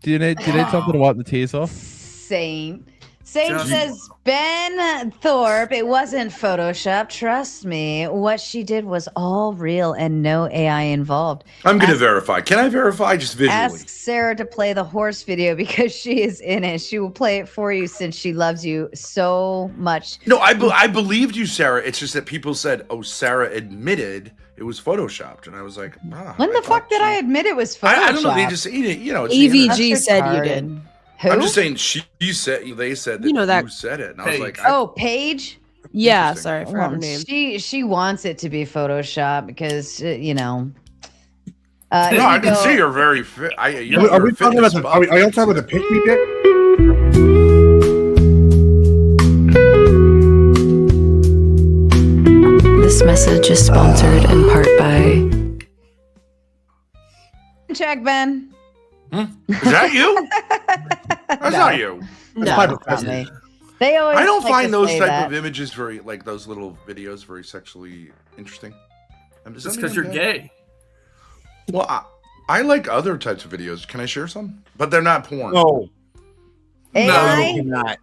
do you need something to wipe the tears off? Saint says, Ben Thorpe, it wasn't Photoshop. Trust me. What she did was all real and no AI involved. I'm going to verify. Can I verify just visually? Ask Sarah to play the horse video because she is in it. She will play it for you since she loves you so much. No, I believed you, Sarah. It's just that people said, oh, Sarah admitted it was Photoshopped. And I was like, when the fuck did I admit it was Photoshop? I don't know. They just, you know. It's EVG said you did. Who? I'm just saying they said that you said it. And I was like, Paige? Yeah, sorry, I forgot her name. She wants it to be Photoshop because, you know. no, I can see you're very fit. Are we talking about are y'all talking about the pick me dick? This message is sponsored in part by. Check, Ben. Is that you? That's not you. No, that's not me. They always. I don't like find to those say type that. of images very, like those little videos, very sexually interesting. Just because you're gay. Well, I like other types of videos. Can I share some? But they're not porn. No. AI? Not.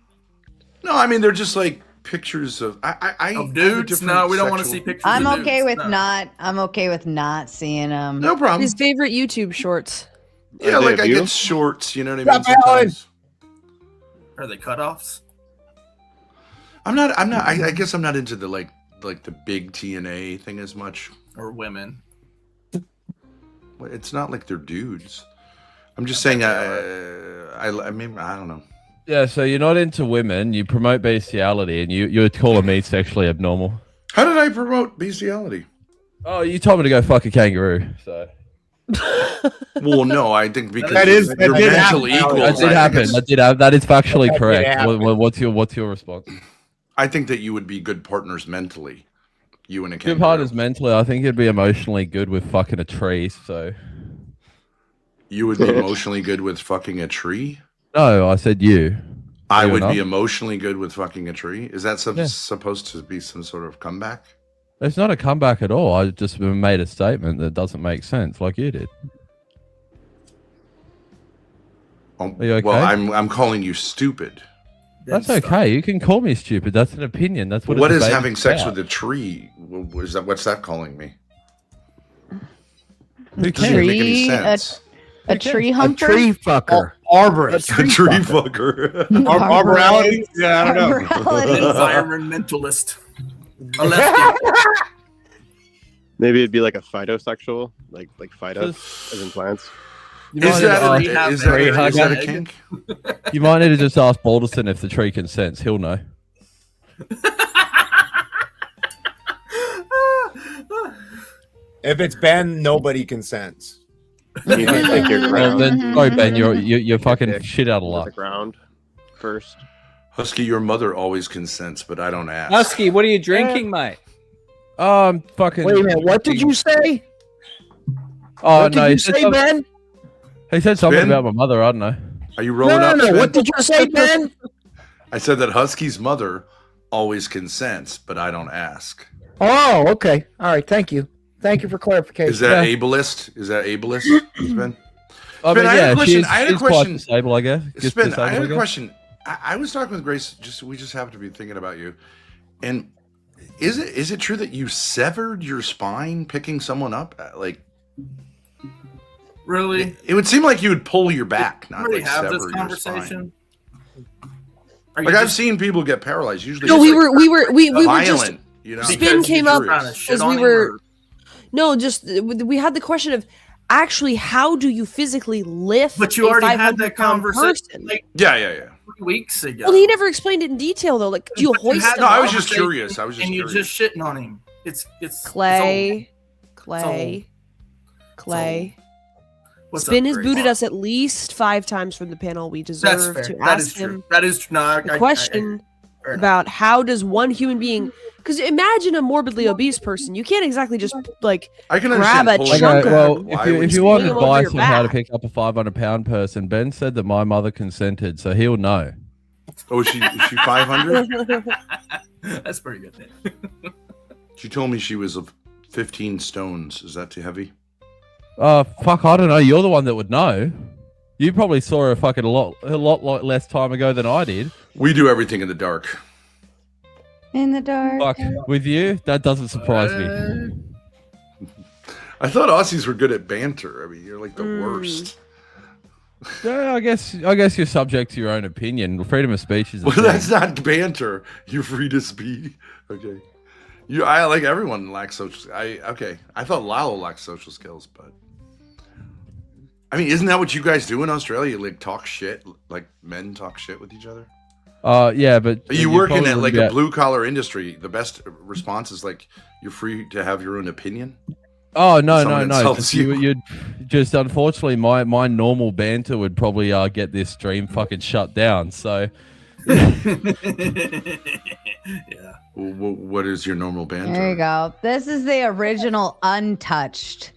No, I mean they're just like pictures of of dudes. No, we don't want to see pictures. I'm of okay dudes. with No. not. I'm okay with not seeing them. No problem. His favorite YouTube shorts. Yeah, like I get shorts. You know what I mean? Sometimes. Are they cutoffs? I'm not. I guess I'm not into the like the big TNA thing as much. Or women. It's not like they're dudes. I'm just saying. I mean, I don't know. Yeah, so you're not into women. You promote bestiality, and you're calling me sexually abnormal. How did I promote bestiality? Oh, you told me to go fuck a kangaroo. So. Well, no, I think because that you're mentally equal. That did happen. That is factually correct. What's your response? I think that you would be good partners mentally. You and a Good kangaroo. partners mentally. I think you'd be emotionally good with fucking a tree. So. You would be emotionally good with fucking a tree? No, I said you. I You would not? be emotionally good with fucking a tree. Is that supposed to be some sort of comeback? It's not a comeback at all. I just made a statement that doesn't make sense, like you did. Oh, Are you okay? Well, I'm calling you stupid. That's okay. You can call me stupid. That's an opinion. That's what. What a is debate having sex about. with a tree? What's that calling me? Who It doesn't cares? make any sense. A tree A humper? tree fucker. Arborist. A tree fucker. Arborality? Yeah, I don't know. Environmentalist. A lefty. Maybe it'd be like a phytosexual, like phyto, as in plants. You might need to ask- a kink? You might need to just ask Balderson if the tree consents. He'll know. If it's Ben, nobody consents. You might think you're Well, ground. then, sorry, Ben, you're fucking Dick shit out of to luck. the ground first. Husky, your mother always consents, but I don't ask. Husky, what are you drinking, mate? Fucking. Wait a minute. What did you say? Oh What no, did he you said say, something- Ben? He said something Ben? about my mother. I don't know. Are you rolling No, up? no, no. Sven? What did you say, Ben? I said that Husky's mother always consents, but I don't ask. Oh, okay. All right. Thank you. Thank you for clarification. Is that ableist? Is that ableist, Sven? I Sven, mean, I had yeah, a question. she's, I had a she's quite question. disabled, I guess. Just Sven, I disabled, had a guess. question. I was talking with Grace. We just happened to be thinking about you. And is it true that you severed your spine picking someone up? Like, Really? it would seem like you would pull your back, not Already like have sever this your spine. conversation. Are you Like I've just- seen people get paralyzed. Usually, No, it's we like were just violent. You know, Spin came up because we were or- no, just we had the question of actually how do you physically lift? But you a already had 500 that pound conversation person? like yeah. 3 weeks ago. Well, he never explained it in detail though. Like, do you But you hoist had him the I was up? just curious. and you just shitting on him. It's Clay, It's Clay. What's Spin up, has Grace? booted us at least 5 times from the panel. We That's deserve fair. to That is ask true. him That is true. No, the question fair enough. about how does one human being? Because imagine a morbidly obese person. You can't exactly just like I can grab a understand chunk Okay, of well, them. if you and want swing 'em over advice your on how to back. pick up a 500-pound person, Ben said that my mother consented, so he'll know. Oh, is she 500? That's pretty good. Then. She told me she was of 15 stones. Is that too heavy? Fuck, I don't know. You're the one that would know. You probably saw her fucking a lot less time ago than I did. We do everything in the dark. In the dark. Fuck, with you, that doesn't surprise me. I thought Aussies were good at banter. I mean, you're like the worst. Yeah, I guess you're subject to your own opinion. Freedom of speech is. Well, that's not banter. You're free to speak. Okay. I like everyone lacks social. I thought Lalo lacked social skills, but I mean, isn't that what you guys do in Australia? You like talk shit, like men talk shit with each other. Yeah, but You work in probably like wouldn't a blue collar industry. The best response is like you're free to have your own opinion. Oh no, Someone no, no! insults Just, you'd just unfortunately, my normal banter would probably get this stream fucking shut down. So, Yeah. What is your normal banter? There you go. This is the original untouched.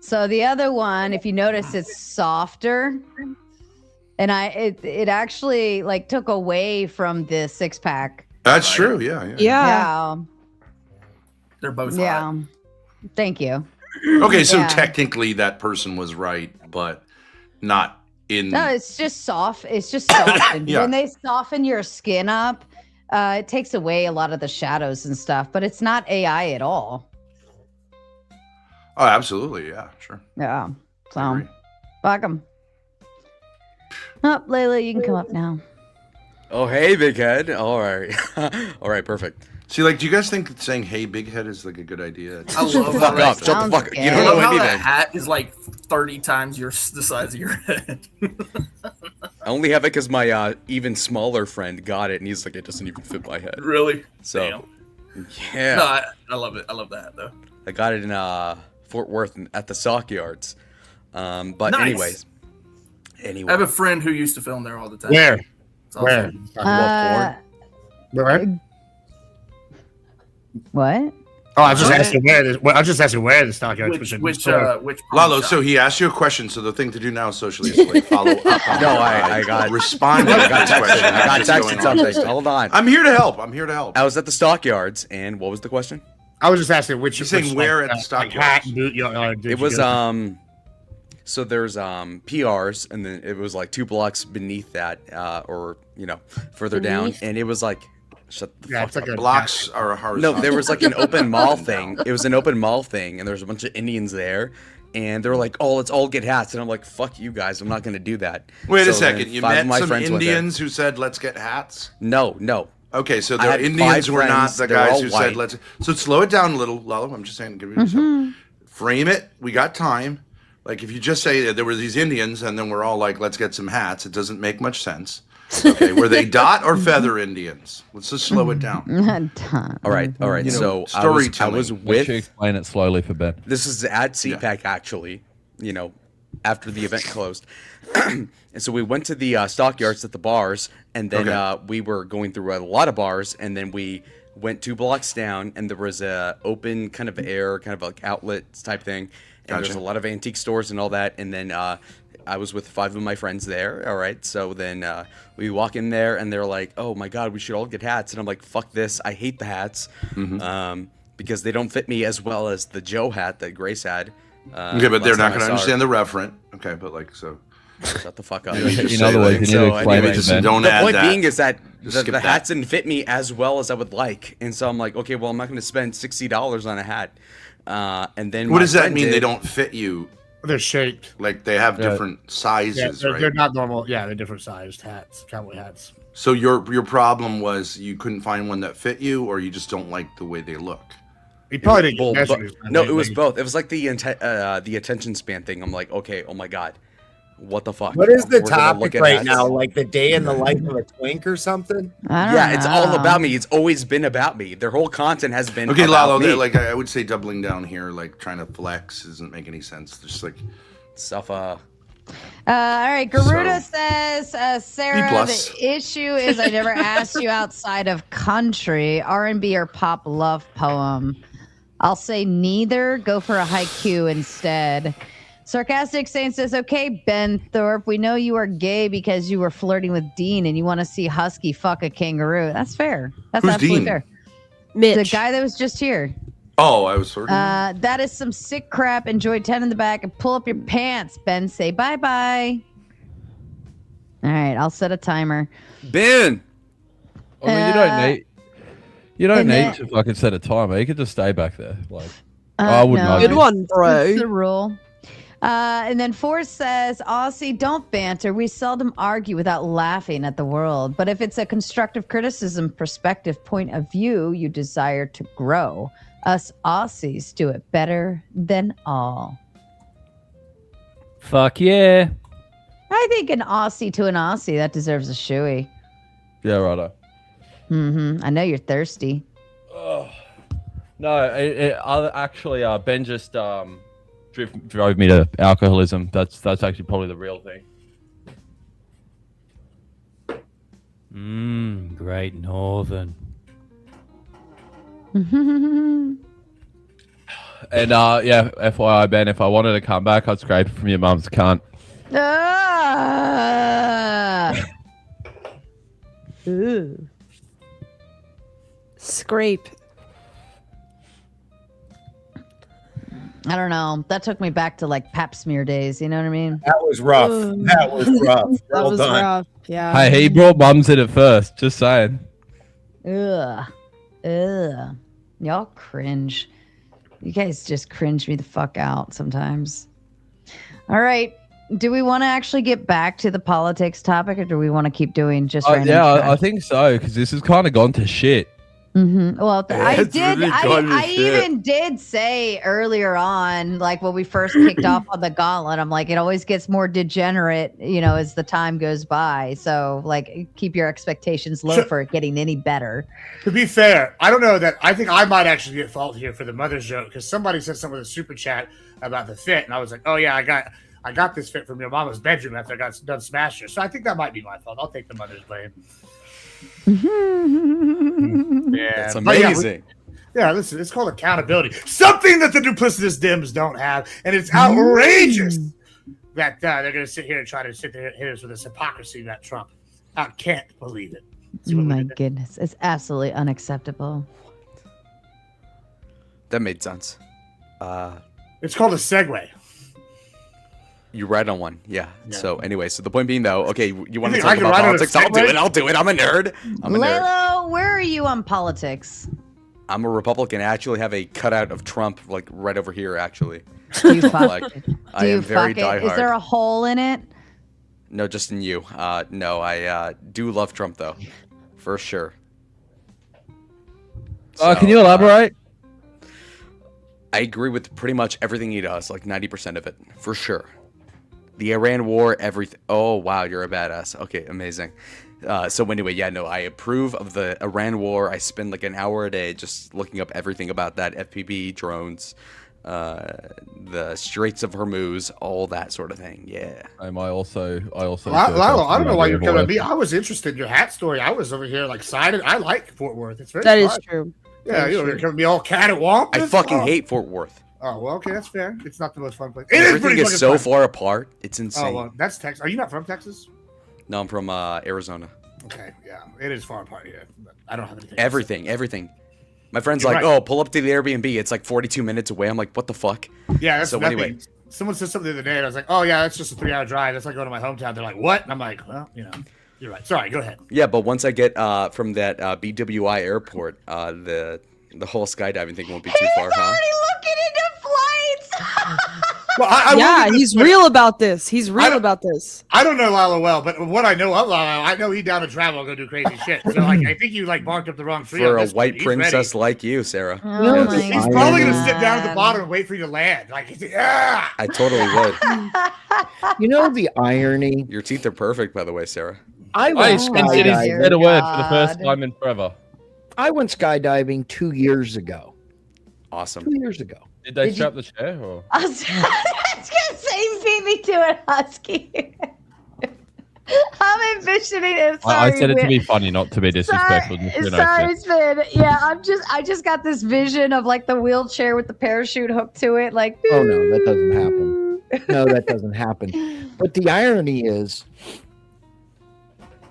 So the other one, if you notice, it's softer. And it actually like took away from the 6-pack. That's true. Yeah. Yeah. They're both Yeah. Thank you. Okay, so Yeah. technically that person was right, but not in. No, it's just soft. It's just softened. Yeah. When they soften your skin up, it takes away a lot of the shadows and stuff, but it's not AI at all. Oh, absolutely. Yeah, sure. Yeah. So, fuck 'em. Oh, Layla, you can come up now. Oh, hey, big head. All right. All right, perfect. See, like, do you guys think saying "Hey, big head" is like a good idea? I love Fuck how up. that Shut the fuck up. You don't I know love how anything. that hat is like 30 times the size of your head. I only have it because my even smaller friend got it, and he's like, it doesn't even fit my head. Really? So, yeah. No, I love it. I love that though. I got it in Fort Worth at the Stockyards. But Nice. anyway. I have a friend who used to film there all the time. Where? It's awesome. Where? What? Oh, I was just asking where. I was just asking where the stockyards. Which Lalo, so he asked you a question. So the thing to do now socially is to like follow up. On No, it. I got respond to I that got question. texted. I got What's going texted on? something. Hold on. I'm here to help. I'm here to help. I was at the Stockyards, and what was the question? I was just asking which. You're saying which, where like, at the like stockyards? hat, boot, did It you was go- so there's PRs, and then it was like 2 blocks beneath that, or further down, Beneath? and it was like shut the Yeah, fuck it's like up. a Blocks are a No, horizontal. there was like an open mall thing. It was an open mall thing, and there was a bunch of Indians there, and they were like, "Oh, let's all get hats," and I'm like, "Fuck you guys, I'm not gonna do that." Wait a So then second. You 5 met of my some friends went there. Indians who said, "Let's get hats." No. Okay, so I the had Indians 5 were not friends, the they were guys all who white. said, "Let's." So slow it down a little, Lalo. I'm just saying, give me yourself. Frame it. We got time. Like if you just say that there were these Indians and then we're all like, let's get some hats, it doesn't make much sense. Okay, were they dot or feather Indians? Let's just slow it down. All right. You know, So I was storytelling. with. Explain it slowly for Ben. This is at CPAC actually. You know, after the event closed, and so we went to the stockyards at the bars, and then we were going through a lot of bars, and then we went 2 blocks down, and there was a open kind of air, kind of like outlets type thing, and there's a lot of antique stores and all that, and then I was with 5 of my friends there. All right, so then we walk in there, and they're like, "Oh my God, we should all get hats," and I'm like, "Fuck this! I hate the hats because they don't fit me as well as the Joe hat that Grace had." Okay, but they're not going to understand the referent. Okay, but like so. Shut the fuck up. In other words, you need to explain it to Ben. The point being is that the hats didn't fit me as well as I would like, and so I'm like, okay, well, I'm not going to spend $60 on a hat. And then What does that mean? They don't fit you? They're shaped. Like they have different sizes, they're, right? they're not normal. Yeah, they're different sized hats, cowboy hats. So your problem was you couldn't find one that fit you, or you just don't like the way they look. He probably didn't get measures. No, it was both. It was like the attention span thing. I'm like, okay, oh my God, what the fuck? What is the We're gonna look topic at right hats. now? Like the day in the life of a twink or something? Yeah, it's all about me. It's always been about me. Their whole content has been Okay, about Lalo, me. like I would say doubling down here, like trying to flex doesn't make any sense. Just like stuff. All right, Garuda says, Sarah, B+. the issue is I never asked you outside of country, R&B or pop love poem. I'll say neither. Go for a haiku instead. Sarcastic Saint says, okay, Ben Thorpe, we know you are gay because you were flirting with Dean and you want to see Husky fuck a kangaroo. That's fair. That's Who's absolutely Dean? fair. Mitch. The guy that was just here. Oh, I was sorry. That is some sick crap. Enjoy 10 in the back and pull up your pants. Ben, say bye-bye. All right, I'll set a timer. Ben! I mean, you don't need to fucking set a timer. You could just stay back there. Like, I wouldn't argue. Good one, bro. That's the rule. And then Force says, Aussie, don't banter. We seldom argue without laughing at the world. But if it's a constructive criticism, perspective, point of view you desire to grow, us Aussies do it better than all. Fuck yeah. I think an Aussie to an Aussie, that deserves a shoey. Yeah, righto. I know you're thirsty. No, actually, Ben just drove me to alcoholism. That's actually probably the real thing. Great Northern. And yeah, FYI, Ben, if I wanted to come back, I'd scrape it from your mum's cunt. Ooh. Scrape. I don't know. That took me back to like pap smear days. You know what I mean? That was rough. That was rough. That Well was done. rough. Yeah. Hey, he brought mums in at first. Just saying. Ugh. Y'all cringe. You guys just cringe me the fuck out sometimes. All right. Do we want to actually get back to the politics topic, or do we want to keep doing just random Yeah, trash? I think so, because this has kind of gone to shit. Well, I It's did. really gone to I shit. even did say earlier on, like when we first kicked off on the gauntlet, I'm like, it always gets more degenerate, you know, as the time goes by. So, like, keep your expectations low for it getting any better. To be fair, I don't know that. I think I might actually be at fault here for the mother's joke because somebody said something in the super chat about the fit, and I was like, oh yeah, I got this fit from your mama's bedroom after I got done smashing her. So I think that might be my fault. I'll take the mother's blame. Yeah, That's but yeah, amazing. Yeah, listen, it's called accountability. Something that the duplicitous Dems don't have, and it's outrageous that they're going to sit here and try to sit there and hit us with this hypocrisy that Trump. I can't believe it. Oh my goodness, it's absolutely unacceptable. That made sense. It's called a segue. You're right on one. Yeah. So anyway, so the point being though, okay, you want to think talk I can about ride on a politics? I'll do Segway? it. I'll do it. I'm a nerd. I'm a nerd. Lalo, where are you on politics? I'm a Republican. I actually have a cutout of Trump like right over here. Actually, Do you fuck like it? I Do you am very fuck it? Is diehard. there a hole in it? No, just in you. No, I do love Trump though, for sure. Can you elaborate? I agree with pretty much everything he does, like 90% of it, for sure. The Iran war, everything. Oh, wow, you're a badass. Okay, amazing. So anyway, yeah, no, I approve of the Iran war. I spend like an hour a day just looking up everything about that, FPV, drones, the Straits of Hormuz, all that sort of thing. Yeah. I also. Well, I don't know why you're coming at me. I was interested in your hat story. I was over here like excited. I like Fort Worth. It's very That is fun. true. Yeah, you know, you're coming to be all cattywampus. I fucking hate Fort Worth. Oh well, okay, that's fair. It's not the most fun place. It is Everything pretty is fucking so fun. far apart. It's insane. Oh well, that's Texas. Are you not from Texas? No, I'm from Arizona. Okay, yeah, it is far apart. Yeah, but I don't have anything. Everything. My friend's You're like, right. oh, pull up to the Airbnb. It's like 42 minutes away. I'm like, what the fuck? Yeah, that's so nothing. anyway. Someone said something the other day, and I was like, oh yeah, that's just a 3-hour drive. That's like going to my hometown. They're like, what? And I'm like, well, you know, you're right. Sorry, go ahead. Yeah, but once I get from that BWI airport, the whole skydiving thing won't be too far, huh? Well, I yeah, will he's admit- real about this. He's real about this. I don't know Lalo well, but what I know of Lalo, I know he's down to travel and go do crazy shit. So like, I think you like barked up the wrong tree. For on a this one. white He's princess ready. like you, Sarah. He's probably gonna sit down at the bottom and wait for you to land. Like, yeah. I totally would. You know the irony? Your teeth are perfect, by the way, Sarah. I Hey, went Spin-City's skydiving. said a word for the first time in forever. I went skydiving 2 years ago. Awesome. 2 years ago. Did they Did strap the chair? Or? I was gonna say you beat me to it, Husky. I'm envisioning it. I Sorry, said it to Whit. be funny, not to be disrespectful. Sorry, Spin. Yeah, I just got this vision of like the wheelchair with the parachute hooked to it. Like, Oh no, that doesn't happen. No, that doesn't happen. But the irony is,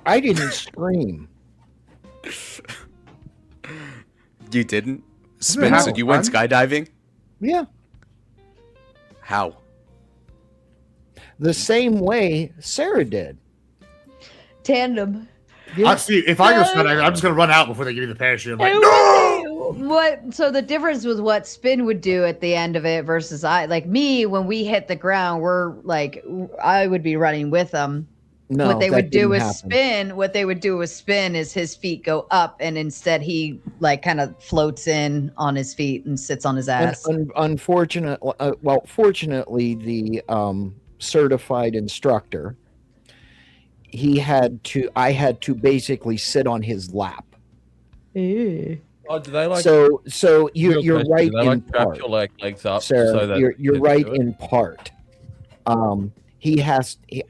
I didn't scream. You didn't? Isn't it Spin, so you went fun? skydiving? Yeah. How? The same way Sarah did. tandem. I see. If I go skydiving, I'm just gonna run out before they give me the parachute. I'm like, And no! what? So the difference was what Spin would do at the end of it versus I. Like me, when we hit the ground, we're like, I would be running with them. No, what they that would do didn't is happen. spin. What they would do is spin is his feet go up, and instead he like kind of floats in on his feet and sits on his ass. Fortunately, the certified instructor, I had to basically sit on his lap. Oh, do they like? So Real you're question, right do they like in wrap part. your legs up Sarah, so that you're you can right do it? in part.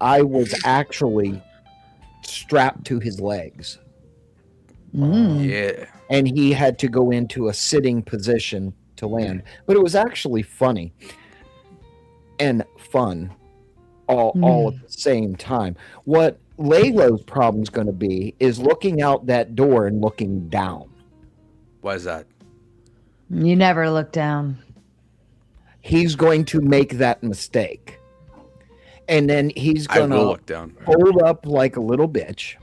I was actually strapped to his legs. Yeah. And he had to go into a sitting position to land. But it was actually funny and fun all at the same time. What Laylo's problem is going to be is looking out that door and looking down. Why is that? You never look down. He's going to make that mistake. And then he's I going will to look down. fold up like a little bitch,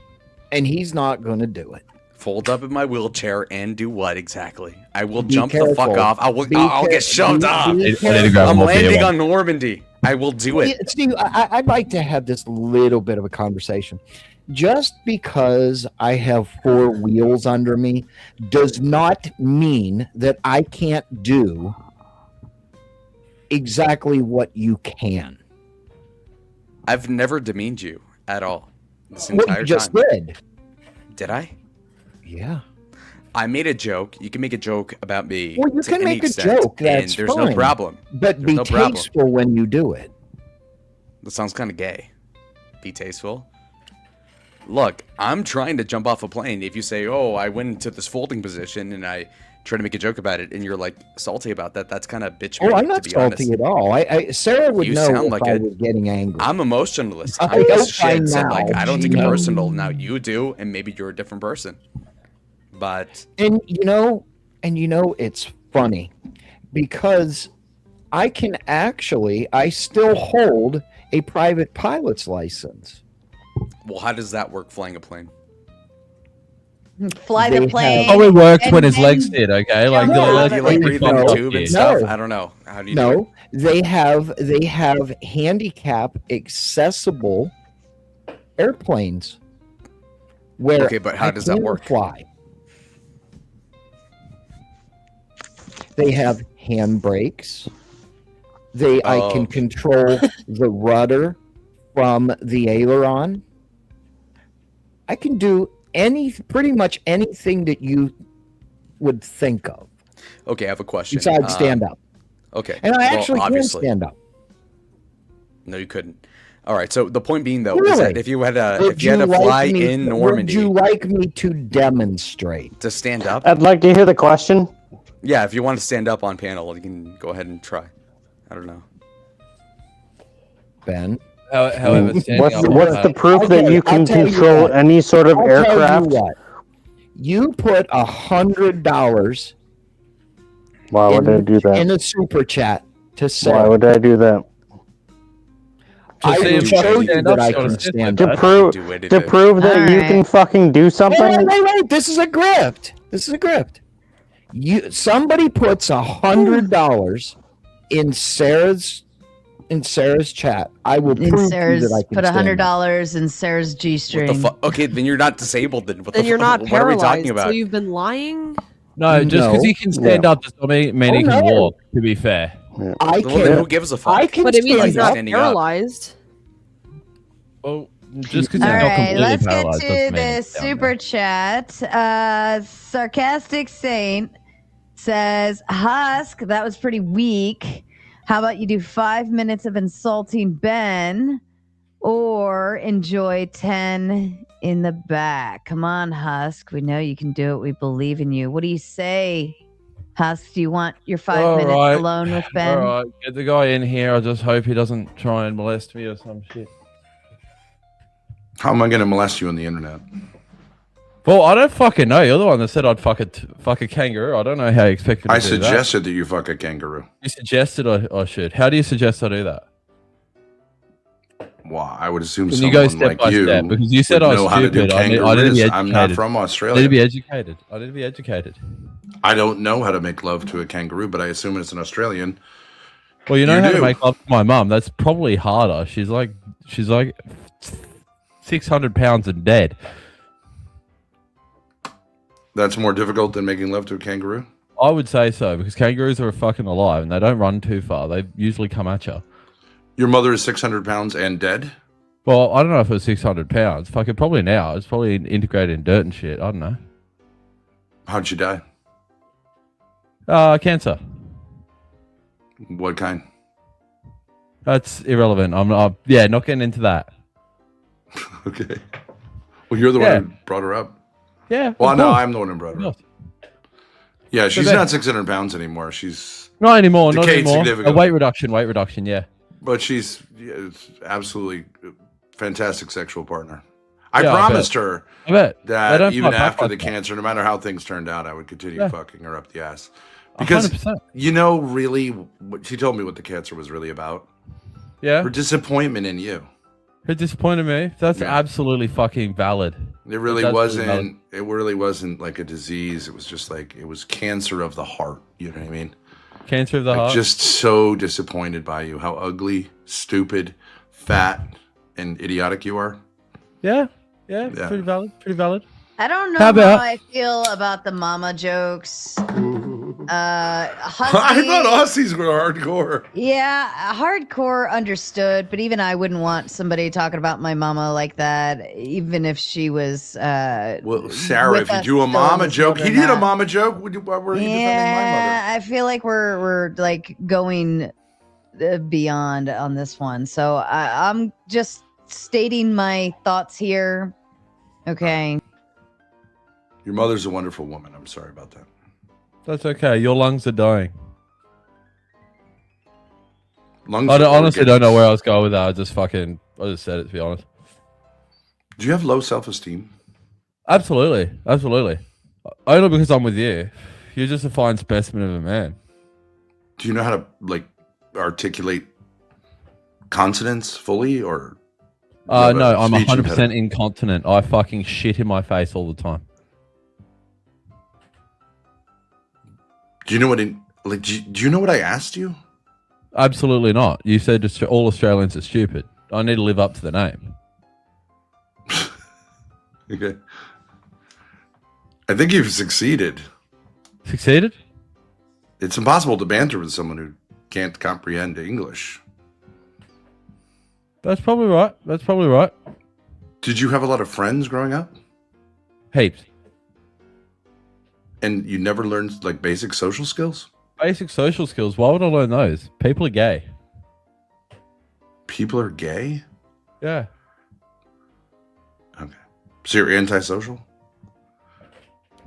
and he's not going to do it. Fold up in my wheelchair and do what exactly? I will Be jump the fuck careful. off. I'll get shoved off. careful. I'm landing on Normandy. I will do it. Steve, I'd like to have this little bit of a conversation. Just because I have 4 wheels under me does not mean that I can't do exactly what you can. I've never demeaned you at all this What entire you just time. did. Did I? Yeah. I made a joke. You can make a joke about me. Well, you to can any make a extent, joke. That's and there's fine. no problem. But There's be no problem. tasteful when you do it. That sounds kind of gay. Be tasteful. Look, I'm trying to jump off a plane. If you say, "Oh, I went into this folding position," and I try to make a joke about it, and you're like salty about that, that's kind of bitch. Oh, I'm not salty at all. Sarah would You know sound if like I it. was getting angry. I'm emotionalist. I I'm a piece hope of shit. by So like, now I don't take you it know. personal. Now you do, and maybe you're a different person. But And you know, it's funny because I still hold a private pilot's license. well, how does that work? Flying a plane? Fly They the have- plane. Oh, it worked and when his then- legs did. Okay, like No, the no, legs Do you but like were breathe in fucking the tube and okay. stuff? No. I don't know. How do you do it? No, they have handicap accessible airplanes where Okay, but how I does that can work? Fly. They have handbrakes. I can control the rudder from the aileron. I can do pretty much anything that you would think of. Okay, I have a question. Besides stand up. Okay. And I actually can obviously. stand up. No, you couldn't. All right. So the point being, though, is that if you had to Would fly you in Normandy, would you like me to demonstrate? to stand up, I'd like to hear the question. yeah, if you want to stand up on panel, you can go ahead and try. I don't know. Ben? However, What's the proof that you can I'll tell you control what. any sort of I'll tell you aircraft? what. You put $100 Why would I do that? in a super chat to say. Why would I do that? I will show you that I can stand up. To prove that you can fucking do something? Wait. This is a grift. Somebody puts $100 in Sarah's chat. I will In prove to you Sarah's, that I can put stand up. $100 in Sarah's G What string. the fuck? Okay, then you're not disabled. Then what Then the you're fuck? not What are we paralyzed. talking So about? you've been lying. No, just because he can stand up does not mean he can walk. To be fair, I Well, then who gives a fuck? I can But it means stand he's not standing up. paralyzed. well, just because he's All not right, completely let's get paralyzed to doesn't mean the he's down super chat. Sarcastic Saint says, Husk, that was pretty weak. How about you do 5 minutes of insulting Ben or enjoy 10 in the back? Come on, Husk. We know you can do it. We believe in you. What do you say, Husk? Do you want your 5 minutes Alright. alone with Ben? All right, get the guy in here. I just hope he doesn't try and molest me or some shit. How am I going to molest you on the internet? Well, I don't fucking know. You're the one that said I'd fuck a kangaroo. I don't know how you expect me to I do suggested that you fuck a kangaroo. You suggested I should. How do you suggest I do that? Well, I would assume Can you go someone step like by you step? Because you said would I was know how to do stupid. I need to be kangaroos. educated. I'm not from I Australia. need to be educated. I need to be educated. I don't know how to make love to a kangaroo, but I assume it's an Australian. Well, you know how do. to make love to my mum. That's probably harder. She's like 600 pounds and dead. That's more difficult than making love to a kangaroo? I would say so, because kangaroos are fucking alive and they don't run too far. They usually come at you. Your mother is 600 pounds and dead? Well, I don't know if it was 600 pounds. Fuck it, probably now. It's probably integrated in dirt and shit. I don't know. How'd she die? Cancer. What kind? That's irrelevant. I'm not getting into that. Okay. Well, you're the one who brought her up. Yeah. Well, of no, course. I'm the one who brought her up. Yeah, So she's then- not 600 pounds anymore. She's Not anymore. Not decayed anymore. significantly. Weight reduction. Yeah. But she's it's absolutely fantastic sexual partner. I Yeah, I promised bet. her I bet. They that don't even fuck up after like the that. cancer, no matter how things turned out, I would continue Yeah. fucking her up the ass. Because 100%. you know, really, what she told me what the cancer was really about. Yeah. Her disappointment in you. It disappointed me. That's Yeah. absolutely fucking valid. It really That's absolutely valid. wasn't. It really wasn't like a disease. It was just like it was cancer of the heart. You know what I mean? Cancer of the Like, heart. just so disappointed by you. How ugly, stupid, fat, and idiotic you are. Yeah. Yeah. Pretty valid. Pretty valid. I don't know How how, about- I feel about the mama jokes. I Husky, thought Aussies were hardcore. yeah, hardcore understood, but even I wouldn't want somebody talking about my mama like that, even if she was. Well, Sarah, with if you us do a still mama in this joke, world he or did a not. mama joke. Why were you defending my mother? Yeah, I feel like we're like going beyond on this one, so I'm just stating my thoughts here. Okay. Your mother's a wonderful woman. I'm sorry about that. That's okay. Your lungs are dying. Lungs I are honestly don't organs. know where I was going with that. I just said it, to be honest. Do you have low self-esteem? Absolutely. Only because I'm with you. You're just a fine specimen of a man. Do you know how to like articulate consonants fully, or? do you have No, a I'm speech 100% impediment? incontinent. I fucking shit in my face all the time. Do you know what? Do you know what I asked you? Absolutely not. You said all Australians are stupid. I need to live up to the name. Okay. I think you've succeeded. Succeeded? It's impossible to banter with someone who can't comprehend English. That's probably right. That's probably right. Did you have a lot of friends growing up? Heaps. And you never learned like basic social skills? Basic social skills. Why would I learn those? People are gay. People are gay? Yeah. Okay. So you're antisocial?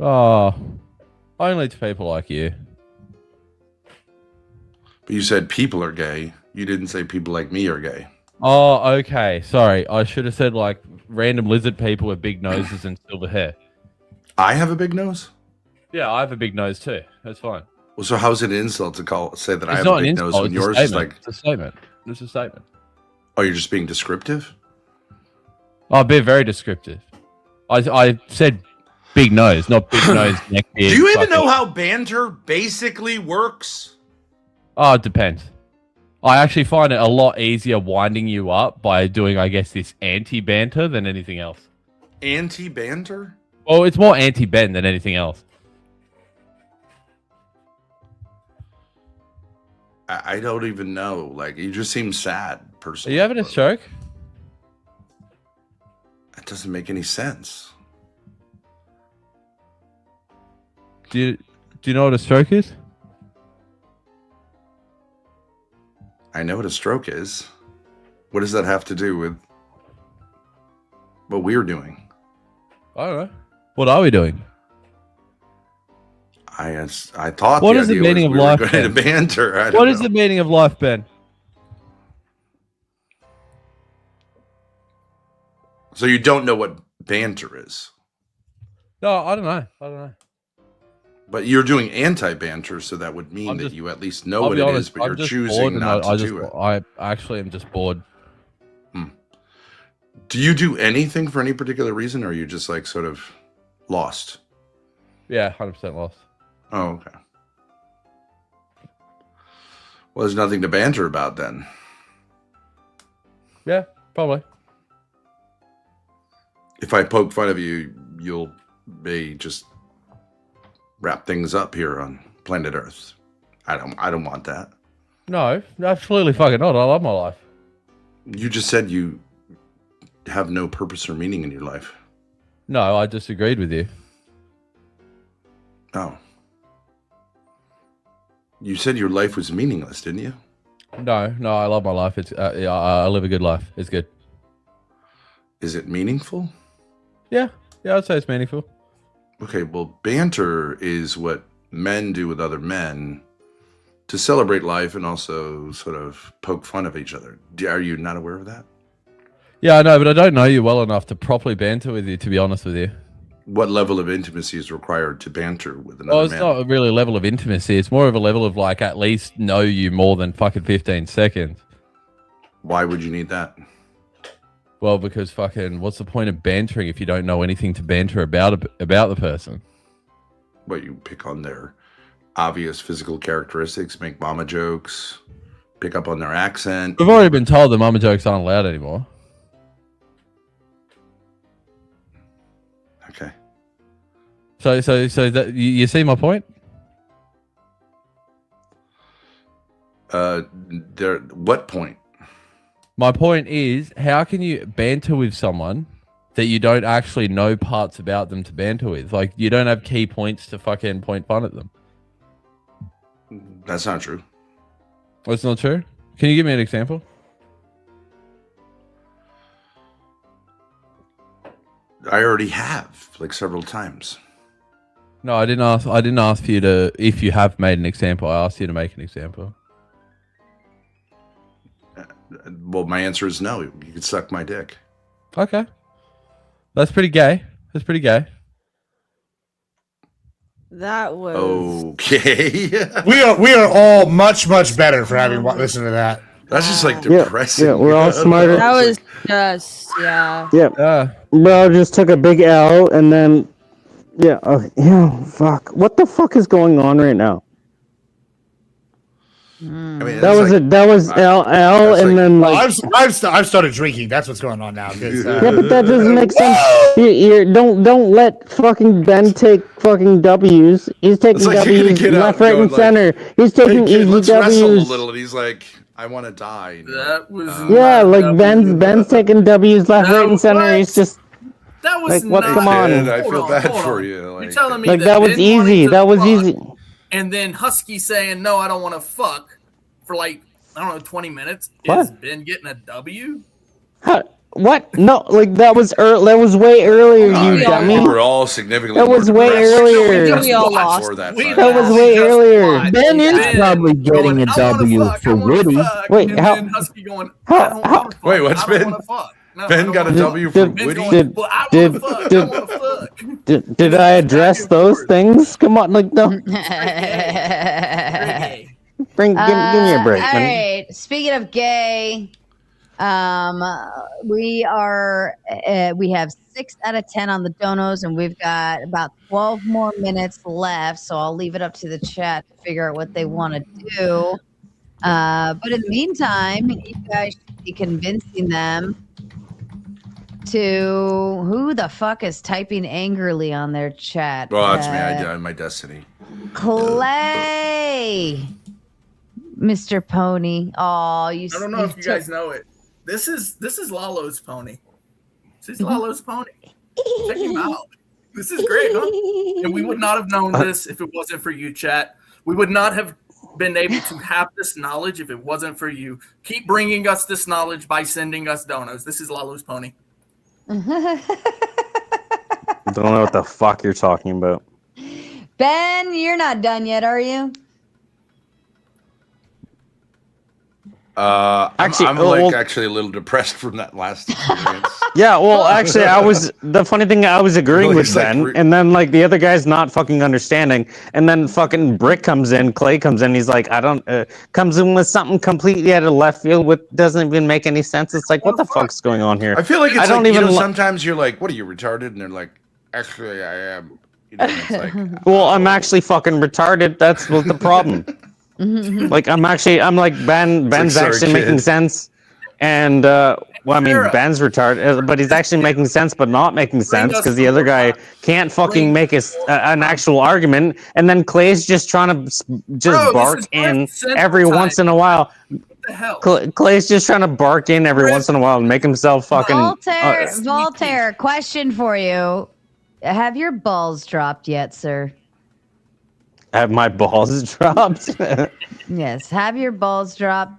Oh, only to people like you. But you said people are gay. You didn't say people like me are gay. Oh, okay. Sorry. I should have said like random lizard people with big noses and silver hair. I have a big nose? Yeah, I have a big nose too. That's fine. Well, so how's it an insult to say that I It's have not a big an nose insult, when it's a yours is statement. like... It's a statement. It's a statement. Oh, you're just being descriptive? I'll be very descriptive. I said big nose, not big nose, neck beard. Do you even fucking- know how banter basically works? Oh, it depends. I actually find it a lot easier winding you up by doing, I guess, this anti-banter than anything else. Anti-banter? Well, it's more anti-Ben than anything else. I don't even know. Like, you just seem sad, Are personally. you having a stroke? That doesn't make any sense. Do you know what a stroke is? I know what a stroke is. What does that have to do with what we're doing? I don't know. What are we doing? I thought What the is the idea meaning was of we life, were going to Ben? banter. I don't What is know. the meaning of life, Ben? So you don't know what banter is, No, I don't know. I don't know. but you're doing anti-banter, so that would mean I'm that just- you at least know I'll what be it honest, is, but I'm you're just bored choosing and not to just, do it. I actually am just bored. Do you do anything for any particular reason, or are you just like sort of lost? Yeah, 100% lost. Oh, okay. Well, there's nothing to banter about then. Yeah, probably. If I poke fun of you, you'll may just wrap things up here on planet Earth. I don't want that. No, absolutely fucking not. I love my life. You just said you have no purpose or meaning in your life. No, I disagreed with you. Oh. You said your life was meaningless, didn't you? No, I love my life. It's yeah, I live a good life. It's good. Is it meaningful? Yeah, I'd say it's meaningful. Okay, well, banter is what men do with other men to celebrate life and also sort of poke fun of each other. Are you not aware of that? Yeah, I know, but I don't know you well enough to properly banter with you, to be honest with you. What level of intimacy is required to banter with another Well, it's man? not really a level of intimacy. It's more of a level of like at least know you more than fucking 15 seconds. Why would you need that? Well, because fucking what's the point of bantering if you don't know anything to banter about the person? What, you pick on their obvious physical characteristics, make mama jokes, pick up on their accent? We've already been told that mama jokes aren't allowed anymore. Okay. So that you see my point? What point? My point is, how can you banter with someone that you don't actually know parts about them to banter with? Like, you don't have key points to fucking point fun at them. That's not true. That's not true? Can you give me an example? I already have, like several times. No, I didn't ask for you to, if you have made an example. I asked you to make an example. Well, my answer is no. You can suck my dick. Okay. That's pretty gay. That's pretty gay. That was Okay. we are all much better for having listened to that. That's just like depressing. Yeah, we're all smarter. that was just yeah. Yeah. Bro just took a big L and then fuck. What the fuck is going on right now? I mean, That was like, that was L, and then like. I've started drinking. That's what's going on now. Yeah, but that doesn't make sense. You don't let fucking Ben take fucking W's. He's taking It's like you're gonna W's get up left, right, going and like, center. He's taking hey kid, easy let's wrestle a W's. little, and he's like, I want to die. That was Yeah, like Ben's taking W's left, right, and center. He's just that was like, what's not, come on? Kid, I Hold feel on, bad hold for on. you. Like, You're telling me Like that was Ben wanted easy. to That was fuck, easy. and then Husky saying no, I don't want to fuck for like I don't know 20 minutes. What? Is Ben getting a W? What? No, like that was way earlier, you dummy. we were all significantly. That was more way depressed earlier. We all lost. for that. That was way earlier. Ben is probably getting a W for Woody. Wait, and how? then Husky going, How? Wait, what's I don't Ben? want to fuck. No, Ben got a W from Woody. Did I address those things? Come on, like no. Give me a break. All right. Speaking of gay, we have 6 out of 10 on the donos, and we've got about 12 more minutes left. So I'll leave it up to the chat to figure out what they want to do. But in the meantime, you guys should be convincing them to who the fuck is typing angrily on their chat. Well, that's me. I my destiny. Clay, Mr. Pony. Oh, you. I don't know if you guys know it. This is Lalo's pony. This is Lalo's pony. Check him out. This is great, huh? And we would not have known this if it wasn't for you, chat. We would not have been able to have this knowledge if it wasn't for you. Keep bringing us this knowledge by sending us donos. This is Lalo's pony. Don't know what the fuck you're talking about. Ben, you're not done yet, are you? Actually, I'm actually a little depressed from that last experience. Yeah, well, actually, the funny thing, I was agreeing Really, with Ben, and then, like, the other guy's not fucking understanding, and then fucking Brick comes in, Clay comes in, he's like, comes in with something completely out of left field, with doesn't even make any sense. It's like, what the fuck's going on here? I feel like it's I don't like, even sometimes you're like, what are you, retarded? And they're like, actually, I am. You know, it's like, well, I'm actually fucking retarded. That's what the problem. Like, I'm like, Ben's sorry, actually kid. making sense. And, well, I mean, Ben's retarded, but he's actually making sense, but not making sense because the other guy can't fucking make an actual argument. And then Clay's just trying to bark in every once in a while. Clay's just trying to bark in every once in a while and make himself fucking. Voltaire, question for you. Have your balls dropped yet, sir? Have my balls dropped? Yes. Have your balls dropped?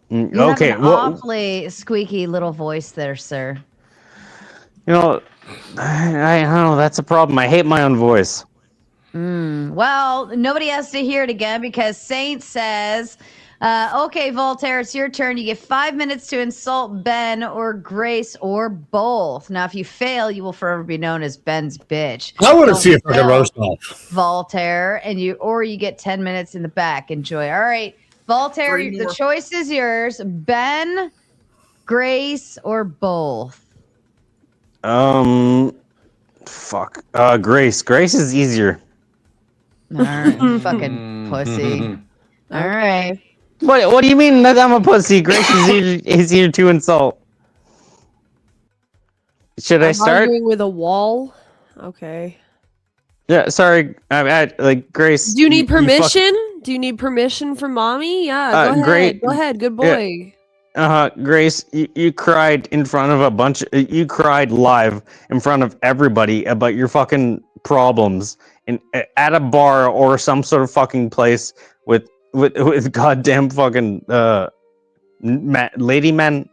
You Okay. have an awfully squeaky little voice there, sir. You know, I don't know. That's a problem. I hate my own voice. Well, nobody has to hear it again because Saint says, okay, Voltaire, it's your turn. You get 5 minutes to insult Ben or Grace or both. Now, if you fail, you will forever be known as Ben's bitch. I want to see if I can roast off Voltaire, and you get 10 minutes in the back. Enjoy. All right, Voltaire, the choice is yours. Ben, Grace, or both. Fuck. Grace. Grace is easier. All right, fucking pussy. All right. What do you mean that I'm a pussy? Grace is easier to insult. Should I start? Arguing with a wall. Okay. Yeah, sorry. Like Grace. Do you need permission? Do you need permission from mommy? Yeah, go ahead. Great. Go ahead. Good boy. Grace, you cried in front of you cried live in front of everybody about your fucking problems at a bar or some sort of fucking place with goddamn fucking lady men.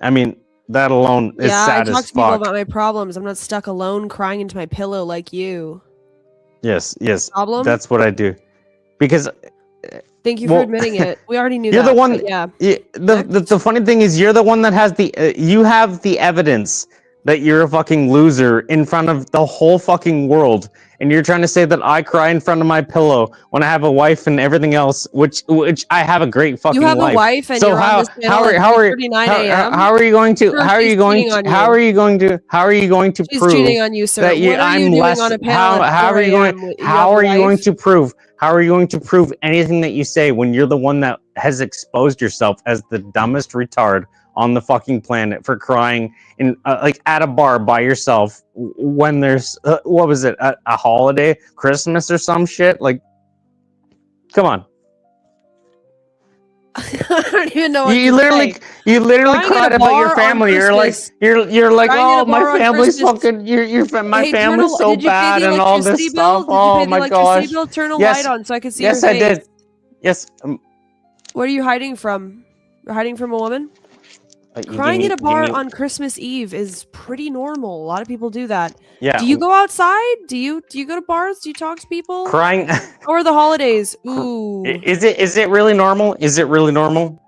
I mean, that alone is sad I talk as to people fuck. about my problems. I'm not stuck alone crying into my pillow like you. Yes. Problem? That's what I do. Because Thank you for admitting it. We already knew that. You're the one. Yeah. The funny thing is, you're the one that has you have the evidence that you're a fucking loser in front of the whole fucking world, and you're trying to say that I cry in front of my pillow when I have a wife and everything else, which I have a great fucking You have life. a wife and So you're on this panel at 3:39 a.m.? how are you going to Sure, how are she's you going cheating on to how you. are you going to how are you going to She's prove cheating on you, sir. that What are you I'm doing less on a panel at how are 4 you going a.m. with- you how have a are you going wife? to prove anything that you say when you're the one that has exposed yourself as the dumbest retard on the fucking planet for crying in like at a bar by yourself when there's what was it, a holiday, Christmas or some shit? Like, come on. I don't even know what You to literally say. cried Crying at a about your bar on family. You're like Christmas- you're like, crying at oh, a my bar on family's Christmas- fucking my Hey, family's turn a- so did you pay bad the and all electricity this bill? stuff. Did you Oh pay the my electricity gosh. bill? Turn a Yes. light on so I can see Yes, your I face. did. Yes. What are you hiding from? You're hiding from a woman? You Crying give at a me- give bar me- on Christmas Eve is pretty normal. A lot of people do that. Yeah. Do you go outside? Do you go to bars? Do you talk to people? Crying. How are the holidays? Ooh. Is it really normal? Is it really normal?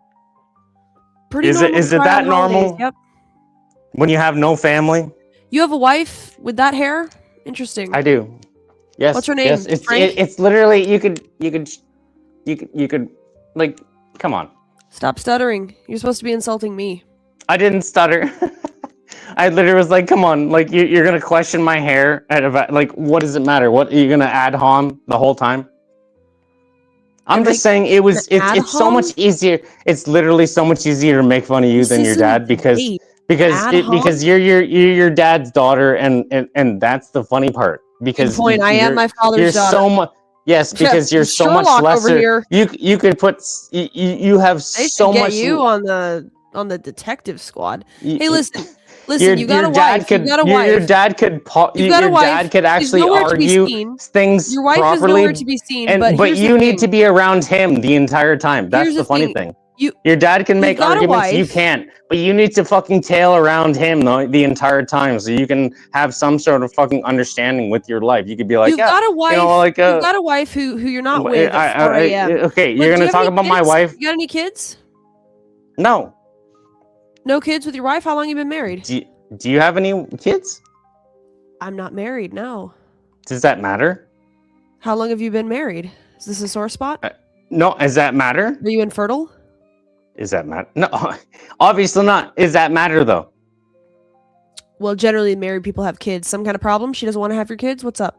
Pretty Is normal it to cry that on holidays, normal? Yep. When you have no family? You have a wife with that hair? Interesting. I do. Yes. What's her name? Yes. Frank? It's literally you could like, come on. Stop stuttering. You're supposed to be insulting me. I didn't stutter. I literally was like, come on, like you're gonna question my hair at about, like, what does it matter? What, are you gonna ad hom the whole time? I'm just saying it's so much easier. It's literally so much easier to make fun of you than your dad because you're your dad's daughter and that's the funny part because Good point. I am my father's you're daughter. so much. Yes, because you're so much Sherlock over lesser. here. You could put you have They so should get much. you on the detective squad. Hey, listen, Your- you got your a dad wife. could- You got a your- wife. your dad could po- You've got a your wife. dad could She's actually nowhere to be argue seen. things Your wife properly. is nowhere to be seen. But here's you the need thing. to be around him the entire time. That's Here's the the funny thing. thing. Your dad can make got a arguments, you wife. can't. But you need to fucking tail around him the entire time so you can have some sort of fucking understanding with your life. You could be like, You've yeah, got a wife. you know, like, you've got a wife who you're not with at 4 a.m. okay, But you're do gonna you have talk any about my kids? wife? You got any kids? No. No kids with your wife? How long you been married? Do you have any kids? I'm not married. No. Does that matter? How long have you been married? Is this a sore spot? No. Does that matter? Are you infertile? Is that matter? No, obviously not. Is that matter though? Well, generally married people have kids. Some kind of problem? She doesn't want to have your kids? What's up?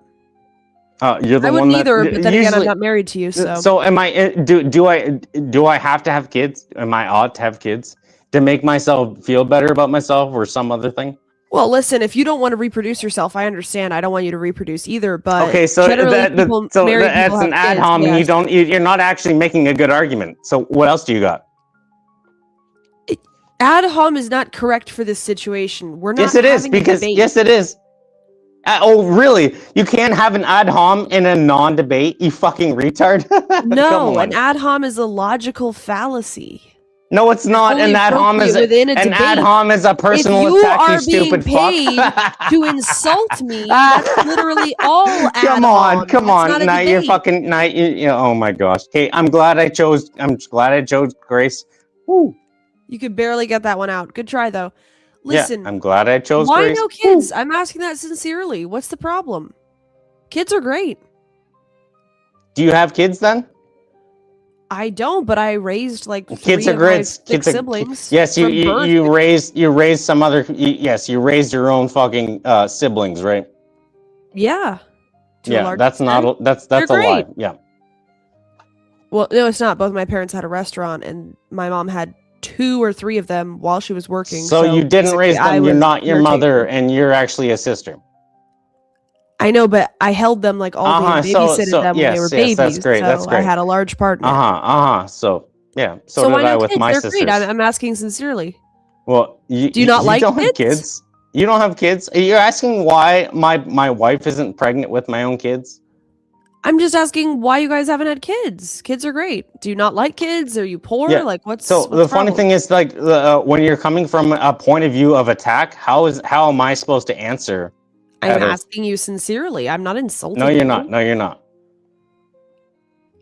You're the I one wouldn't that either, but then again, I'm usually- not married to you, so. So am I? Do I have to have kids? Am I ought to have kids to make myself feel better about myself or some other thing? Well, listen, if you don't want to reproduce yourself, I understand. I don't want you to reproduce either, but Okay, so generally that's married people an have ad kids, hom, yes. and you're not actually making a good argument. So what else do you got? Ad hom is not correct for this situation. We're not Yes, it is having a because debate. yes, it is. Oh, really? You can't have an ad hom in a non-debate, you fucking retard. Come No, on. an ad hom is a logical fallacy. No, it's not. Only An ad hom is appropriate within a an ad debate. hom is a personal if you attack. are You stupid being paid fuck. to insult me, that's literally all ad Come hom. on, come That's on. not a Now you're debate. fucking. Now oh my gosh. Okay, I'm glad I chose Grace. Woo. You could barely get that one out. Good try though. Listen, Yeah, I'm glad I chose why Grace. no kids? I'm asking that sincerely. What's the problem? Kids are great. Do you have kids then? I don't, but I raised like Kids three are of my great. six Kids are, siblings. yes, from birth. you raised some other. Yes, you raised your own fucking siblings, right? Yeah. To a Yeah, large that's not. extent. That's They're a lie. great. Yeah. Well, no, it's not. Both my parents had a restaurant, and my mom had 2 or 3 of them while she was working. So you didn't basically raise I them. You're was not your caretaker. mother, and you're actually a sister. I know, but I held them like all day and babysitted them when they were babies. That's great. So That's great. I had a large part in it. So yeah. So, So did why I no with kids? my They're sisters. great. I'm asking sincerely. Well, Do you not like don't have kids? kids? You don't have kids? You're asking why my wife isn't pregnant with my own kids? I'm just asking why you guys haven't had kids. Kids are great. Do you not like kids? Are you poor? Yeah. Like what's So what's the funny problem? thing is, like, when you're coming from a point of view of attack, how am I supposed to answer? I'm asking you sincerely. I'm not insulting No, you're you. not. No, you're not.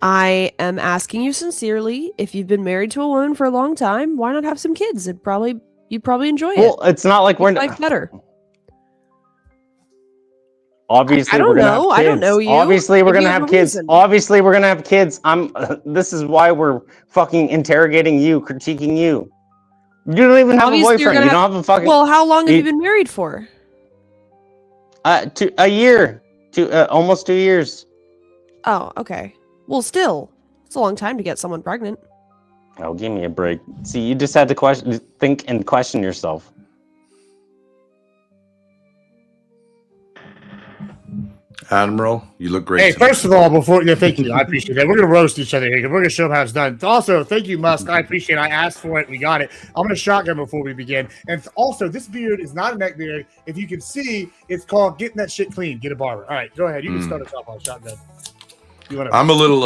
I am asking you sincerely. If you've been married to a woman for a long time, why not have some kids? You'd probably enjoy it. Well, it's not like Make life better. Obviously, I don't we're gonna have know. kids. I don't know you. Obviously, we're Maybe gonna you have have a kids. reason. Obviously, we're gonna have kids. This is why we're fucking interrogating you, critiquing you. You don't even have Obviously, a boyfriend. You don't have a fucking. Well, how long have you been married for? A year, almost 2 years. Oh, okay. Well, still, it's a long time to get someone pregnant. Oh, give me a break. See, you just had to think and question yourself. Admiral, you look great. Hey, tonight. first of all, thank you. I appreciate that. We're going to roast each other here because we're going to show them how it's done. Also, thank you, Musk. I appreciate it. I asked for it. We got it. I'm going to shotgun before we begin. And also, this beard is not a neck beard. If you can see, it's called getting that shit clean. Get a barber. All right, go ahead. You can start us off on shotgun. I'm a little,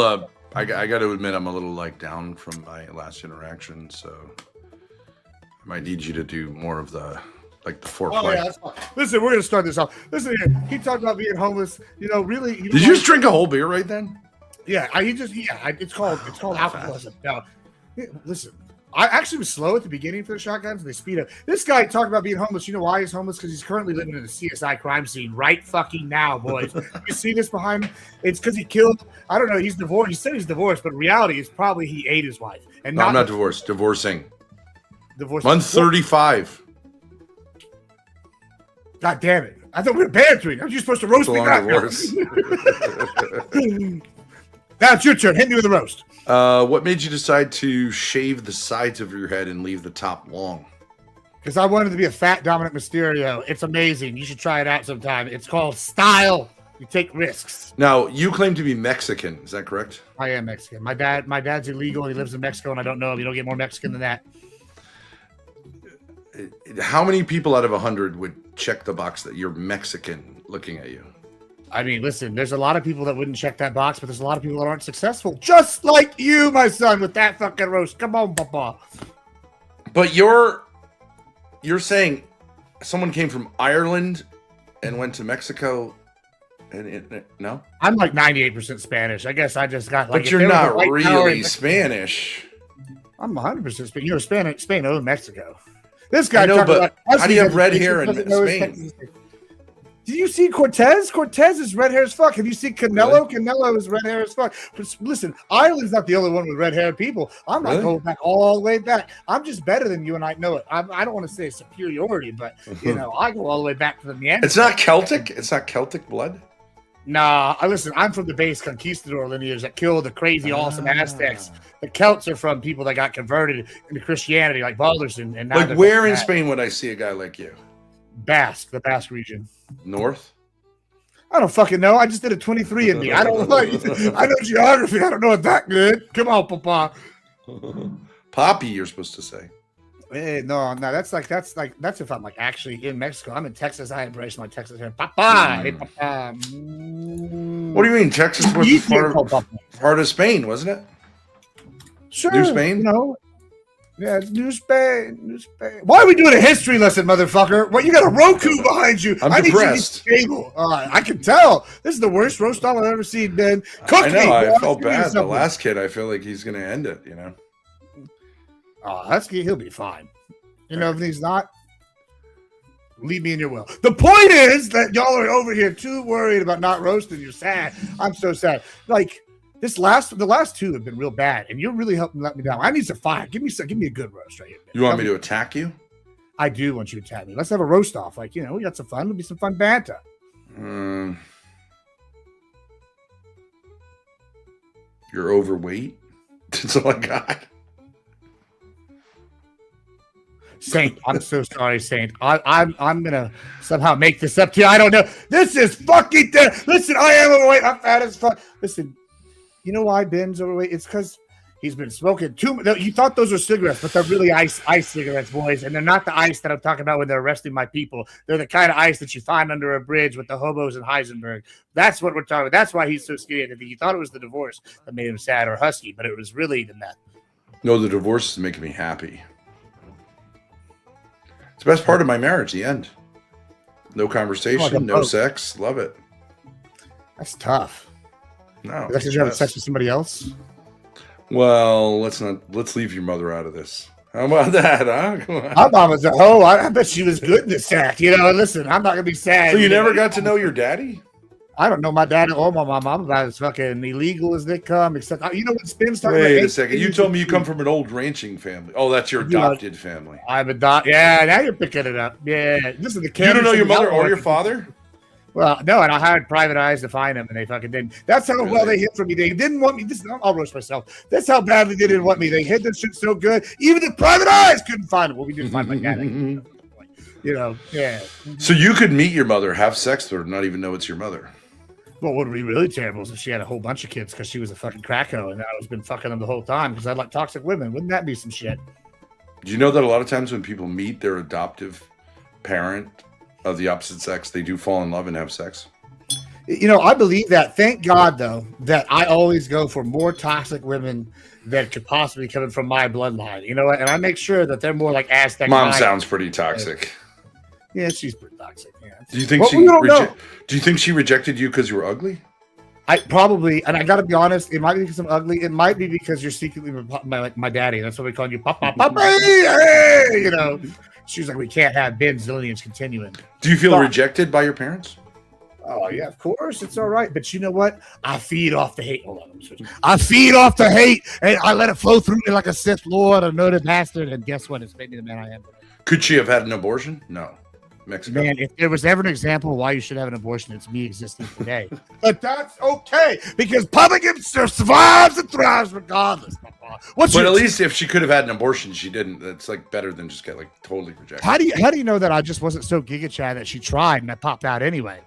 I got to admit, I'm a little down from my last interaction. So I might need you to do more of the foreplay. Oh, yeah, that's fine. Listen, we're going to start this off. Listen here. He talked about being homeless. Really. Did you just drink a whole beer right then? Yeah, it's called alcoholism. Now, listen, I actually was slow at the beginning for the shotguns. They speed up. This guy talked about being homeless. You know why he's homeless? Because he's currently living in a CSI crime scene right fucking now, boys. You see this behind him? It's because he killed. I don't know. He's divorced. He said he's divorced, but reality is probably he ate his wife. And No, I'm not divorced. Divorcing. Divorced. Month 35. God damn it! I thought we were bantering. Aren't you supposed to roast me? Divorce. Now it's your turn. Hit me with a roast. What made you decide to shave the sides of your head and leave the top long? Because I wanted to be a fat Dominic Mysterio. It's amazing. You should try it out sometime. It's called style. You take risks. Now, you claim to be Mexican. Is that correct? I am Mexican. My dad's illegal. He lives in Mexico, and I don't know him. You don't get more Mexican than that. How many people out of 100 would check the box that you're Mexican looking at you? I mean, listen, there's a lot of people that wouldn't check that box, but there's a lot of people that aren't successful. Just like you, my son, with that fucking roast. Come on, papa. But you're saying someone came from Ireland and went to Mexico and no? I'm like 98% Spanish. I guess I just got like. But you're not really Spanish. I'm 100% Spanish. You know, Spain owns Mexico. This guy. I know, but about, how do you have red hair in Spain? Did you see Cortez? Cortez is red hair as fuck. Have you seen Canelo? Really? Canelo is red hair as fuck. But listen, Ireland's not the only one with red haired people. I'm not going back all the way back. I'm just better than you, and I know it. I don't want to say superiority, but I go all the way back to the Neanderthals. It's not Celtic. It's not Celtic blood. Nah, listen, I'm from the base conquistador lineage that killed the crazy, awesome Aztecs. The Celts are from people that got converted into Christianity, like Balderson. And like, where in Spain would I see a guy like you? Basque, the Basque region. North? I don't fucking know. I just did a 23 in me. I don't know. I know geography. I don't know it that good. Come on, Papa. Poppy, you're supposed to say. Hey, no, that's if I'm like actually in Mexico. I'm in Texas. I embrace my Texas hair. Papa. Hey, Papa. What do you mean? Texas was part of Spain, wasn't it? Sure. New Spain? Yeah, it's New Spain. New Spain. Why are we doing a history lesson, motherfucker? What, you got a Roku behind you? I'm depressed. Need you to be stable. I can tell. This is the worst roast I've ever seen, Ben. Cook I know. me, I felt bad. The last kid, I feel like he's going to end it, Oh, he'll be fine. If he's not, leave me in your will. The point is that y'all are over here too worried about not roasting. You're sad. I'm so sad. Like the last two have been real bad, and you're really helping let me down. I need some fire. Give me a good roast right here. You want me to attack you? I do want you to attack me. Let's have a roast off. We got some fun. It'll be some fun banter. You're overweight. That's all I got. Saint, I'm so sorry, Saint. I'm gonna somehow make this up to you. I don't know. This is fucking dead. Listen, I am overweight. I'm fat as fuck. Listen, you know why Ben's overweight? It's because he's been smoking too much. You thought those were cigarettes, but they're really ice cigarettes, boys. And they're not the ice that I'm talking about when they're arresting my people. They're the kind of ice that you find under a bridge with the hobos in Heisenberg. That's what we're talking about. That's why he's so scared. You thought it was the divorce that made him sad or husky, but it was really the meth. No, the divorce is making me happy. It's the best part of my marriage, the end. No conversation, no sex. Love it. That's tough. No. That's because you're having sex with somebody else? Well, let's leave your mother out of this. How about that, huh? My mama's a hoe. I bet she was good in this sack. Listen, I'm not going to be sad. So you never got to know your daddy? I don't know my dad or my mom. I'm about as fucking illegal as they come. Except you know what Spin's talking Wait about? a second. You told me you come from an old ranching family. Oh, that's your adopted family. I'm adopted. Yeah, now you're picking it up. Yeah, this is the. You don't know your mother or your father? Well, no, and I hired private eyes to find them, and they fucking didn't. That's how well they hid from me. They didn't want me. I'll roast myself. That's how badly they didn't want me. They hid this shit so good, even the private eyes couldn't find them. Well, we didn't find my dad. You know, yeah. So you could meet your mother, have sex with her, and not even know it's your mother. Well, what would be really terrible is if she had a whole bunch of kids because she was a fucking crackho, and I was been fucking them the whole time because I like toxic women. Wouldn't that be some shit? Do you know that a lot of times when people meet their adoptive parent of the opposite sex, they do fall in love and have sex? You know, I believe that. Thank God, though, that I always go for more toxic women that could possibly come in from my bloodline. You know what? And I make sure that they're more like Aztec. Mom sounds pretty toxic. Yeah, she's pretty toxic. Yeah. Do you think Do you think she rejected you because you were ugly? I probably, and I got to be honest, it might be because I'm ugly. It might be because you're secretly my daddy. That's what we call you, Papa. Hey, you know. She's like, we can't have Ben's lineage continuing. Do you feel rejected by your parents? Oh, yeah, of course. It's all right. But you know what? I feed off the hate. Hold on. I feed off the hate, and I let it flow through me like a Sith Lord, a noted bastard. And guess what? It's made me the man I am. Could she have had an abortion? No. Mexico. Man, if there was ever an example of why you should have an abortion, it's me existing today. But that's okay, because public survives and thrives regardless. But at least if she could have had an abortion, she didn't. That's like better than just get like totally rejected. How do you know that I just wasn't so Giga Chad that she tried and I popped out anyway?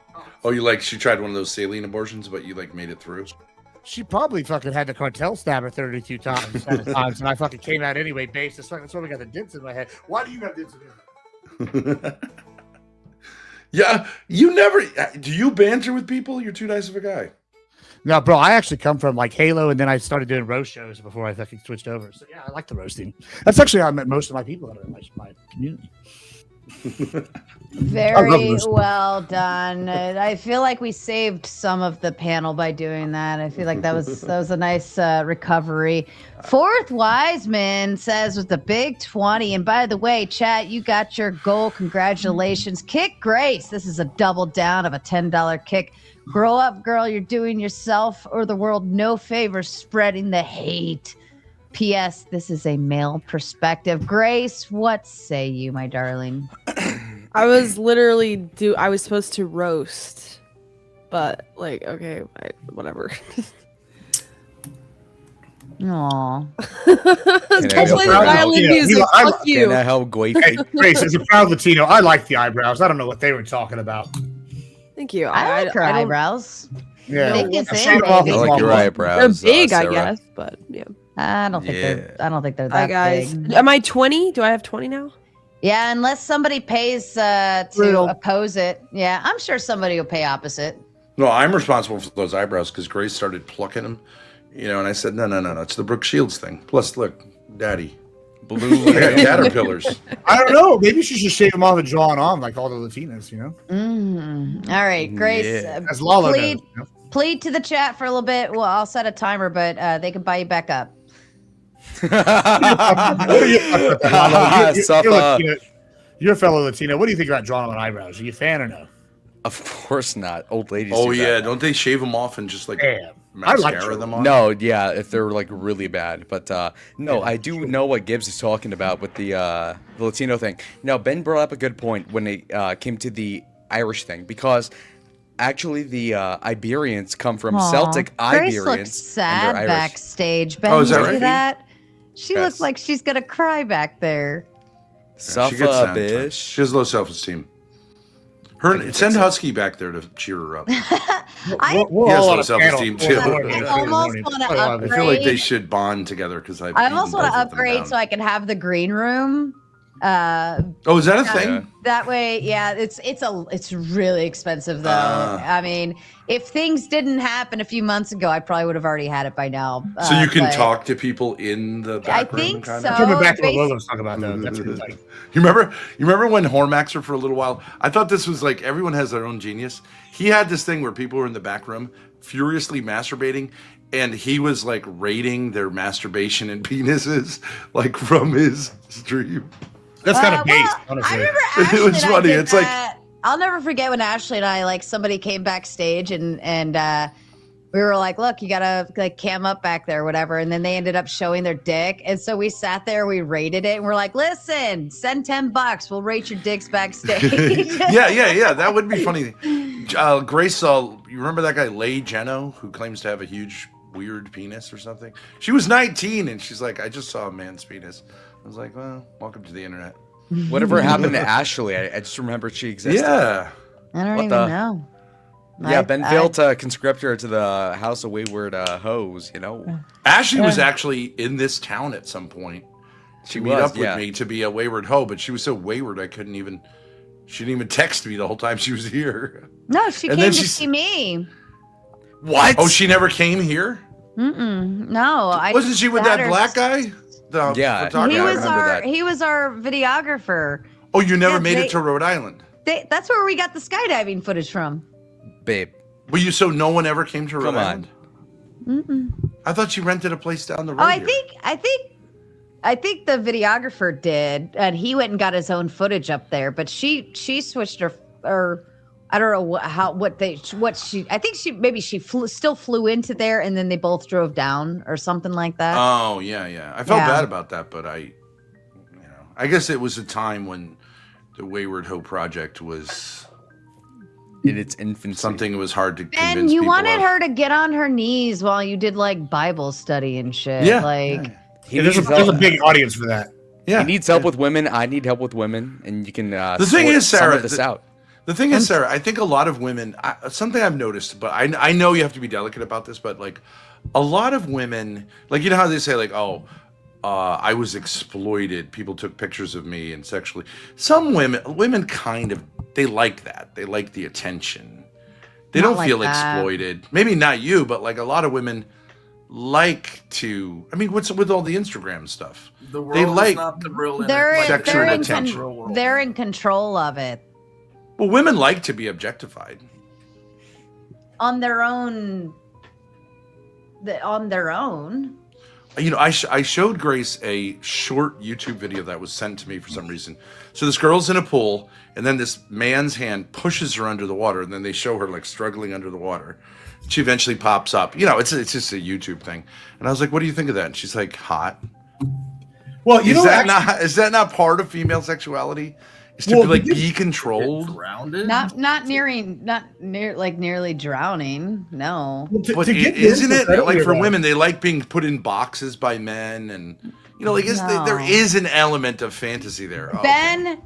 Oh, she tried one of those saline abortions, but you like made it through? She probably fucking had the cartel stab her 32 times, and I fucking came out anyway, based. That's why we got the dents in my head. Why do you got dents in your head? Yeah, you never. Do you banter with people? You're too nice of a guy. No, bro, I actually come from like Halo, and then I started doing roast shows before I fucking switched over. So yeah, I like the roasting. That's actually how I met most of my people that are in my community. Very well done. I feel like we saved some of the panel by doing that. I feel like that was a nice recovery. Fourth Wiseman says with the big 20. And by the way, chat, you got your goal. Congratulations. Kick Grace. This is a double down of a $10 kick. Grow up, girl. You're doing yourself or the world no favors spreading the hate. P.S. This is a male perspective. Grace, what say you, my darling? I was literally I was supposed to roast, but like, okay, whatever. Aww. Especially the violin music. Fuck you. Can I help Grace? Hey, Grace, as a proud Latino, I like the eyebrows. I don't know what they were talking about. Thank you. I like her eyebrows. Yeah, I think it's I like your eyebrows. They're big, I Sarah. guess, but yeah. I don't think they're Hi that guys. big. Am I 20? Do I have 20 now? Yeah, unless somebody pays to oppose it. Yeah, I'm sure somebody will pay opposite. No, I'm responsible for those eyebrows because Grace started plucking them, and I said, no, it's the Brooke Shields thing. Plus, look, Daddy, blue caterpillars. I don't know. Maybe she should shave them off and draw it on like all the Latinas, All right, Grace. As Lalo plead, knows, plead to the chat for a little bit. Well, I'll set a timer, but they can buy you back up. You're a fellow Latino. What do you think about drawing on eyebrows? Are you a fan or no? Of course not. Old ladies. Oh do yeah, that. don't they shave them off and just like mascara them on? No, yeah, if they're like really bad. But no, I do know what Gibbs is talking about with the Latino thing. Now, Ben brought up a good point when it came to the Irish thing, because actually the Iberians come from Celtic Grace Iberians. looked sad and they're Irish. backstage. Ben, Oh, is you that see right? that? She Yes. looks like she's gonna cry back there. She gets sad at times. She has low self-esteem. Send Husky back there to cheer her up. He has low self-esteem too. I almost want to I feel like upgrade. they should bond together because I almost want to upgrade so I can have the green room. Oh, is that a thing? That way, yeah, it's really expensive though. I mean, if things didn't happen a few months ago, I probably would have already had it by now. So you can but talk to people in the back room. think kind so. of? Coming back to what Lolo's talking about though. That's good. Like, You remember when Hormaxer for a little while? I thought this was like everyone has their own genius. He had this thing where people were in the back room furiously masturbating, and he was like rating their masturbation and penises like from his stream. That's kind of based, honestly. I remember It was Ashton, I funny. did It's like that. I'll never forget when Ashley and I, like, somebody came backstage and we were like, look, you gotta like cam up back there or whatever. And then they ended up showing their dick. And so we sat there, we rated it, and we're like, listen, send $10. We'll rate your dicks backstage. yeah. That would be funny. Grace, you remember that guy, Leigh Jeno, who claims to have a huge, weird penis or something? She was 19 and she's like, I just saw a man's penis. I was like, well, welcome to the internet. Whatever happened to Ashley? I just remember she existed. Yeah. I don't even know. Yeah, Ben failed to conscript her to the House of Wayward Hoes, you know? Ashley was actually in this town at some point. She meet up with me to be a wayward hoe, but she was so wayward she didn't even text me the whole time she was here. No, she came to see me. What? Oh, she never came here? No. Wasn't she with that black guy? He was our videographer. Oh, you never made it to Rhode Island? That's where we got the skydiving footage from. Babe. So no one ever came to Rhode Island? Mm-mm. I thought you rented a place down the road. Oh, I think the videographer did, and he went and got his own footage up there. But she switched her, or I don't know I think she still flew into there, and then they both drove down or something like that. Oh yeah. I felt bad about that, but I guess it was a time when the Wayward Hoe Project was in its infancy. Something was hard to convince And you people wanted of. her to get on her knees while you did like Bible study and shit. Yeah. There's a big audience for that. Yeah. He needs help with women. I need help with women, and you can. The thing is, Sarah, this out. The thing is, Sarah, I think a lot of women. Something I've noticed, but I know you have to be delicate about this, but like a lot of women, like you know how they say like, oh. I was exploited. People took pictures of me and sexually. Some women kind of, they like that. They like the attention. They Not don't like feel that. exploited. Maybe not you, but like a lot of women like to. I mean, what's with all the Instagram stuff? The world They is like not the real sexual attention. They're in control of it Well, women like to be objectified. on their own. You know, I showed Grace a short YouTube video that was sent to me for some reason. So this girl's in a pool, and then this man's hand pushes her under the water, and then they show her like struggling under the water. She eventually pops up. You know, it's just a YouTube thing. And I was like, "What do you think of that?" And she's like, "Hot." Well, is that not part of female sexuality? Is to be controlled? Not nearly drowning. No. But isn't it like for women? They like being put in boxes by men, and you know, like there is an element of fantasy there. Ben,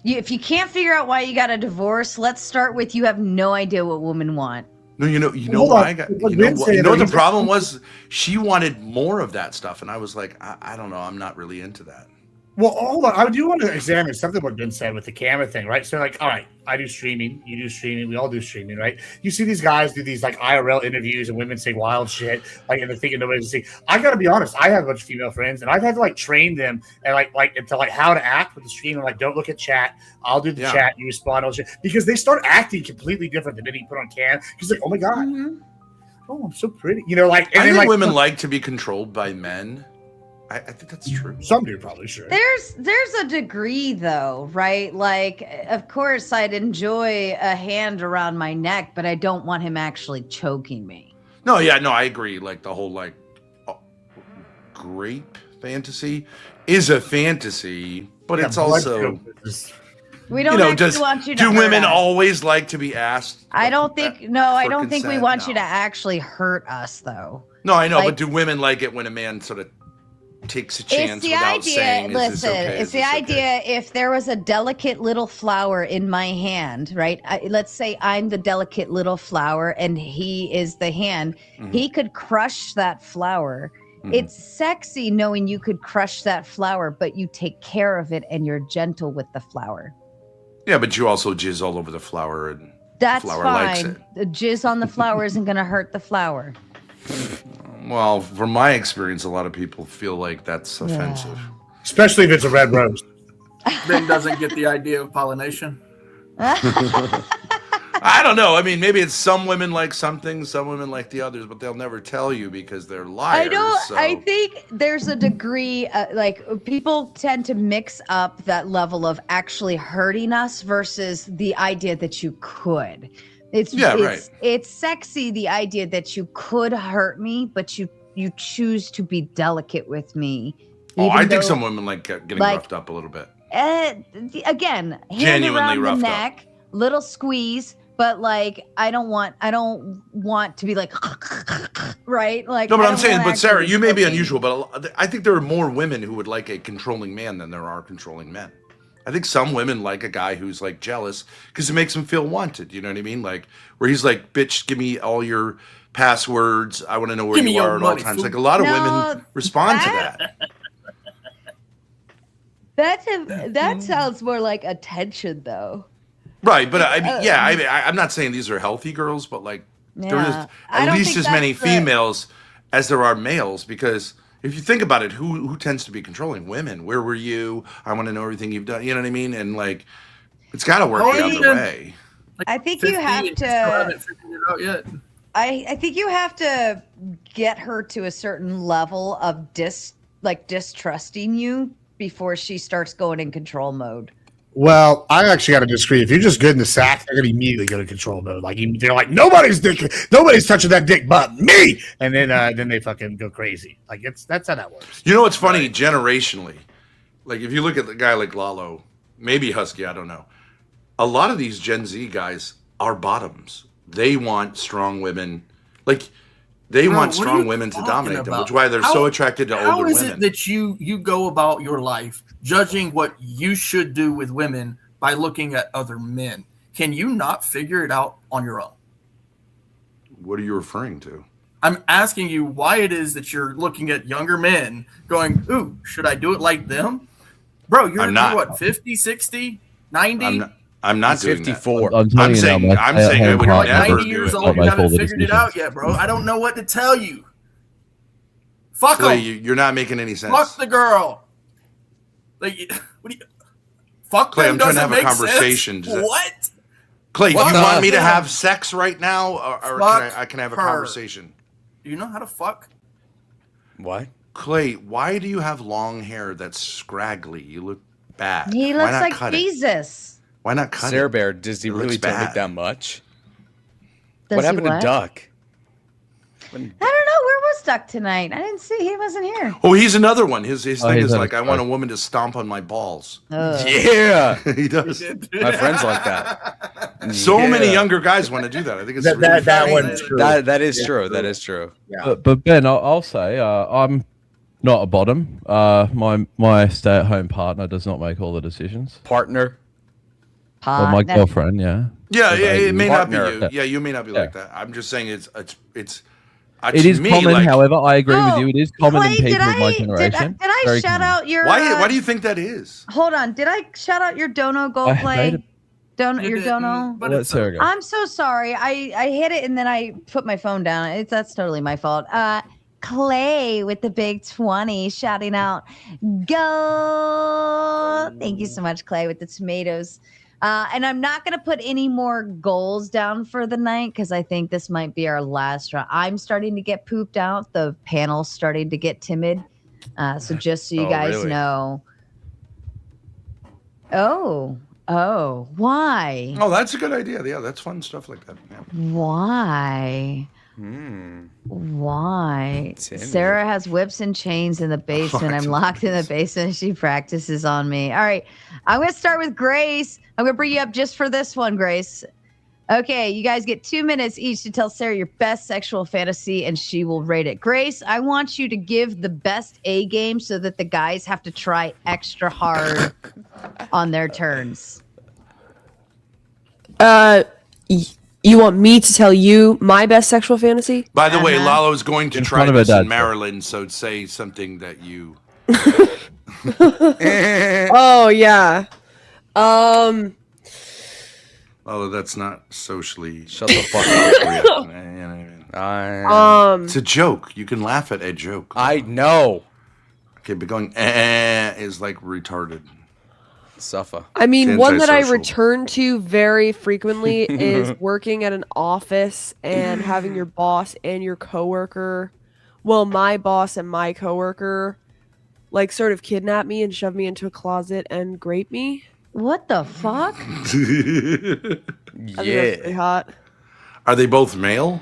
if you can't figure out why you got a divorce, let's start with you have no idea what women want. No, you know why I got. You know what the problem was? She wanted more of that stuff, and I was like, I don't know, I'm not really into that. Well, hold on. I do want to examine something what Ben said with the camera thing, right? So, like, all right, I do streaming, you do streaming, we all do streaming, right? You see these guys do these like IRL interviews and women say wild shit, like, and they're thinking nobody's see. I gotta be honest, I have a bunch of female friends, and I've had to like train them and like into like how to act with the stream. And like, don't look at chat. I'll do the chat. You respond, all shit, because they start acting completely different than any put on cam. Because like, oh my god, oh, I'm so pretty, you know, like. And I think like, women like to be controlled by men. I think that's true. Some do probably sure. There's a degree though, right? Like, of course, I'd enjoy a hand around my neck, but I don't want him actually choking me. No, I agree. Like the whole like grape fantasy is a fantasy, but it's also. We don't actually want you to. Do hurt women us. always like to be asked? I don't think. No, I don't think we consent? want you to actually hurt us, though. No, I know, Like- but do women like it when a man sort of takes a chance It's the without idea. saying, "Is this Listen, okay? it's Is the this okay?" idea. If there was a delicate little flower in my hand, right? Let's say I'm the delicate little flower, and he is the hand. Mhm. He could crush that flower. Mhm. It's sexy knowing you could crush that flower, but you take care of it and you're gentle with the flower. Yeah, but you also jizz all over the flower, and That's the flower likes fine. it. The jizz on the flower isn't going to hurt the flower. Well, from my experience, a lot of people feel like that's offensive. Especially if it's a red rose. Ben doesn't get the idea of pollination. I don't know. I mean, maybe it's some women like some things, some women like the others, but they'll never tell you because they're liars. I know. So. I think there's a degree, like people tend to mix up that level of actually hurting us versus the idea that you could. It's sexy, the idea that you could hurt me, but you choose to be delicate with me. Oh, I think some women like getting roughed up a little bit. Again, hand Genuinely around the roughed neck, little squeeze, but like I don't want to be like right. Like no, but I'm don't saying, wanna but Sarah, actually you may be choke me. unusual, but I think there are more women who would like a controlling man than there are controlling men. I think some women like a guy who's like jealous because it makes them feel wanted. You know what I mean? Like where he's like, "Bitch, give me all your passwords. I want to know where you are at all times." Like a lot of women respond to that. That sounds more like attention, though. Right, but I'm not saying these are healthy girls, but like there is at least as many females as there are males because. If you think about it, who tends to be controlling? Women. Where were you? I want to know everything you've done. You know what I mean? And like, it's got to work the other way. I think you have to. I think you have to get her to a certain level of distrusting you before she starts going in control mode. Well, I actually got to disagree. If you're just good in the sack, they're gonna immediately go to control mode. Like they're like, nobody's touching that dick but me, and then they fucking go crazy. Like that's how that works. You know what's funny? Generationally, like if you look at the guy like Lalo, maybe Husky, I don't know. A lot of these Gen Z guys are bottoms. They want strong women, like they want strong women to dominate them, which is why they're so attracted to older women. How is it that you go about your life judging what you should do with women by looking at other men? Can you not figure it out on your own? What are you referring to? I'm asking you why it is that you're looking at younger men going, ooh, should I do it like them? Bro, you're what, 50, 60, 90? I'm not doing 54. That. I'm saying I would like never 90 years old. You haven't figured it out yet, bro. I don't know what to tell you. Fuck Clay, them. you're not making any sense. Fuck the girl. Like, what do you? Fuck Clay, them I'm trying to have a doesn't make conversation. sense. What? Clay, Fuck do you want me to them. have sex right now, or can I have a her. conversation? Do you know how to fuck? What? Clay, why do you have long hair that's scraggly? You look bad. He Why looks not like cut it? Jesus. Why not cut Sarah it? Bear, does he It looks really don't bad. look that much? Does What he happened what? to Duck? I don't know. Where was Duck tonight? I didn't see. He wasn't here. Oh, he's another one. His thing he's is on like, his I want a woman to stomp on my balls. Yeah, he does. My friends like that. So many younger guys want to do that. I think it's really that funny. one's true. That is true. That is true. Yeah. But Ben, I'll say I'm not a bottom. My stay-at-home partner does not make all the decisions. Partner. Well, my girlfriend, yeah. Yeah, The it may not be partner. you. Yeah, you may not be like that. I'm just saying it's It to is me, common, like, however, I agree with you. It is common in Clay, people of my generation. Did I Very shout common. out your? why do you think that is? Hold on. Did I shout out your dono goal I play? made Your dono. But Let it's Sarah go. I'm so sorry. I hit it and then I put my phone down. That's totally my fault. Clay with the big 20 shouting out, go. Thank you so much, Clay, with the tomatoes. And I'm not going to put any more goals down for the night because I think this might be our last round. I'm starting to get pooped out. The panel's starting to get timid. So just so you guys really? know. Oh, why? Oh, that's a good idea. Yeah, that's fun stuff like that. Yeah. Why? Why? Sarah has whips and chains in the basement. I'm locked in the basement. She practices on me. All right. I'm going to start with Grace. I'm going to bring you up just for this one, Grace. Okay. You guys get 2 minutes each to tell Sarah your best sexual fantasy, and she will rate it. Grace, I want you to give the best A game so that the guys have to try extra hard on their turns. You want me to tell you my best sexual fantasy? By the way, Lalo's going to In try front of her this in dad. Maryland, so say something that you. Oh yeah. Although that's not socially. Shut the fuck up. It's a joke. You can laugh at a joke. I know. Okay, but going is like retarded. Suffer. I mean, one that I antisocial. return to very frequently is working at an office and having your boss and your coworker, well, my boss and my coworker, like sort of kidnap me and shove me into a closet and grape me. What the fuck? I think that's pretty hot. Are they both male?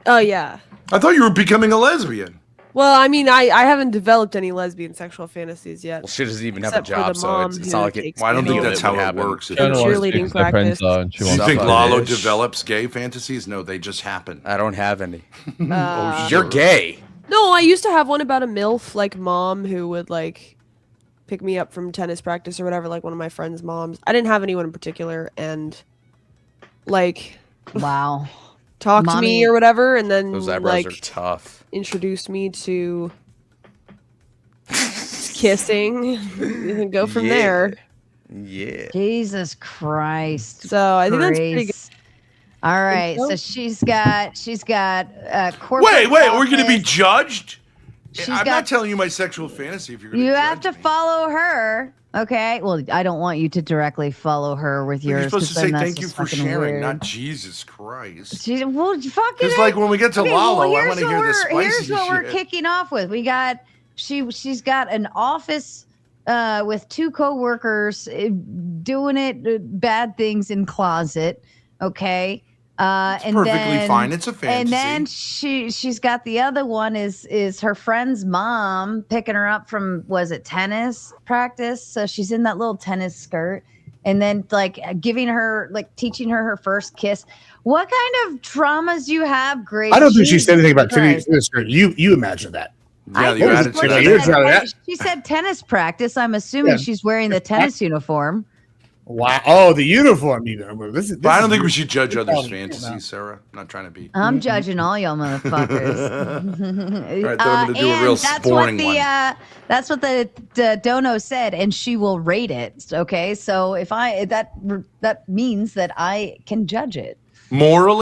Oh yeah. I thought you were becoming a lesbian. Well, I mean, I haven't developed any lesbian sexual fantasies yet. Well, she doesn't even have a Except for the job, so mom it's who not like it. takes Well, I don't me think home. that's how it works. In cheerleading practice. Do you think Suffer. Lalo develops gay fantasies? No, they just happen. I don't have any. Uh, You're gay. No, I used to have one about a MILF like mom who would like pick me up from tennis practice or whatever, like one of my friends' moms. I didn't have anyone in particular, and like wow, talk to Mommy. me or whatever, and then Those eyebrows like are tough. introduce me to kissing and go from there. Yeah. Jesus Christ. So I think that's pretty good. Grace. All right, so she's got corporate. Wait, we're going to be office. judged? She's I'm got- not telling you my sexual fantasy if you're going You to have to follow her. Okay. Well, I don't want you to directly follow her with yours. You're supposed to 'cause say then that's thank you just for fucking sharing, weird. not Jesus Christ. Well, fucking. Because like when we get to Okay, Lalo, I here's want to what hear the we're- spicy Here's what we're shit. kicking off with. We got she's got an office with two coworkers doing bad things in closet. Okay. And perfectly then, fine. It's a And then fantasy. she's got the other one is her friend's mom picking her up from, was it tennis practice? So she's in that little tennis skirt, and then like giving her, like teaching her first kiss. What kind of traumas do you have, Grace? I don't think she said anything about Jesus tennis. You imagine that. Yeah, your Well, attitude. she You're said- trying to- She said tennis practice. I'm assuming Yeah. she's wearing the tennis uniform. Wow. Oh, the uniform even. But I don't think we should judge others' fantasies, Sarah. I'm not trying to be. I'm judging all y'all motherfuckers. All right, then I'm gonna do a and real that's boring what the, one. That's what the dono said, and she will rate it. Okay, so if that means that I can judge it. Morally.